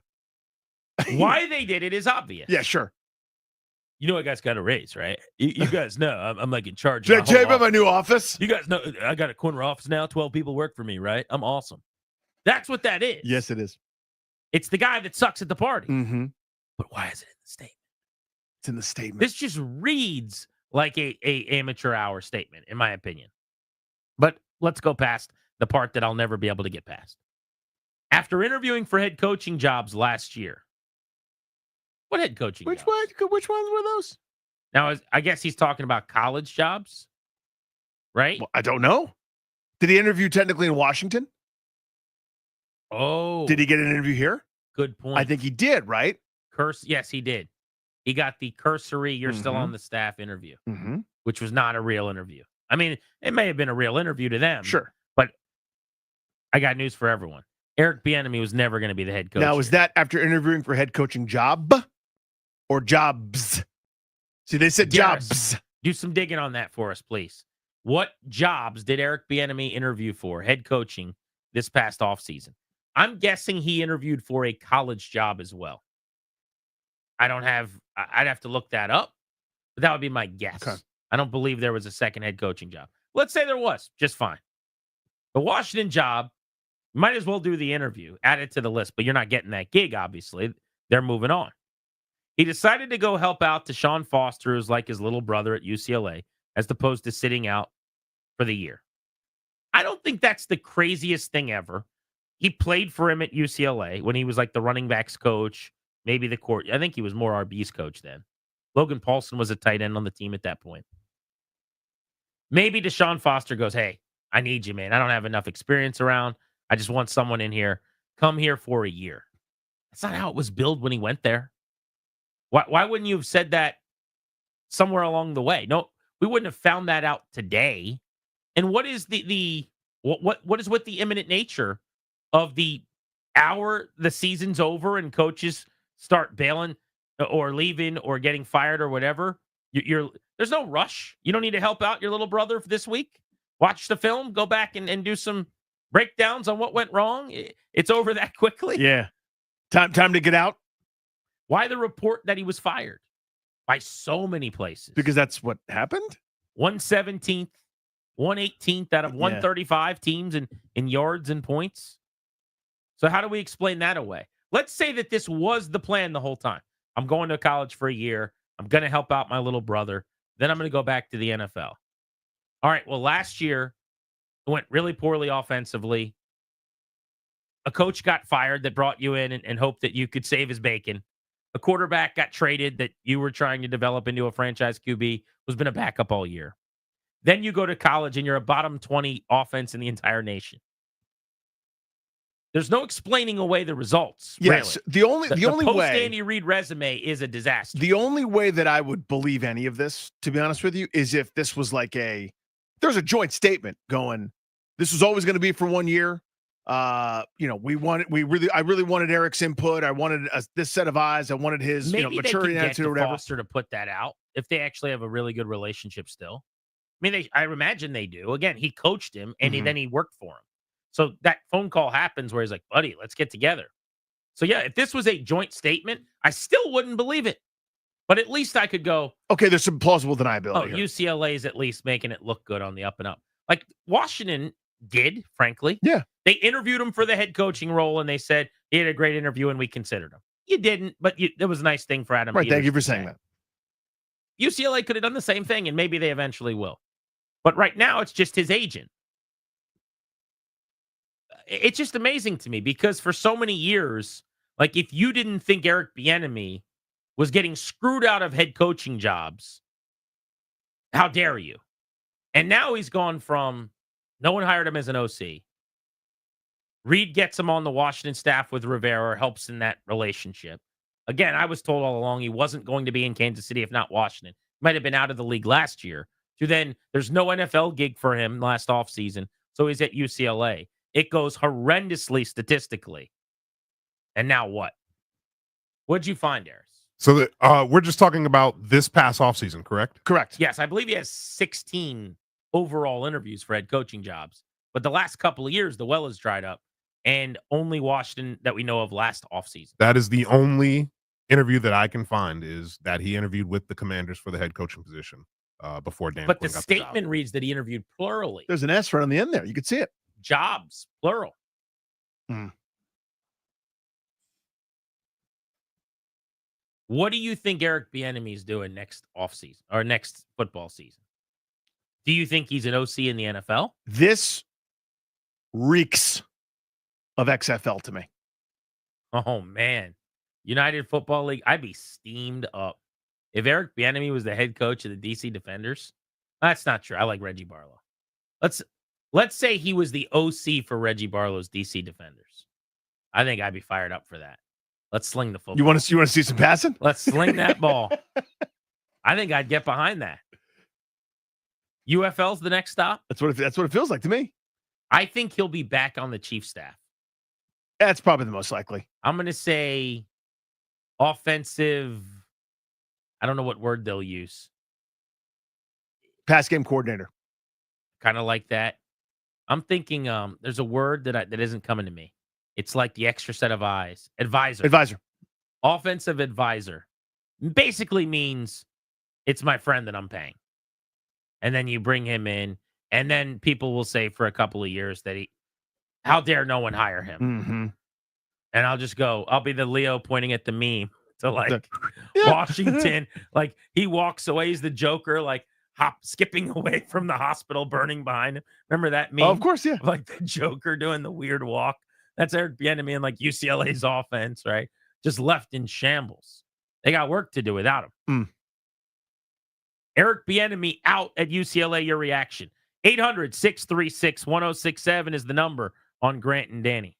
Why they did it is obvious. Yeah, sure. You know, I guys got a raise, right? You guys know I'm like in charge. Did I tell you about my new office? You guys know I got a corner office now. 12 people work for me, right? I'm awesome. That's what that is. Yes, it is. It's the guy that sucks at the party. But why is it in the statement? It's in the statement. This just reads like a amateur hour statement, in my opinion. But let's go past the part that I'll never be able to get past. After interviewing for head coaching jobs last year. What head coaching jobs? Which ones were those? Now, I guess he's talking about college jobs, right? Well, I don't know. Did he interview technically in Washington? Oh. Did he get an interview here? Good point. I think he did, right? Yes, he did. He got the cursory, you're still on the staff interview, which was not a real interview. I mean, it may have been a real interview to them. Sure. But I got news for everyone. Eric Bieniemy was never going to be the head coach. Now, was that after interviewing for head coaching job or jobs? See, they said jobs. Do some digging on that for us, please. What jobs did Eric Bieniemy interview for head coaching this past offseason? I'm guessing he interviewed for a college job as well. I'd have to look that up, but that would be my guess. Okay. I don't believe there was a second head coaching job. Let's say there was, just fine. The Washington job, might as well do the interview, add it to the list, but you're not getting that gig, obviously. They're moving on. He decided to go help out Deshaun Foster, who's like his little brother at UCLA, as opposed to sitting out for the year. I don't think that's the craziest thing ever. He played for him at UCLA when he was like the running backs coach, maybe the court. I think he was more RB's coach then. Logan Paulson was a tight end on the team at that point. Maybe Deshaun Foster goes, hey, I need you, man. I don't have enough experience around. I just want someone in here. Come here for a year. That's not how it was billed when he went there. Why wouldn't you have said that somewhere along the way? No, we wouldn't have found that out today. And what is the What is with the imminent nature of the hour the season's over and coaches start bailing or leaving or getting fired or whatever? There's no rush. You don't need to help out your little brother for this week. Watch the film, go back and do some breakdowns on what went wrong. It's over that quickly. Yeah. Time to get out. Why the report that he was fired by so many places? Because that's what happened? 117th, 118th out of 135 teams in yards and points. So how do we explain that away? Let's say that this was the plan the whole time. I'm going to college for a year. I'm going to help out my little brother. Then I'm going to go back to the NFL. All right, well, last year it went really poorly offensively. A coach got fired that brought you in and hoped that you could save his bacon. A quarterback got traded that you were trying to develop into a franchise QB, who's been a backup all year. Then you go to college and you're a bottom 20 offense in the entire nation. There's no explaining away the results. Yes, really. the only post way Andy Reid resume is a disaster. The only way that I would believe any of this, to be honest with you, is if this was like there's a joint statement going, this was always going to be for 1 year. I really wanted Eric's input. I wanted this set of eyes. I wanted his maturity and attitude or whatever. Foster to put that out if they actually have a really good relationship still. I mean, I imagine they do. Again, he coached him and then he worked for him. So that phone call happens where he's like, buddy, let's get together. So yeah, if this was a joint statement, I still wouldn't believe it. But at least I could go, okay, there's some plausible deniability. here. UCLA is at least making it look good on the up and up. Like Washington did, frankly. Yeah. They interviewed him for the head coaching role, and they said he had a great interview, and we considered him. You didn't, but it was a nice thing for Adam. Right, Peters thank you for to saying say. that. UCLA could have done the same thing, and maybe they eventually will. But right now, it's just his agent. It's just amazing to me because for so many years, like if you didn't think Eric Bieniemy was getting screwed out of head coaching jobs, how dare you? And now he's gone from no one hired him as an OC. Reed gets him on the Washington staff with Rivera, helps in that relationship. Again, I was told all along he wasn't going to be in Kansas City, if not Washington. Might have been out of the league last year. To then, there's no NFL gig for him last offseason, so he's at UCLA. It goes horrendously statistically. And now what? What'd you find, Harris? So we're just talking about this past offseason, correct? Correct. Yes, I believe he has 16 overall interviews for head coaching jobs. But the last couple of years, the well has dried up. And only Washington that we know of last offseason. That is the only interview that I can find is that he interviewed with the Commanders for the head coaching position before Dan. But Quinn the got statement reads that he interviewed plurally. There's an S right on the end there. You can see it. Jobs, plural. What do you think Eric Bieniemy is doing next offseason or next football season? Do you think he's an OC in the NFL? This reeks of XFL to me. Oh, man. United Football League, I'd be steamed up. If Eric Bieniemy was the head coach of the DC Defenders, that's not true. I like Reggie Barlow. Let's say he was the OC for Reggie Barlow's DC Defenders. I think I'd be fired up for that. Let's sling the football. You want to see some passing? Let's sling that ball. I think I'd get behind that. UFL's the next stop. That's what it feels like to me. I think he'll be back on the Chiefs staff. That's probably the most likely. I'm going to say offensive. I don't know what word they'll use. Pass game coordinator. Kind of like that. I'm thinking there's a word that isn't coming to me. It's like the extra set of eyes. Advisor. Offensive advisor. Basically means it's my friend that I'm paying. And then you bring him in, and then people will say for a couple of years that how dare no one hire him? Mm-hmm. And I'll be the Leo pointing at the meme to Washington. Like he walks away, he's the Joker, like skipping away from the hospital, burning behind him. Remember that meme? Oh, of course, yeah. Like the Joker doing the weird walk. That's Eric Bieniemy and like UCLA's offense, right? Just left in shambles. They got work to do without him. Eric Bieniemy out at UCLA. Your reaction? 800-636-1067 is the number on Grant and Danny.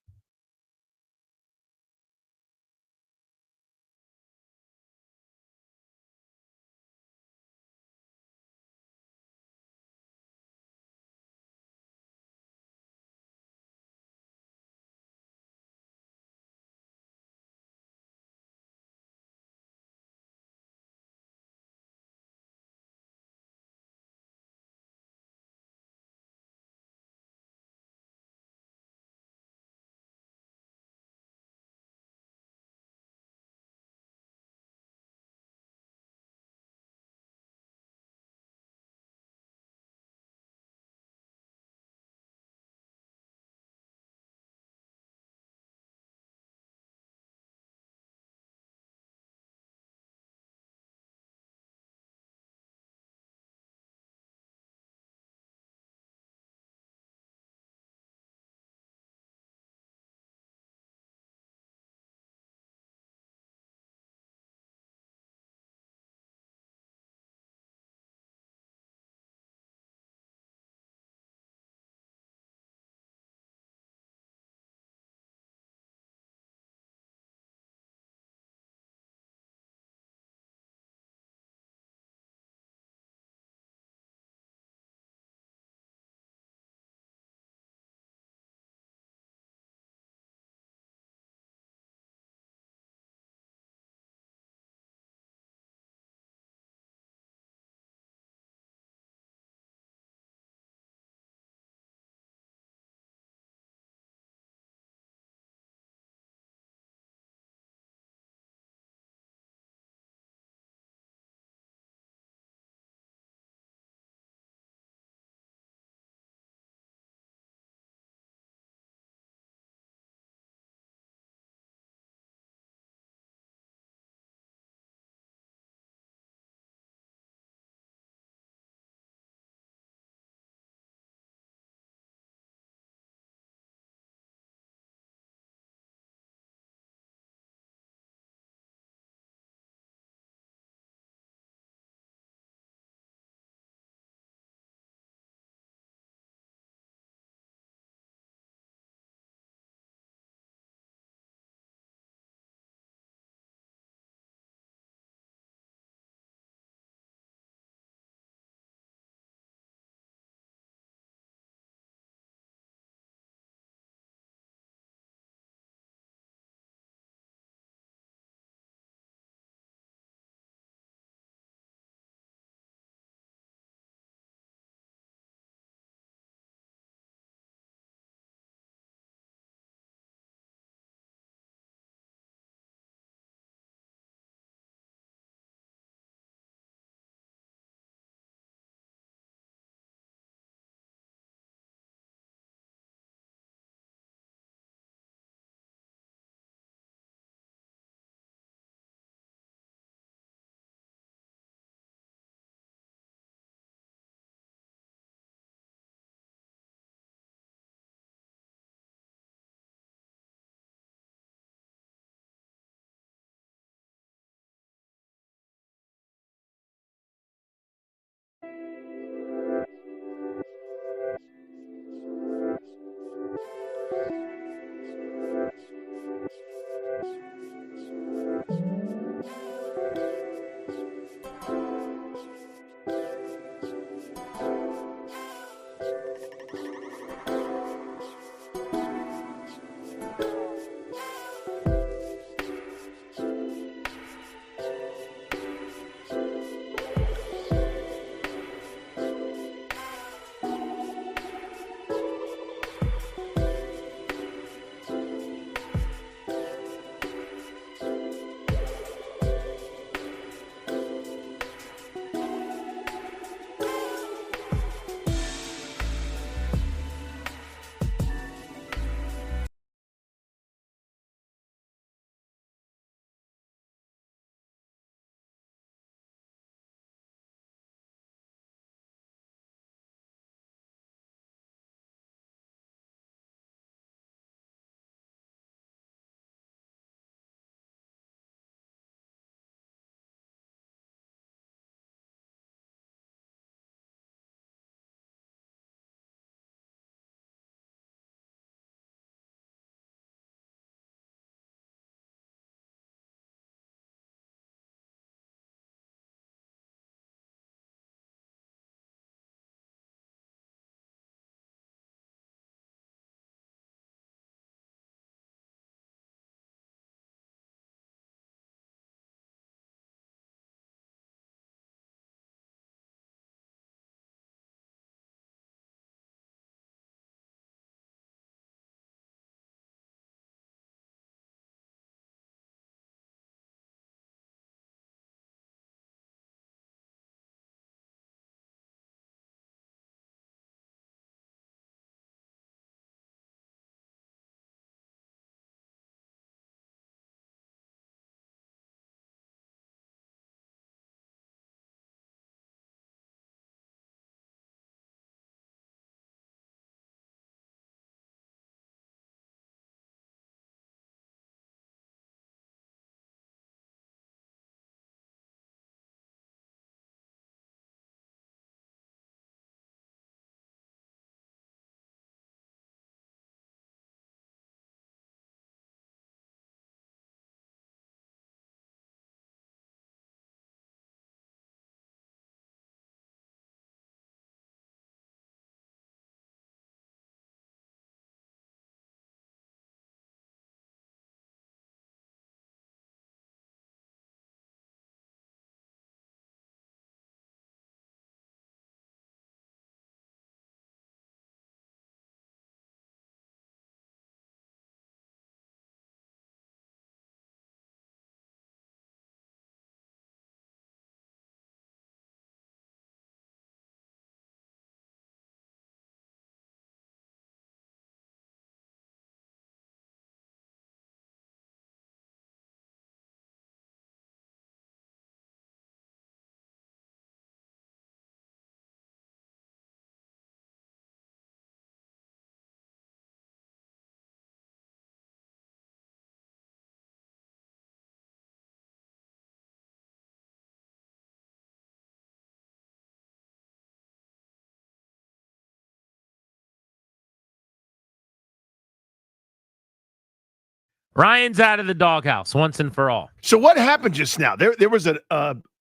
Ryan's out of the doghouse once and for all. So what happened just now? There was an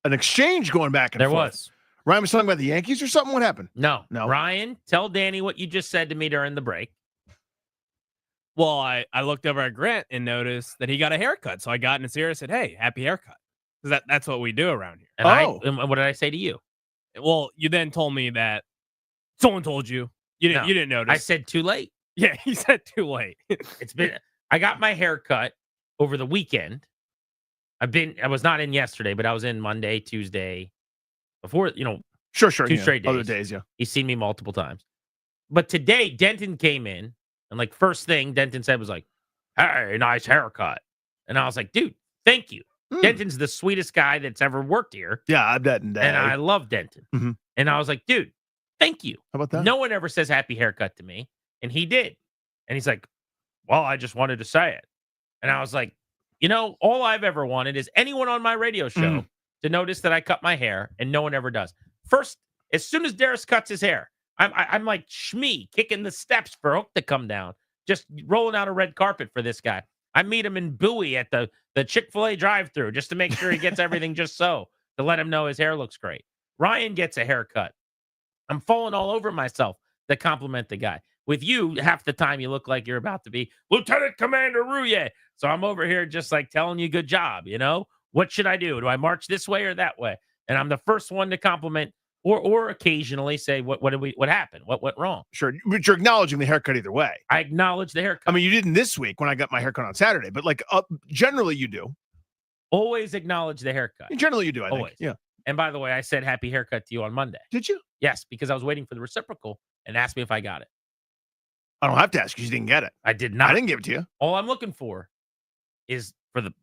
exchange going back and There forth. was. Ryan was talking about the Yankees or something. What happened? No. Ryan, tell Danny what you just said to me during the break. Well, I looked over at Grant and noticed that he got a haircut. So I got in his ear and said, "Hey, happy haircut." Because that's what we do around here. And what did I say to you? Well, you then told me that someone told you. You didn't notice. I said too late. Yeah, he said too late. I got my hair cut over the weekend. I was not in yesterday, but I was in Monday, Tuesday, before, Sure. 2 straight days. Other days, yeah. He's seen me multiple times. But today, Denton came in, and first thing Denton said was "Hey, nice haircut." And I was like, dude, thank you. Denton's the sweetest guy that's ever worked here. Yeah, I bet. And I love Denton. Mm-hmm. And I was like, dude, thank you. How about that? No one ever says happy haircut to me. And he did. And he's like, well, I just wanted to say it. And I was like, all I've ever wanted is anyone on my radio show to notice that I cut my hair, and no one ever does. First, as soon as Darius cuts his hair, I'm like Shmee kicking the steps for Hook to come down, just rolling out a red carpet for this guy. I meet him in Bowie at the Chick-fil-A drive-thru just to make sure he gets everything just so, to let him know his hair looks great. Ryan gets a haircut. I'm falling all over myself to compliment the guy. With you, half the time you look like you're about to be Lieutenant Commander Rouye. So I'm over here just telling you good job, What should I do? Do I march this way or that way? And I'm the first one to compliment or occasionally say, what happened? What went wrong? Sure. But you're acknowledging the haircut either way. I acknowledge the haircut. I mean, you didn't this week when I got my haircut on Saturday, but generally you do. Always acknowledge the haircut. Generally you do, I think. Always. Yeah. And by the way, I said happy haircut to you on Monday. Did you? Yes, because I was waiting for the reciprocal and asked me if I got it. I don't have to ask because you didn't get it. I did not. I didn't give it to you. All I'm looking for is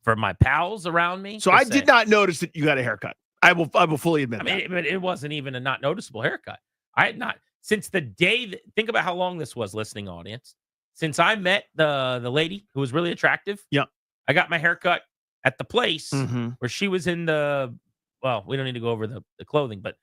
for my pals around me. So I did not notice that you got a haircut. I will fully admit that. But it wasn't even a not noticeable haircut. I had not since the day. Think about how long this was, listening audience. Since I met the lady who was really attractive. Yeah. I got my haircut at the place Mm-hmm. where she was in we don't need to go over the clothing, but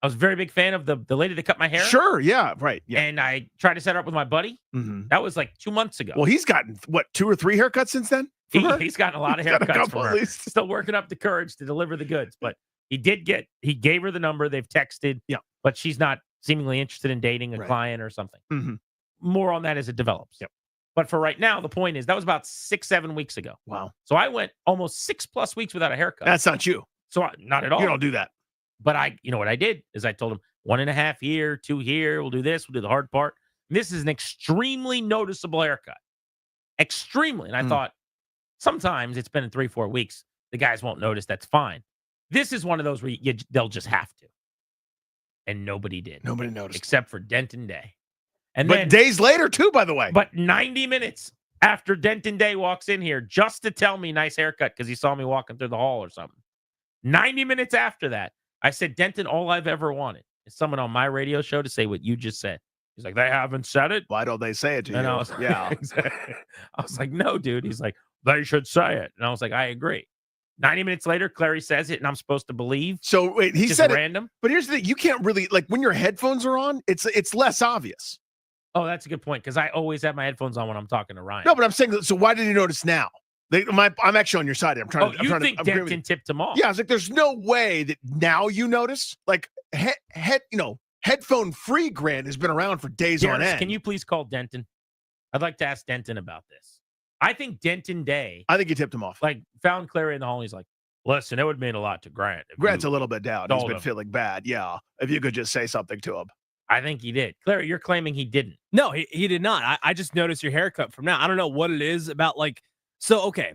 I was a very big fan of the lady that cut my hair. Sure. Yeah. Right. Yeah. And I tried to set her up with my buddy. Mm-hmm. That was 2 months ago. Well, he's gotten 2 or 3 haircuts since then? He's gotten a lot of haircuts from her. At least. Still working up the courage to deliver the goods, but he gave her the number. They've texted. Yeah. But she's not seemingly interested in dating a Right. client or something. Mm-hmm. More on that as it develops. Yep. But for right now, the point is that was about 6-7 weeks ago. Wow. So I went almost 6+ weeks without a haircut. That's not you. So not at all. You don't do that. But what I did is I told him 1.5 here, 2 here. We'll do this. We'll do the hard part. And this is an extremely noticeable haircut. Extremely. And I thought sometimes it's been in 3-4 weeks. The guys won't notice. That's fine. This is one of those where they'll just have to. And nobody did. Nobody noticed. Except for Denton Day. And But then days later too, by the way. But 90 minutes after Denton Day walks in here just to tell me nice haircut because he saw me walking through the hall or something. 90 minutes after that, I said, Denton, all I've ever wanted is someone on my radio show to say what you just said. He's like, they haven't said it. Why don't they say it to you? I was, Yeah. Exactly. I was like, no, dude. He's like, they should say it. And I was like, I agree. 90 minutes later, Clary says it, and I'm supposed to believe. So wait, he just said random. But here's the thing: you can't really when your headphones are on. It's less obvious. Oh, that's a good point because I always have my headphones on when I'm talking to Ryan. No, but I'm saying, so why did you notice now? I'm actually on your side. I'm trying. You think Denton tipped him off? Yeah, I was like, there's no way that now you notice. Headphone free Grant has been around for days on end. Can you please call Denton? I'd like to ask Denton about this. I think Denton Day. I think you tipped him off. Found Clary in the hall. And he's like, listen, it would mean a lot to Grant. Grant's a little bit down. He's been him. feeling bad. Yeah, if you could just say something to him. I think he did. Clary, you're claiming he didn't. No, he did not. I just noticed your haircut from now. I don't know what it is about okay.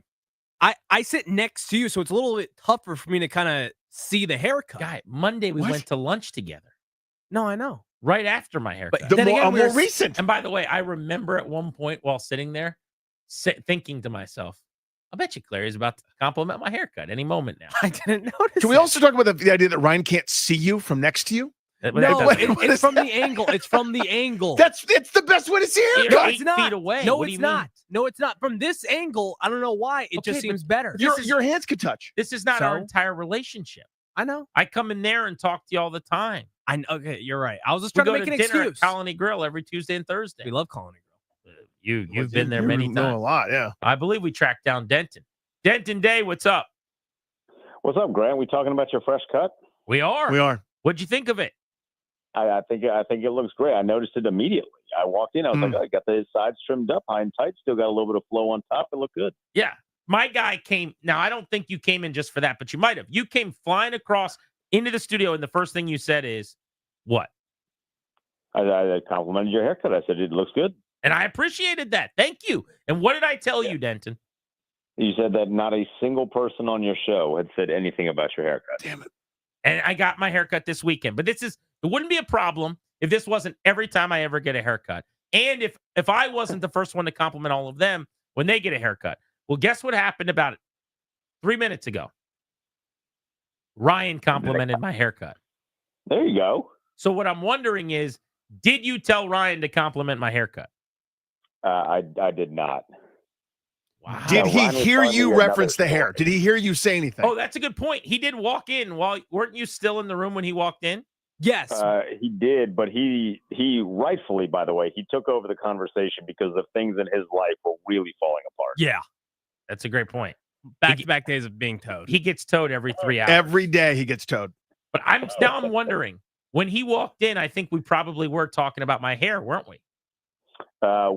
I sit next to you, so it's a little bit tougher for me to kind of see the haircut. Guy, Monday we went to lunch together. No, I know. Right after my haircut. But more recent. And by the way, I remember at one point while sitting there thinking to myself, I bet you Clary is about to compliment my haircut any moment now. I didn't notice. Can we also talk about the idea that Ryan can't see you from next to you? No, it's from the angle. It's from the angle. It's the best way to see it. You're 8 feet away. No, What do it's you not. mean? No, it's not. From this angle, I don't know why. It just Okay, seems but better. Your hands could touch. This is not our So? entire relationship. I know. I come in there and talk to you all the time. Okay, you're right. I was just We trying to go make an dinner excuse. at Colony Grill every Tuesday and Thursday. We love Colony Grill. You've been there many times. Know a lot, yeah. I believe we tracked down Denton. Denton Day, what's up? What's up, Grant? We talking about your fresh cut? We are. We are. What'd you think of it? I think it looks great. I noticed it immediately. I walked in. I was like, I got the sides trimmed up, high and tight. Still got a little bit of flow on top. It looked good. Yeah. My guy came. Now, I don't think you came in just for that, but you might have. You came flying across into the studio, and the first thing you said is, what? I complimented your haircut. I said, it looks good. And I appreciated that. Thank you. And what did I tell you, Denton? You said that not a single person on your show had said anything about your haircut. Damn it. And I got my haircut this weekend. But it wouldn't be a problem if this wasn't every time I ever get a haircut. And if I wasn't the first one to compliment all of them when they get a haircut. Well, guess what happened about 3 minutes ago? Ryan complimented my haircut. There you go. So what I'm wondering is, did you tell Ryan to compliment my haircut? I did not. Wow. Did he hear you reference the hair? Did he hear you say anything? Oh, that's a good point. He did walk in. Weren't you still in the room when he walked in? Yes. He did, but he rightfully, by the way, he took over the conversation because of things in his life were really falling apart. Yeah. That's a great point. Back-to-back days of being towed. He gets towed every 3 hours. Every day he gets towed. But I'm wondering, when he walked in, I think we probably were talking about my hair, weren't we? I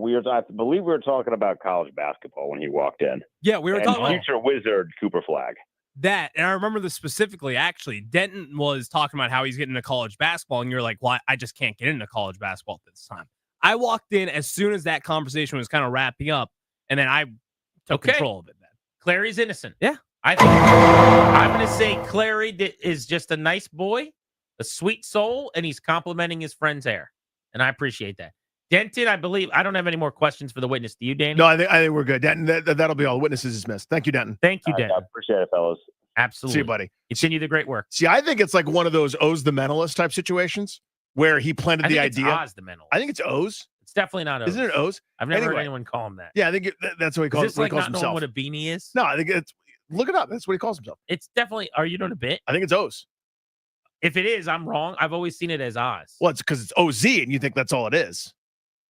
believe we were talking about college basketball when he walked in. Yeah, we were talking about future wizard Cooper Flag. that. And I remember this specifically, actually. Denton was talking about how he's getting into college basketball, and you're like, well, I just can't get into college basketball at this time. I walked in as soon as that conversation was kind of wrapping up, and then I took control of it then. Clary's innocent. Yeah. I think I'm going to say Clary is just a nice boy, a sweet soul, and he's complimenting his friend's hair. And I appreciate that. Denton, I don't have any more questions for the witness. Do you, Danny? No, I think we're good. Denton, that'll be all. Witnesses dismissed. Thank you, Denton. Thank you, Denton. I appreciate it, fellas. Absolutely. See you, buddy. Continue the great work. See, I think it's like one of those O's the mentalist type situations where he planted the idea. It's Oz the mentalist. I think it's O's. It's definitely not O's. Isn't it O's? I've never heard Anyway. anyone call him that. Yeah, I think that's what he calls, Is this like not knowing himself. what a beanie is? No, I think it's. Look it up. That's what he calls himself. It's definitely. Are you doing a bit? I think it's O's. If it is, I'm wrong. I've always seen it as Oz. Well, it's because it's OZ, and you think that's all it is.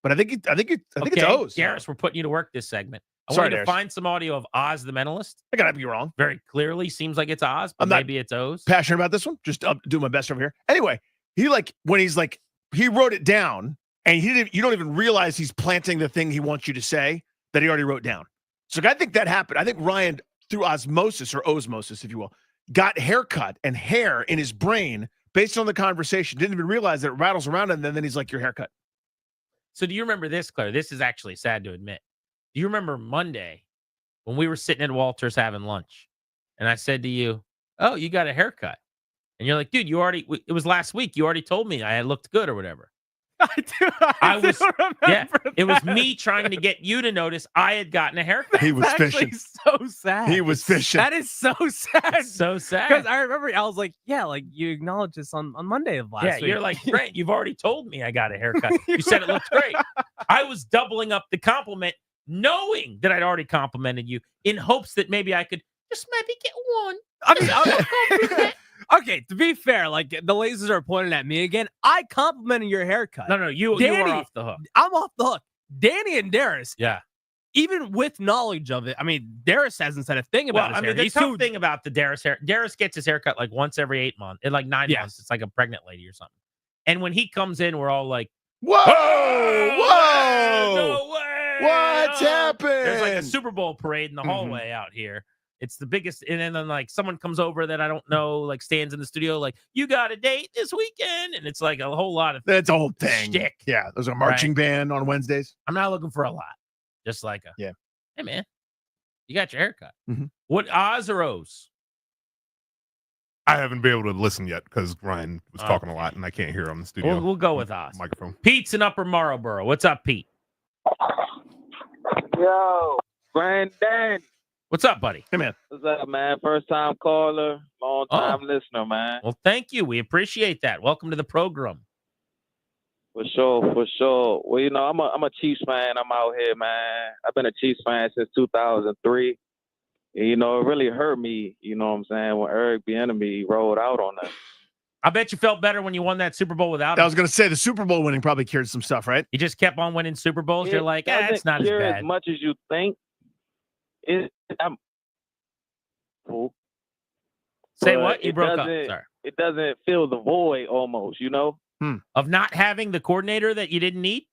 But I think it's O's. Darius, we're putting you to work this segment. I Sorry, want you to Darius. find some audio of Oz the Mentalist. I gotta be wrong. Very clearly seems like it's Oz, but I'm not maybe it's O's. Passionate about this one. Just doing my best over here. Anyway, he wrote it down, and you don't even realize he's planting the thing he wants you to say that he already wrote down. So I think that happened. I think Ryan, through osmosis or osmosis, if you will, got haircut and hair in his brain based on the conversation. Didn't even realize that it rattles around, and then he's like, your haircut. So do you remember this, Claire? This is actually sad to admit. Do you remember Monday when we were sitting at Walter's having lunch, and I said to you, oh, you got a haircut? And you're like, dude, it was last week. You already told me I looked good or whatever. I do remember it was me trying to get you to notice I had gotten a haircut. He was fishing. So sad. He was fishing. That is so sad. So sad. Because I remember I was like, yeah, like you acknowledged this on Monday of last week. Yeah, you're like, Grant, you've already told me I got a haircut. You said it looked great. I was doubling up the compliment, knowing that I'd already complimented you in hopes that maybe I could just maybe get one. I mean, okay, to be fair, like the lasers are pointing at me again. I complimented your haircut. No, you Danny, are off the hook. I'm off the hook. Danny and Darius. Yeah. Even with knowledge of it, I mean, Darius hasn't said a thing about his hair. The tough thing about the Darius hair, Darius gets his haircut like once every 8 months, in like 9 months. It's like a pregnant lady or something. And when he comes in, we're all like, whoa, no way! What's happened? There's like a Super Bowl parade in the hallway out here. It's the biggest, and then like someone comes over that I don't know, like stands in the studio, like, you got a date this weekend, and it's like a whole lot of that's a whole thing. Shtick. Yeah, there's a marching band on Wednesdays. I'm not looking for a lot, just like yeah. Hey man, you got your haircut. Mm-hmm. What Oz or O's? I haven't been able to listen yet because Ryan was talking a lot and I can't hear him in the studio. We'll go with Oz. Microphone. Pete's in Upper Marlboro. What's up, Pete? Yo, Brandon. What's up, buddy? Hey, man. What's up, man? First time caller, long time listener, man. Well, thank you. We appreciate that. Welcome to the program. For sure. Well, you know, I'm a Chiefs fan. I'm out here, man. I've been a Chiefs fan since 2003. And, you know, it really hurt me, you know what I'm saying, when Eric Bieniemy rolled out on us. I bet you felt better when you won that Super Bowl without I him. was going to say the Super Bowl winning probably cured some stuff, right? You just kept on winning Super Bowls. You're like, it's not as care bad. as much as you think. Cool. Say But what? You broke up. Sorry. It doesn't fill the void almost, you know? Of not having the coordinator that you didn't need?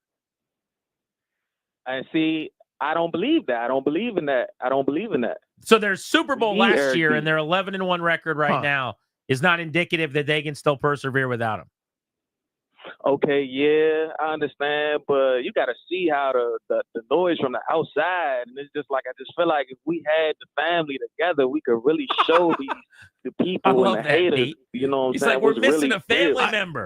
And see, I don't believe that. I don't believe in that. So their Super Bowl need last Eric year B. and their 11-1 record right now is not indicative that they can still persevere without him. Okay, yeah, I understand, but you got to see how the noise from the outside, and it's just like I just feel like if we had the family together, we could really show the people and the haters. Pete. You know what I'm He's saying? like, we're what's missing really a family real. member.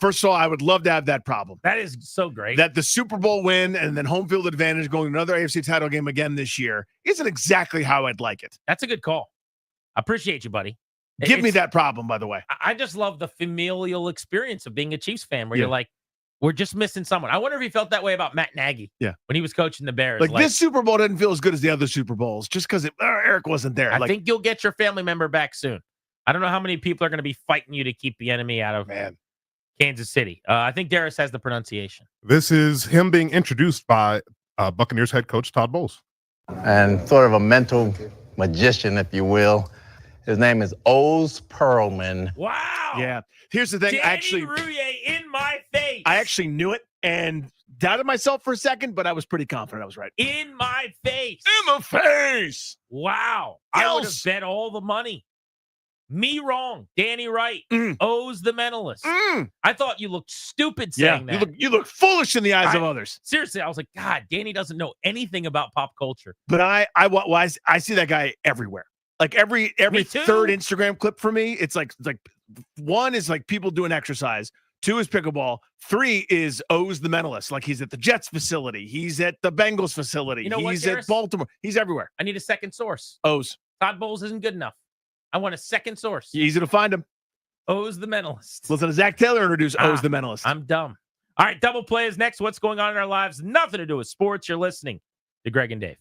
First of all, I would love to have that problem. That is so great. That the Super Bowl win and then home field advantage going to another AFC title game again this year isn't exactly how I'd like it. That's a good call. I appreciate you, buddy. Give me that problem, by the way. I just love the familial experience of being a Chiefs fan where you're like, we're just missing someone. I wonder if he felt that way about Matt Nagy when he was coaching the Bears. Like this Super Bowl didn't feel as good as the other Super Bowls just because Eric wasn't there. I think you'll get your family member back soon. I don't know how many people are going to be fighting you to keep the enemy out of Kansas City. I think Darius has the pronunciation. This is him being introduced by Buccaneers head coach Todd Bowles. And sort of a mental magician, if you will. His name is Oz Perlman. Wow. Yeah. Here's the thing. Danny Rouhier in my face. I actually knew it and doubted myself for a second, but I was pretty confident I was right. In my face. In the face. Wow. I would have bet all the money. Me wrong. Danny right. O's the mentalist. I thought you looked stupid saying that. You look foolish in the eyes of others. Seriously, I was like, God, Danny doesn't know anything about pop culture. But I see that guy everywhere. Like every third Instagram clip for me, it's like one is like people doing exercise. 2 is pickleball. 3 is O's the mentalist. Like he's at the Jets facility. He's at the Bengals facility. You know what, he's at Baltimore. He's everywhere. I need a second source. O's. Todd Bowles isn't good enough. I want a second source. Easy to find him. O's the mentalist. Listen to Zach Taylor introduce O's the mentalist. I'm dumb. All right, double play is next. What's going on in our lives? Nothing to do with sports. You're listening to Greg and Dave.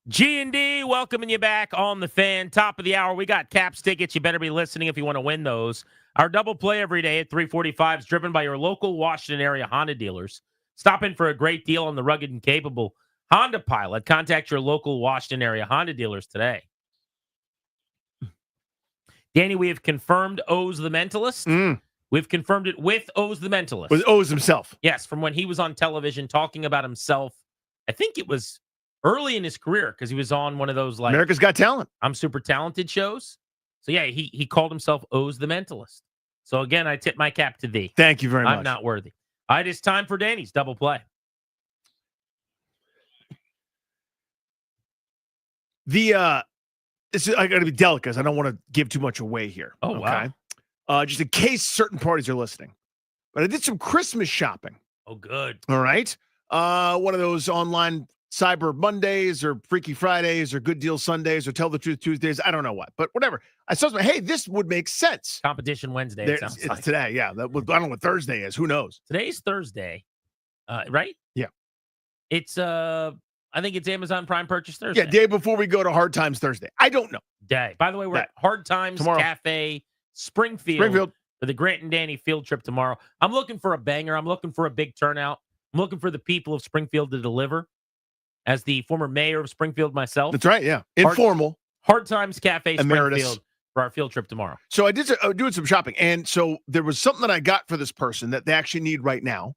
G&D, welcoming you back on the Fan. Top of the hour. We got Caps tickets. You better be listening if you want to win those. Our double play every day at 345 is driven by your local Washington area Honda dealers. Stop in for a great deal on the rugged and capable Honda Pilot. Contact your local Washington area Honda dealers today. Danny, we have confirmed O's the Mentalist. We've confirmed it with O's the Mentalist. With O's himself. Yes, from when he was on television talking about himself. I think it was early in his career because he was on one of those like America's Got Talent. I'm super talented shows. So yeah, he called himself O's the Mentalist. So again, I tip my cap to thee. Thank you very much. I'm not worthy. All right, it's time for Danny's double play. I got to be delicate because I don't want to give too much away here. Oh, wow. Just in case certain parties are listening. But I did some Christmas shopping. Oh, good. All right. One of those online Cyber Mondays or Freaky Fridays or Good Deal Sundays or Tell the Truth Tuesdays. I don't know what, but whatever. I saw something. Hey, this would make sense. Competition Wednesday. It's like today. Yeah. I don't know what Thursday is. Who knows? Today's Thursday, right? Yeah. It's I think it's Amazon Prime Purchase Thursday. Yeah, day before we go to Hard Times Thursday. I don't know. Day. By the way, we're at Hard Times Tomorrow. Cafe, Springfield for the Grant and Danny field trip tomorrow. I'm looking for a banger. I'm looking for a big turnout. I'm looking for the people of Springfield to deliver. As the former mayor of Springfield myself. That's right, yeah. Informal. Hard Times Cafe, Emeritus. Springfield for our field trip tomorrow. So I did doing some shopping, and so there was something that I got for this person that they actually need right now.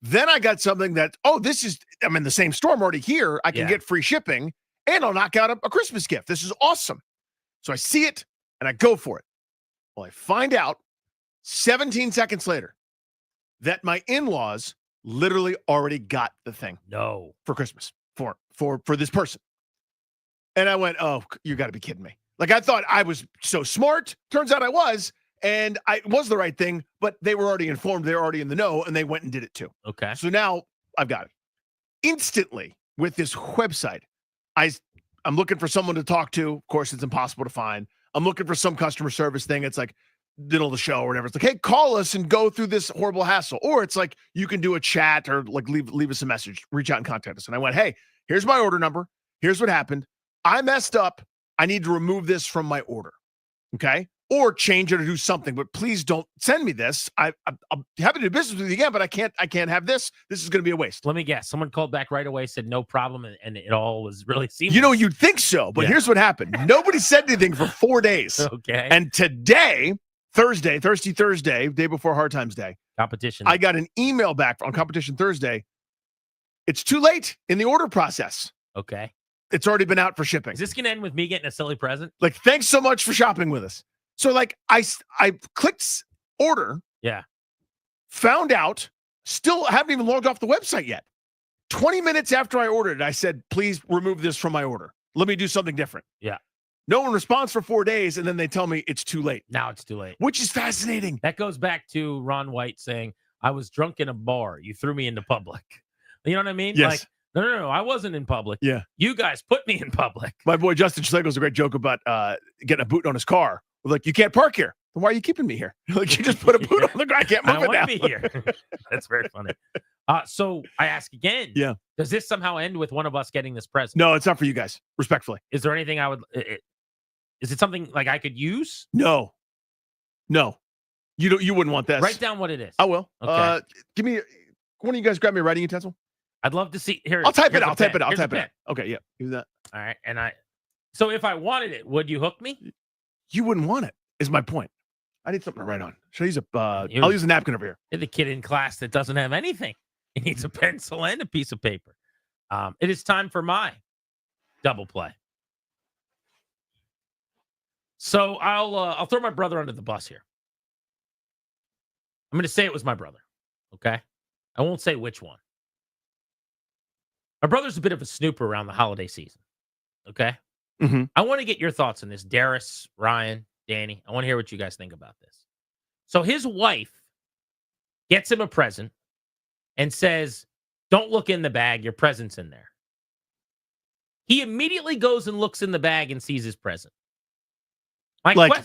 Then I got something that, I'm in the same store. I'm already here. I can get free shipping, and I'll knock out a Christmas gift. This is awesome. So I see it, and I go for it. Well, I find out 17 seconds later that my in-laws literally already got the thing. No. For Christmas for this person. And I went, oh, you got to be kidding me. Like, I thought I was so smart. Turns out I was. And it was the right thing, but they were already informed. They were already in the know, and they went and did it too. Okay. So now I've got it. Instantly, with this website, I'm looking for someone to talk to. Of course, it's impossible to find. I'm looking for some customer service thing. It's like middle of the show or whatever. It's like, hey, call us and go through this horrible hassle. Or it's like, you can do a chat or like leave us a message, reach out and contact us. And I went, hey, here's my order number. Here's what happened. I messed up. I need to remove this from my order. Okay. Or change it or do something, but please don't send me this. I'm happy to do business with you again, but I can't have this. This is going to be a waste. Let me guess. Someone called back right away, said no problem, and it all was really seamless. You know, you'd think so, but here's what happened. Nobody said anything for 4 days. Okay. And today, Thursday, day before Hard Times Day, competition, I got an email back on Competition Thursday. It's too late in the order process. Okay. It's already been out for shipping. Is this going to end with me getting a silly present? Like, thanks so much for shopping with us. So, like, I clicked order. Yeah. Found out, still haven't even logged off the website yet. 20 minutes after I ordered it, I said, please remove this from my order. Let me do something different. Yeah. No one responds for 4 days, and then they tell me it's too late. Now it's too late. Which is fascinating. That goes back to Ron White saying, I was drunk in a bar. You threw me into public. You know what I mean? Yes. Like, no, I wasn't in public. Yeah. You guys put me in public. My boy Justin Schlegel's a great joke about getting a boot on his car. We're like, you can't park here. Then why are you keeping me here? Like, you just put a boot on the car. I can't move I it don't now. want to be here. That's very funny. So I ask again. Yeah. Does this somehow end with one of us getting this present? No, it's not for you guys. Respectfully. Is there anything I would? Is it something like I could use? No. You wouldn't want this. Write down what it is. I will. Okay. Give me one of you guys. Grab me a writing utensil. I'd love to see. Here, I'll type it here's out. a I'll type pen. it out. I'll Here's a type it pen. out. Okay. Yeah. Use that. All right. So if I wanted it, would you hook me? You wouldn't want it. Is my point. I need something to write on. Should I use I'll use a napkin over here. You're the kid in class that doesn't have anything. He needs a pencil and a piece of paper. It is time for my double play. So I'll throw my brother under the bus here. I'm going to say it was my brother. Okay. I won't say which one. My brother's a bit of a snooper around the holiday season. Okay. Mm-hmm. I want to get your thoughts on this. Darius, Ryan, Danny. I want to hear what you guys think about this. So his wife gets him a present and says, don't look in the bag. Your present's in there. He immediately goes and looks in the bag and sees his present.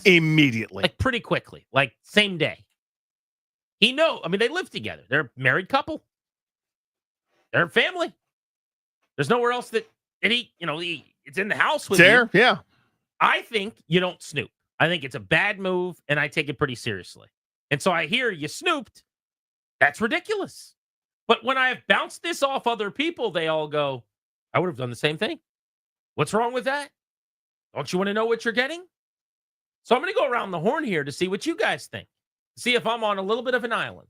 Immediately. Like pretty quickly. Like same day. They live together. They're a married couple. They're a family. There's nowhere else that And it's in the house with There, you. yeah. I think you don't snoop. I think it's a bad move, and I take it pretty seriously. And so I hear you snooped. That's ridiculous. But when I have bounced this off other people, they all go, I would have done the same thing. What's wrong with that? Don't you want to know what you're getting? So I'm going to go around the horn here to see what you guys think. See if I'm on a little bit of an island.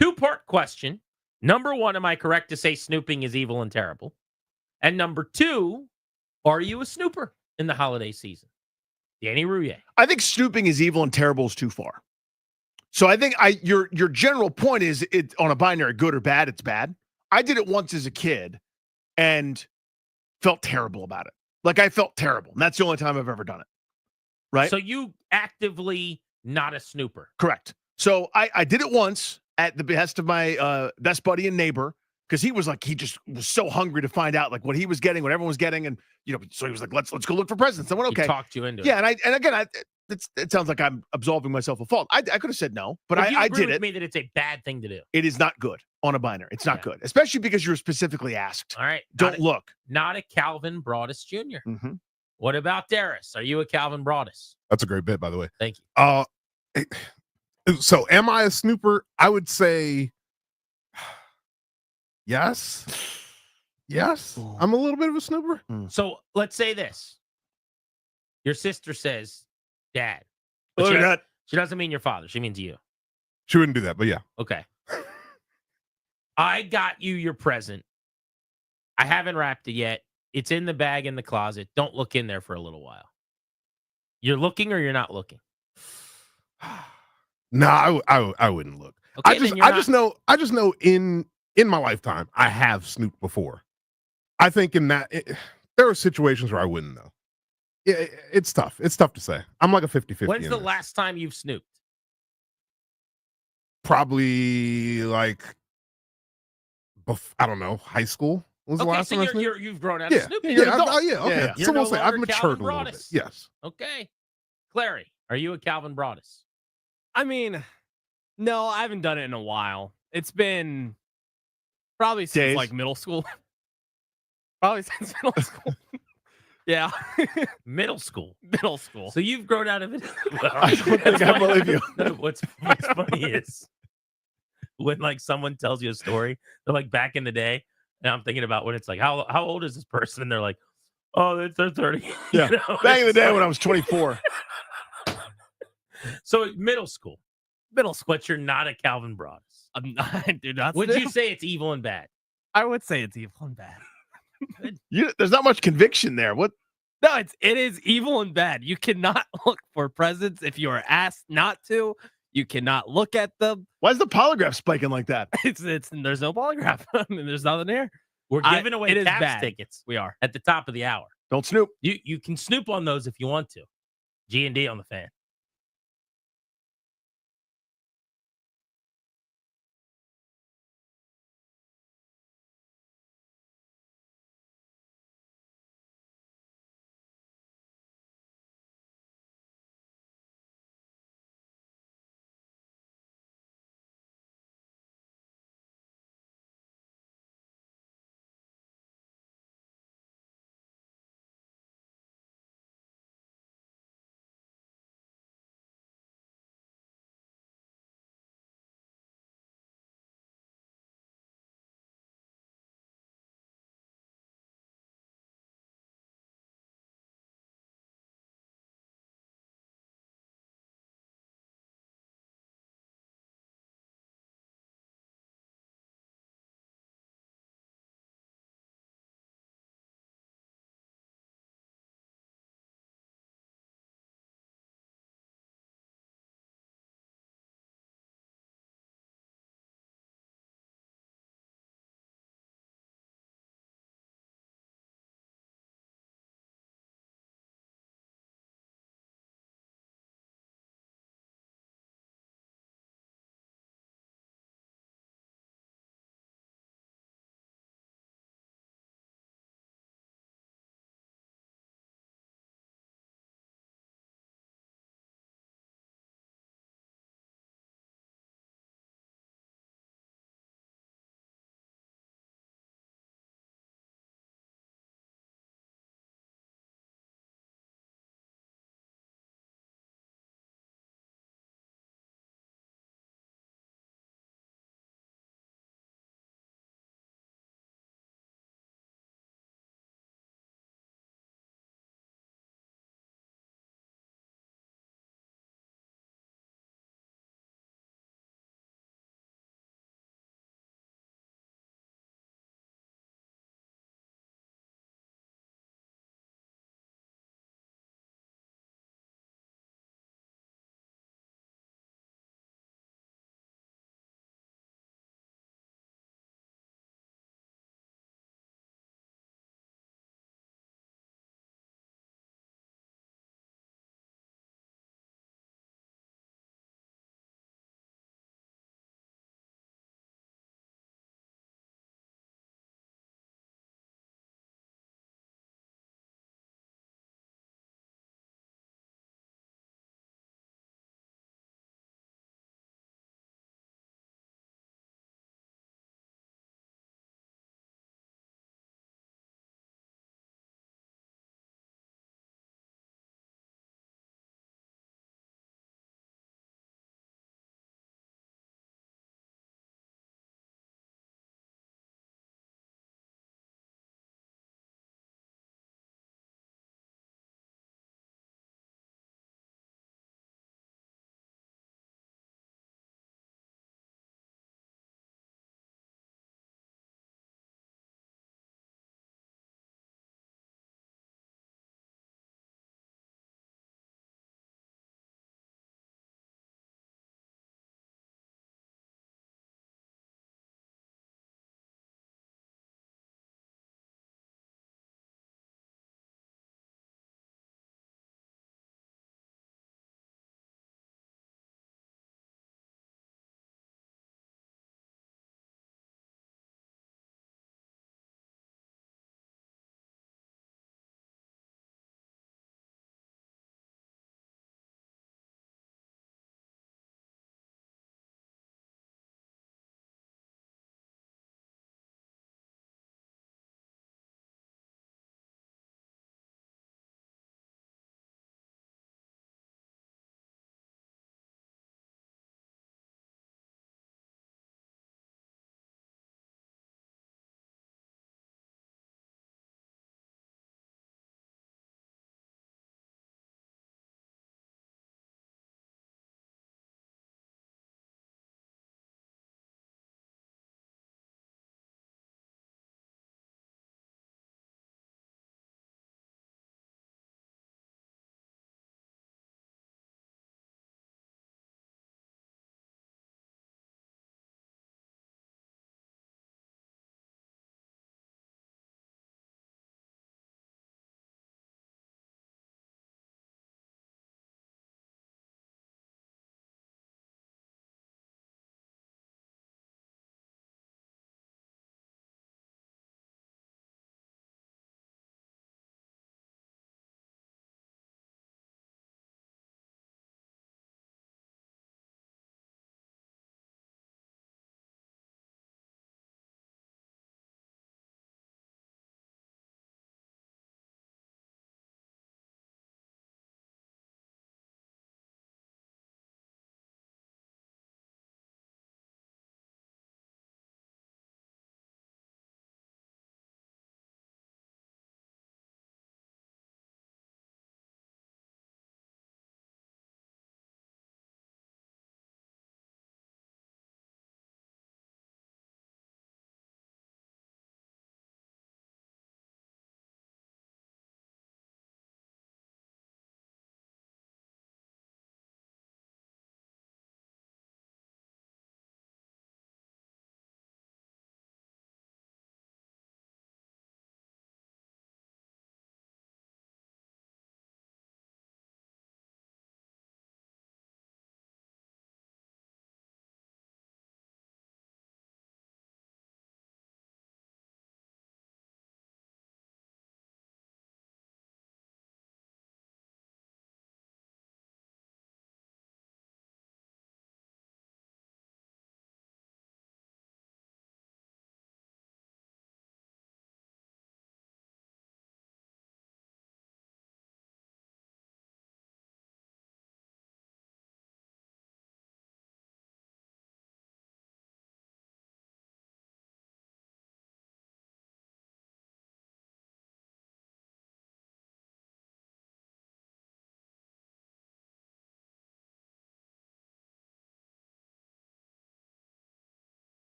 2-part question. Number 1, am I correct to say snooping is evil and terrible? And number 2, are you a snooper in the holiday season? Danny Rouillet. I think snooping is evil and terrible is too far. So I think your general point is it on a binary good or bad, it's bad. I did it once as a kid and felt terrible about it. Like I felt terrible. And that's the only time I've ever done it. Right? So you actively not a snooper. Correct. So I did it once at the behest of my best buddy and neighbor, because he just was so hungry to find out like what he was getting, what everyone was getting, and so he was like, let's go look for presents. I went, okay. He talked you into it. Yeah, and again, it sounds like I'm absolving myself of fault. I could have said no, but you I agree did with it. me that it's a bad thing to do. It is not good on a binary. It's not good, especially because you were specifically asked. All right. Don't look. Not a Calvin Broadus Jr. Mm-hmm. What about Darius? Are you a Calvin Broadus? That's a great bit, by the way. Thank you. So am I a snooper? I would say yes. Yes. I'm a little bit of a snooper. So let's say this. Your sister says, Dad. Look at that. She doesn't mean your father. She means you. She wouldn't do that, but yeah. Okay. I got you your present. I haven't wrapped it yet. It's in the bag in the closet. Don't look in there for a little while. You're looking or you're not looking? No, I wouldn't look. Okay, I just know in my lifetime I have snooped before. I think in that there are situations where I wouldn't know. It's tough. It's tough to say. I'm like a 50-50. When's the last time you've snooped? Probably like I don't know, high school was the last so time I snooped. you've grown out Yeah, of snooping. yeah, You're an adult. okay. You're So we'll no say I've longer matured Calvin a little bit. Broadus. Yes. Okay. Clary, are you a Calvin Broadus? I mean, no, I haven't done it in a while. It's been probably since Days. like middle school. Probably since middle school. Yeah. Middle school. Middle school. So you've grown out of it. Well, I don't think I believe you. No, what's funny is when like someone tells you a story, they're like back in the day, and I'm thinking about when it's like, how old is this person? And they're like, oh, they're 30. Yeah. You know, Back in the it's day like- when I was 24. So middle school, but you're not a Calvin Broadus. I do not. Would you snoop. say it's evil and bad? I would say it's evil and bad. There's not much conviction there. What? No, it is evil and bad. You cannot look for presents if you are asked not to. You cannot look at them. Why is the polygraph spiking like that? It's there's no polygraph. I mean, there's nothing there. We're giving away it is Caps bad. tickets. We are at the top of the hour. Don't snoop. You can snoop on those if you want to. G&D on the Fan.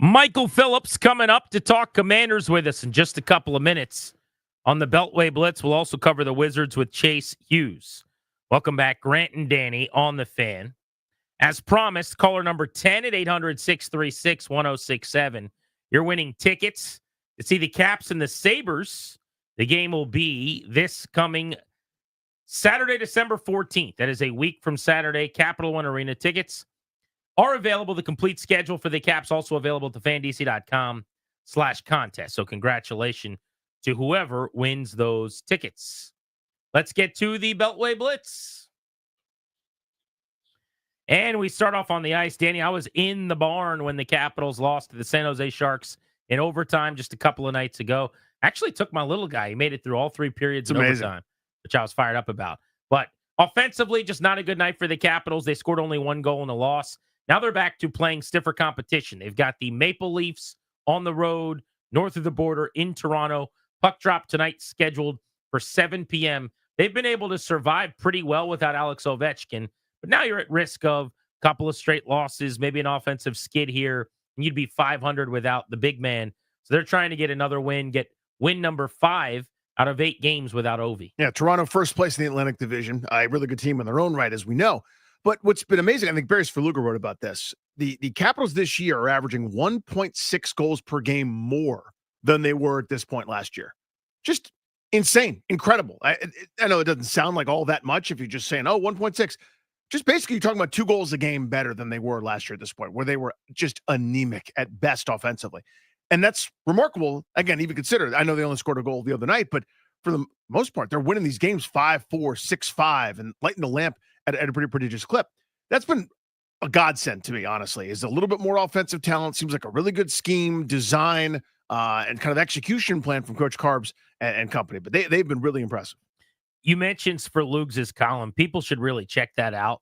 Michael Phillips coming up to talk Commanders with us in just a couple of minutes. On the Beltway Blitz, we'll also cover the Wizards with Chase Hughes. Welcome back, Grant and Danny on the Fan. As promised, caller number 10 at 800-636-1067. You're winning tickets to see the Caps and the Sabres. The game will be this coming Saturday, December 14th. That is a week from Saturday. Capital One Arena tickets are available. The complete schedule for the Caps also available at thefandc.com/contest. So congratulations to whoever wins those tickets. Let's get to the Beltway Blitz. And we start off on the ice. Danny, I was in the barn when the Capitals lost to the San Jose Sharks in overtime just a couple of nights ago. Actually took my little guy. He made it through all three periods in overtime, which I was fired up about. But offensively, just not a good night for the Capitals. They scored only one goal in the loss. Now they're back to playing stiffer competition. They've got the Maple Leafs on the road, north of the border in Toronto. Puck drop tonight scheduled for 7 p.m. They've been able to survive pretty well without Alex Ovechkin. But now you're at risk of a couple of straight losses, maybe an offensive skid here, and you'd be 500 without the big man. So they're trying to get another win, get win number 5 out of 8 games without Ovi. Yeah, Toronto first place in the Atlantic Division. A really good team in their own right, as we know. But what's been amazing, I think Barry Sverluga wrote about this. The Capitals this year are averaging 1.6 goals per game more than they were at this point last year. Just insane, incredible. I know it doesn't sound like all that much if you're just saying, 1.6. Just basically you're talking about 2 goals a game better than they were last year at this point, where they were just anemic at best offensively. And that's remarkable. Again, even consider, I know they only scored a goal the other night, but for the most part, they're winning these games 5-4, 6-5, and lighting the lamp at a pretty prodigious clip. That's been a godsend to me, honestly, is a little bit more offensive talent. Seems like a really good scheme, design, and kind of execution plan from Coach Carbs and company. But they've been really impressive. You mentioned Sverluga's column. People should really check that out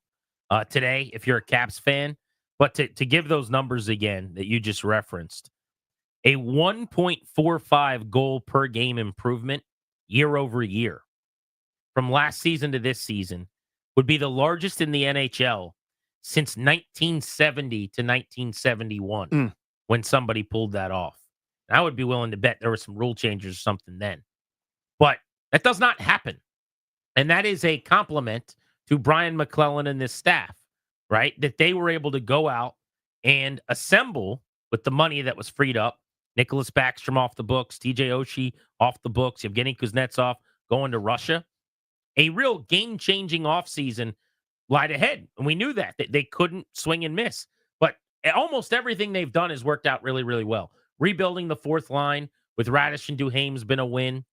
today if you're a Caps fan. But to give those numbers again that you just referenced, a 1.45 goal per game improvement year over year from last season to this season would be the largest in the NHL since 1970 to 1971 when somebody pulled that off. And I would be willing to bet there were some rule changes or something then. But that does not happen. And that is a compliment to Brian McClellan and this staff, right? That they were able to go out and assemble with the money that was freed up. Nicholas Backstrom off the books, TJ Oshie off the books, Evgeny Kuznetsov going to Russia. A real game-changing offseason lied ahead. And we knew that they couldn't swing and miss. But almost everything they've done has worked out really, really well. Rebuilding the fourth line with Radish and Duhaime's been a win.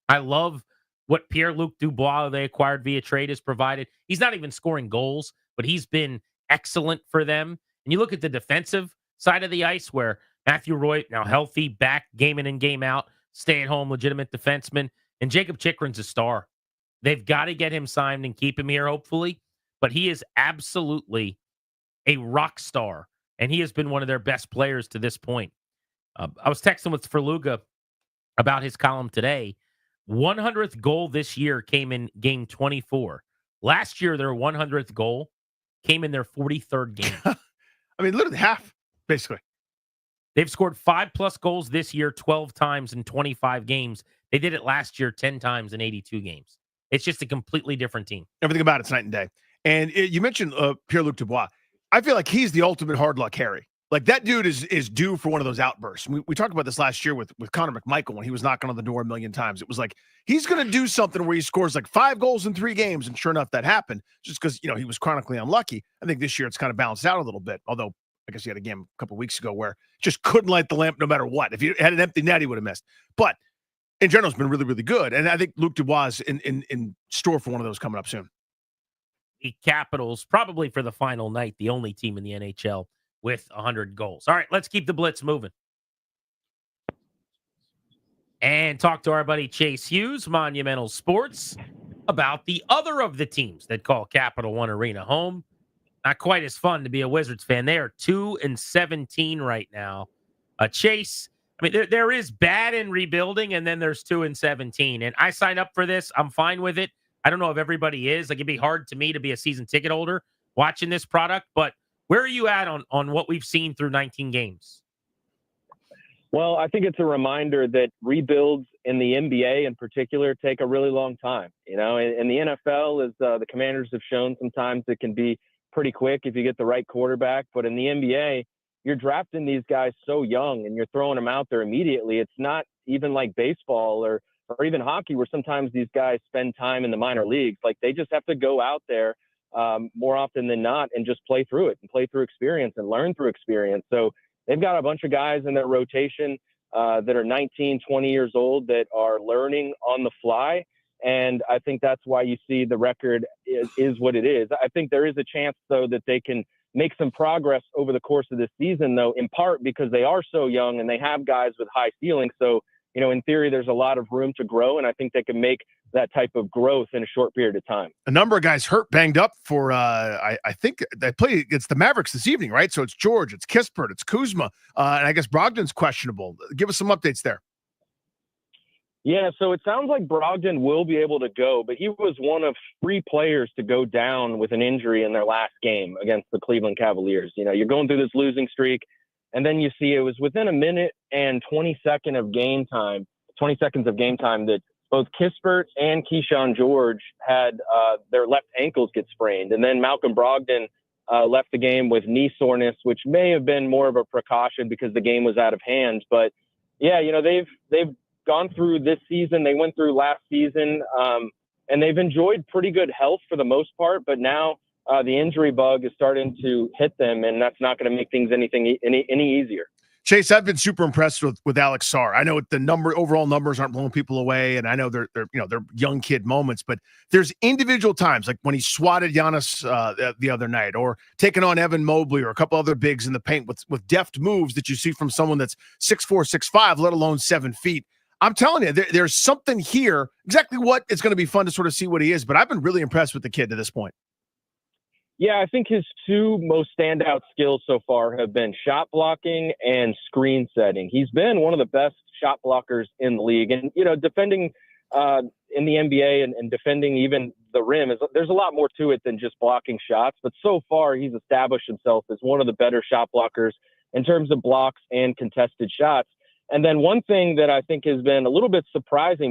I love what Pierre-Luc Dubois they acquired via trade has provided. He's not even scoring goals, but he's been excellent for them. And you look at the defensive side of the ice where Matthew Roy, now healthy, back, game in and game out, stay-at-home, legitimate defenseman, and Jacob Chikrin's a star. They've got to get him signed and keep him here, hopefully. But he is absolutely a rock star, and he has been one of their best players to this point. I was texting with Sverluga about his column today. 100th goal this year came in game 24. Last year, their 100th goal came in their 43rd game. I mean, literally half, basically. They've scored 5+ goals this year 12 times in 25 games. They did it last year 10 times in 82 games. It's just a completely different team. Everything about it's night and day. And you mentioned Pierre-Luc Dubois. I feel like he's the ultimate hard luck Harry. Like, that dude is due for one of those outbursts. We talked about this last year with Connor McMichael when he was knocking on the door a million times. It was like, he's going to do something where he scores like 5 goals in 3 games. And sure enough, that happened just because, he was chronically unlucky. I think this year it's kind of balanced out a little bit. Although, I guess he had a game a couple of weeks ago where just couldn't light the lamp no matter what. If he had an empty net, he would have missed. But in general, it's been really, really good. And I think Luc Dubois is in store for one of those coming up soon. The Capitals, probably for the final night, the only team in the NHL with 100 goals. All right, let's keep the blitz moving. And talk to our buddy Chase Hughes, Monumental Sports, about the other of the teams that call Capital One Arena home. Not quite as fun to be a Wizards fan. They are 2-17 right now. Chase, I mean, there is bad in rebuilding, and then there's 2-17. And I signed up for this. I'm fine with it. I don't know if everybody is. Like, it'd be hard to me to be a season ticket holder watching this product, but where are you at on what we've seen through 19 games? Well, I think it's a reminder that rebuilds in the NBA in particular take a really long time. You know, in the NFL, as the Commanders have shown, sometimes it can be pretty quick if you get the right quarterback. But in the NBA, you're drafting these guys so young and you're throwing them out there immediately. It's not even like baseball or even hockey, where sometimes these guys spend time in the minor leagues. Like, they just have to go out there more often than not and just play through it and play through experience and learn through experience. So they've got a bunch of guys in their rotation that are 19, 20 years old that are learning on the fly. And I think that's why you see the record is what it is. I think there is a chance, though, that they can make some progress over the course of this season, though, in part because they are so young and they have guys with high ceilings. So, you know, in theory, there's a lot of room to grow, and I think they can make that type of growth in a short period of time. A number of guys hurt, banged up for, I think they play against the Mavericks this evening, right? So it's George, it's Kispert, it's Kuzma, and I guess Brogdon's questionable. Give us some updates there. Yeah, so it sounds like Brogdon will be able to go, but he was one of 3 players to go down with an injury in their last game against the Cleveland Cavaliers. You know, you're going through this losing streak, and then you see it was within a minute and 20 seconds of game time that both Kispert and Keyshawn George had their left ankles get sprained. And then Malcolm Brogdon left the game with knee soreness, which may have been more of a precaution because the game was out of hand. But yeah, you know, they've gone through this season. They went through last season, and they've enjoyed pretty good health for the most part. But now the injury bug is starting to hit them, and that's not going to make things any easier. Chase, I've been super impressed with Alex Sarr. I know the overall numbers aren't blowing people away, and I know they're young kid moments, but there's individual times, like when he swatted Giannis the other night, or taking on Evan Mobley or a couple other bigs in the paint with deft moves that you see from someone that's 6'4", 6'5", let alone 7 feet. I'm telling you, there's something here. Exactly what it's going to be fun to sort of see what he is, but I've been really impressed with the kid to this point. Yeah, I think his 2 most standout skills so far have been shot blocking and screen setting. He's been one of the best shot blockers in the league. And, you know, defending in the NBA and defending even the rim, there's a lot more to it than just blocking shots. But so far, he's established himself as one of the better shot blockers in terms of blocks and contested shots. And then one thing that I think has been a little bit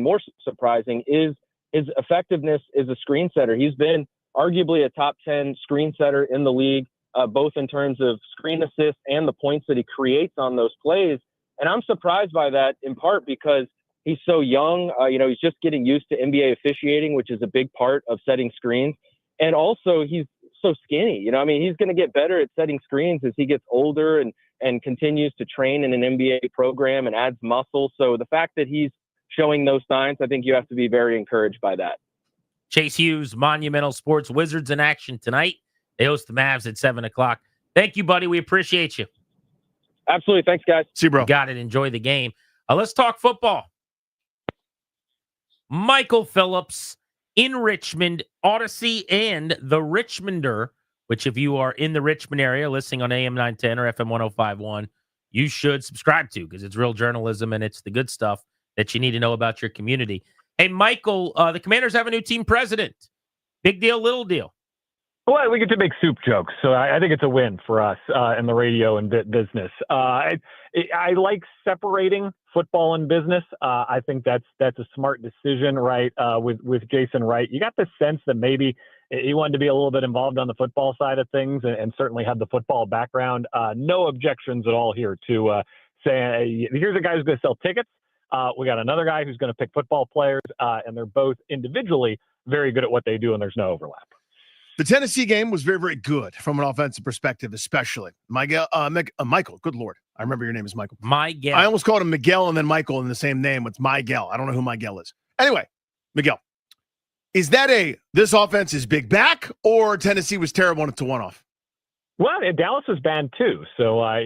more surprising, is his effectiveness as a screen setter. He's been arguably a top 10 screen setter in the league, both in terms of screen assists and the points that he creates on those plays. And I'm surprised by that, in part because he's so young. You know, he's just getting used to NBA officiating, which is a big part of setting screens. And also, he's so skinny. You know, I mean, he's going to get better at setting screens as he gets older and continues to train in an NBA program and adds muscle. So the fact that he's showing those signs, I think you have to be very encouraged by that. Chase Hughes, Monumental Sports, Wizards in action tonight. They host the Mavs at 7 o'clock. Thank you, buddy. We appreciate you. Absolutely. Thanks, guys. See you, bro. You got it. Enjoy the game. Let's talk football. Michael Phillips in Richmond, Odyssey, and the Richmonder, which if you are in the Richmond area listening on AM 910 or FM 1051, you should subscribe to, because it's real journalism and it's the good stuff that you need to know about your community. Hey, Michael, the Commanders have a new team president. Big deal, little deal? Well, we get to make soup jokes, so I think it's a win for us in the radio and business. I like separating football and business. I think that's a smart decision, right? With Jason Wright, you got the sense that maybe he wanted to be a little bit involved on the football side of things, and certainly had the football background. No objections at all here to say, here's a guy who's going to sell tickets. We got another guy who's going to pick football players, and they're both individually very good at what they do, and there's no overlap. The Tennessee game was very, very good from an offensive perspective, especially. Michael, good Lord. I remember your name is Michael. Miguel. I almost called him Miguel and then Michael in the same name. It's Miguel. I don't know who Miguel is. Anyway, Miguel, is that this offense is big back, or Tennessee was terrible and it's a one-off? Well, Dallas is bad too. So, I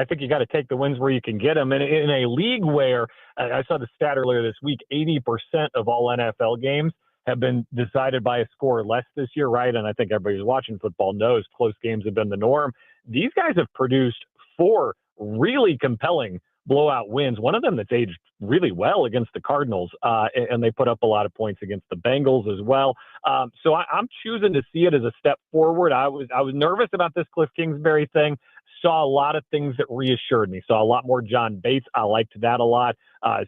think you got to take the wins where you can get them. And in a league where I saw the stat earlier this week, 80% of all NFL games have been decided by a score less this year, right? And I think everybody who's watching football knows close games have been the norm. These guys have produced 4 really compelling blowout wins. One of them that's aged really well against the Cardinals, and they put up a lot of points against the Bengals as well. So I'm choosing to see it as a step forward. I was nervous about this Cliff Kingsbury thing. Saw a lot of things that reassured me. Saw a lot more John Bates. I liked that a lot.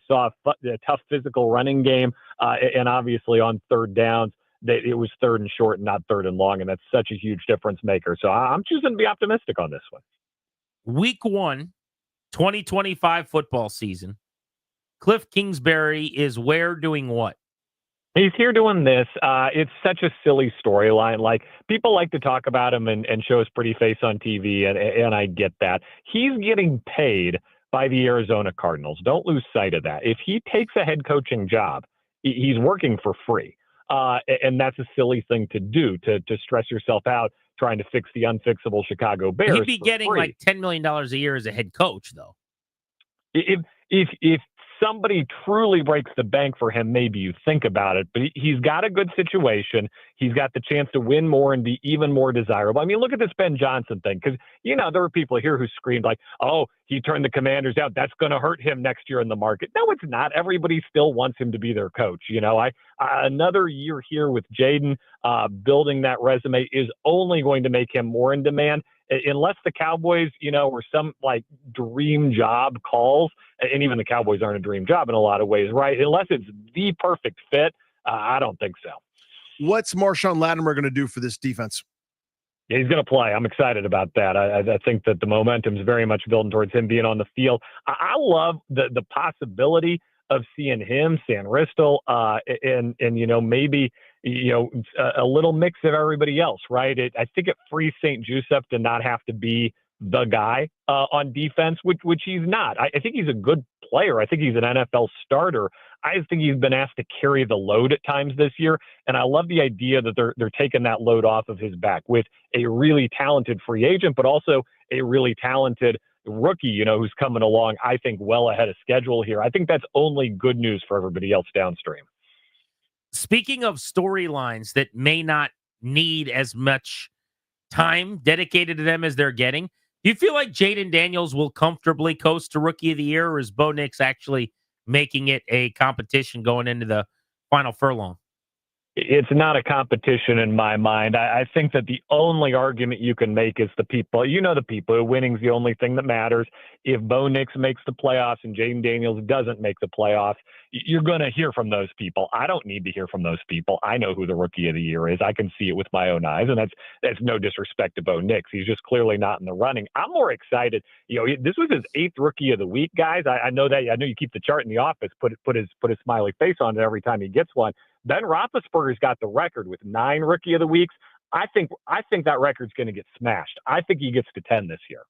Saw a tough physical running game, and obviously on third downs, it was third and short and not third and long, and that's such a huge difference maker. So I'm choosing to be optimistic on this one. Week 1, 2025 football season. Cliff Kingsbury is where doing what? He's here doing this. It's such a silly storyline. Like, people like to talk about him and show his pretty face on TV, and I get that. He's getting paid by the Arizona Cardinals. Don't lose sight of that. If he takes a head coaching job, he's working for free. And that's a silly thing to do, to stress yourself out trying to fix the unfixable Chicago Bears. He'd be getting free. like $10 million a year as a head coach, though. If somebody truly breaks the bank for him, maybe you think about it. But he's got a good situation. He's got the chance to win more and be even more desirable. I mean, look at this Ben Johnson thing, because, there were people here who screamed like, oh, he turned the Commanders out. That's going to hurt him next year in the market. No, it's not. Everybody still wants him to be their coach. Another year here with Jaden, building that resume is only going to make him more in demand. Unless the Cowboys, or some like dream job calls, and even the Cowboys aren't a dream job in a lot of ways, right? Unless it's the perfect fit, I don't think so. What's Marshawn Lattimore going to do for this defense? Yeah, he's going to play. I'm excited about that. I think that the momentum is very much building towards him being on the field. I love the possibility of seeing him, San Ristel, and maybe a little mix of everybody else, right? I think it frees St. Joseph to not have to be the guy on defense, which he's not. I think he's a good player. I think he's an NFL starter. I just think he's been asked to carry the load at times this year, and I love the idea that they're taking that load off of his back with a really talented free agent, but also a really talented rookie, who's coming along, I think, well ahead of schedule here. I think that's only good news for everybody else downstream. Speaking of storylines that may not need as much time dedicated to them as they're getting, do you feel like Jaden Daniels will comfortably coast to Rookie of the Year, or is Bo Nix actually making it a competition going into the final furlong? It's not a competition in my mind. I think that the only argument you can make is the people. The people. Winning's the only thing that matters. If Bo Nix makes the playoffs and Jaden Daniels doesn't make the playoffs, you're going to hear from those people. I don't need to hear from those people. I know who the Rookie of the Year is. I can see it with my own eyes, and that's no disrespect to Bo Nix. He's just clearly not in the running. I'm more excited. This was his 8th Rookie of the Week, guys. I know that. I know you keep the chart in the office. Put his smiley face on it every time he gets one. Ben Roethlisberger's got the record with 9 Rookie of the Weeks. I think that record's going to get smashed. I think he gets to 10 this year.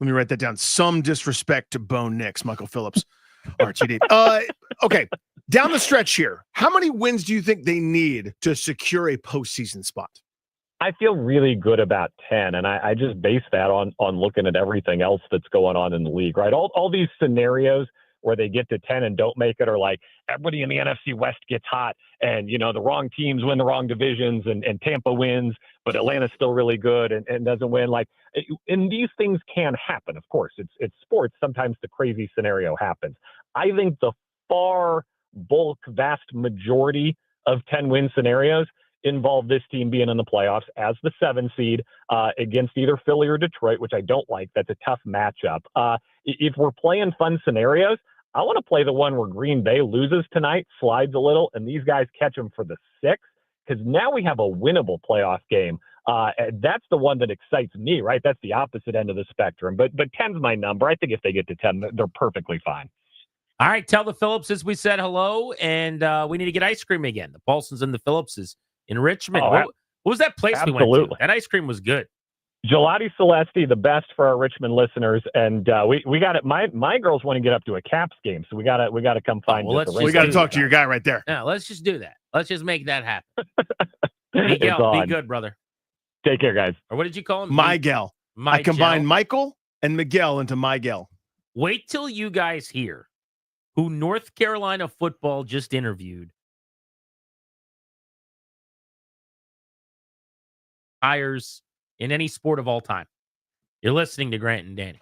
Let me write that down. Some disrespect to Bo Nix, Michael Phillips, RTD. Okay, down the stretch here, how many wins do you think they need to secure a postseason spot? I feel really good about 10, and I just base that on looking at everything else that's going on in the league, right? All these scenarios where they get to 10 and don't make it, or like everybody in the NFC West gets hot and, the wrong teams win the wrong divisions and Tampa wins, but Atlanta's still really good and doesn't win. And these things can happen. Of course, it's sports. Sometimes the crazy scenario happens. I think the vast majority of 10-win scenarios involve this team being in the playoffs as the 7 seed against either Philly or Detroit, which I don't like. That's a tough matchup. If we're playing fun scenarios, I want to play the one where Green Bay loses tonight, slides a little, and these guys catch them for the 6, because now we have a winnable playoff game. That's the one that excites me, right? That's the opposite end of the spectrum. But 10's my number. I think if they get to 10, they're perfectly fine. All right, tell the Phillipses we said hello, and we need to get ice cream again. The Paulsons and the Phillipses in Richmond. What was that place we went to? That ice cream was good. Gelati Celesti, the best for our Richmond listeners, and we got it. My girls want to get up to a Caps game, so we got to come find. We got to talk to your guy right there. Yeah, let's just do that. Let's just make that happen. Miguel, be good, brother. Take care, guys. Or what did you call him? Miguel. I combined Michael and Miguel into Miguel. Wait till you guys hear who North Carolina football just interviewed. Hires in any sport of all time. You're listening to Grant and Danny.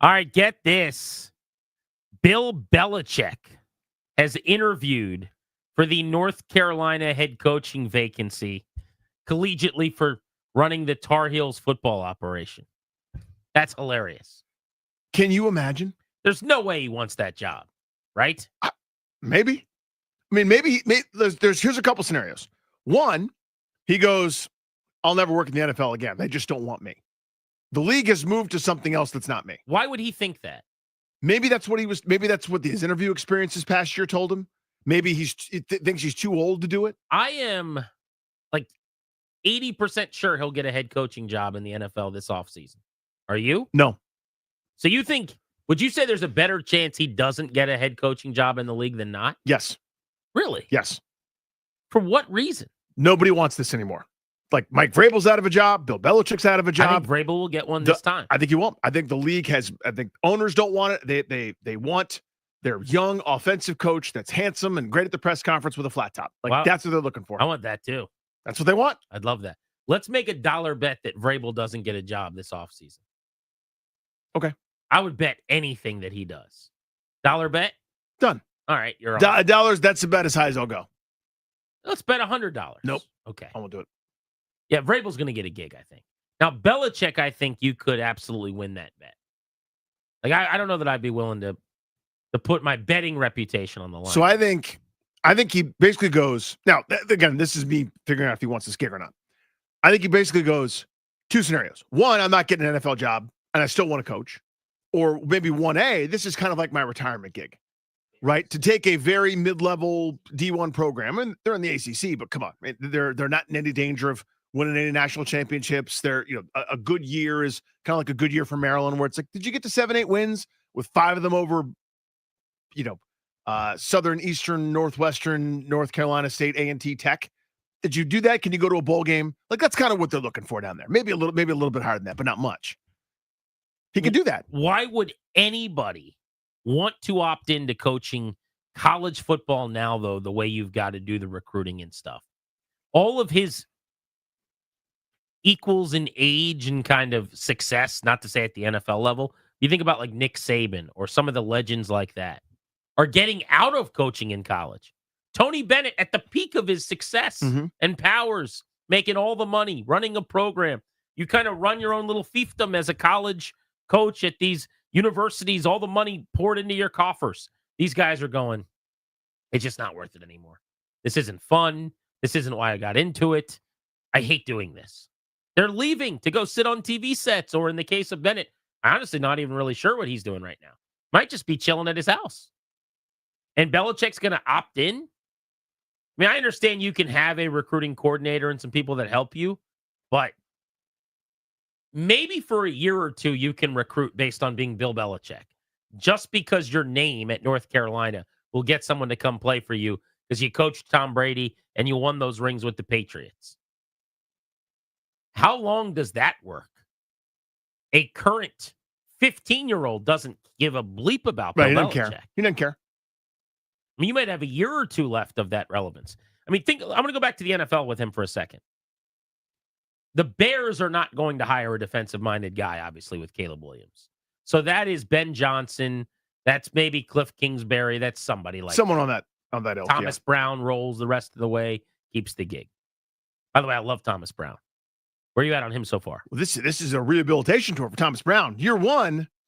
All right, get this. Bill Belichick has interviewed for the North Carolina head coaching vacancy collegiately for running the Tar Heels football operation. That's hilarious. Can you imagine? There's no way he wants that job, right? Maybe. I mean, maybe here's a couple scenarios. One, he goes, I'll never work in the NFL again. They just don't want me. The league has moved to something else that's not me. Why would he think that? Maybe that's what his interview experience this past year told him. Maybe he thinks he's too old to do it. I am like 80% sure he'll get a head coaching job in the NFL this offseason. Are you? No. So you think, would you say there's a better chance he doesn't get a head coaching job in the league than not? Yes. Really? Yes. For what reason? Nobody wants this anymore. Like Mike Vrabel's out of a job. Bill Belichick's out of a job. I think Vrabel will get one this time. I think he won't. I think the league has. I think owners don't want it. They want their young offensive coach that's handsome and great at the press conference with a flat top. Like Wow. that's what they're looking for. I want that too. That's what they want. I'd love that. Let's make a dollar bet that Vrabel doesn't get a job this offseason. Okay. I would bet anything that he does. Dollar bet? Done. All right. You're on. Dollars, that's about as high as I'll go. Let's bet $100. Nope. Okay. I won't do it. Yeah, Vrabel's going to get a gig, I think. Now, Belichick, I think you could absolutely win that bet. Like, I don't know that I'd be willing to put my betting reputation on the line. So I think he basically goes, now, again, this is me figuring out if he wants this gig or not. I think he basically goes, two scenarios. One, I'm not getting an NFL job, and I still want to coach. Or maybe 1A, this is kind of like my retirement gig, right? To take a very mid-level D1 program, and they're in the ACC, but come on, they're not in any danger of winning any national championships. They're, a good year is kind of like a good year for Maryland, where it's like, did you get to 7-8 wins with 5 of them over, Southern, Eastern, Northwestern, North Carolina State, A&T Tech? Did you do that? Can you go to a bowl game? Like, that's kind of what they're looking for down there. Maybe a little bit higher than that, but not much. He can do that. Why would anybody want to opt into coaching college football now, though, the way you've got to do the recruiting and stuff? All of his equals in age and kind of success, not to say at the NFL level, you think about like Nick Saban or some of the legends like that, are getting out of coaching in college. Tony Bennett at the peak of his success and powers, making all the money, running a program. You kind of run your own little fiefdom as a college coach at these universities, all the money poured into your coffers. These guys are going, it's just not worth it anymore. This isn't fun. This isn't why I got into it. I hate doing this. They're leaving to go sit on TV sets, or in the case of Bennett, I'm honestly not even really sure what he's doing right now. Might just be chilling at his house. And Belichick's going to opt in. I mean, I understand you can have a recruiting coordinator and some people that help you, but maybe for a year or two, you can recruit based on being Bill Belichick. Just because your name at North Carolina will get someone to come play for you because you coached Tom Brady and you won those rings with the Patriots. How long does that work? A current 15-year-old doesn't give a bleep about Bill Belichick. He doesn't care. I mean, you might have a year or two left of that relevance. I mean, I'm going to go back to the NFL with him for a second. The Bears are not going to hire a defensive-minded guy, obviously, with Caleb Williams. So that is Ben Johnson. That's maybe Cliff Kingsbury. That's somebody like someone on that ilk. Thomas Brown rolls the rest of the way, keeps the gig. By the way, I love Thomas Brown. Where are you at on him so far? Well, this is a rehabilitation tour for Thomas Brown.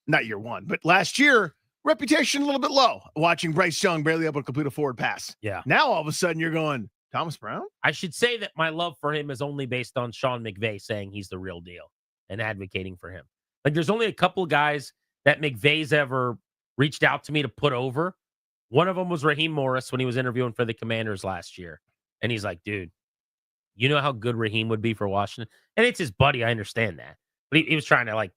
Not year one, but last year, reputation a little bit low. Watching Bryce Young barely able to complete a forward pass. Yeah. Now all of a sudden you're going, Thomas Brown? I should say that my love for him is only based on Sean McVay saying he's the real deal and advocating for him. Like, there's only a couple guys that McVay's ever reached out to me to put over. One of them was Raheem Morris when he was interviewing for the Commanders last year. And he's like, dude, you know how good Raheem would be for Washington? And it's his buddy. I understand that. But he was trying to,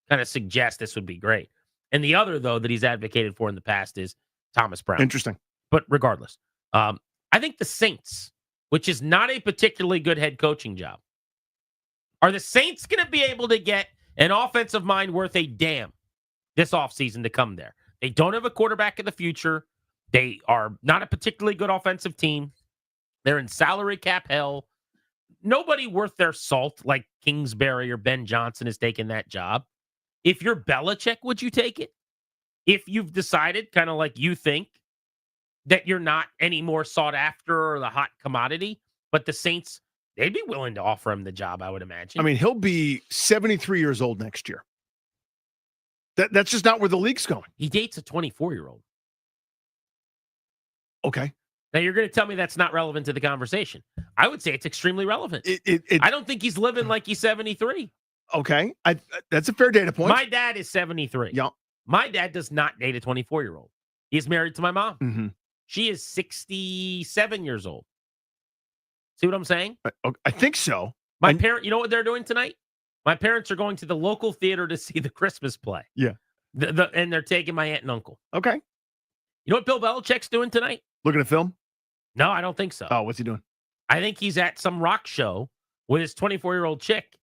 kind of suggest this would be great. And the other, though, that he's advocated for in the past is Thomas Brown. Interesting. But regardless, I think the Saints, which is not a particularly good head coaching job, are the Saints going to be able to get an offensive mind worth a damn this offseason to come there? They don't have a quarterback in the future. They are not a particularly good offensive team. They're in salary cap hell. Nobody worth their salt like Kingsbury or Ben Johnson has taken that job. If you're Belichick, would you take it? If you've decided, kind of like you think, that you're not any more sought after or the hot commodity, but the Saints, they'd be willing to offer him the job, I would imagine. I mean, he'll be 73 years old next year. That's just not where the league's going. He dates a 24-year-old. Okay. Now, you're going to tell me that's not relevant to the conversation. I would say it's extremely relevant. I don't think he's living like he's 73. Okay. That's a fair data point. My dad is 73. Yeah. My dad does not date a 24-year-old. He's married to my mom. Mm-hmm. She is 67 years old. See what I'm saying? I think so. My parent, you know what they're doing tonight? My parents are going to the local theater to see the Christmas play. Yeah. And they're taking my aunt and uncle. Okay. You know what Bill Belichick's doing tonight? Looking at film? No, I don't think so. Oh, what's he doing? I think he's at some rock show with his 24-year-old chick.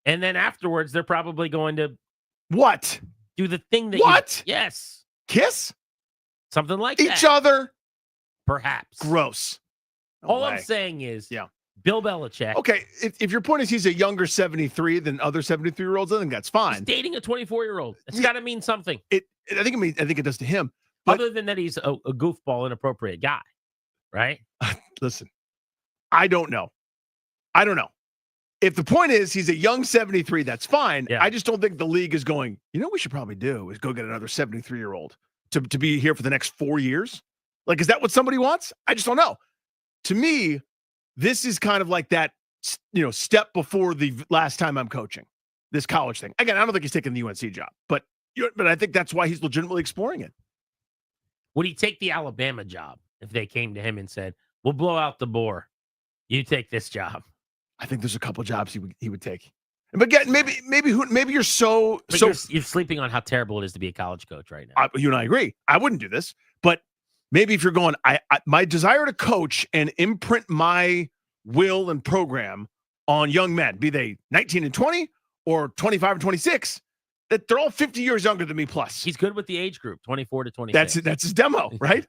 And then afterwards, they're probably going to what? Do the thing that what? Yes. Kiss? Something like each that. other? Perhaps. Gross. No All way. I'm saying is, yeah, Bill Belichick. Okay, if your point is he's a younger 73 than other 73-year-olds, I think that's fine. He's dating a 24-year-old. It's got to mean something. I think it does to him. Other than that, he's a goofball, inappropriate guy, right? Listen, I don't know. If the point is he's a young 73, that's fine. Yeah. I just don't think the league is going, you know what we should probably do is go get another 73-year-old to be here for the next 4 years. Like, is that what somebody wants? I just don't know. To me, this is kind of like that, step before the last time I'm coaching, this college thing. Again, I don't think he's taking the UNC job, but I think that's why he's legitimately exploring it. Would he take the Alabama job if they came to him and said, we'll blow out the bore, you take this job? I think there's a couple jobs he would take. But again, maybe you're you're sleeping on how terrible it is to be a college coach right now. You and I agree. I wouldn't do this, but maybe if you're going, my desire to coach and imprint my will and program on young men, be they 19 and 20 or 25 and 26, that they're all 50 years younger than me plus. He's good with the age group, 24 to 26. That's his demo, right?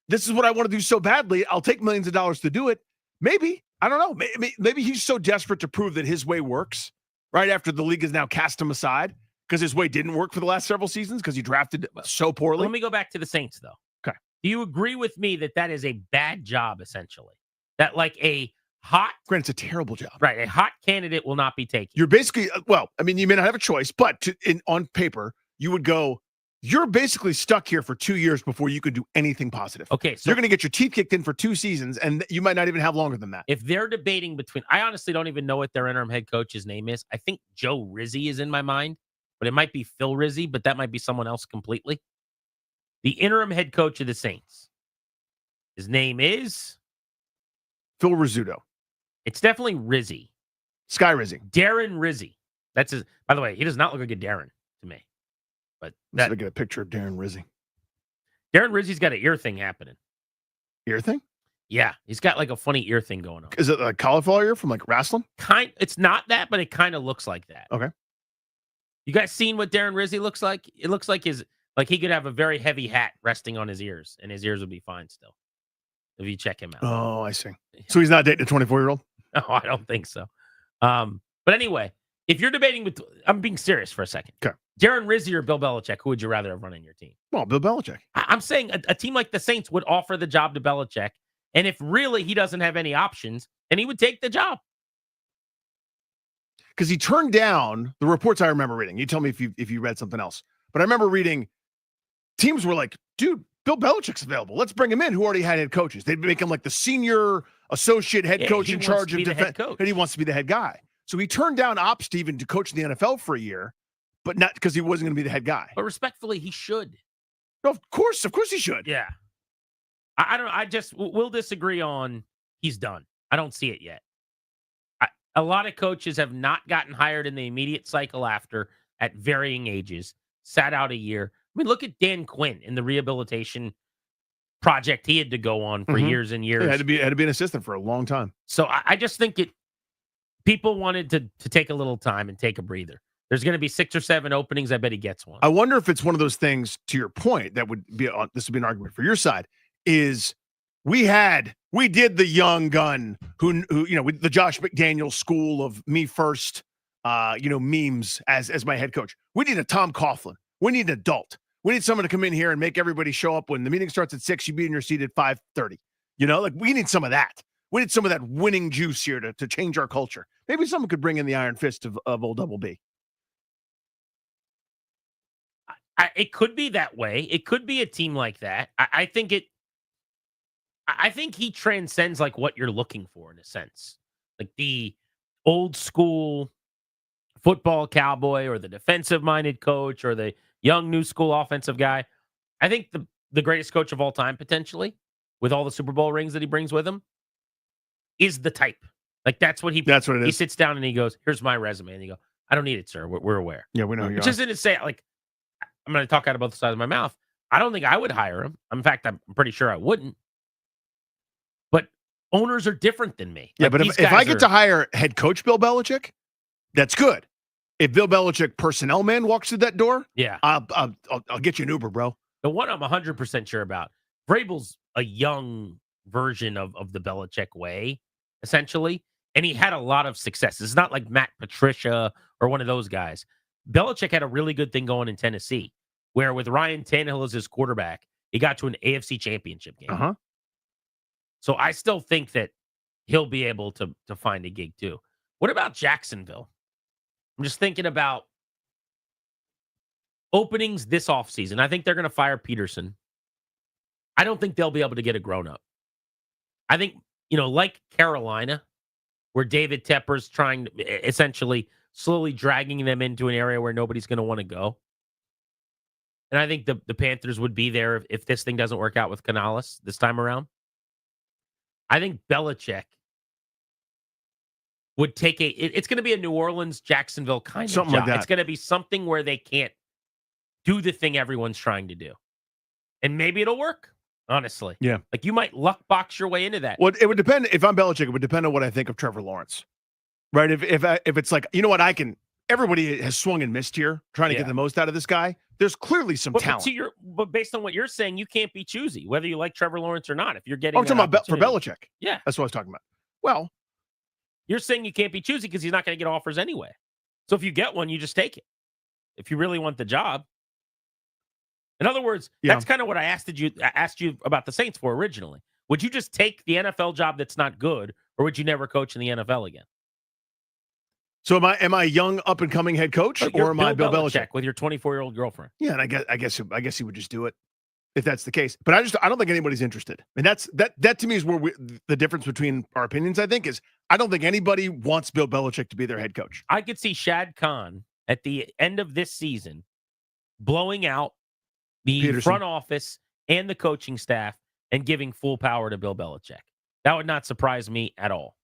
This is what I want to do so badly. I'll take millions of dollars to do it. Maybe. I don't know. Maybe he's so desperate to prove that his way works right after the league has now cast him aside because his way didn't work for the last several seasons because he drafted so poorly. Let me go back to the Saints, though. Okay. Do you agree with me that is a bad job, essentially? That like a hot... Grant, it's a terrible job. Right. A hot candidate will not be taken. You're basically, you may not have a choice, but on paper, you would go, you're basically stuck here for 2 years before you could do anything positive. Okay. So you're going to get your teeth kicked in for 2 seasons, and you might not even have longer than that. If they're debating between, I honestly don't even know what their interim head coach's name is. I think Joe Rizzi is in my mind, but it might be Phil Rizzi, but that might be someone else completely. The interim head coach of the Saints. His name is Phil Rizzuto. It's definitely Rizzi. Sky Rizzi. Darren Rizzi. That's his. By the way, he does not look like a Darren to me. But let's get a picture of Darren Rizzi. Darren Rizzi's got an ear thing happening. Ear thing? Yeah, he's got like a funny ear thing going on. Is it a cauliflower ear from like wrestling? It's not that, but it kind of looks like that. Okay. You guys seen what Darren Rizzi looks like? It looks like he could have a very heavy hat resting on his ears, and his ears would be fine still. If you check him out. Oh, I see. So he's not dating a 24-year-old? No, I don't think so. But anyway, if you're debating I'm being serious for a second. Okay. Darren Rizzi or Bill Belichick, who would you rather have running your team? Well, Bill Belichick. I'm saying a team like the Saints would offer the job to Belichick, and if really he doesn't have any options, then he would take the job. Because he turned down the reports I remember reading. You tell me if you read something else. But I remember reading teams were like, dude, Bill Belichick's available. Let's bring him in, who already had head coaches. They'd make him like the senior associate head coach in charge of defense. And he wants to be the head guy. So he turned down ops to even to coach in the NFL for a year, but not because he wasn't going to be the head guy. But respectfully, he should. No, of course he should. Yeah. I don't know. We'll disagree on he's done. I don't see it yet. A lot of coaches have not gotten hired in the immediate cycle after at varying ages, sat out a year. I mean, look at Dan Quinn in the rehabilitation project he had to go on for years and years. Yeah, had to be an assistant for a long time. So I just think people wanted to take a little time and take a breather. There's going to be 6 or 7 openings. I bet he gets one. I wonder if it's one of those things, to your point, that would be this would be an argument for your side, is we did the young gun who the Josh McDaniels school of me first, memes as my head coach. We need a Tom Coughlin. We need an adult. We need someone to come in here and make everybody show up when the meeting starts at 6. You be in your seat at 5:30. We need some of that. We need some of that winning juice here to change our culture. Maybe someone could bring in the iron fist of old Double B. It could be that way. It could be a team like that. I think he transcends like what you're looking for in a sense, like the old school football cowboy or the defensive minded coach or the young new school offensive guy. I think the greatest coach of all time, potentially, with all the Super Bowl rings that he brings with him, is the type. Like that's what it is. He sits down and he goes, "Here's my resume," and you go, "I don't need it, sir. We're aware." Yeah, we know you. Which isn't to say like I'm going to talk out of both sides of my mouth. I don't think I would hire him. In fact, I'm pretty sure I wouldn't. But owners are different than me. Yeah, Like, but these if I guys get to hire head coach Bill Belichick, that's good. If Bill Belichick personnel man walks through that door, yeah, I'll get you an Uber, bro. The one I'm 100% sure about, Vrabel's a young version of the Belichick way, essentially, and he had a lot of success. It's not like Matt Patricia or one of those guys. Belichick had a really good thing going in Tennessee, where with Ryan Tannehill as his quarterback, he got to an AFC championship game. Uh-huh. So I still think that he'll be able to find a gig too. What about Jacksonville? I'm just thinking about openings this offseason. I think they're going to fire Peterson. I don't think they'll be able to get a grown-up. I think, like Carolina, where David Tepper's trying to essentially slowly dragging them into an area where nobody's going to want to go. And I think the Panthers would be there if this thing doesn't work out with Canales this time around. I think Belichick would take it's going to be a New Orleans, Jacksonville kind of Something job. like that. It's going to be something where they can't do the thing everyone's trying to do. And maybe it'll work, honestly. Yeah. Like you might luck box your way into that. Well, it would depend. If I'm Belichick, it would depend on what I think of Trevor Lawrence. Right? If it's like, everybody has swung and missed here trying to get the most out of this guy. There's clearly some talent. But based on what you're saying, you can't be choosy, whether you like Trevor Lawrence or not. If you're getting I'm talking about for Belichick. Yeah. That's what I was talking about. Well, you're saying you can't be choosy because he's not going to get offers anyway. So if you get one, you just take it. If you really want the job. In other words, that's kind of what I asked you about the Saints for originally. Would you just take the NFL job that's not good, or would you never coach in the NFL again? So am I a young up and coming head coach, or am I Bill Belichick with your 24-year-old girlfriend? Yeah, and I guess he would just do it if that's the case. But I don't think anybody's interested. And that to me is where the difference between our opinions. I think is I don't think anybody wants Bill Belichick to be their head coach. I could see Shad Khan at the end of this season blowing out the Peterson. front office and the coaching staff and giving full power to Bill Belichick. That would not surprise me at all.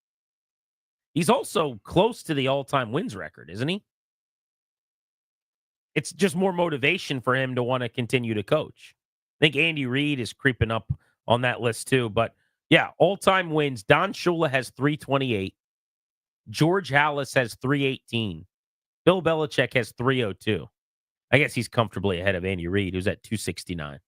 He's also close to the all-time wins record, isn't he? It's just more motivation for him to want to continue to coach. I think Andy Reid is creeping up on that list too. But yeah, all-time wins. Don Shula has 328. George Halas has 318. Bill Belichick has 302. I guess he's comfortably ahead of Andy Reid, who's at 269.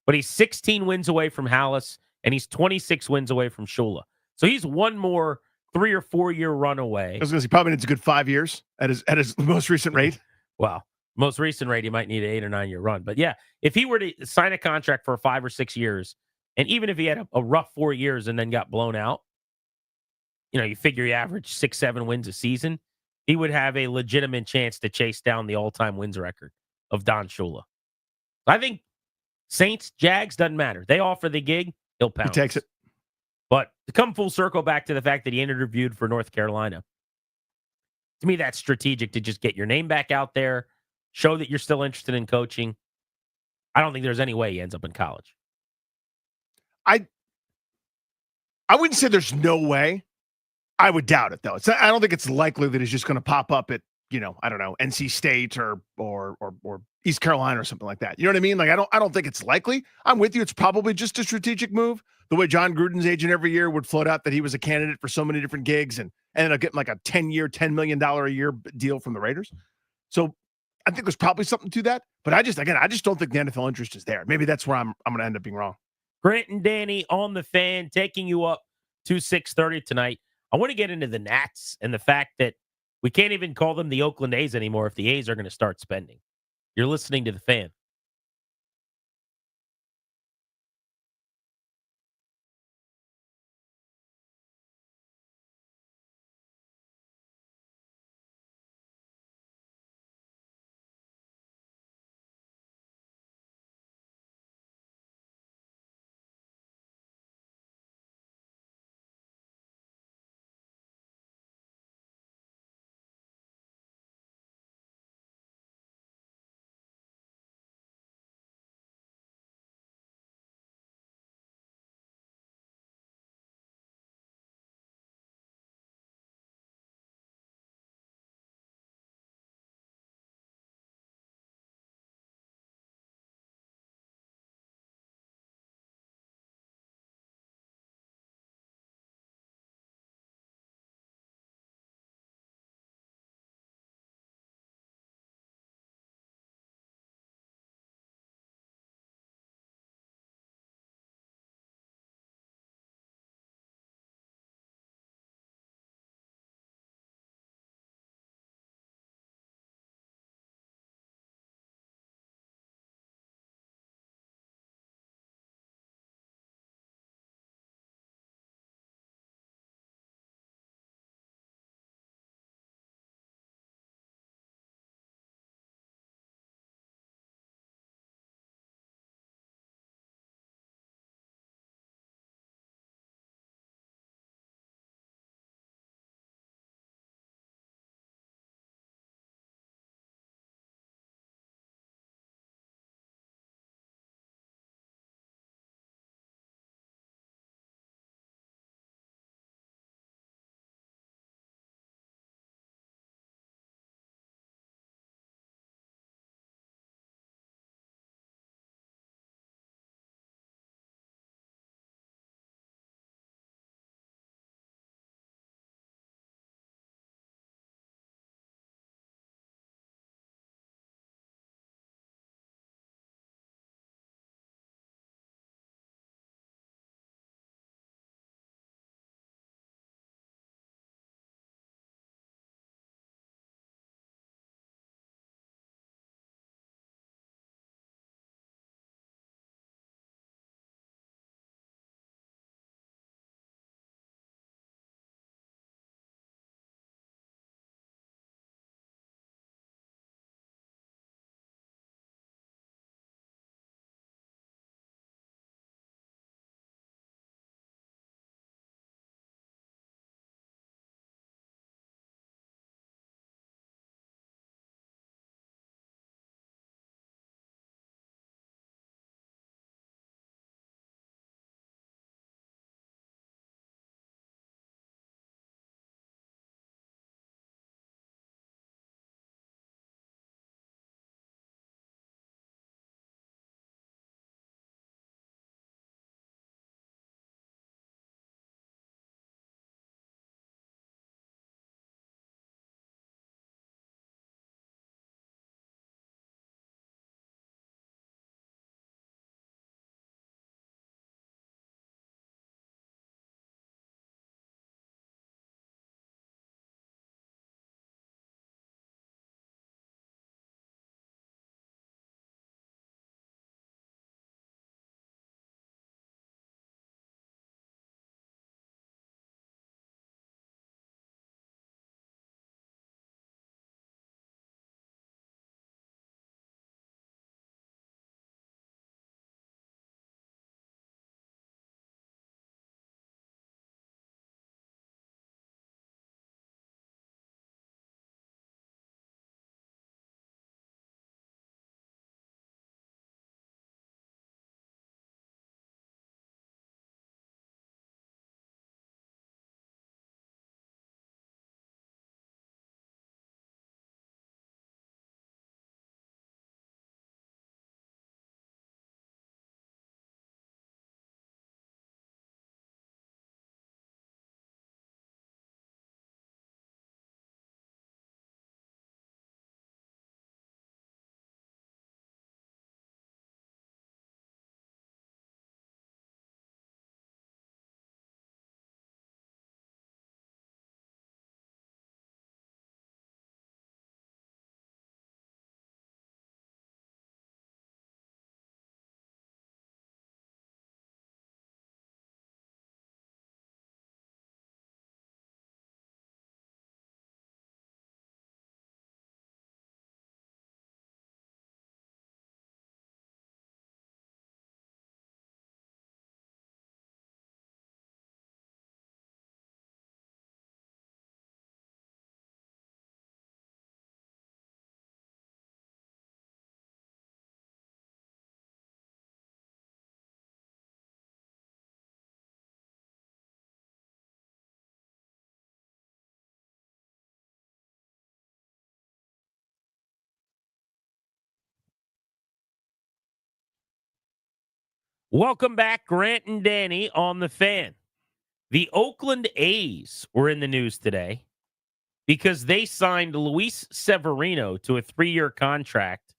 But he's 16 wins away from Halas, and he's 26 wins away from Shula. So he's one more 3 or 4 year run away. I was going to say probably needs a good 5 years at his most recent rate. Wow. Most recent rate, he might need an 8 or 9 year run. But yeah, if he were to sign a contract for 5 or 6 years, and even if he had a rough 4 years and then got blown out, you figure he averaged 6-7 wins a season, he would have a legitimate chance to chase down the all-time wins record of Don Shula. I think Saints, Jags, doesn't matter. They offer the gig, he'll pounce. He takes it. But to come full circle back to the fact that he interviewed for North Carolina, to me, that's strategic to just get your name back out there, show that you're still interested in coaching. I don't think there's any way he ends up in college. I wouldn't say there's no way. I would doubt it, though. I don't think it's likely that he's just going to pop up at, I don't know, NC State or East Carolina or something like that. You know what I mean? Like, I don't think it's likely. I'm with you. It's probably just a strategic move. The way John Gruden's agent every year would float out that he was a candidate for so many different gigs and ended up getting like a 10-year, $10 million a year deal from the Raiders. So I think there's probably something to that. But I just don't think the NFL interest is there. Maybe that's where I'm going to end up being wrong. Grant and Danny on the Fan, taking you up to 6:30 tonight. I want to get into the Nats and the fact that We can't even call them the Oakland A's anymore if the A's are going to start spending. You're listening to the Fan. Welcome back, Grant and Danny on the Fan. The Oakland A's were in the news today because they signed Luis Severino to a 3-year contract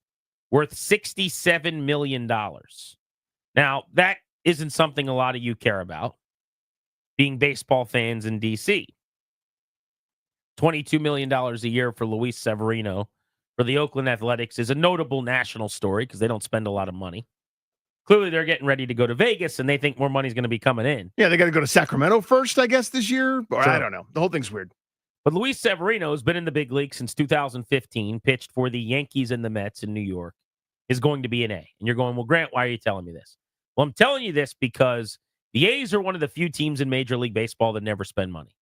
worth $67 million. Now, that isn't something a lot of you care about, being baseball fans in D.C. $22 million a year for Luis Severino for the Oakland Athletics is a notable national story because they don't spend a lot of money. Clearly, they're getting ready to go to Vegas, and they think more money is going to be coming in. Yeah, they got to go to Sacramento first, I guess, this year. Or Sure. I don't know. The whole thing's weird. But Luis Severino has been in the big league since 2015, pitched for the Yankees and the Mets in New York, is going to be an A. And you're going, well, Grant, why are you telling me this? Well, I'm telling you this because the A's are one of the few teams in Major League Baseball that never spend money.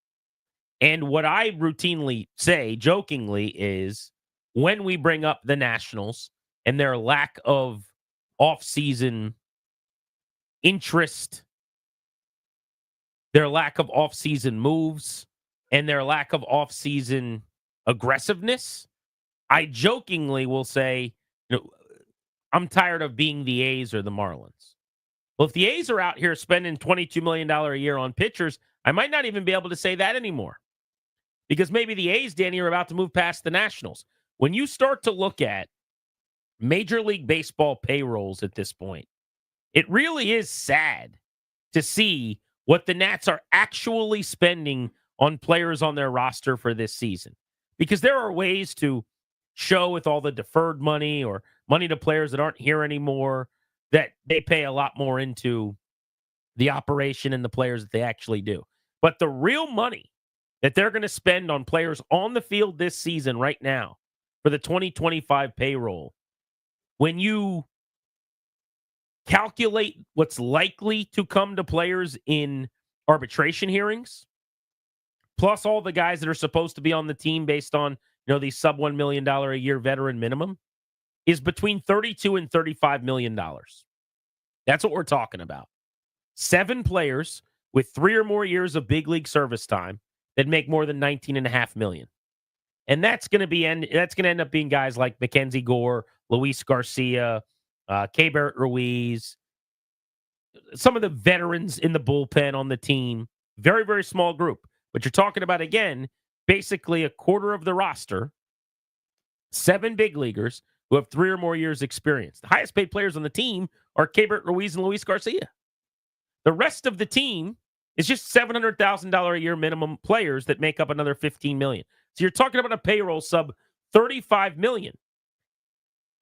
And what I routinely say, jokingly, is when we bring up the Nationals and their lack of off-season interest, their lack of off-season moves, and their lack of off-season aggressiveness, I jokingly will say, I'm tired of being the A's or the Marlins. Well, if the A's are out here spending $22 million a year on pitchers, I might not even be able to say that anymore. Because maybe the A's, Danny, are about to move past the Nationals. When you start to look at Major League Baseball payrolls at this point, it really is sad to see what the Nats are actually spending on players on their roster for this season. Because there are ways to show with all the deferred money or money to players that aren't here anymore that they pay a lot more into the operation and the players that they actually do. But the real money that they're going to spend on players on the field this season right now for the 2025 payroll, when you calculate what's likely to come to players in arbitration hearings, plus all the guys that are supposed to be on the team based on, these sub $1 million a year veteran minimum, is between $32 and $35 million. That's what we're talking about. 7 players with 3 or more years of big league service time that make more than $19.5 million. And that's going to end up being guys like Mackenzie Gore, Luis Garcia, Keibert Ruiz, some of the veterans in the bullpen on the team. Very, very small group. But you're talking about, again, basically a quarter of the roster, 7 big leaguers who have 3 or more years experience. The highest paid players on the team are Keibert Ruiz and Luis Garcia. The rest of the team is just $700,000 a year minimum players that make up another $15 million. So you're talking about a payroll sub $35 million.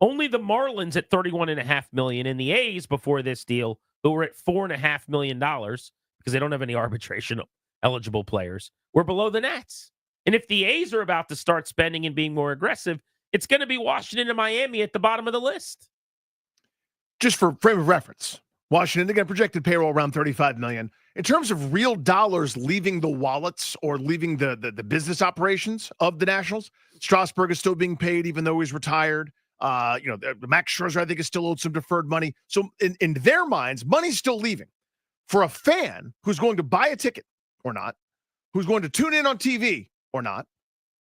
Only the Marlins at $31.5 million and the A's before this deal, who were at $4.5 million because they don't have any arbitration eligible players, were below the Nats. And if the A's are about to start spending and being more aggressive, it's going to be Washington and Miami at the bottom of the list. Just for frame of reference, Washington, again, projected payroll around $35 million. In terms of real dollars leaving the wallets or leaving the business operations of the Nationals, Strasburg is still being paid even though he's retired. Max Scherzer, I think, is still owed some deferred money. So in their minds, money's still leaving. For a fan who's going to buy a ticket or not, who's going to tune in on TV or not,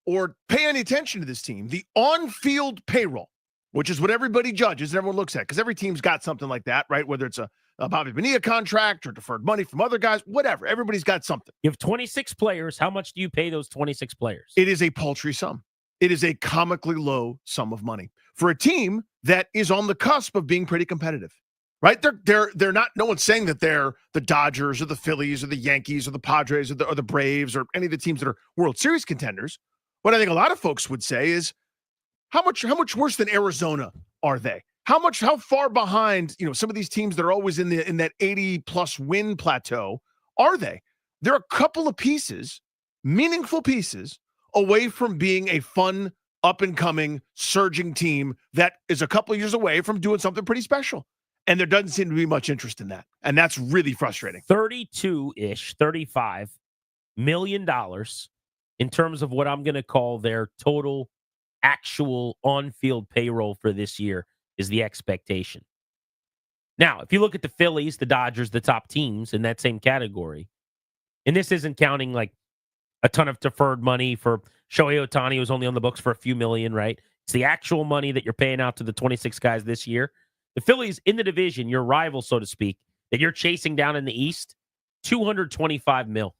or pay any attention to this team, the on-field payroll, which is what everybody judges and everyone looks at, because every team's got something like that, right? Whether it's a Bobby Bonilla contract or deferred money from other guys, whatever. Everybody's got something. You have 26 players. How much do you pay those 26 players? It is a paltry sum. It is a comically low sum of money for a team that is on the cusp of being pretty competitive, right? They're not, no one's saying that they're the Dodgers or the Phillies or the Yankees or the Padres or the Braves or any of the teams that are World Series contenders. What I think a lot of folks would say is, how much worse than Arizona are they? How far behind, some of these teams that are always in that 80+ win plateau are they? They're a couple of pieces, meaningful pieces, away from being a fun, up-and-coming, surging team that is a couple of years away from doing something pretty special. And there doesn't seem to be much interest in that. And that's really frustrating. $35 million in terms of what I'm going to call their total actual on-field payroll for this year is the expectation. Now, if you look at the Phillies, the Dodgers, the top teams in that same category, and this isn't counting like a ton of deferred money for Shohei Ohtani, who's only on the books for a few million, right? It's the actual money that you're paying out to the 26 guys this year. The Phillies in the division, your rival, so to speak, that you're chasing down in the East, 225 mil.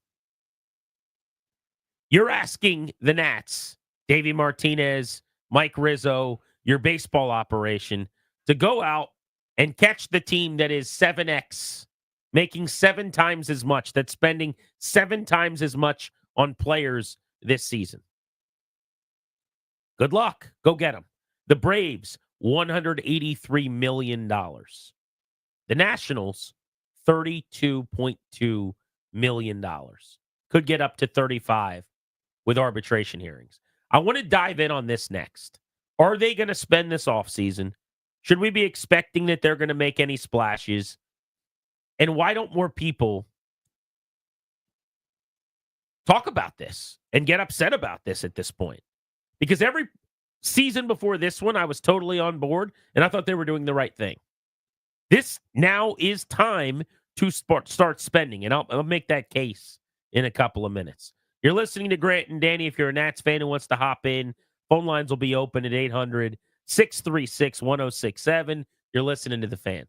You're asking the Nats, Davey Martinez, Mike Rizzo, your baseball operation, to go out and catch the team that is 7X, making 7 times as much, that's spending 7 times as much on players this season. Good luck. Go get them. The Braves, $183 million. The Nationals, $32.2 million. Could get up to 35 with arbitration hearings. I want to dive in on this next. Are they going to spend this offseason? Should we be expecting that they're going to make any splashes? And why don't more people talk about this and get upset about this at this point? Because every season before this one, I was totally on board, and I thought they were doing the right thing. This now is time to start spending, and I'll make that case in a couple of minutes. You're listening to Grant and Danny. If you're a Nats fan who wants to hop in, phone lines will be open at 800-636-1067. You're listening to The Fan.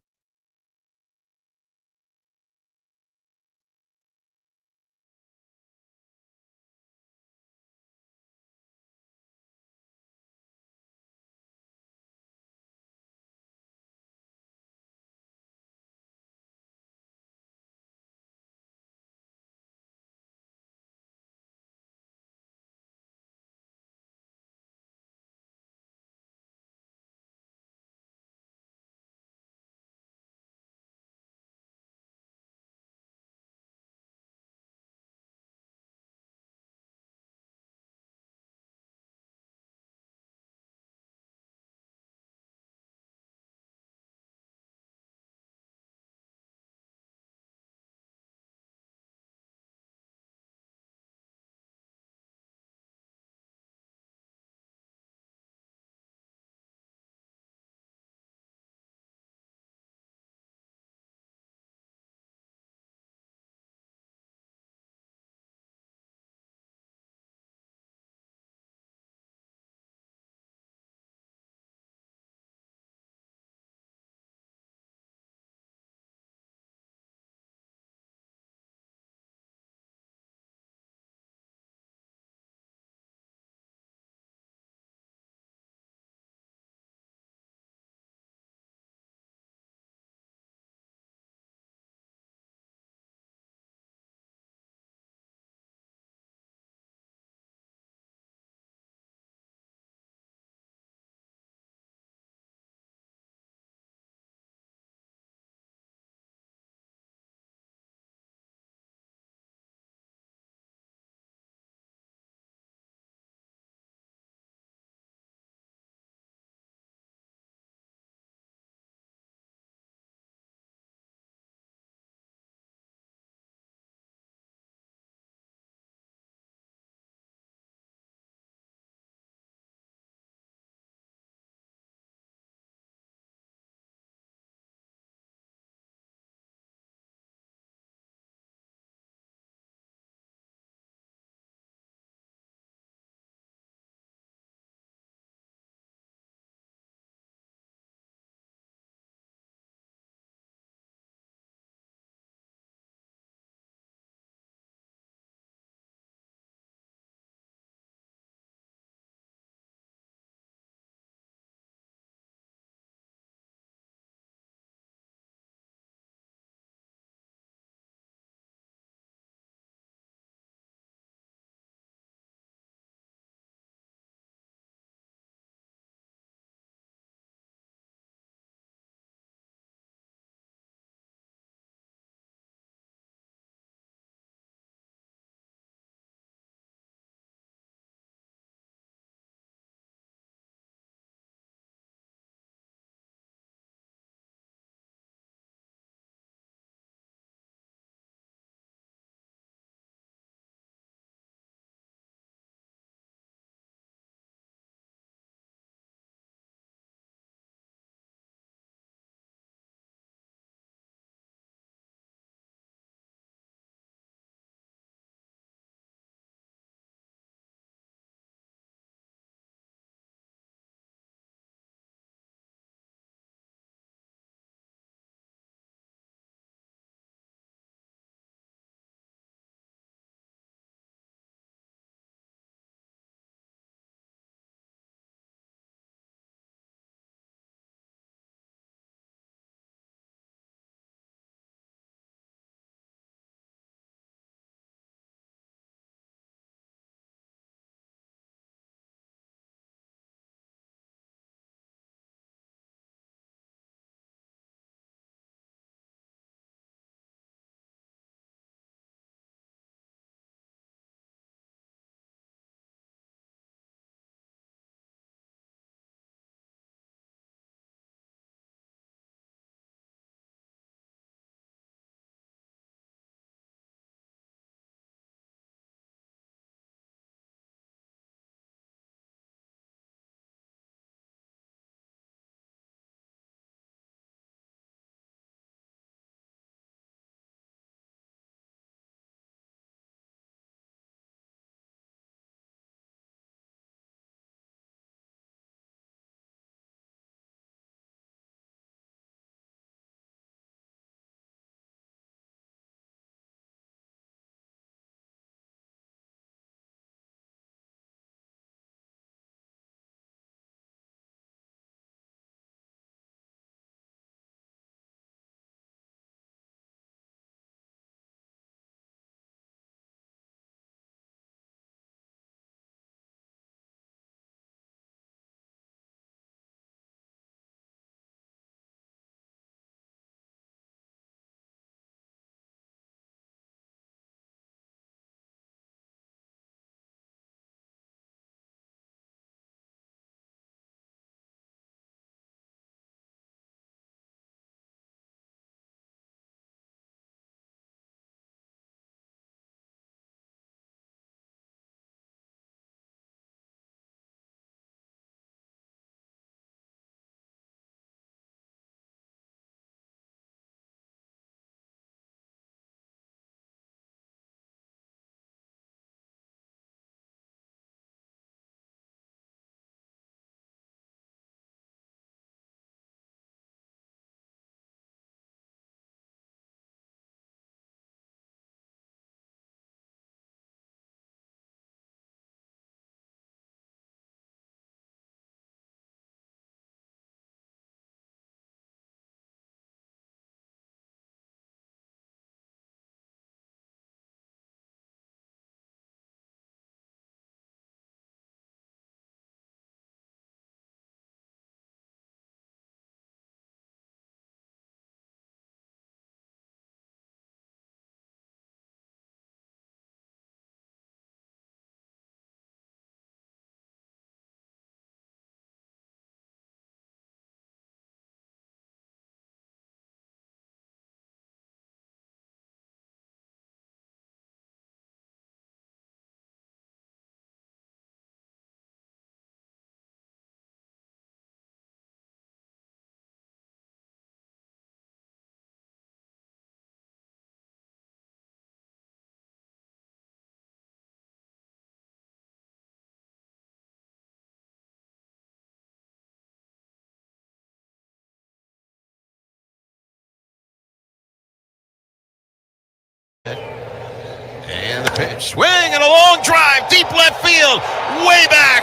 And the pitch. Swing and a long drive. Deep left field. Way back.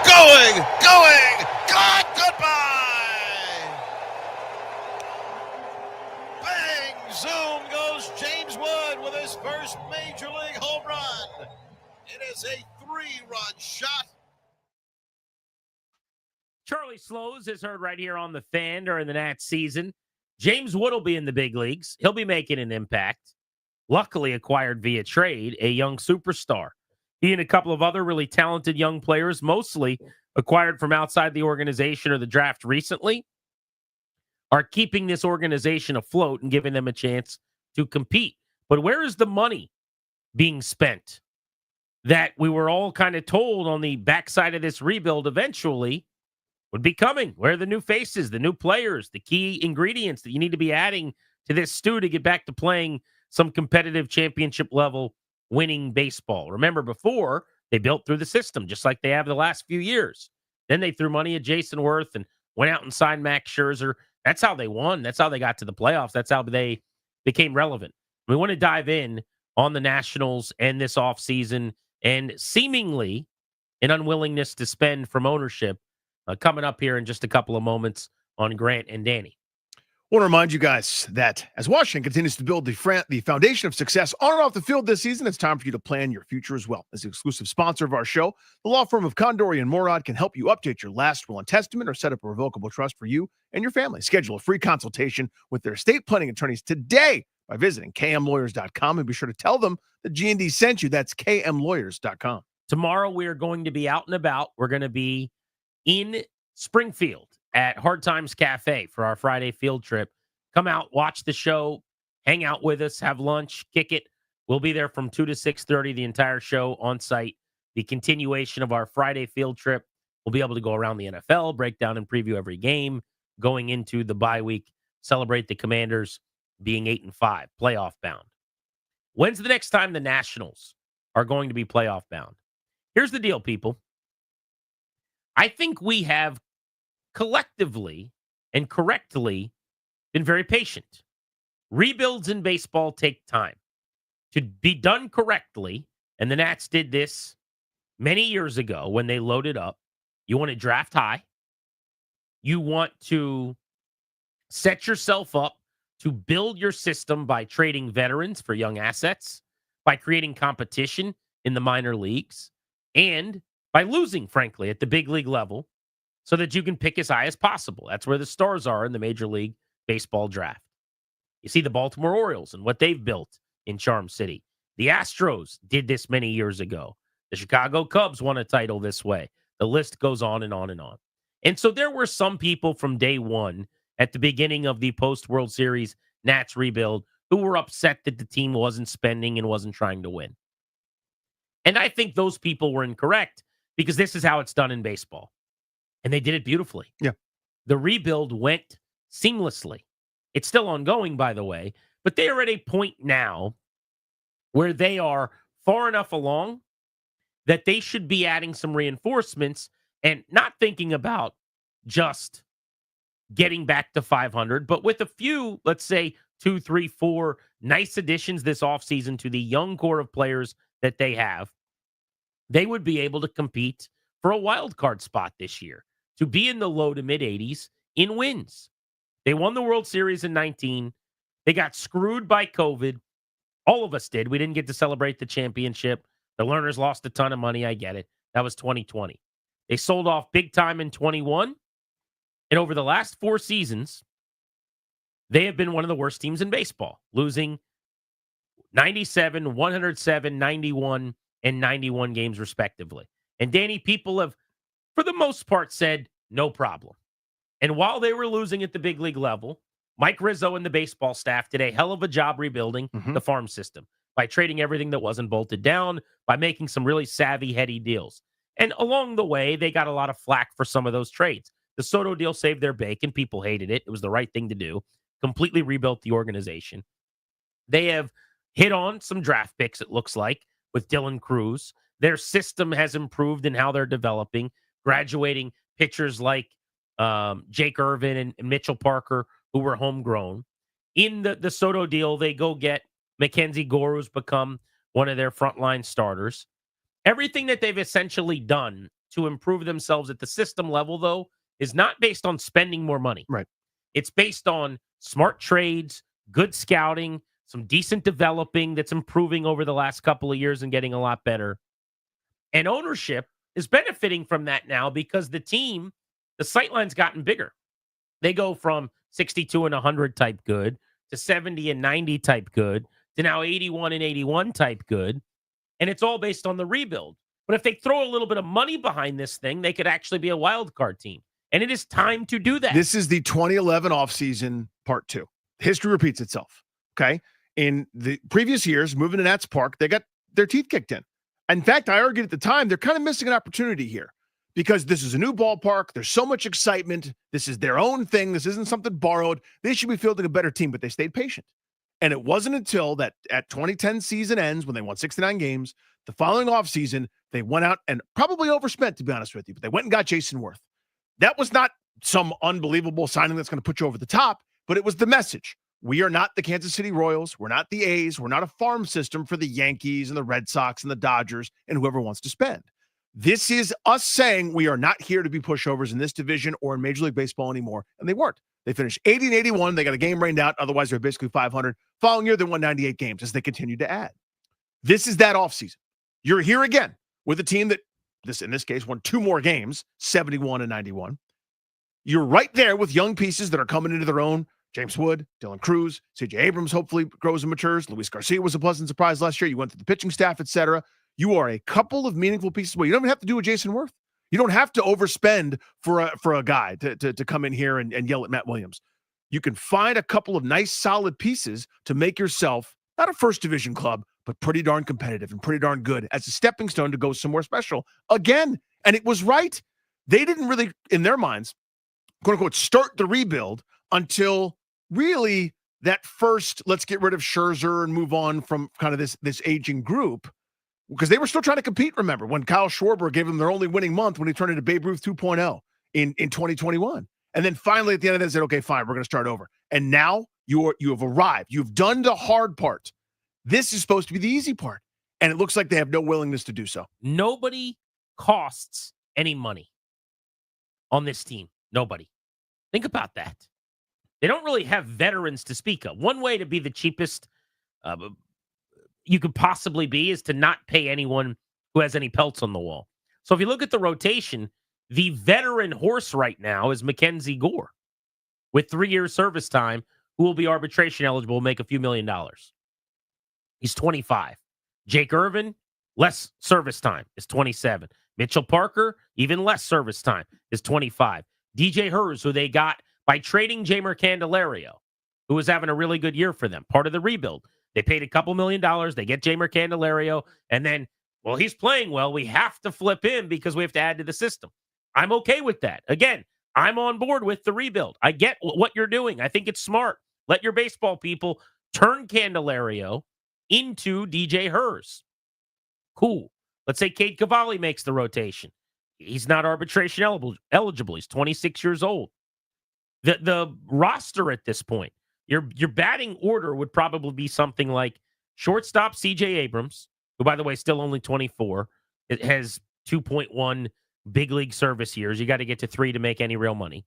Going. God, goodbye. Bang. Zoom goes James Wood with his first major league home run. It is a 3-run shot. Charlie Slows is heard right here on the Fan during the Nats season. James Wood will be in the big leagues. He'll be making an impact. Luckily acquired via trade, a young superstar. He and a couple of other really talented young players, mostly acquired from outside the organization or the draft recently, are keeping this organization afloat and giving them a chance to compete. But where is the money being spent that we were all kind of told on the backside of this rebuild eventually would be coming? Where are the new faces, the new players, the key ingredients that you need to be adding to this stew to get back to playing some competitive championship level winning baseball? Remember, before they built through the system, just like they have the last few years. Then they threw money at Jason Worth and went out and signed Max Scherzer. That's how they won. That's how they got to the playoffs. That's how they became relevant. We want to dive in on the Nationals and this offseason and seemingly an unwillingness to spend from ownership coming up here in just a couple of moments on Grant and Danny. I want to remind you guys that as Washington continues to build the foundation of success on and off the field this season, it's time for you to plan your future as well. As the exclusive sponsor of our show, the law firm of Condori and Morad can help you update your last will and testament or set up a revocable trust for you and your family. Schedule a free consultation with their estate planning attorneys today by visiting kmlawyers.com, and be sure to tell them that G&D sent you. That's kmlawyers.com. Tomorrow we are going to be out and about. We're going to be in Springfield at Hard Times Cafe for our Friday field trip. Come out, watch the show, hang out with us, have lunch, kick it. We'll be there from 2 to 6:30, the entire show on site. The continuation of our Friday field trip. We'll be able to go around the NFL, break down and preview every game, going into the bye week, celebrate the Commanders being 8-5, playoff bound. When's the next time the Nationals are going to be playoff bound? Here's the deal, people. I think we have collectively and correctly been very patient. Rebuilds in baseball take time. To be done correctly, and the Nats did this many years ago when they loaded up, you want to draft high. You want to set yourself up to build your system by trading veterans for young assets, by creating competition in the minor leagues, and by losing, frankly, at the big league level so that you can pick as high as possible. That's where the stars are in the Major League Baseball draft. You see the Baltimore Orioles and what they've built in Charm City. The Astros did this many years ago. The Chicago Cubs won a title this way. The list goes on and on and on. And so there were some people from day one at the beginning of the post-World Series Nats rebuild who were upset that the team wasn't spending and wasn't trying to win. And I think those people were incorrect, because this is how it's done in baseball. And they did it beautifully. Yeah. The rebuild went seamlessly. It's still ongoing, by the way, but they are at a point now where they are far enough along that they should be adding some reinforcements and not thinking about just getting back to 500, but with a few, let's say 2, 3, 4 nice additions this offseason to the young core of players that they have, they would be able to compete for a wild card spot this year, to be in the low to mid 80s in wins. They won the World Series in 19. They got screwed by COVID. All of us did. We didn't get to celebrate the championship. The Lerners lost a ton of money. I get it. That was 2020. They sold off big time in 21. And over the last 4 seasons, they have been one of the worst teams in baseball, losing 97, 107, 91, and 91 games respectively. And Danny, people have, for the most part, said no problem. And while they were losing at the big league level, Mike Rizzo and the baseball staff did a hell of a job rebuilding the farm system by trading everything that wasn't bolted down, by making some really savvy, heady deals. And along the way, they got a lot of flack for some of those trades. The Soto deal saved their bacon. People hated it. It was the right thing to do. Completely rebuilt the organization. They have hit on some draft picks, it looks like, with Dylan Cruz. Their system has improved in how they're developing, graduating pitchers like Jake Irvin and Mitchell Parker, who were homegrown. In the Soto deal, they go get Mackenzie Gore, who's become one of their frontline starters. Everything that they've essentially done to improve themselves at the system level, though, is not based on spending more money. Right. It's based on smart trades, good scouting, some decent developing that's improving over the last couple of years and getting a lot better. And ownership is benefiting from that now because the sightline's gotten bigger. They go from 62 and 100 type good to 70 and 90 type good to now 81 and 81 type good. And it's all based on the rebuild. But if they throw a little bit of money behind this thing, they could actually be a wild card team. And it is time to do that. This is the 2011 offseason part 2. History repeats itself. Okay. In the previous years, moving to Nats Park, they got their teeth kicked in. In fact, I argued at the time, they're kind of missing an opportunity here because this is a new ballpark. There's so much excitement. This is their own thing. This isn't something borrowed. They should be fielding a better team, but they stayed patient. And it wasn't until that at 2010 season ends when they won 69 games, the following offseason, they went out and probably overspent, to be honest with you, but they went and got Jason Worth. That was not some unbelievable signing that's going to put you over the top, but it was the message. We are not the Kansas City Royals. We're not the A's. We're not a farm system for the Yankees and the Red Sox and the Dodgers and whoever wants to spend. This is us saying we are not here to be pushovers in this division or in Major League Baseball anymore, and they weren't. They finished 80 and 81. They got a game rained out. Otherwise, they're basically 500. Following year, they won 98 games as they continued to add. This is that offseason. You're here again with a team that, in this case, won 2 more games, 71 and 91. You're right there with young pieces that are coming into their own. James Wood, Dylan Cruz, C.J. Abrams hopefully grows and matures. Luis Garcia was a pleasant surprise last year. You went through the pitching staff, etc. You are a couple of meaningful pieces away. You don't even have to do a Jason Worth. You don't have to overspend for a guy to come in here and yell at Matt Williams. You can find a couple of nice, solid pieces to make yourself not a first division club, but pretty darn competitive and pretty darn good as a stepping stone to go somewhere special again. And it was right. They didn't really, in their minds, quote unquote, start the rebuild until really that first, let's get rid of Scherzer and move on from kind of this aging group, because they were still trying to compete. Remember when Kyle Schwarber gave them their only winning month when he turned into Babe Ruth 2.0 in 2021. And then finally at the end of that, they said, okay, fine, we're going to start over. And now you have arrived. You've done the hard part. This is supposed to be the easy part. And it looks like they have no willingness to do so. Nobody costs any money on this team. Nobody. Think about that. They don't really have veterans to speak of. One way to be the cheapest you could possibly be is to not pay anyone who has any pelts on the wall. So if you look at the rotation, the veteran horse right now is Mackenzie Gore with 3 years service time, who will be arbitration eligible, make a few $1 million. He's 25. Jake Irvin, less service time, is 27. Mitchell Parker, even less service time, is 25. DJ Hers, who they got by trading Jamer Candelario, who was having a really good year for them, part of the rebuild. They paid a couple $1 million. They get Jamer Candelario, and then, well, he's playing well. We have to flip him because we have to add to the system. I'm okay with that. Again, I'm on board with the rebuild. I get what you're doing. I think it's smart. Let your baseball people turn Candelario into DJ Hers. Cool. Let's say Cade Cavalli makes the rotation. He's not arbitration eligible. He's 26 years old. The roster at this point, your batting order would probably be something like shortstop C.J. Abrams, who, by the way, still only 24. It has 2.1 big league service years. You got to get to 3 to make any real money.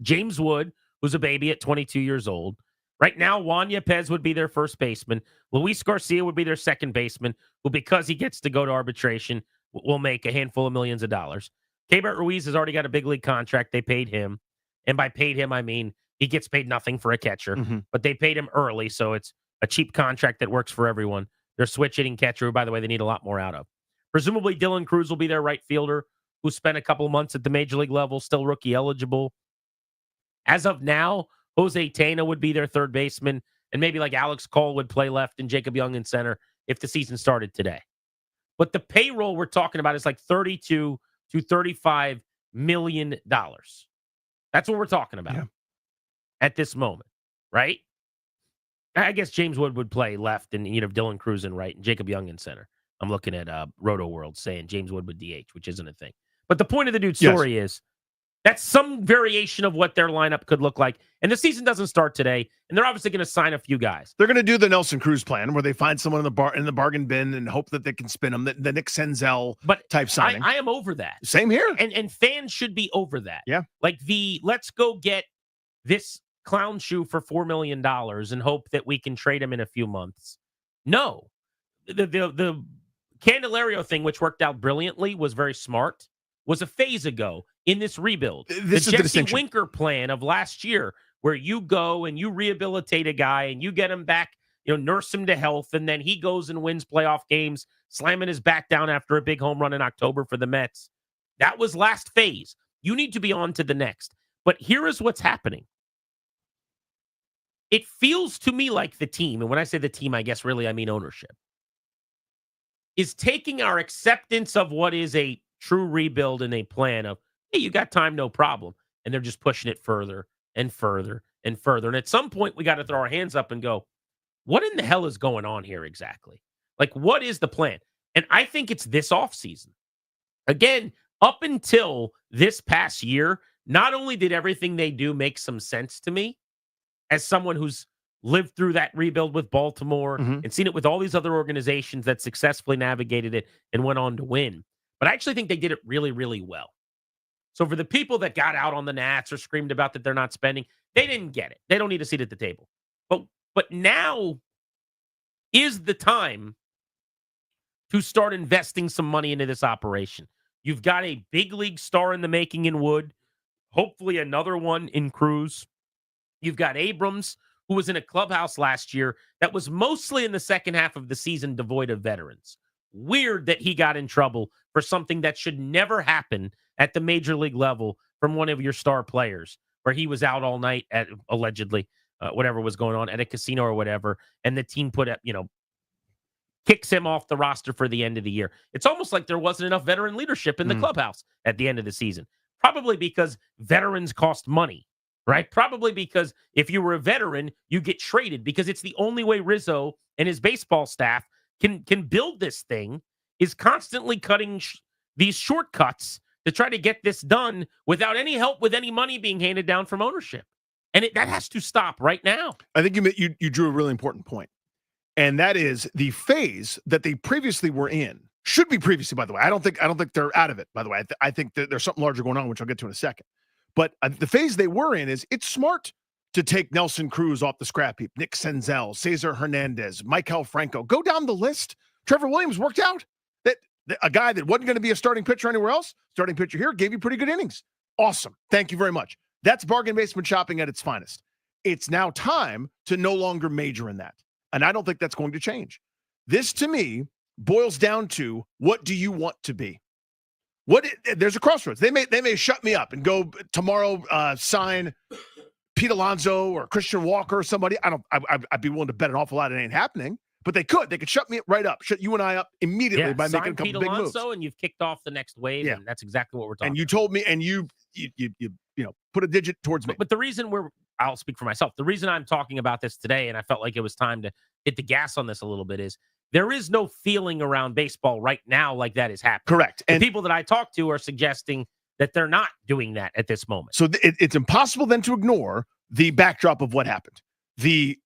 James Wood, who's a baby at 22 years old. Right now, Juan Yepez would be their first baseman. Luis Garcia would be their second baseman, who, because he gets to go to arbitration, will make a handful of millions of dollars. Keibert Ruiz has already got a big league contract. They paid him. And by paid him, I mean he gets paid nothing for a catcher. But they paid him early, so it's a cheap contract that works for everyone. Their switch hitting catcher, who, by the way, they need a lot more out of. Presumably, Dylan Cruz will be their right fielder, who spent a couple of months at the major league level, still rookie eligible. As of now, Jose Tena would be their third baseman, and maybe like Alex Cole would play left and Jacob Young in center if the season started today. But the payroll we're talking about is like $32 to $35 million. That's what we're talking about at this moment, right? I guess James Wood would play left and, Dylan Cruz in right and Jacob Young in center. I'm looking at Roto World saying James Would DH, which isn't a thing. But the point of the dude's story is That's some variation of what their lineup could look like. And the season doesn't start today, and they're obviously going to sign a few guys. They're going to do the Nelson Cruz plan where they find someone in the bargain bin and hope that they can spin them, the Nick Senzel type signing. I am over that. Same here. And fans should be over that. Yeah. Like let's go get this clown shoe for $4 million and hope that we can trade him in a few months. No. The Candelario thing, which worked out brilliantly, was very smart, was a phase ago in this rebuild. This is the the Jesse distinction. Winker plan of last year, where you go and you rehabilitate a guy and you get him back, nurse him to health, and then he goes and wins playoff games, slamming his back down after a big home run in October for the Mets. That was last phase. You need to be on to the next. But here is what's happening. It feels to me like the team, and when I say the team, I guess really I mean ownership, is taking our acceptance of what is a true rebuild and a plan of, hey, you got time, no problem. And they're just pushing it further and further and further. And at some point, we got to throw our hands up and go, what in the hell is going on here exactly? Like, what is the plan? And I think it's this offseason. Again, up until this past year, not only did everything they do make some sense to me, as someone who's lived through that rebuild with Baltimore and seen it with all these other organizations that successfully navigated it and went on to win. But I actually think they did it really, really well. So for the people that got out on the Nats or screamed about that they're not spending, they didn't get it. They don't need a seat at the table. But now is the time to start investing some money into this operation. You've got a big league star in the making in Wood, hopefully another one in Cruz. You've got Abrams, who was in a clubhouse last year that was mostly in the second half of the season devoid of veterans. Weird that he got in trouble for something that should never happen at the major league level from one of your star players, where he was out all night at allegedly whatever was going on at a casino or whatever, and the team put up, kicks him off the roster for the end of the year. It's almost like there wasn't enough veteran leadership in the clubhouse at the end of the season. Probably because veterans cost money, right? Probably because if you were a veteran, you get traded, because it's the only way Rizzo and his baseball staff can build this thing, is constantly cutting these shortcuts to try to get this done without any help with any money being handed down from ownership. And that has to stop right now. I think you drew a really important point. And that is the phase that they previously were in. Should be previously, by the way. I don't think they're out of it, by the way. I think that there's something larger going on, which I'll get to in a second. But the phase they were in is, it's smart to take Nelson Cruz off the scrap heap, Nick Senzel, Cesar Hernandez, Maikel Franco. Go down the list. Trevor Williams worked out. That a guy that wasn't going to be a starting pitcher anywhere else, starting pitcher here, gave you pretty good innings. Awesome. Thank you very much. That's bargain basement shopping at its finest. It's now time to no longer major in that. And I don't think that's going to change. This, to me, boils down to, what do you want to be? There's a crossroads. They may shut me up and go tomorrow, sign Pete Alonso or Christian Walker or somebody. I'd be willing to bet an awful lot it ain't happening. But they could shut me right up, shut you and I up immediately by making a couple Pete big Alonso moves. And you've kicked off the next wave, and that's exactly what we're talking. And you told me, and you put a digit towards me. But the reason I'll speak for myself. The reason I'm talking about this today, and I felt like it was time to hit the gas on this a little bit, is there is no feeling around baseball right now like that is happening. Correct. And And people that I talk to are suggesting that they're not doing that at this moment. so it's impossible then to ignore the backdrop of what happened. The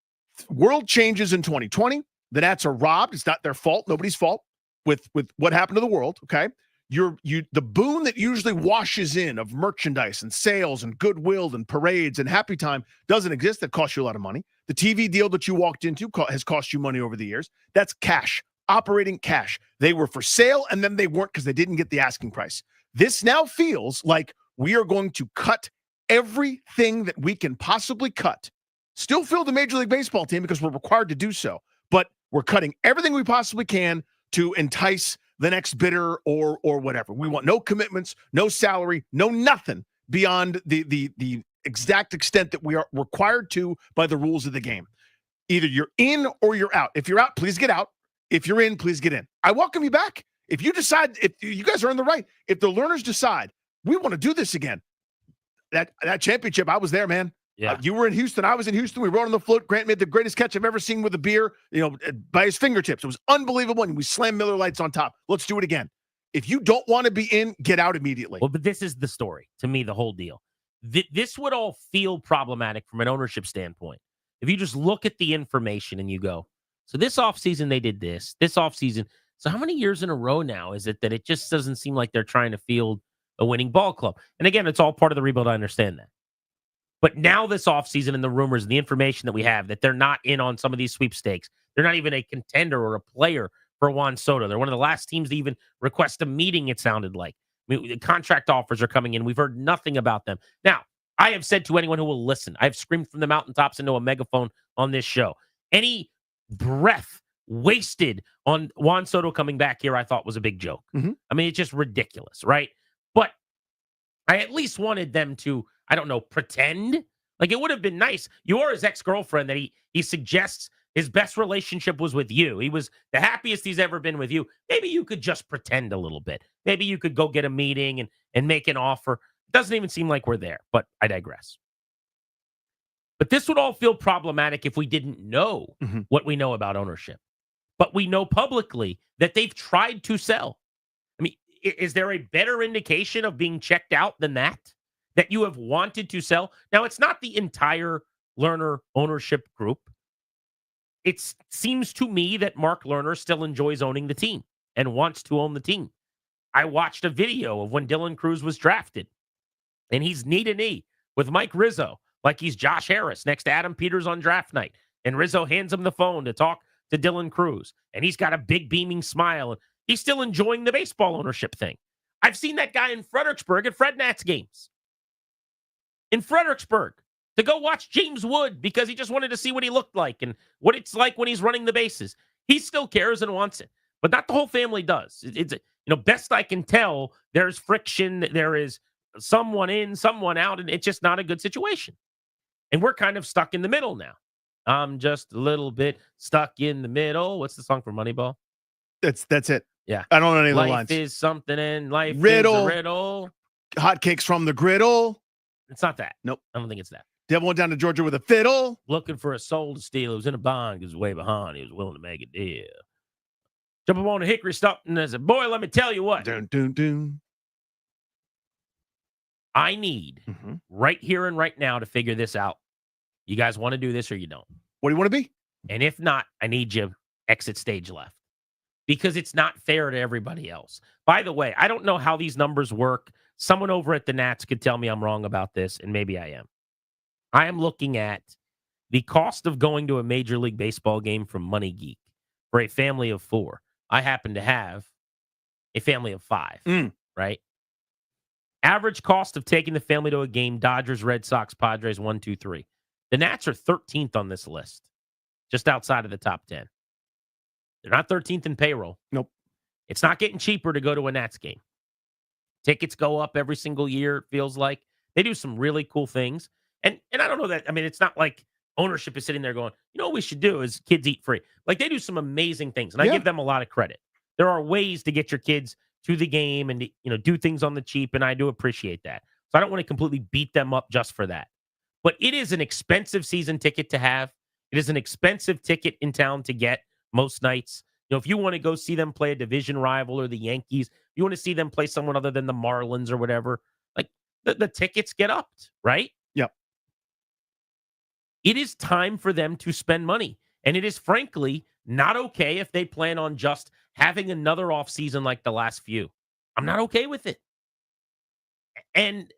world changes in 2020. The Nats are robbed. It's not their fault. Nobody's fault with what happened to the world. Okay. The boon that usually washes in of merchandise and sales and goodwill and parades and happy time doesn't exist. That costs you a lot of money. The TV deal that you walked into has cost you money over the years. That's cash, operating cash. They were for sale, and then they weren't because they didn't get the asking price. This now feels like we are going to cut everything that we can possibly cut. Still fill the Major League Baseball team because we're required to do so, but we're cutting everything we possibly can to entice the next bidder or whatever. We want no commitments, no salary, no nothing beyond the exact extent that we are required to by the rules of the game. Either you're in or you're out. If you're out, please get out. If you're in, please get in. I welcome you back. If you decide, if you guys are in the right, if the learners decide we want to do this again, that championship, I was there, man. Yeah. You were in Houston. I was in Houston. We rode on the float. Grant made the greatest catch I've ever seen with a beer, by his fingertips. It was unbelievable. And we slammed Miller Lights on top. Let's do it again. If you don't want to be in, get out immediately. Well, but this is the story. To me, the whole deal. This would all feel problematic from an ownership standpoint. If you just look at the information and you go, so this offseason they did this offseason. So how many years in a row now is it that it just doesn't seem like they're trying to field a winning ball club? And again, it's all part of the rebuild. I understand that. But now this offseason and the rumors and the information that we have that they're not in on some of these sweepstakes. They're not even a contender or a player for Juan Soto. They're one of the last teams to even request a meeting, it sounded like. I mean, the contract offers are coming in. We've heard nothing about them. Now, I have said to anyone who will listen, I've screamed from the mountaintops into a megaphone on this show. Any breath wasted on Juan Soto coming back here, I thought was a big joke. I mean, it's just ridiculous, right? But I at least wanted them to, I don't know, pretend. Like, it would have been nice. You are his ex-girlfriend that he suggests his best relationship was with you. He was the happiest he's ever been with you. Maybe you could just pretend a little bit. Maybe you could go get a meeting and make an offer. It doesn't even seem like we're there, but I digress. But this would all feel problematic if we didn't know what we know about ownership. But we know publicly that they've tried to sell. I mean, is there a better indication of being checked out than that? That you have wanted to sell? Now, it's not the entire Lerner ownership group. It seems to me that Mark Lerner still enjoys owning the team and wants to own the team. I watched a video of when Dylan Cruz was drafted, and he's knee to knee with Mike Rizzo, like he's Josh Harris next to Adam Peters on draft night. And Rizzo hands him the phone to talk to Dylan Cruz, and he's got a big beaming smile, and he's still enjoying the baseball ownership thing. I've seen that guy in Fredericksburg at Fred Nats games. In Fredericksburg, to go watch James Wood because he just wanted to see what he looked like and what it's like when he's running the bases. He still cares and wants it, but not the whole family does. It's best I can tell, there's friction. There is someone in, someone out, and it's just not a good situation. And we're kind of stuck in the middle now. I'm just a little bit stuck in the middle. What's the song from Moneyball? That's it. Yeah. I don't know any of the Life lines. is something and life Riddle. is a riddle. Hotcakes from the griddle. It's not that. Nope. I don't think it's that. Devil went down to Georgia with a fiddle. Looking for a soul to steal. He was in a bond. He was way behind. He was willing to make a deal. Jump up on a hickory stump and I said, boy, let me tell you what. Dun, dun, dun. I need right here and right now to figure this out. You guys want to do this or you don't? What do you want to be? And if not, I need you exit stage left because it's not fair to everybody else. By the way, I don't know how these numbers work. Someone over at the Nats could tell me I'm wrong about this, and maybe I am. I am looking at the cost of going to a Major League Baseball game from Money Geek for a family of 4. I happen to have a family of 5, right? Average cost of taking the family to a game, Dodgers, Red Sox, Padres, 1, 2, 3. The Nats are 13th on this list, just outside of the top 10. They're not 13th in payroll. Nope. It's not getting cheaper to go to a Nats game. Tickets go up every single year, it feels like. They do some really cool things. And I don't know that, I mean, it's not like ownership is sitting there going, you know what we should do is kids eat free. Like, they do some amazing things, and I give them a lot of credit. There are ways to get your kids to the game and, do things on the cheap, and I do appreciate that. So I don't want to completely beat them up just for that. But it is an expensive season ticket to have. It is an expensive ticket in town to get most nights. If you want to go see them play a division rival or the Yankees, you want to see them play someone other than the Marlins or whatever, like the tickets get upped, right? Yep. It is time for them to spend money. And it is frankly not okay if they plan on just having another offseason like the last few. I'm not okay with it. And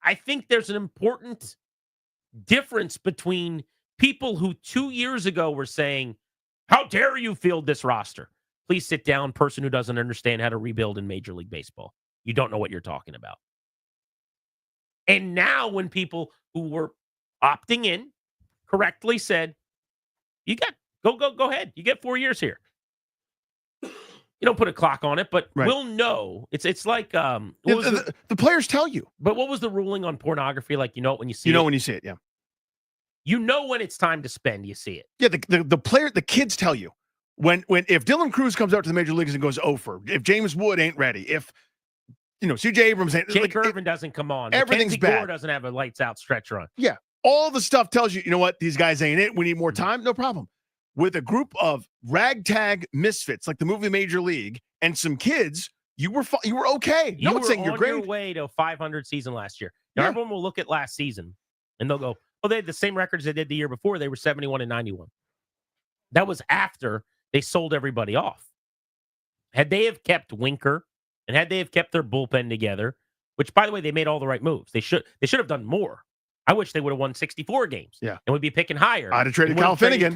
I think there's an important difference between people who 2 years ago were saying, how dare you field this roster? Please sit down, person who doesn't understand how to rebuild in Major League Baseball. You don't know what you're talking about. And now when people who were opting in correctly said, you got, go ahead. You get 4 years here. You don't put a clock on it, but we'll know. It's like the players tell you. But what was the ruling on pornography? Like, you know it when you see it? You know when you see it, yeah. You know when it's time to spend, you see it. Yeah, the kids tell you. If Dylan Cruz comes out to the major leagues and goes over, if James Wood ain't ready, if CJ Abrams ain't, Jake Irvin doesn't come on, everything's Mackenzie bad. Gore doesn't have a lights out stretch run. Yeah, all the stuff tells you, you know what, these guys ain't it. We need more time. No problem. With a group of ragtag misfits like the movie Major League and some kids You were you were okay. You No one's were saying you're on great. your way to a 500 season last year. Now, Yeah. everyone will look at last season, and they'll go, "Oh, they had the same records they did the year before. They were 71 and 91." That was after they sold everybody off. Had they have kept Winker, and had they have kept their bullpen together, which, by the way, they made all the right moves. They should have done more. I wish they would have won 64 games. Yeah. And would be picking higher. I'd have traded They would Kyle Finnegan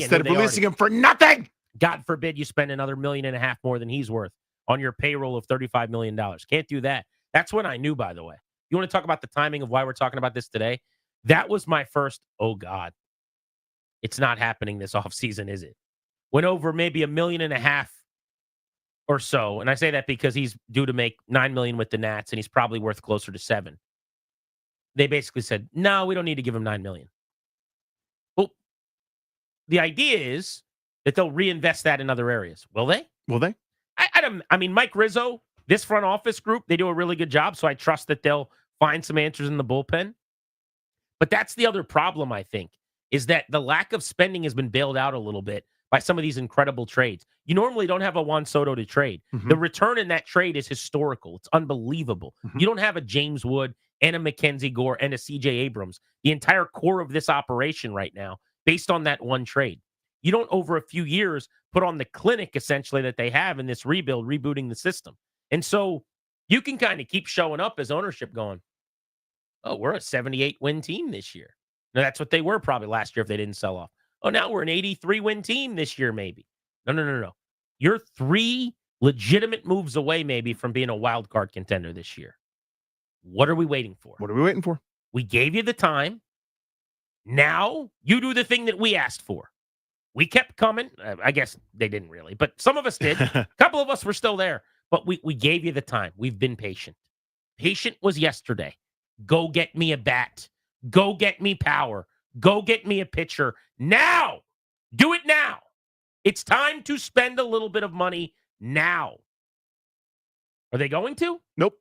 instead who of they releasing already- him for nothing. God forbid you spend another $1.5 million more than he's worth on your payroll of $35 million. Can't do that. That's when I knew, by the way. You want to talk about the timing of why we're talking about this today? That was my first, oh God, it's not happening this offseason, is it? Went over maybe $1.5 million or so. And I say that because he's due to make $9 million with the Nats, and he's probably worth closer to $7 million. They basically said, no, we don't need to give him $9 million. Well, the idea is that they'll reinvest that in other areas. Will they? Will they? I mean, Mike Rizzo, this front office group, they do a really good job. So I trust that they'll find some answers in the bullpen. But that's the other problem, I think, is that the lack of spending has been bailed out a little bit by some of these incredible trades. You normally don't have a Juan Soto to trade. Mhm. The return in that trade is historical. It's unbelievable. You don't have a James Wood and a Mackenzie Gore and a CJ Abrams, the entire core of this operation right now, based on that one trade. You don't, over a few years, put on the clinic, essentially, that they have in this rebuild, rebooting the system. And so you can kind of keep showing up as ownership going, oh, we're a 78-win team this year. Now, that's what they were probably last year if they didn't sell off. Oh, now we're an 83-win team this year, maybe. No. You're 3 legitimate moves away, maybe, from being a wild card contender this year. What are we waiting for? What are we waiting for? We gave you the time. Now you do the thing that we asked for. We kept coming. I guess they didn't really, but some of us did. A couple of us were still there, but we gave you the time. We've been patient. Patient was yesterday. Go get me a bat. Go get me power. Go get me a pitcher. Now. Do it now. It's time to spend a little bit of money now. Are they going to? Nope.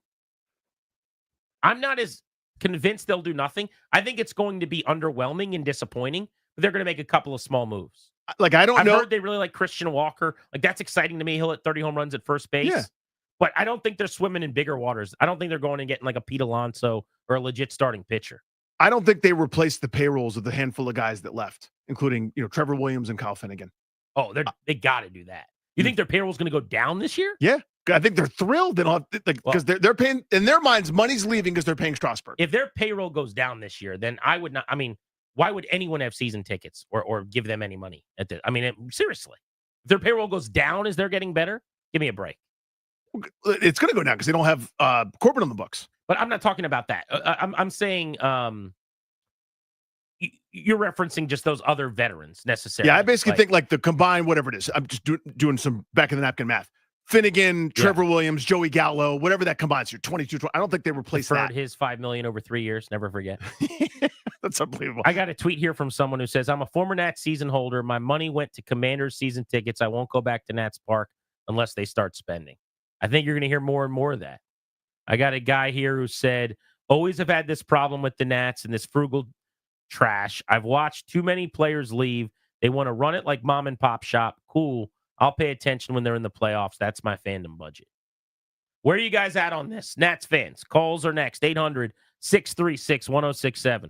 I'm not as convinced they'll do nothing. I think it's going to be underwhelming and disappointing, but they're going to make a couple of small moves. Like, I don't I've know. heard they really like Christian Walker. Like, that's exciting to me. He'll hit 30 home runs at first base. Yeah. But I don't think they're swimming in bigger waters. I don't think they're going and getting like a Pete Alonso or a legit starting pitcher. I don't think they replaced the payrolls of the handful of guys that left, including, Trevor Williams and Kyle Finnegan. Oh, they got to do that. You think their payroll's going to go down this year? Yeah. I think they're thrilled. They don't have, because they're paying, in their minds, money's leaving because they're paying Strasburg. If their payroll goes down this year, then I would not. I mean, why would anyone have season tickets or give them any money at this? I mean, seriously, if their payroll goes down as they're getting better, give me a break. It's going to go down because they don't have Corbin on the books. But I'm not talking about that. I'm saying you're referencing just those other veterans necessarily. Yeah, I basically think like the combined, whatever it is. I'm just doing some back of the napkin math. Finnegan, Trevor Williams, Joey Gallo, whatever that combines to 22. I don't think they replaced deferred that. his $5 million over 3 years. Never forget. That's unbelievable. I got a tweet here from someone who says, I'm a former Nats season holder. My money went to Commanders season tickets. I won't go back to Nats Park unless they start spending. I think you're going to hear more and more of that. I got a guy here who said, always have had this problem with the Nats and this frugal trash. I've watched too many players leave. They want to run it like mom and pop shop. Cool. I'll pay attention when they're in the playoffs. That's my fandom budget. Where are you guys at on this? Nats fans, calls are next. 800-636-1067.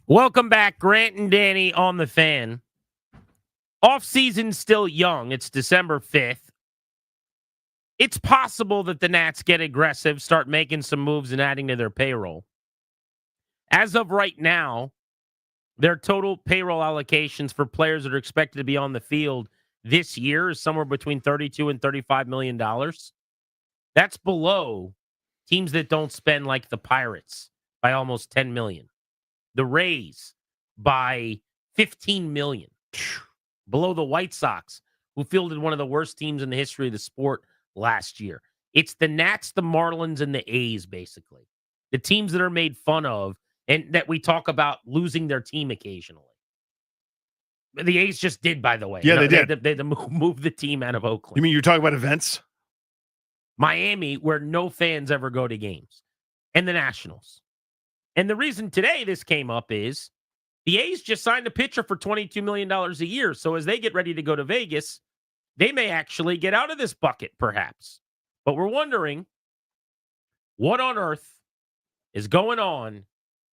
Welcome back, Grant and Danny on the Fan. Off-season's still young. It's December 5th. It's possible that the Nats get aggressive, start making some moves and adding to their payroll. As of right now, their total payroll allocations for players that are expected to be on the field this year is somewhere between $32 and $35 million. That's below teams that don't spend, like the Pirates, by almost $10 million. The Rays by $15 million. Below the White Sox, who fielded one of the worst teams in the history of the sport last year. It's the Nats, the Marlins, and the A's, basically. The teams that are made fun of and that we talk about losing their team occasionally. The A's just did, by the way. Yeah, they did. They had to move the team out of Oakland. You mean you're talking about events? Miami, where no fans ever go to games. And the Nationals. And the reason today this came up is the A's just signed a pitcher for $22 million a year. So as they get ready to go to Vegas, they may actually get out of this bucket, perhaps. But we're wondering what on earth is going on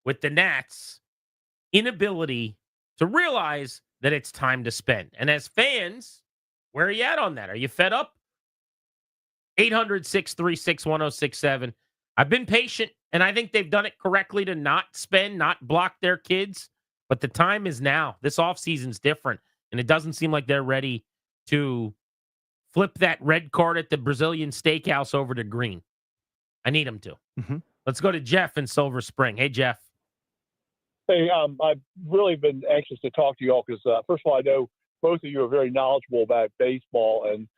with the Nats' inability to realize that it's time to spend. And as fans, where are you at on that? Are you fed up? 800-636-1067. I've been patient, and I think they've done it correctly to not spend, not block their kids. But the time is now. This offseason's different, and it doesn't seem like they're ready to flip that red card at the Brazilian steakhouse over to green. I need them to. Mm-hmm. Let's go to Jeff in Silver Spring. Hey, Jeff. Hey, I've really been anxious to talk to you all because, first of all, I know both of you are very knowledgeable about baseball, and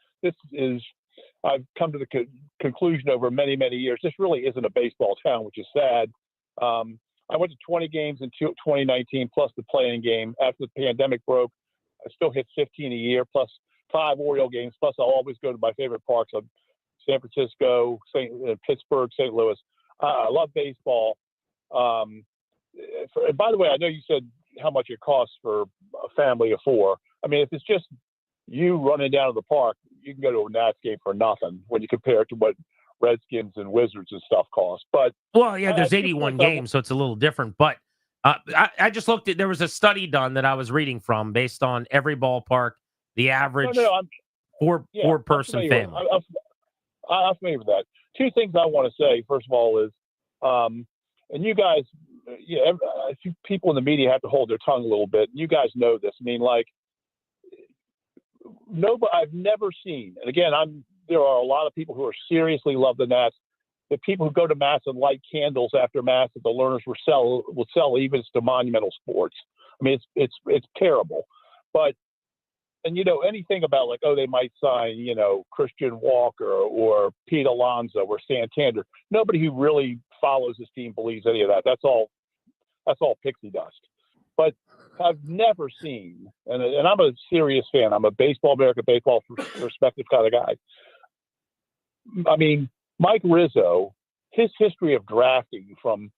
I've come to the conclusion over many, many years, this really isn't a baseball town, which is sad. I went to 20 games in 2019, plus the playing game. After the pandemic broke, I still hit 15 a year, plus 5 Oriole games, plus I'll always go to my favorite parks of San Francisco, Pittsburgh, St. Louis. I love baseball. And by the way, I know you said how much it costs for a family of 4. I mean, if it's just you running down to the park, you can go to a Nats game for nothing when you compare it to what Redskins and Wizards and stuff cost. But well, yeah, there's 81 games, so it's a little different. But I just looked at, there was a study done that I was reading from based on every ballpark, the average four-person family. I'm familiar with that. 2 things I want to say. First of all is, and you guys, people in the media have to hold their tongue a little bit. You guys know this. I mean, like, I've never seen, and again, there are a lot of people who are seriously love the Nats. The people who go to Mass and light candles after Mass that the learners will sell even to Monumental Sports. I mean, it's terrible. But, and anything about like, they might sign, Christian Walker or Pete Alonso or Santander. Nobody who really follows this team believes any of that. That's all pixie dust. But I've never seen, and I'm a serious fan. I'm a American baseball perspective kind of guy. I mean, Mike Rizzo, his history of drafting from,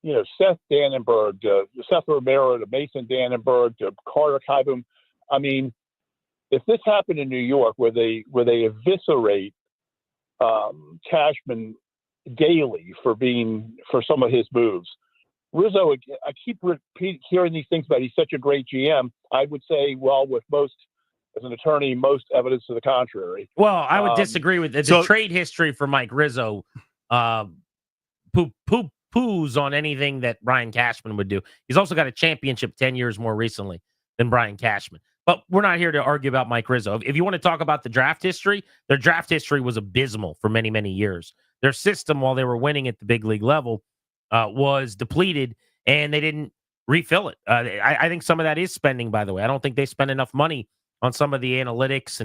Seth Dannenberg to Seth Romero to Mason Dannenberg to Carter Kieboom. I mean, if this happened in New York where they eviscerate Cashman daily for some of his moves, Rizzo, I keep hearing these things about he's such a great GM. I would say, as an attorney, most evidence to the contrary. Well, I would disagree with it. The trade history for Mike Rizzo poos on anything that Brian Cashman would do. He's also got a championship 10 years more recently than Brian Cashman. But we're not here to argue about Mike Rizzo. If you want to talk about the draft history, their draft history was abysmal for many, many years. Their system, while they were winning at the big league level, was depleted, and they didn't refill it. I think some of that is spending, by the way. I don't think they spend enough money on some of the analytics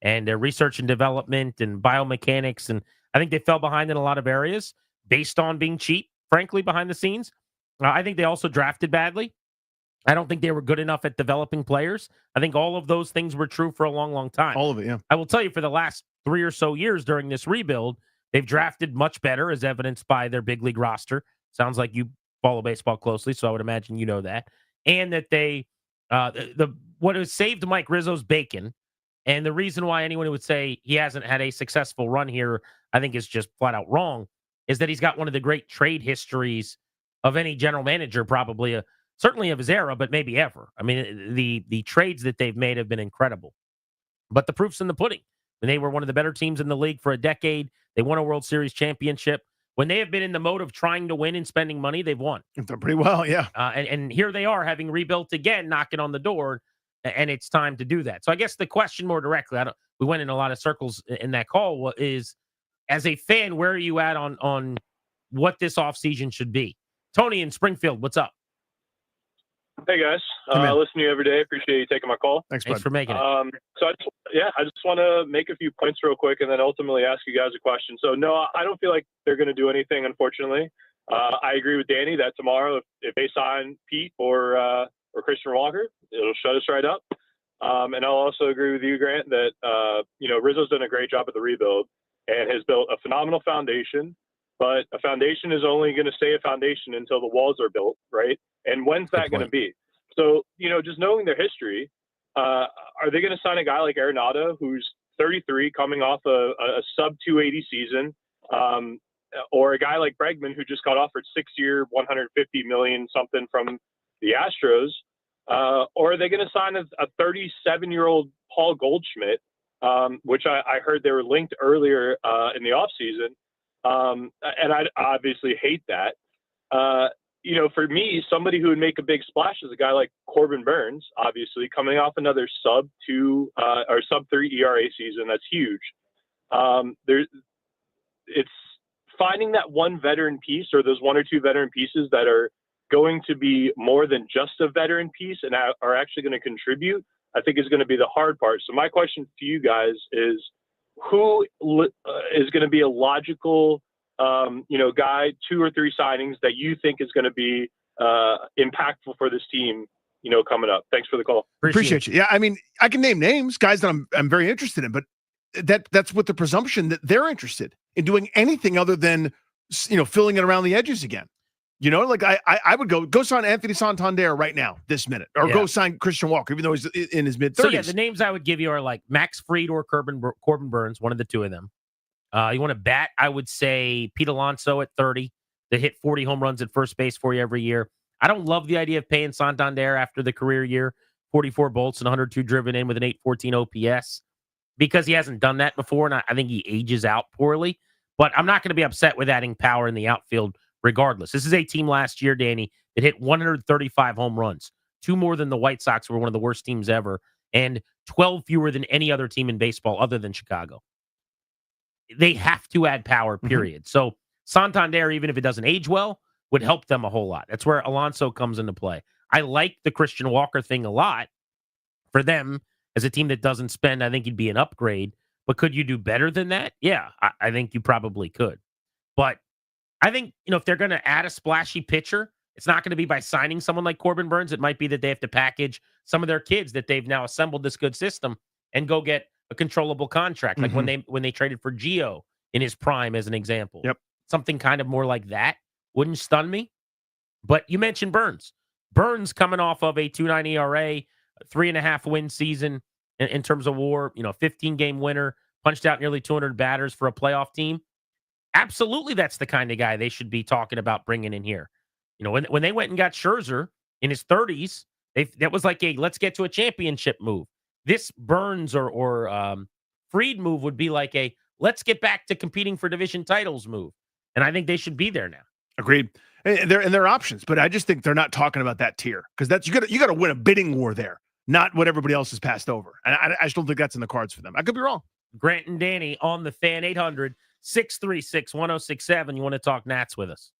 and research and development and biomechanics, and I think they fell behind in a lot of areas based on being cheap, frankly, behind the scenes. I think they also drafted badly. I don't think they were good enough at developing players. I think all of those things were true for a long, long time. All of it, yeah. I will tell you, for the last 3 or so years during this rebuild, they've drafted much better, as evidenced by their big league roster. Sounds like you follow baseball closely, so I would imagine you know that. And that they, what has saved Mike Rizzo's bacon, and the reason why anyone who would say he hasn't had a successful run here, I think is just flat out wrong, is that he's got one of the great trade histories of any general manager, probably certainly of his era, but maybe ever. I mean, the trades that they've made have been incredible. But the proof's in the pudding. When they were one of the better teams in the league for a decade, they won a World Series championship. When they have been in the mode of trying to win and spending money, they've won. They've done pretty well, yeah. And here they are, having rebuilt again, knocking on the door, and it's time to do that. So I guess the question more directly, we went in a lot of circles in that call, is as a fan, where are you at on what this offseason should be? Tony in Springfield, what's up? Hey guys, listen to you every day. Appreciate you taking my call. Thanks for making it. So I just want to make a few points real quick, and then ultimately ask you guys a question. So no, I don't feel like they're going to do anything. Unfortunately, I agree with Danny that tomorrow, if they sign Pete or Christian Walker, it'll shut us right up. And I'll also agree with you, Grant, that Rizzo's done a great job at the rebuild and has built a phenomenal foundation. But a foundation is only going to stay a foundation until the walls are built, right? And when's that going to be? So, just knowing their history, are they going to sign a guy like Arenado, who's 33, coming off a sub 280 season, or a guy like Bregman, who just got offered 6-year, 150 million something from the Astros? Or are they going to sign a 37-year-old Paul Goldschmidt, which I heard they were linked earlier in the offseason? And I obviously hate that. For me, somebody who would make a big splash is a guy like Corbin Burns, obviously coming off another sub 2 or sub 3 ERA season. That's huge. It's finding that one veteran piece, or those one or two veteran pieces that are going to be more than just a veteran piece and are actually going to contribute, I think is going to be the hard part. So my question to you guys is, who is going to be a logical, guy, 2 or 3 signings that you think is going to be impactful for this team, coming up? Thanks for the call. Appreciate you. Yeah, I mean, I can name names, guys that I'm very interested in, but that's with the presumption that they're interested in doing anything other than, filling it around the edges again. Like I would go sign Anthony Santander right now, this minute, or go sign Christian Walker, even though he's in his mid-30s. So yeah, the names I would give you are like Max Fried or Corbin Burns, one of the two of them. You want to bat? I would say Pete Alonso at 30 to hit 40 home runs at first base for you every year. I don't love the idea of paying Santander after the career year, 44 bolts and 102 driven in with an 814 OPS, because he hasn't done that before, and I think he ages out poorly. But I'm not going to be upset with adding power in the outfield regardless. This is a team last year, Danny, that hit 135 home runs, 2 more than the White Sox, who were one of the worst teams ever, and 12 fewer than any other team in baseball other than Chicago. They have to add power, period. So Santander, even if it doesn't age well, would help them a whole lot. That's where Alonso comes into play. I like the Christian Walker thing a lot. For them, as a team that doesn't spend, I think he'd be an upgrade. But could you do better than that? Yeah, I think you probably could. But I think, if they're going to add a splashy pitcher, it's not going to be by signing someone like Corbin Burns. It might be that they have to package some of their kids that they've now assembled this good system and go get a controllable contract, like when they traded for Gio in his prime, as an example. Yep. Something kind of more like that wouldn't stun me. But you mentioned Burns. Burns coming off of a 2.9 ERA, 3.5 win season in terms of WAR, 15-game winner, punched out nearly 200 batters for a playoff team. Absolutely, that's the kind of guy they should be talking about bringing in here. When they went and got Scherzer in his 30s, that was like a let's get to a championship move. This Burns or Fried move would be like a let's get back to competing for division titles move. And I think they should be there now. Agreed. And they're options, but I just think they're not talking about that tier, because that's you got to win a bidding war there, not what everybody else has passed over. And I just don't think that's in the cards for them. I could be wrong. Grant and Danny on the Fan, 800-636-1067. You want to talk Nats with us?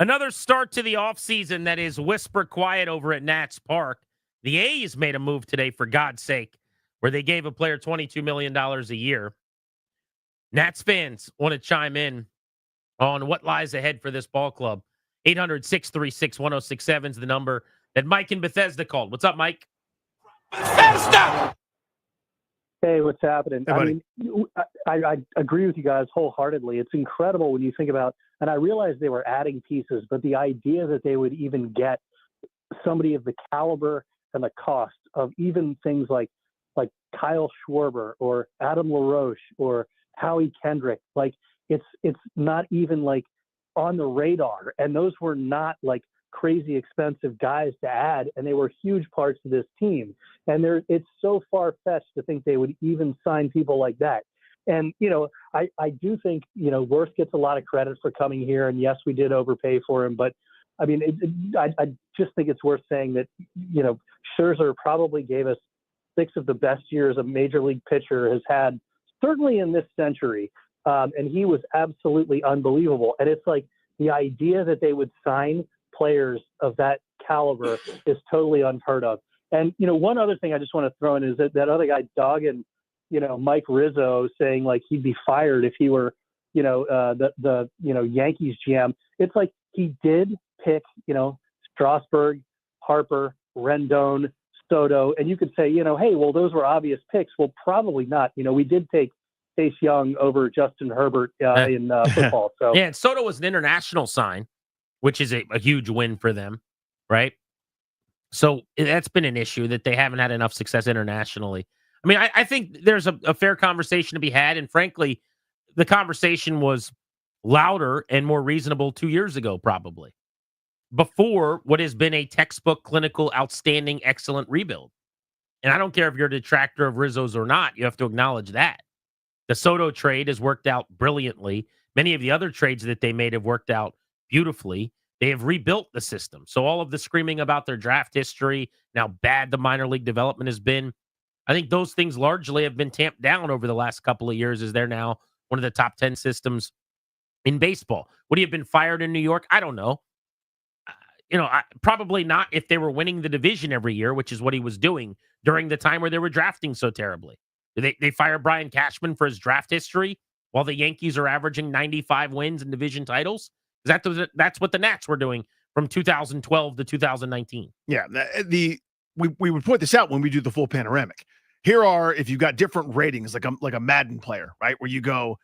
Another start to the offseason that is whisper quiet over at Nats Park. The A's made a move today, for God's sake, where they gave a player $22 million a year. Nats fans want to chime in on what lies ahead for this ball club. 800-636-1067 is the number that Mike in Bethesda called. What's up, Mike? Bethesda! Hey, what's happening? Hey, I buddy. mean, I agree with you guys wholeheartedly. It's incredible when you think about, and I realize they were adding pieces, but the idea that they would even get somebody of the caliber and the cost of even things like Kyle Schwarber or Adam LaRoche or Howie Kendrick, like it's not even like on the radar. And those were not like crazy expensive guys to add, and they were huge parts of this team. And it's so far-fetched to think they would even sign people like that. And, I do think, Wirth gets a lot of credit for coming here, and yes, we did overpay for him, but I mean, I just think it's worth saying that, Scherzer probably gave us 6 of the best years a major league pitcher has had, certainly in this century. And he was absolutely unbelievable. And it's like the idea that they would sign players of that caliber is totally unheard of. And, one other thing I just want to throw in is that other guy dogging, Mike Rizzo, saying like he'd be fired if he were, the Yankees GM. It's like he did pick, Strasburg, Harper, Rendon, Soto, and you could say, hey, well, those were obvious picks. Well, probably not. We did take Chase Young over Justin Herbert in football. So yeah, and Soto was an international sign, which is a huge win for them, right? So that's been an issue that they haven't had enough success internationally. I mean, I think there's a fair conversation to be had, and frankly, the conversation was louder and more reasonable 2 years ago, probably, before what has been a textbook, clinical, outstanding, excellent rebuild. And I don't care if you're a detractor of Rizzo's or not, you have to acknowledge that. The Soto trade has worked out brilliantly. Many of the other trades that they made have worked out beautifully. They have rebuilt the system. So all of the screaming about their draft history, now bad the minor league development has been, I think those things largely have been tamped down over the last couple of years, as they're now one of the top 10 systems in baseball. Would he have been fired in New York? I don't know. Probably not if they were winning the division every year, which is what he was doing during the time where they were drafting so terribly. They fire Brian Cashman for his draft history while the Yankees are averaging 95 wins and division titles. That's what the Nats were doing from 2012 to 2019. Yeah, we would point this out when we do the full panoramic. Here are, if you've got different ratings, like a Madden player, right, where you go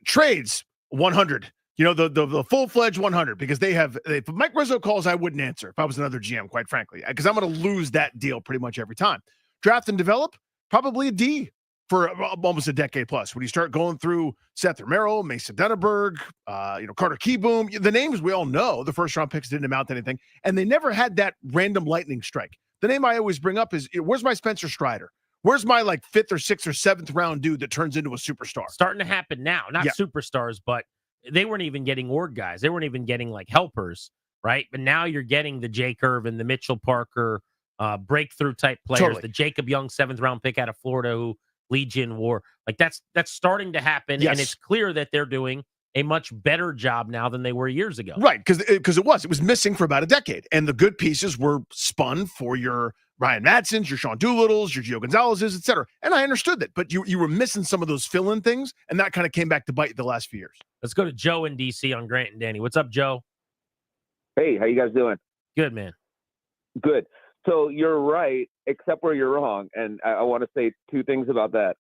trades 100, the full-fledged 100, because if Mike Rizzo calls, I wouldn't answer if I was another GM, quite frankly, because I'm going to lose that deal pretty much every time. Draft and develop, probably a D for almost a decade plus. When you start going through Seth Romero, Mason Denneberg, Carter Keyboom, the names we all know, the first-round picks didn't amount to anything, and they never had that random lightning strike. The name I always bring up is, where's my Spencer Strider? Where's my 5th or 6th or 7th round dude that turns into a superstar? Starting to happen now. Not superstars, but they weren't even getting org guys. They weren't even getting helpers, right? But now you're getting the Jay Curve the Mitchell Parker breakthrough type players, Totally. The Jacob Young 7th round pick out of Florida who Legion War. That's starting to happen, Yes. and it's clear that they're doing a much better job now than they were years ago. Right, because it was missing for about a decade, and the good pieces were spun for your Ryan Madsons, your Sean Doolittles, your Gio Gonzalez's, et cetera. And I understood that, but you were missing some of those fill-in things, and that kind of came back to bite the last few years. Let's go to Joe in DC on Grant and Danny. What's up, Joe? Hey, how you guys doing? Good, man. Good. So you're right, except where you're wrong. And I want to say 2 things about that.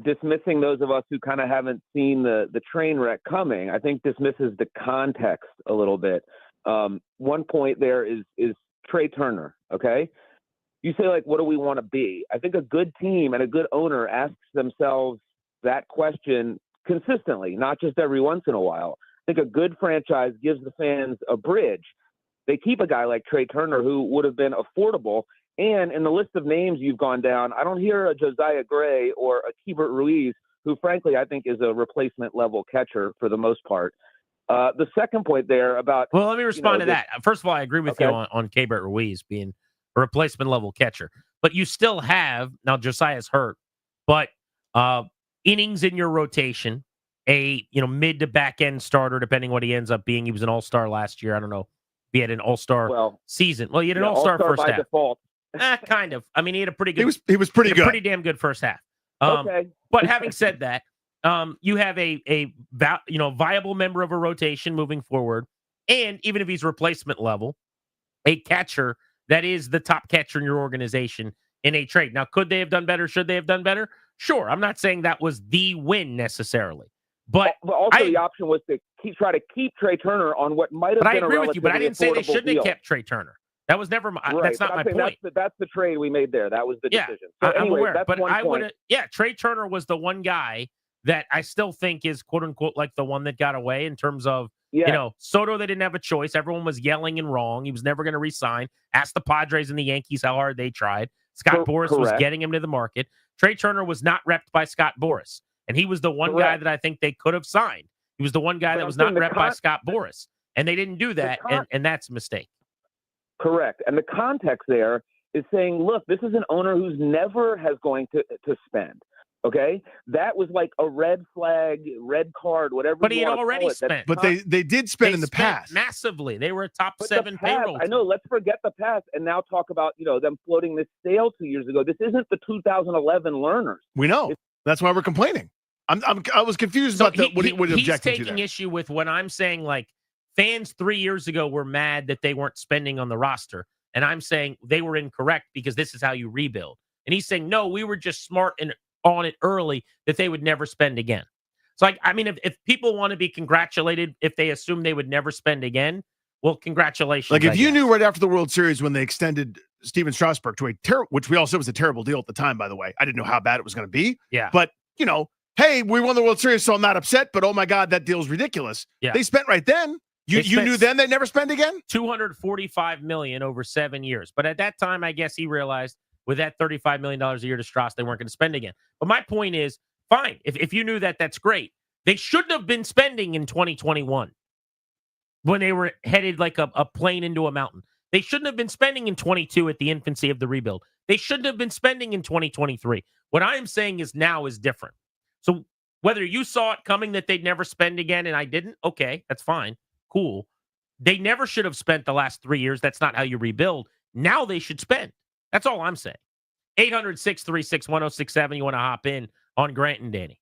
Dismissing those of us who kind of haven't seen the train wreck coming, I think dismisses the context a little bit. One point there is Trey Turner, okay? You say, what do we want to be? I think a good team and a good owner asks themselves that question consistently, not just every once in a while. I think a good franchise gives the fans a bridge. They keep a guy like Trey Turner who would have been affordable. And in the list of names you've gone down, I don't hear a Josiah Gray or a Keibert Ruiz, who frankly I think is a replacement level catcher for the most part. The second point there about... Well, let me respond to that. First of all, I agree with you on Keibert Ruiz being a replacement level catcher. But you still have, now Josiah's hurt, but innings in your rotation, mid to back end starter, depending what he ends up being. He was an all-star last year. I don't know if he had an all-star season. Well, he had an all-star first by half. Default. Kind of. I mean, he had a pretty good. He was pretty good. Pretty damn good first half. Okay. But having said that, you have a viable member of a rotation moving forward, and even if he's replacement level, a catcher that is the top catcher in your organization in a trade. Now, could they have done better? Should they have done better? Sure. I'm not saying that was the win necessarily, but also the option was to try to keep Trey Turner on what might have been I agree with you, but I didn't say they shouldn't have kept Trey Turner. That was never my. Right, that's not my point. That's the trade we made there. That was the decision. So I'm anyway, aware, that's but one I point. would. Yeah, Trey Turner was the one guy that I still think is quote unquote like the one that got away in terms of Soto. They didn't have a choice. Everyone was yelling and wrong. He was never going to resign. Ask the Padres and the Yankees how hard they tried. Scott Boras was getting him to the market. Trey Turner was not repped by Scott Boras, and he was the one guy that I think they could have signed. He was the one guy that was not repped by Scott Boras, and they didn't do that, and that's a mistake. Correct. And the context there is saying, look, this is an owner who's never has going to spend. Okay, that was like a red flag, red card, whatever. But he had already spent. But they did spend in the past massively. They were a top 7 payroll. I know. Let's forget the past and now talk about them floating this sale 2 years ago. This isn't the 2011 Learners. We know. That's why we're complaining. I was confused about what he objected to. He's taking issue with what I'm saying. Like fans 3 years ago were mad that they weren't spending on the roster, and I'm saying they were incorrect because this is how you rebuild. And he's saying no, we were just smart and on it early that they would never spend again. So, I mean, if people want to be congratulated if they assume they would never spend again, well, congratulations. Like if you knew right after the World Series when they extended Steven Strasburg to which we all said was a terrible deal at the time, by the way. I didn't know how bad it was going to be. Yeah. But, hey, we won the World Series, so I'm not upset, but oh my God, that deal's ridiculous. Yeah. They spent right then. You knew then they'd never spend again? $245 million over 7 years. But at that time, I guess he realized with that $35 million a year to Strauss, they weren't going to spend again. But my point is, fine. If you knew that, that's great. They shouldn't have been spending in 2021 when they were headed like a plane into a mountain. They shouldn't have been spending in 22 at the infancy of the rebuild. They shouldn't have been spending in 2023. What I'm saying is now is different. So whether you saw it coming that they'd never spend again and I didn't, okay, that's fine. Cool. They never should have spent the last 3 years. That's not how you rebuild. Now they should spend. That's all I'm saying. 800-636-1067. You want to hop in on Grant and Danny.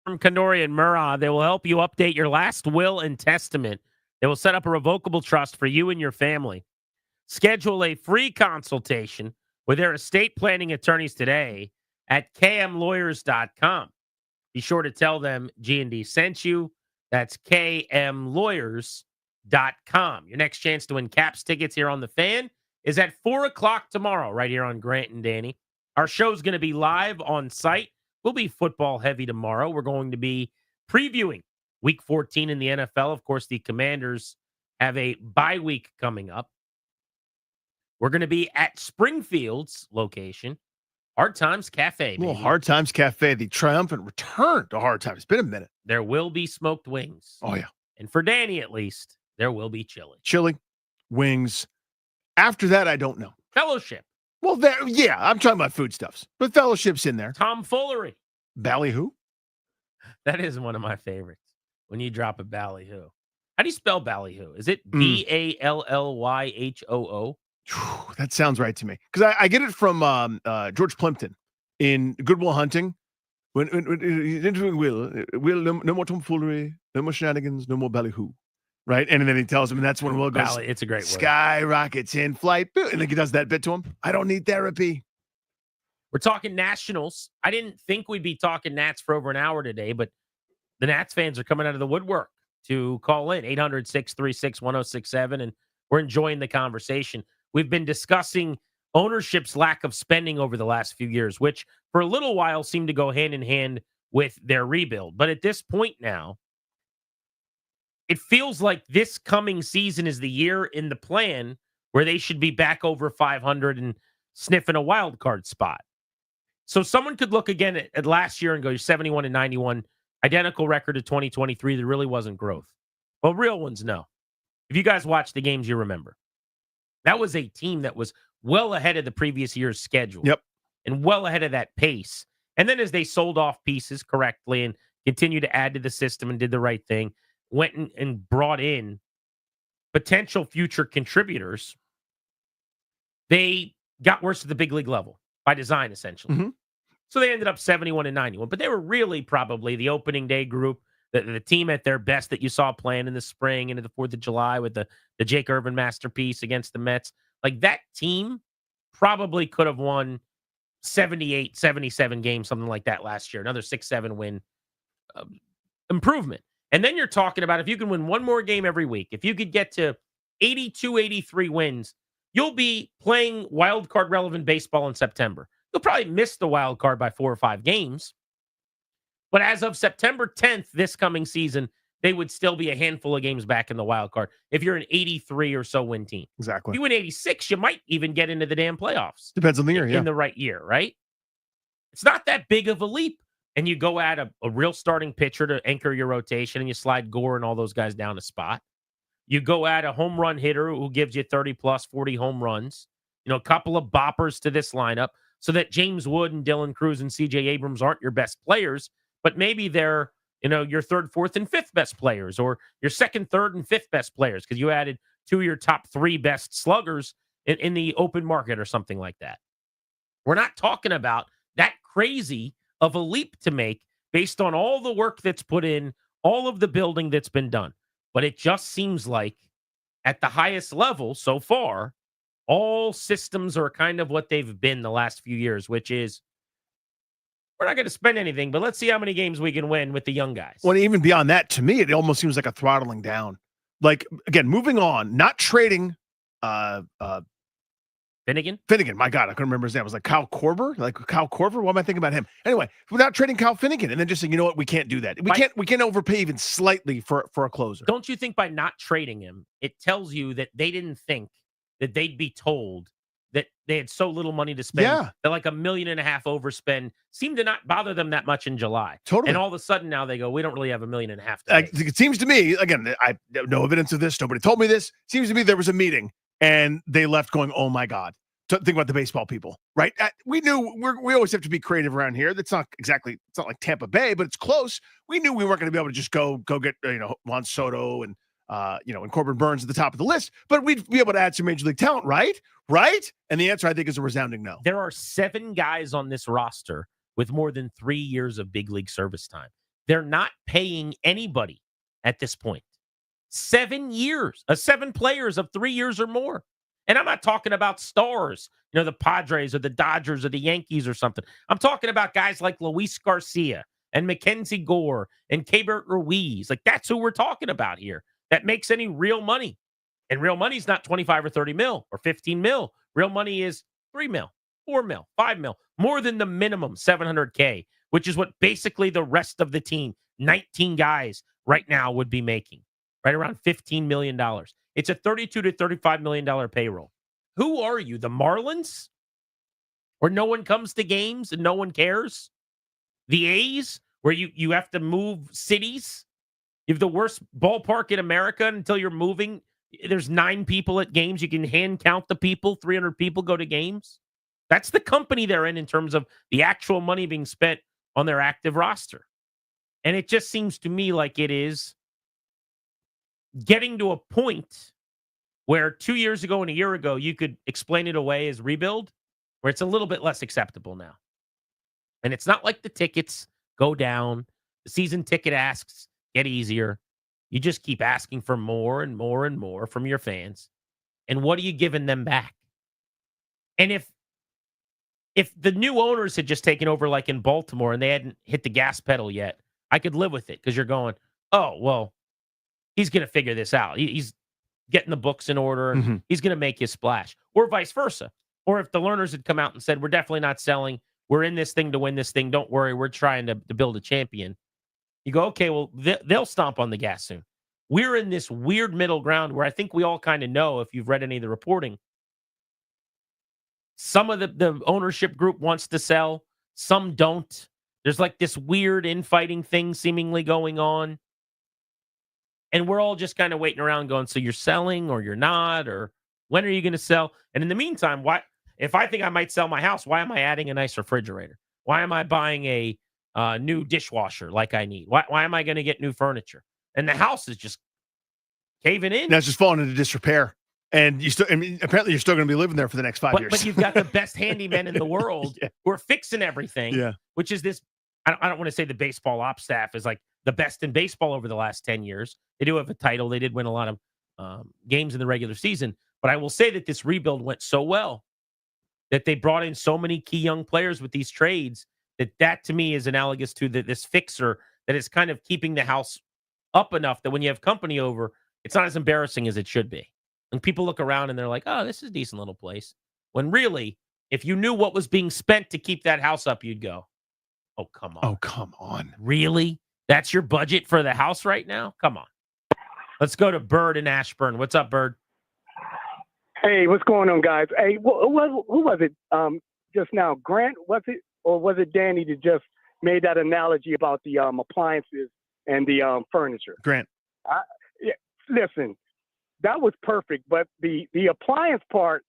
From Kandori and Murrah, they will help you update your last will and testament. They will set up a revocable trust for you and your family. Schedule a free consultation with their estate planning attorneys today at kmlawyers.com. Be sure to tell them G&D sent you. That's kmlawyers.com. Your next chance to win Caps tickets here on The Fan is at 4 o'clock tomorrow, right here on Grant and Danny. Our show's going to be live on site. We'll be football heavy tomorrow. We're going to be previewing Week 14 in the NFL. Of course, the Commanders have a bye week coming up. We're going to be at Springfield's location, Hard Times Cafe. Well, Hard Times Cafe, the triumphant return to Hard Times. It's been a minute. There will be smoked wings. Oh, yeah. And for Danny, at least, there will be chili. Chili, wings. After that, I don't know. Fellowship. Well, yeah, I'm talking about foodstuffs, but fellowship's in there. Tomfoolery. Ballyhoo? That is one of my favorites. When you drop a ballyhoo. How do you spell ballyhoo? Is it Ballyhoo? That sounds right to me. Because I get it from George Plimpton in Good Will Hunting. When interviewing Will, no more tomfoolery, no more shenanigans, no more ballyhoo. Right? And then he tells him, and that's when Will goes, it's a great word. Skyrockets in flight. And then he does that bit to him. I don't need therapy. We're talking Nationals. I didn't think we'd be talking Nats for over an hour today, but the Nats fans are coming out of the woodwork to call in 800-636-1067, and we're enjoying the conversation. We've been discussing ownership's lack of spending over the last few years, which for a little while seemed to go hand in hand with their rebuild. But at this point now, it feels like this coming season is the year in the plan where they should be back over 500 and sniffing a wild card spot. So someone could look again at last year and go 71 and 91, identical record to 2023. There really wasn't growth. Well, real ones know. If you guys watch the games, you remember. That was a team that was well ahead of the previous year's schedule. Yep. And well ahead of that pace. And then as they sold off pieces correctly and continued to add to the system and did the right thing, went and brought in potential future contributors, they got worse at the big league level by design, essentially. Mm-hmm. So they ended up 71 and 91. But they were really probably the opening day group, the team at their best that you saw playing in the spring into the 4th of July with the Jake Irvin masterpiece against the Mets. Like that team probably could have won 78, 77 games, something like that last year. Another 6-7 win improvement. And then you're talking about if you can win one more game every week, if you could get to 82, 83 wins, you'll be playing wild card relevant baseball in September. You'll probably miss the wild card by 4 or 5 games. But as of September 10th, this coming season, they would still be a handful of games back in the wild card if you're an 83 or so win team. Exactly. If you win 86, you might even get into the damn playoffs. Depends on the year, in the right year, right? It's not that big of a leap. And you go at a real starting pitcher to anchor your rotation, and you slide Gore and all those guys down a spot. You go at a home run hitter who gives you 30 plus 40 home runs, a couple of boppers to this lineup so that James Wood and Dylan Cruz and CJ Abrams aren't your best players, but maybe they're, your 3rd, 4th, and 5th best players, or your 2nd, 3rd, and 5th best players because you added 2 of your top 3 best sluggers in the open market or something like that. We're not talking about that crazy of a leap to make based on all the work that's put in, all of the building that's been done. But it just seems like at the highest level so far, all systems are kind of what they've been the last few years, which is we're not going to spend anything, but let's see how many games we can win with the young guys. Well, even beyond that, to me, it almost seems like a throttling down. Like, again, moving on, not trading Finnegan, my God, I couldn't remember his name. It was like Kyle Korver. What am I thinking about him? Anyway, without trading Kyle Finnegan and then just saying, you know what, we can't do that. We can't overpay even slightly for a closer. Don't you think by not trading him, it tells you that they didn't think that they'd be told that they had so little money to spend? Yeah. That like $1.5 million overspend seemed to not bother them that much in July. Totally. And all of a sudden now they go, we don't really have $1.5 million. It seems to me, again, I have no evidence of this. Nobody told me this. Seems to me there was a meeting and they left going, oh my God. Think about the baseball people, right? We knew we always have to be creative around here. It's not like Tampa Bay, but it's close. We knew we weren't going to be able to just go get Juan Soto and and Corbin Burns at the top of the list, but we'd be able to add some major league talent, right? And the answer I think is a resounding no. There are 7 guys on this roster with more than 3 years of big league service time. They're not paying anybody at this point. 7 years, 7 players of 3 years or more. And I'm not talking about stars, the Padres or the Dodgers or the Yankees or something. I'm talking about guys like Luis Garcia and Mackenzie Gore and Keibert Ruiz. Like, that's who we're talking about here. That makes any real money. And real money is not 25 or 30 mil or 15 mil. Real money is 3 mil, 4 mil, 5 mil, more than the minimum 700K, which is what basically the rest of the team, 19 guys right now, would be making, right around $15 million. It's a $32 to $35 million payroll. Who are you, the Marlins? Where no one comes to games and no one cares? The A's, where you have to move cities? You have the worst ballpark in America until you're moving. There's 9 people at games. You can hand count the people. 300 people go to games. That's the company they're in terms of the actual money being spent on their active roster. And it just seems to me like it is getting to a point where 2 years ago and a year ago, you could explain it away as rebuild, where it's a little bit less acceptable now. And it's not like the tickets go down. The season ticket asks get easier. You just keep asking for more and more and more from your fans. And what are you giving them back? And if the new owners had just taken over like in Baltimore and they hadn't hit the gas pedal yet, I could live with it because you're going, oh, well, he's going to figure this out. He's getting the books in order and he's going to make his splash, or vice versa. Or if the learners had come out and said, we're definitely not selling. We're in this thing to win this thing. Don't worry. We're trying to build a champion. You go, okay, well, they'll stomp on the gas soon. We're in this weird middle ground where I think we all kind of know, if you've read any of the reporting, some of the ownership group wants to sell, some don't. There's like this weird infighting thing seemingly going on. And we're all just kind of waiting around going, so you're selling or you're not, or when are you going to sell? And in the meantime, if I think I might sell my house, why am I adding a nice refrigerator? Why am I buying a new dishwasher like I need? Why am I going to get new furniture? And the house is just caving in. Now it's just falling into disrepair. And apparently you're still going to be living there for the next 5 years. But you've got the best handymen in the world who are fixing everything. Yeah. Which is this. I don't want to say the baseball ops staff is like the best in baseball over the last 10 years. They do have a title. They did win a lot of games in the regular season. But I will say that this rebuild went so well that they brought in so many key young players with these trades that to me is analogous to this fixer that is kind of keeping the house up enough that when you have company over, it's not as embarrassing as it should be. And people look around and they're like, oh, this is a decent little place. When really, if you knew what was being spent to keep that house up, you'd go, oh, come on. Oh, come on. Really? That's your budget for the house right now? Come on. Let's go to Bird in Ashburn. What's up, Bird? Hey, what's going on, guys? Hey, who was it just now? Grant, was it? Or was it Danny that just made that analogy about the appliances and the furniture? Grant. Yeah, listen, that was perfect. But the appliance part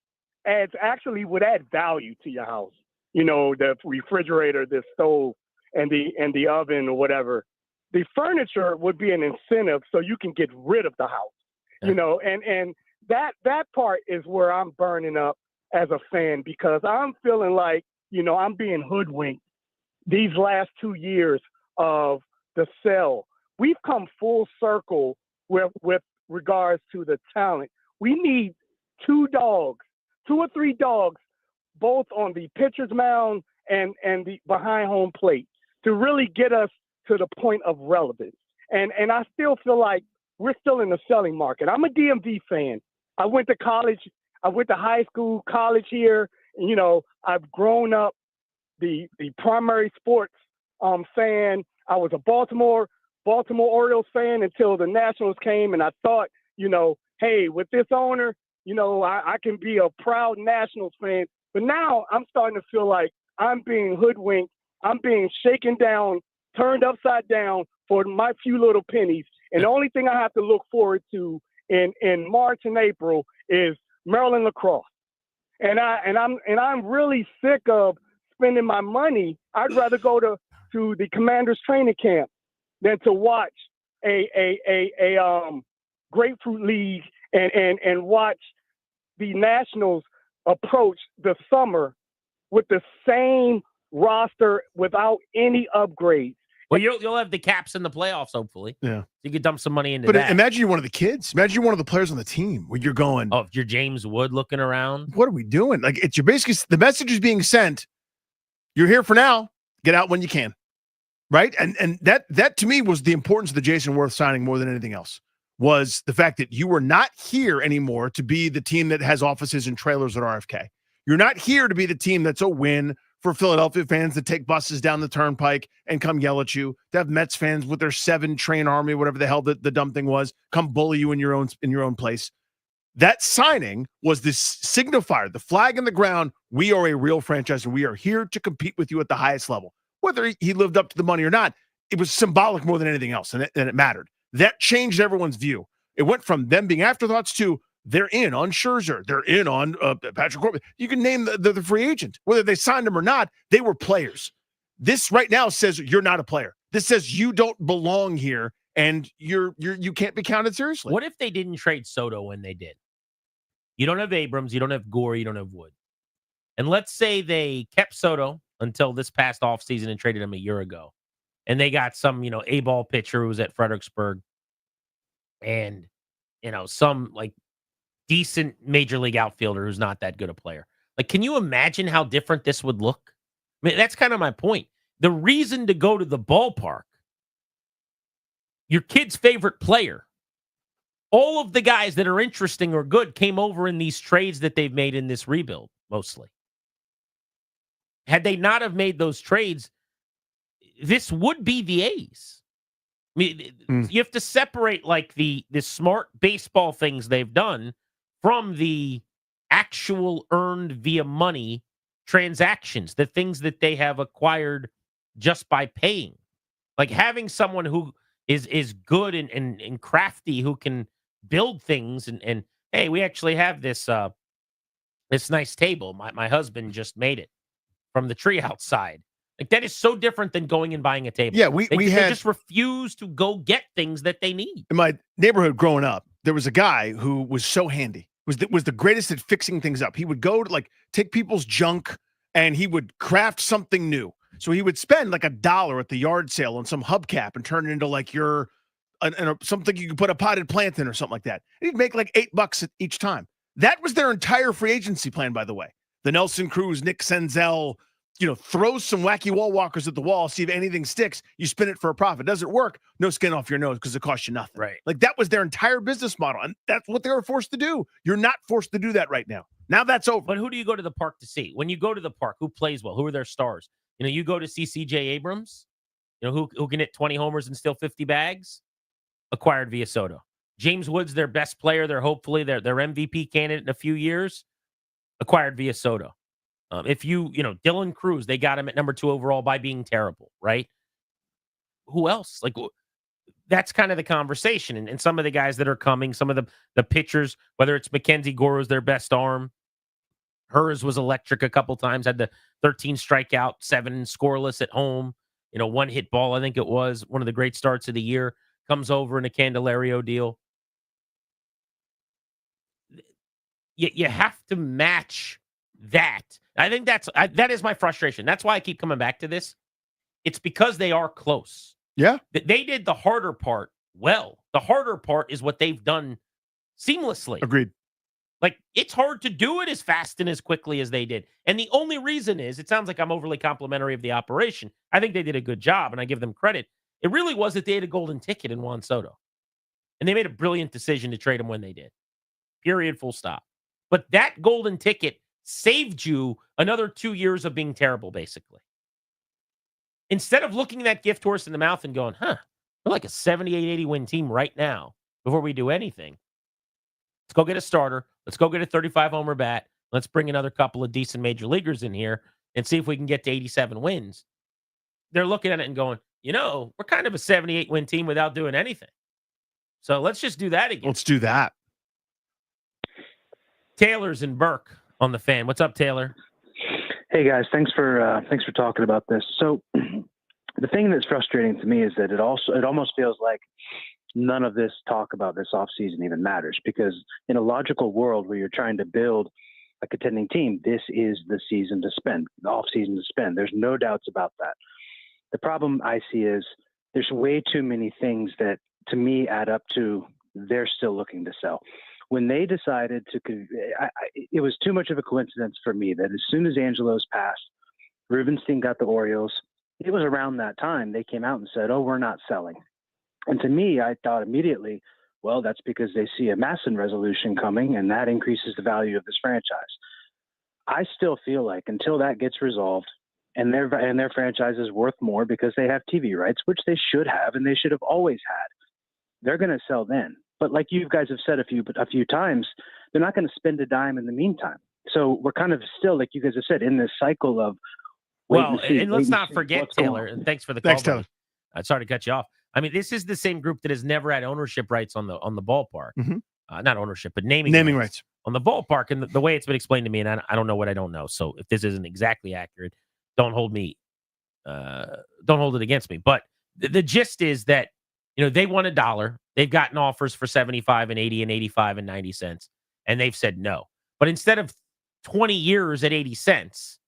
would add value to your house. The refrigerator, the stove, and the oven or whatever. The furniture would be an incentive so you can get rid of the house. Yeah. And that part is where I'm burning up as a fan, because I'm feeling like, I'm being hoodwinked these last 2 years of the sell. We've come full circle with regards to the talent. We need 2 or 3 dogs, both on the pitcher's mound and the behind home plate, to really get us to the point of relevance. And I still feel like we're still in the selling market. I'm a DMV fan. I went to college. I went to high school, college here. I've grown up the primary sports fan. I was a Baltimore Orioles fan until the Nationals came, and I thought, hey, with this owner, I can be a proud Nationals fan. But now I'm starting to feel like I'm being hoodwinked. I'm being shaken down, turned upside down for my few little pennies. And the only thing I have to look forward to in March and April is Maryland lacrosse. And I'm really sick of spending my money. I'd rather go to the Commanders training camp than to watch a Grapefruit League and watch the Nationals approach the summer with the same roster without any upgrades. Well, you'll have the Caps in the playoffs, hopefully. Yeah. You could dump some money into But that. imagine you're one of the kids. Imagine you're one of the players on the team where you're going, oh, if you're James Wood looking around. what are we doing? Like, it's you're basically, the message is being sent. You're here for now. Get out when you can. Right? And that to me was the importance of the Jason Worth signing more than anything else, was the fact that you were not here anymore to be the team that has offices and trailers at RFK. You're not here to be the team that's a win for Philadelphia fans that take buses down the turnpike and come yell at you, to have Mets fans with their 7 train army, whatever the hell the dumb thing was, come bully you in your own place. That signing was this signifier, the flag in the ground. We are a real franchise and we are here to compete with you at the highest level. Whether he lived up to the money or not, it was symbolic more than anything else, and it mattered. That changed everyone's view. It went from them being afterthoughts to they're in on Scherzer, they're in on Patrick Corbin. You can name the free agent. Whether they signed him or not, they were players. This right now says you're not a player. This says you don't belong here, and you can't be counted seriously. What if they didn't trade Soto when they did? You don't have Abrams, you don't have Gore, you don't have Wood. And let's say they kept Soto until this past offseason and traded him a year ago. And they got some, A-ball pitcher who was at Fredericksburg and, some like decent major league outfielder who's not that good a player. Like, can you imagine how different this would look? I mean, that's kind of my point. The reason to go to the ballpark, your kid's favorite player, all of the guys that are interesting or good came over in these trades that they've made in this rebuild, mostly. Had they not have made those trades, this would be the A's. I mean, you have to separate like the smart baseball things they've done from the actual earned via money transactions, the things that they have acquired just by paying. Like having someone who is good and crafty, who can build things and hey, we actually have this this nice table. My husband just made it from the tree outside. Like that is so different than going and buying a table. Yeah, they just refuse to go get things that they need. In my neighborhood growing up, there was a guy who was so handy. Was the greatest at fixing things up. He would go to take people's junk and he would craft something new. So he would spend like $1 at the yard sale on some hubcap and turn it into like something you could put a potted plant in or something like that. And he'd make like $8 each time. That was their entire free agency plan, by the way. The Nelson Cruz, Nick Senzel, throw some wacky wall walkers at the wall, see if anything sticks. You spin it for a profit. Does it work? No skin off your nose because it costs you nothing. Right. Like that was their entire business model. And that's what they were forced to do. You're not forced to do that right now. Now that's over. But who do you go to the park to see? When you go to the park, who plays well? Who are their stars? You go to see C.J. Abrams, who can hit 20 homers and steal 50 bags? Acquired via Soto. James Wood's their best player. They're hopefully their MVP candidate in a few years. Acquired via Soto. If Dylan Cruz, they got him at number 2 overall by being terrible, right? Who else? Like, that's kind of the conversation. And some of the guys that are coming, some of the pitchers, whether it's Mackenzie Gore who's their best arm, hers was electric a couple times, had the 13 strikeout, 7 scoreless at home, 1 hit ball, I think it was, one of the great starts of the year, comes over in a Candelario deal. You have to match that. I think that is my frustration. That's why I keep coming back to this. It's because they are close. Yeah. They did the harder part well. The harder part is what they've done seamlessly. Agreed. Like, it's hard to do it as fast and as quickly as they did. And the only reason is, it sounds like I'm overly complimentary of the operation. I think they did a good job, and I give them credit. It really was that they had a golden ticket in Juan Soto. And they made a brilliant decision to trade him when they did. Period, full stop. But that golden ticket saved you another 2 years of being terrible, basically. Instead of looking that gift horse in the mouth and going, we're like a 78-80 win team right now before we do anything. Let's go get a starter. Let's go get a 35-homer bat. Let's bring another couple of decent major leaguers in here and see if we can get to 87 wins. They're looking at it and going, we're kind of a 78-win team without doing anything. So let's just do that again. Let's do that. Taylor's in Burke on the Fan. What's up, Taylor? Hey guys, thanks for talking about this. So the thing that's frustrating to me is that it almost feels like none of this talk about this offseason even matters, because in a logical world where you're trying to build a contending team, this is the season to spend, the offseason to spend. There's no doubts about that. The problem I see is there's way too many things that, to me, add up to they're still looking to sell. When they decided to, it was too much of a coincidence for me that as soon as Angelos passed, Rubenstein got the Orioles. It was around that time they came out and said, "Oh, we're not selling." And to me, I thought immediately, well, that's because they see a Masson resolution coming, and that increases the value of this franchise. I still feel like until that gets resolved, and their franchise is worth more because they have TV rights, which they should have, and they should have always had, they're going to sell then. But like you guys have said a few times, they're not going to spend a dime in the meantime. So we're kind of still, like you guys have said, in this cycle of wait and see. And let's not forget, Taylor, and thanks for the call. Thanks, Taylor. Sorry to cut you off. I mean, this is the same group that has never had ownership rights on the ballpark. Not ownership, but naming rights on the ballpark. And the way it's been explained to me, and I don't know what I don't know. So if this isn't exactly accurate, don't hold it against me. But the gist is that, they want $1. They've gotten offers for 75 and 80 and 85 and 90 cents, and they've said no. But instead of 20 years at 80 cents,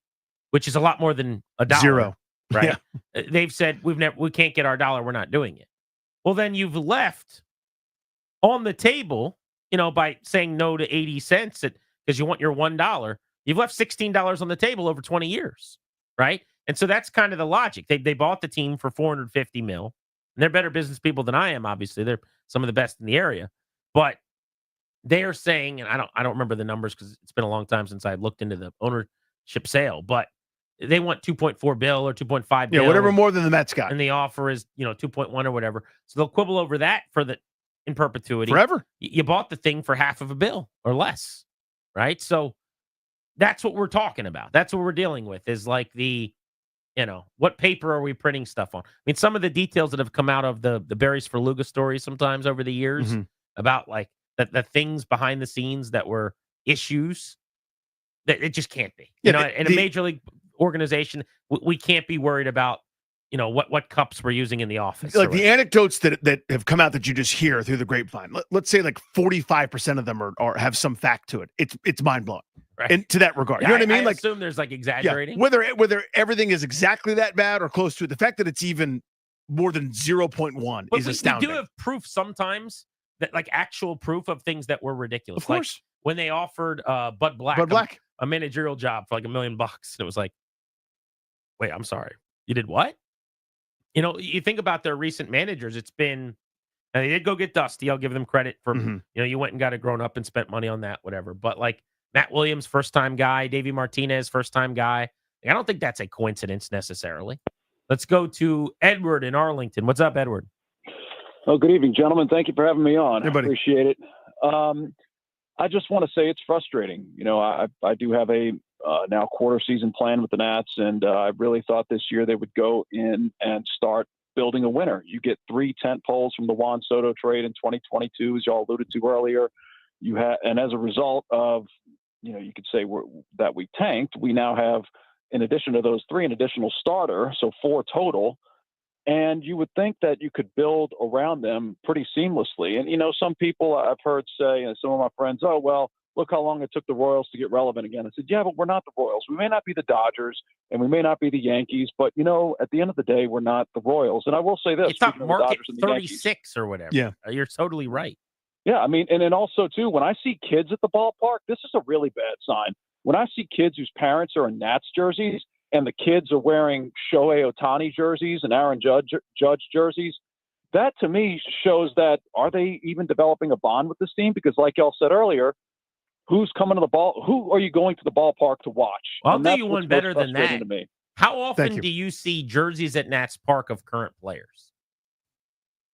which is a lot more than $1, zero, right? Yeah. They've said we can't get our $1. We're not doing it. Well, then you've left on the table, by saying no to 80 cents because you want your $1. You've left $16 on the table over 20 years, right? And so that's kind of the logic. They bought the team for $450 million. And they're better business people than I am, obviously. They're some of the best in the area. But they are saying, and I don't remember the numbers because it's been a long time since I looked into the ownership sale, but they want 2.4 bill or 2.5 bill. Yeah, whatever more than the Mets got. And the offer is, 2.1 or whatever. So they'll quibble over that in perpetuity. Forever. You bought the thing for half of a bill or less, right? So that's what we're talking about. That's what we're dealing with is like what paper are we printing stuff on? I mean, some of the details that have come out of the Berries for Luga story sometimes over the years about like the things behind the scenes that were issues that it just can't be. In a major league organization, we can't be worried about, what cups we're using in the office. Like the anecdotes that have come out that you just hear through the grapevine. Let's say like 45% of them are have some fact to it. It's mind blowing. Right. And to that regard, yeah, you know what I mean? I assume there's like exaggerating. Yeah, whether everything is exactly that bad or close to it, the fact that it's even more than 0.1 is astounding. We do have proof sometimes that like actual proof of things that were ridiculous. Of course, like when they offered Bud Black a managerial job for like $1 million, it was like, wait, I'm sorry, you did what? You think about their recent managers. It's been, and they did go get Dusty. I'll give them credit for, you went and got it grown up and spent money on that, whatever. But like. Matt Williams, first-time guy. Davey Martinez, first-time guy. I don't think that's a coincidence necessarily. Let's go to Edward in Arlington. What's up, Edward? Oh, good evening, gentlemen. Thank you for having me on. Hey, buddy. Appreciate it. I just want to say it's frustrating. I do have a now quarter season plan with the Nats, and I really thought this year they would go in and start building a winner. You get 3 tent poles from the Juan Soto trade in 2022, as y'all alluded to earlier. And as a result of you could say that we tanked. We now have, in addition to those 3, an additional starter, so 4 total. And you would think that you could build around them pretty seamlessly. And, some people I've heard say, and some of my friends, oh, well, look how long it took the Royals to get relevant again. I said, yeah, but we're not the Royals. We may not be the Dodgers and we may not be the Yankees, but, at the end of the day, we're not the Royals. And I will say this. It's not market 36 or whatever. Yeah. You're totally right. Yeah, I mean, and then also, too, when I see kids at the ballpark, this is a really bad sign. When I see kids whose parents are in Nats jerseys and the kids are wearing Shohei Ohtani jerseys and Aaron Judge jerseys, that to me shows that are they even developing a bond with this team? Because like y'all said earlier, who's coming to the ball? Who are you going to the ballpark to watch? Well, I'll do you one better than that. How often you. Do you see jerseys at Nats Park of current players?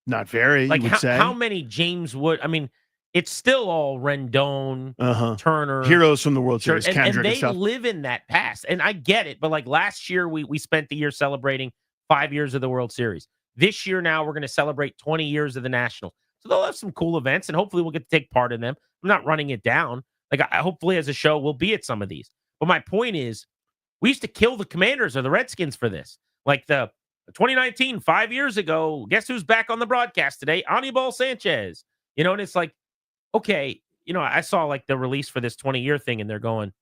Not very, like you would say. How many James Wood? I mean, it's still all Rendon, Turner. Heroes from the World Series, and they live in that past. And I get it, but like last year, we spent the year celebrating 5 years of the World Series. This year now, we're going to celebrate 20 years of the National. So they'll have some cool events, and hopefully we'll get to take part in them. I'm not running it down. Like, hopefully as a show, we'll be at some of these. But my point is, we used to kill the Commanders or the Redskins for this. Like the 2019, 5 years ago, guess who's back on the broadcast today? Anibal Sanchez. And it's like, okay, I saw like the release for this 20-year thing, and they're going,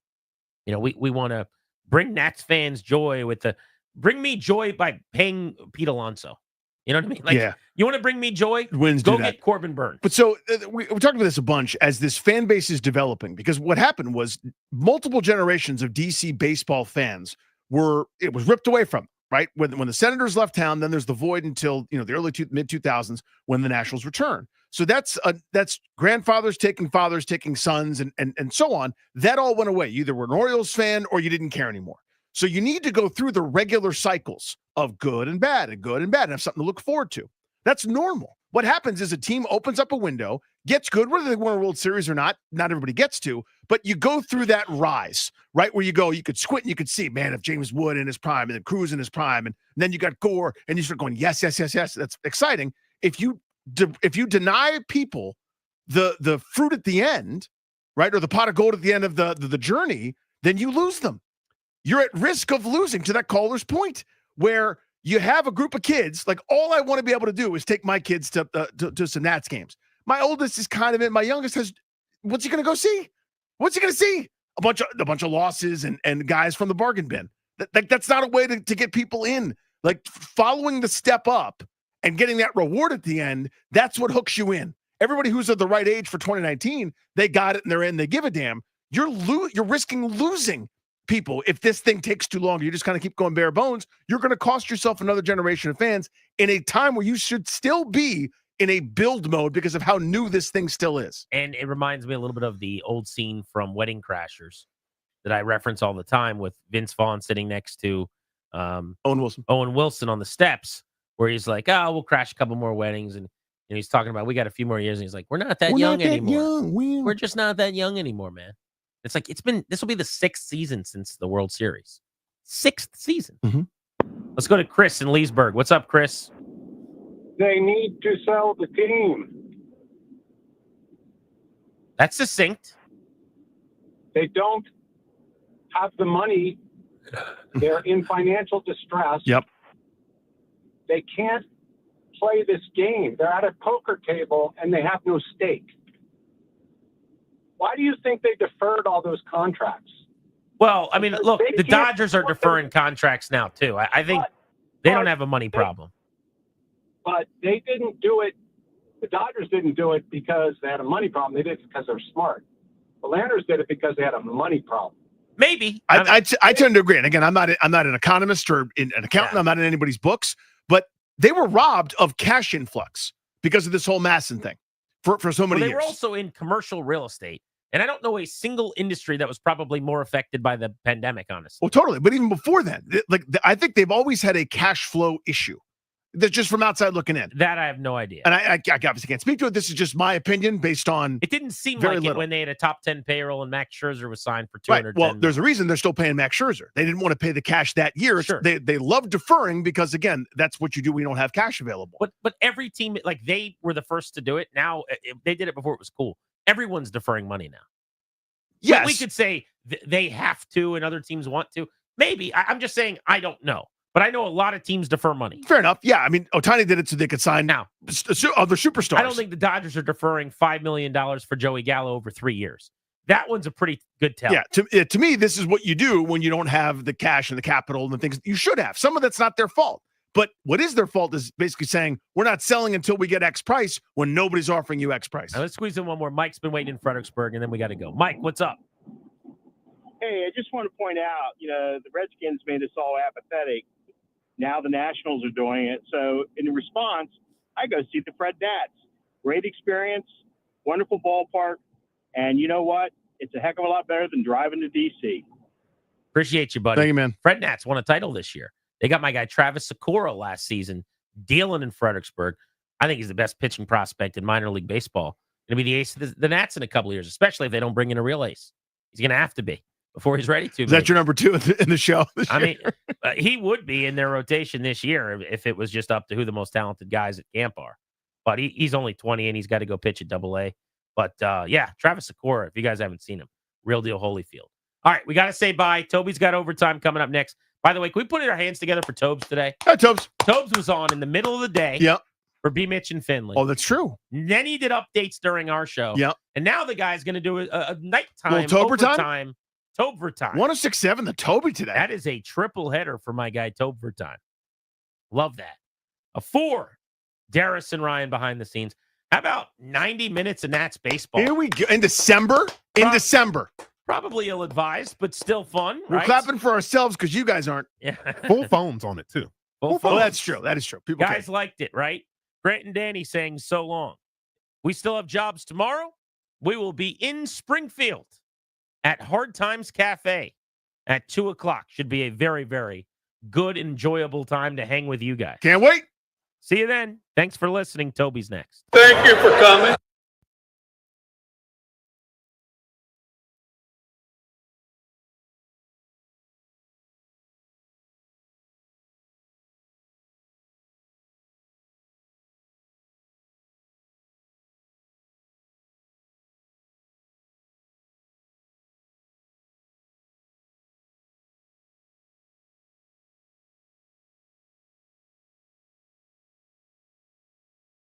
we want to bring Nats fans joy with the bring me joy by paying Pete Alonso. You know what I mean? Like, Yeah. you want to bring me joy? Wins Go do that. get Corbin Burns. But so we talked about this a bunch as this fan base is developing, because what happened was multiple generations of DC baseball fans it was ripped away from them, right? When the Senators left town, then there's the void until the early mid 2000s when the Nationals return. So that's grandfathers taking fathers, taking sons, and so on. That all went away. You either were an Orioles fan or you didn't care anymore. So you need to go through the regular cycles of good and bad and good and bad and have something to look forward to. That's normal. What happens is a team opens up a window, gets good, whether they win a World Series or not everybody gets to, but you go through that rise, right? Where you could squint and you could see, man, if James Wood in his prime and then Cruz in his prime, and then you got Gore, and you start going, yes, yes, yes, yes. That's exciting. If you deny people the fruit at the end, right, or the pot of gold at the end of the journey, then you lose them. You're at risk of losing, to that caller's point, where you have a group of kids, like, all I want to be able to do is take my kids to some Nats games. My oldest is kind of in. My youngest what's he going to go see? What's he going to see? A bunch of losses and guys from the bargain bin. That's not a way to get people in. Like, following the step up and getting that reward at the end, that's what hooks you in. Everybody who's at the right age for 2019, they got it and they're in. They give a damn. You're risking losing people if this thing takes too long. You just kind of keep going bare bones. You're going to cost yourself another generation of fans in a time where you should still be in a build mode because of how new this thing still is. And it reminds me a little bit of the old scene from Wedding Crashers that I reference all the time, with Vince Vaughn sitting next to Owen Wilson on the steps, where he's like, "Oh, we'll crash a couple more weddings," and he's talking about, we got a few more years, and he's like, "We're not that young anymore. We're just not that young anymore, man." It's like, this will be the 6th season since the World Series. 6th season. Mm-hmm. Let's go to Chris in Leesburg. What's up, Chris? They need to sell the team. That's succinct. They don't have the money. They're in financial distress. Yep. They can't play this game. They're at a poker table and they have no stake. Why do you think they deferred all those contracts? Well, I mean, look, the Dodgers are deferring contracts now, too. I think they don't have a money problem. But they didn't do it. The Dodgers didn't do it because they had a money problem. They did it because they're smart. The Landers did it because they had a money problem. Maybe. I tend to agree. And again, I'm not an economist or an accountant. Yeah. I'm not in anybody's books. But they were robbed of cash influx because of this whole Masson thing for so many years. They were also in commercial real estate. And I don't know a single industry that was probably more affected by the pandemic, honestly. Well, totally. But even before then, I think they've always had a cash flow issue. That's just from outside looking in. That I have no idea. And I obviously can't speak to it. This is just my opinion based on. It didn't seem like it when they had a top 10 payroll and Max Scherzer was signed for $210 million. Well, there's a reason they're still paying Max Scherzer. They didn't want to pay the cash that year. Sure. They love deferring because, again, that's what you do when you don't have cash available. But every team, like, they were the first to do it. Now, they did it before it was cool. Everyone's deferring money now. Yes. We could say they have to and other teams want to. Maybe. I'm just saying I don't know. But I know a lot of teams defer money. Fair enough. Yeah, I mean, Ohtani did it so they could sign now other superstars. I don't think the Dodgers are deferring $5 million for Joey Gallo over 3 years. That one's a pretty good tell. Yeah, to me, this is what you do when you don't have the cash and the capital and the things you should have. Some of that's not their fault. But what is their fault is basically saying, we're not selling until we get X price when nobody's offering you X price. Now, let's squeeze in one more. Mike's been waiting in Fredericksburg, and then we got to go. Mike, what's up? Hey, I just want to point out, the Redskins made us all apathetic. Now the Nationals are doing it. So in response, I go see the Fred Nats. Great experience, wonderful ballpark. And you know what? It's a heck of a lot better than driving to D.C. Appreciate you, buddy. Thank you, man. Fred Nats won a title this year. They got my guy Travis Sikora last season dealing in Fredericksburg. I think he's the best pitching prospect in minor league baseball. Going to be the ace of the Nats in a couple of years, especially if they don't bring in a real ace. He's going to have to be before he's ready to. Is that your number 2 in the show? I mean, he would be in their rotation this year if it was just up to who the most talented guys at camp are. But he's only 20 and he's got to go pitch at AA. But yeah, Travis Sikora, if you guys haven't seen him, real deal Holyfield. All right, we got to say bye. Toby's got overtime coming up next. By the way, can we put our hands together for Tobes today? Hi, Tobes. Tobes was on in the middle of the day. Yep. For B. Mitch and Finley. Oh, that's true. And then he did updates during our show. Yep. And now the guy's going to do a nighttime overtime Tobe One 106.7 the Toby today. That is a triple header for my guy Tobe Vertine. Love that. A 4. Darius and Ryan behind the scenes. How about 90 minutes of Nats baseball? Here we go. In December? December. Probably ill-advised, but still fun, We're right? clapping for ourselves because you guys aren't. Yeah. Full phones on it, too. Full Oh, phones. that's true. That is true. People Guys care. liked it, right? Grant and Danny saying so long. We still have jobs tomorrow. We will be in Springfield at Hard Times Cafe at 2 o'clock. Should be a very, very good, enjoyable time to hang with you guys. Can't wait. See you then. Thanks for listening. Toby's next. Thank you for coming.